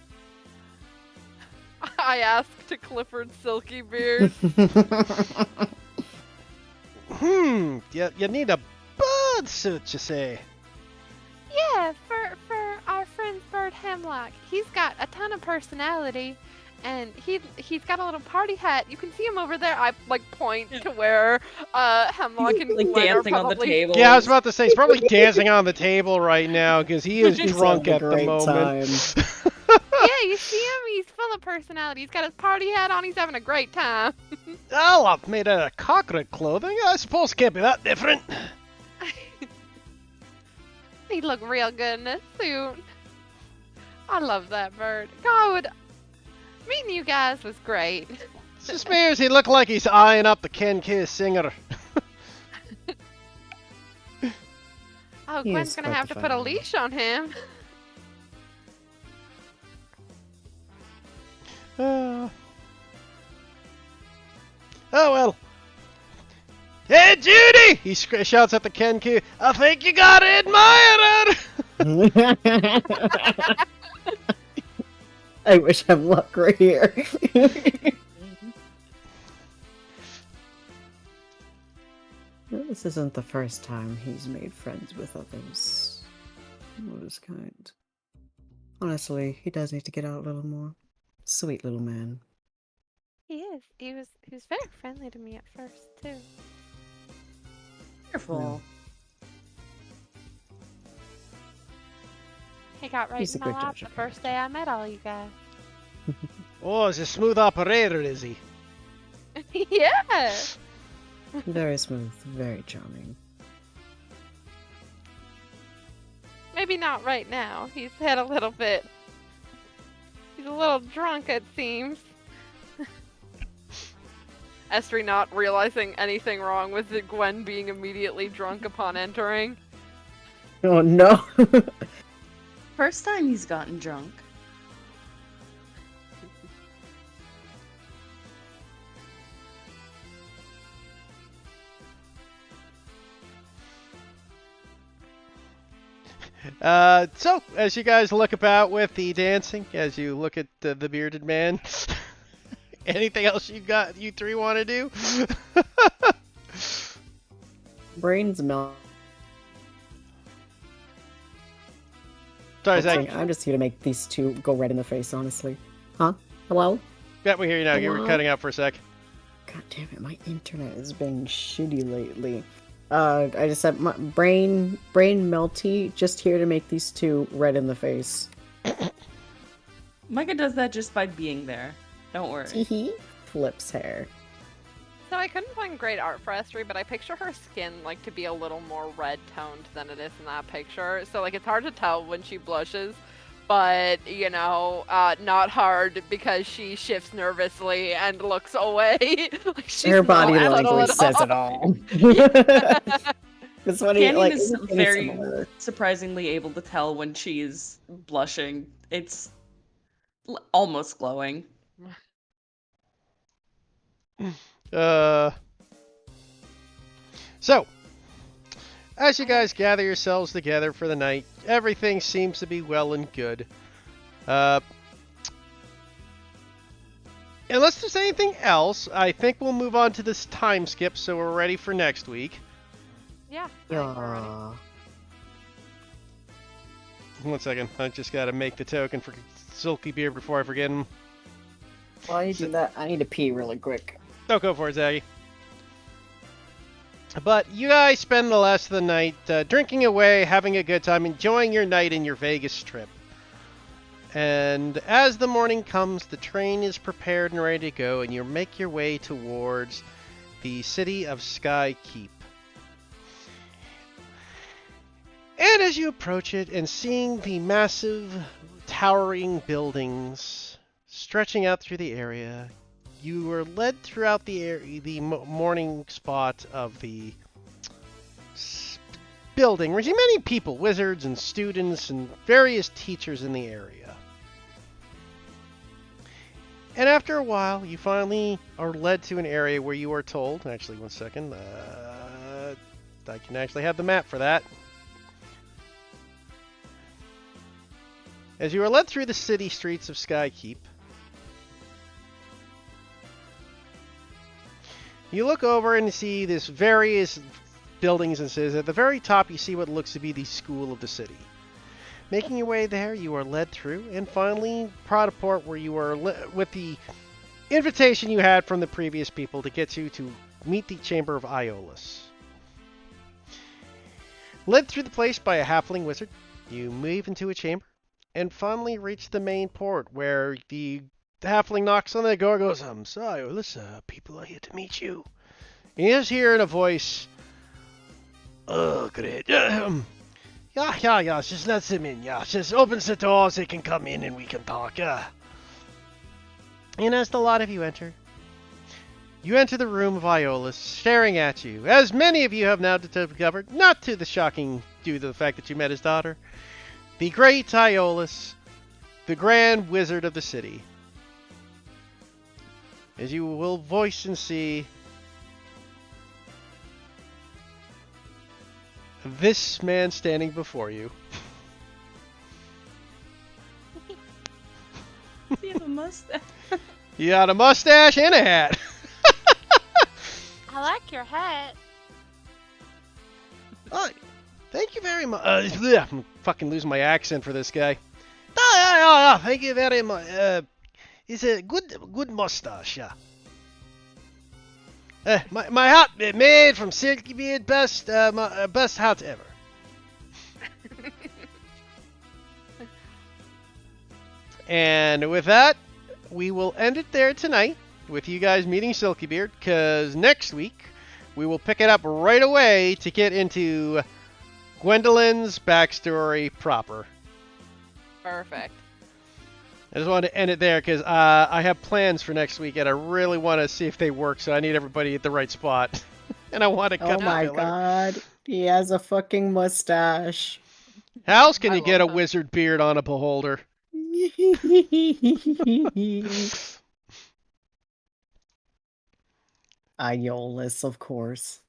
S11: I asked to Clifford Silky Beard.
S1: You need a bird suit, you say?
S9: Yeah, for our friend Bird Hemlock. He's got a ton of personality, and he's got a little party hat. You can see him over there. I like point to where Hemlock and
S3: Like
S11: Gwen are
S3: dancing on the
S11: probably-
S3: table.
S1: Yeah, I was about to say, he's probably dancing on the table right now because he is
S10: He's
S1: drunk
S10: having
S1: at
S10: a
S1: the
S10: great
S1: moment.
S10: time.
S9: Yeah, you see him? He's full of personality. He's got his party hat on. He's having a great time.
S1: Oh, I've made out of cockroach clothing. I suppose it can't be that different.
S9: He'd look real good in a suit. I love that bird. God, meeting you guys was great.
S1: It's just me, or does he look like he's eyeing up the Ken Kiss singer?
S9: Oh,
S10: He
S9: Gwen's
S10: is
S9: gonna
S10: quite
S9: have
S10: the
S9: to put a
S10: fun.
S9: leash on him.
S1: Oh well. Hey, Judy! He shouts at the Ken Q. I think you gotta admire her!
S10: I wish Hemlock were here. Well, this isn't the first time he's made friends with others of his kind. Honestly, he does need to get out a little more. Sweet little man.
S9: He is. He was very friendly to me at first too.
S3: Wonderful.
S9: He got right
S10: He's
S9: in
S10: a
S9: my
S10: good
S9: lap
S10: judge
S9: the
S10: of
S9: first day I met all you guys.
S1: Oh, he's a smooth operator, is he?
S9: Yeah.
S10: Very smooth, very charming.
S9: Maybe not right now. He's had a little bit. He's a little drunk, it seems.
S11: Estri not realizing anything wrong with Gwen being immediately drunk upon entering.
S10: Oh no!
S3: First time he's gotten drunk.
S1: So, as you guys look about with the dancing, as you look at the bearded man, anything else you three want to do?
S10: Brains melt.
S1: Sorry, Zach.
S10: I'm just here to make these two go red in the face, honestly. Huh? Hello?
S1: Yeah, we hear you now. You were
S10: Hello?
S1: cutting out for a sec.
S10: God damn it, my internet is being shitty lately. I just said my brain melty, just here to make these two red in the face.
S3: Micah does that just by being there. Don't worry.
S10: Teehee. Flips hair.
S11: So I couldn't find great art for Estri, but I picture her skin like to be a little more red toned than it is in that picture. So like it's hard to tell when she blushes, but you know, not hard because she shifts nervously and looks away. Like she's
S10: Her body
S11: not subtle
S10: language
S11: at
S10: says it
S11: all.
S10: all. It's funny,
S3: Canyon
S10: like,
S3: is
S10: everything
S3: very
S10: similar.
S3: surprisingly able to tell when she's blushing. It's almost glowing.
S1: So, as you guys gather yourselves together for the night, everything seems to be well and good. Unless there's anything else, I think we'll move on to this time skip so we're ready for next week.
S11: Yeah.
S10: Yeah.
S1: 1 second, I just gotta make the token for Silky Beard before I forget him.
S10: While you do that, I need to pee really quick.
S1: Don't go for it, Zaggy. But you guys spend the rest of the night drinking away, having a good time, enjoying your night and your Vegas trip. And as the morning comes, the train is prepared and ready to go, and you make your way towards the city of Sky Keep. And as you approach it and seeing the massive, towering buildings stretching out through the area, you are led throughout the morning spot of the building, where you see many people, wizards and students and various teachers in the area. And after a while, you finally are led to an area where you are told, actually 1 second, I can actually have the map for that. As you are led through the city streets of Skykeep, you look over and see this various buildings and says at the very top you see what looks to be the school of the city. Making your way there, you are led through and finally brought a port where you are with the invitation you had from the previous people to get you to meet the Chamber of Iolus. Led through the place by a halfling wizard, you move into a chamber and finally reach the main port where the halfling knocks on the door and goes, I'm sorry, Iolus, people are here to meet you. And you just hear in a voice, oh, great. Yeah, just let them in, yeah. Just opens the doors, they can come in and we can talk, yeah. And as the lot of you enter the room of Iolus, staring at you, as many of you have now discovered, not to the shocking due to the fact that you met his daughter, the great Iolus, the grand wizard of the city. As you will voice and see this man standing before you.
S3: You have a mustache.
S1: You got a mustache and a hat.
S9: I like your hat.
S1: Oh, thank you very much. I'm fucking losing my accent for this guy. Yeah, thank you very much. It's a good mustache, yeah. My hat made from Silky Beard, best hat ever. And with that, we will end it there tonight with you guys meeting Silky Beard, because next week we will pick it up right away to get into Gwendolyn's backstory proper.
S11: Perfect.
S1: I just wanted to end it there because I have plans for next week and I really want to see if they work, so I need everybody at the right spot. And I want to cut
S10: Oh my
S1: filler.
S10: god, he has a fucking mustache.
S1: How else can
S11: I
S1: you get a
S11: love that.
S1: wizard beard on a beholder?
S10: Iolus, of course.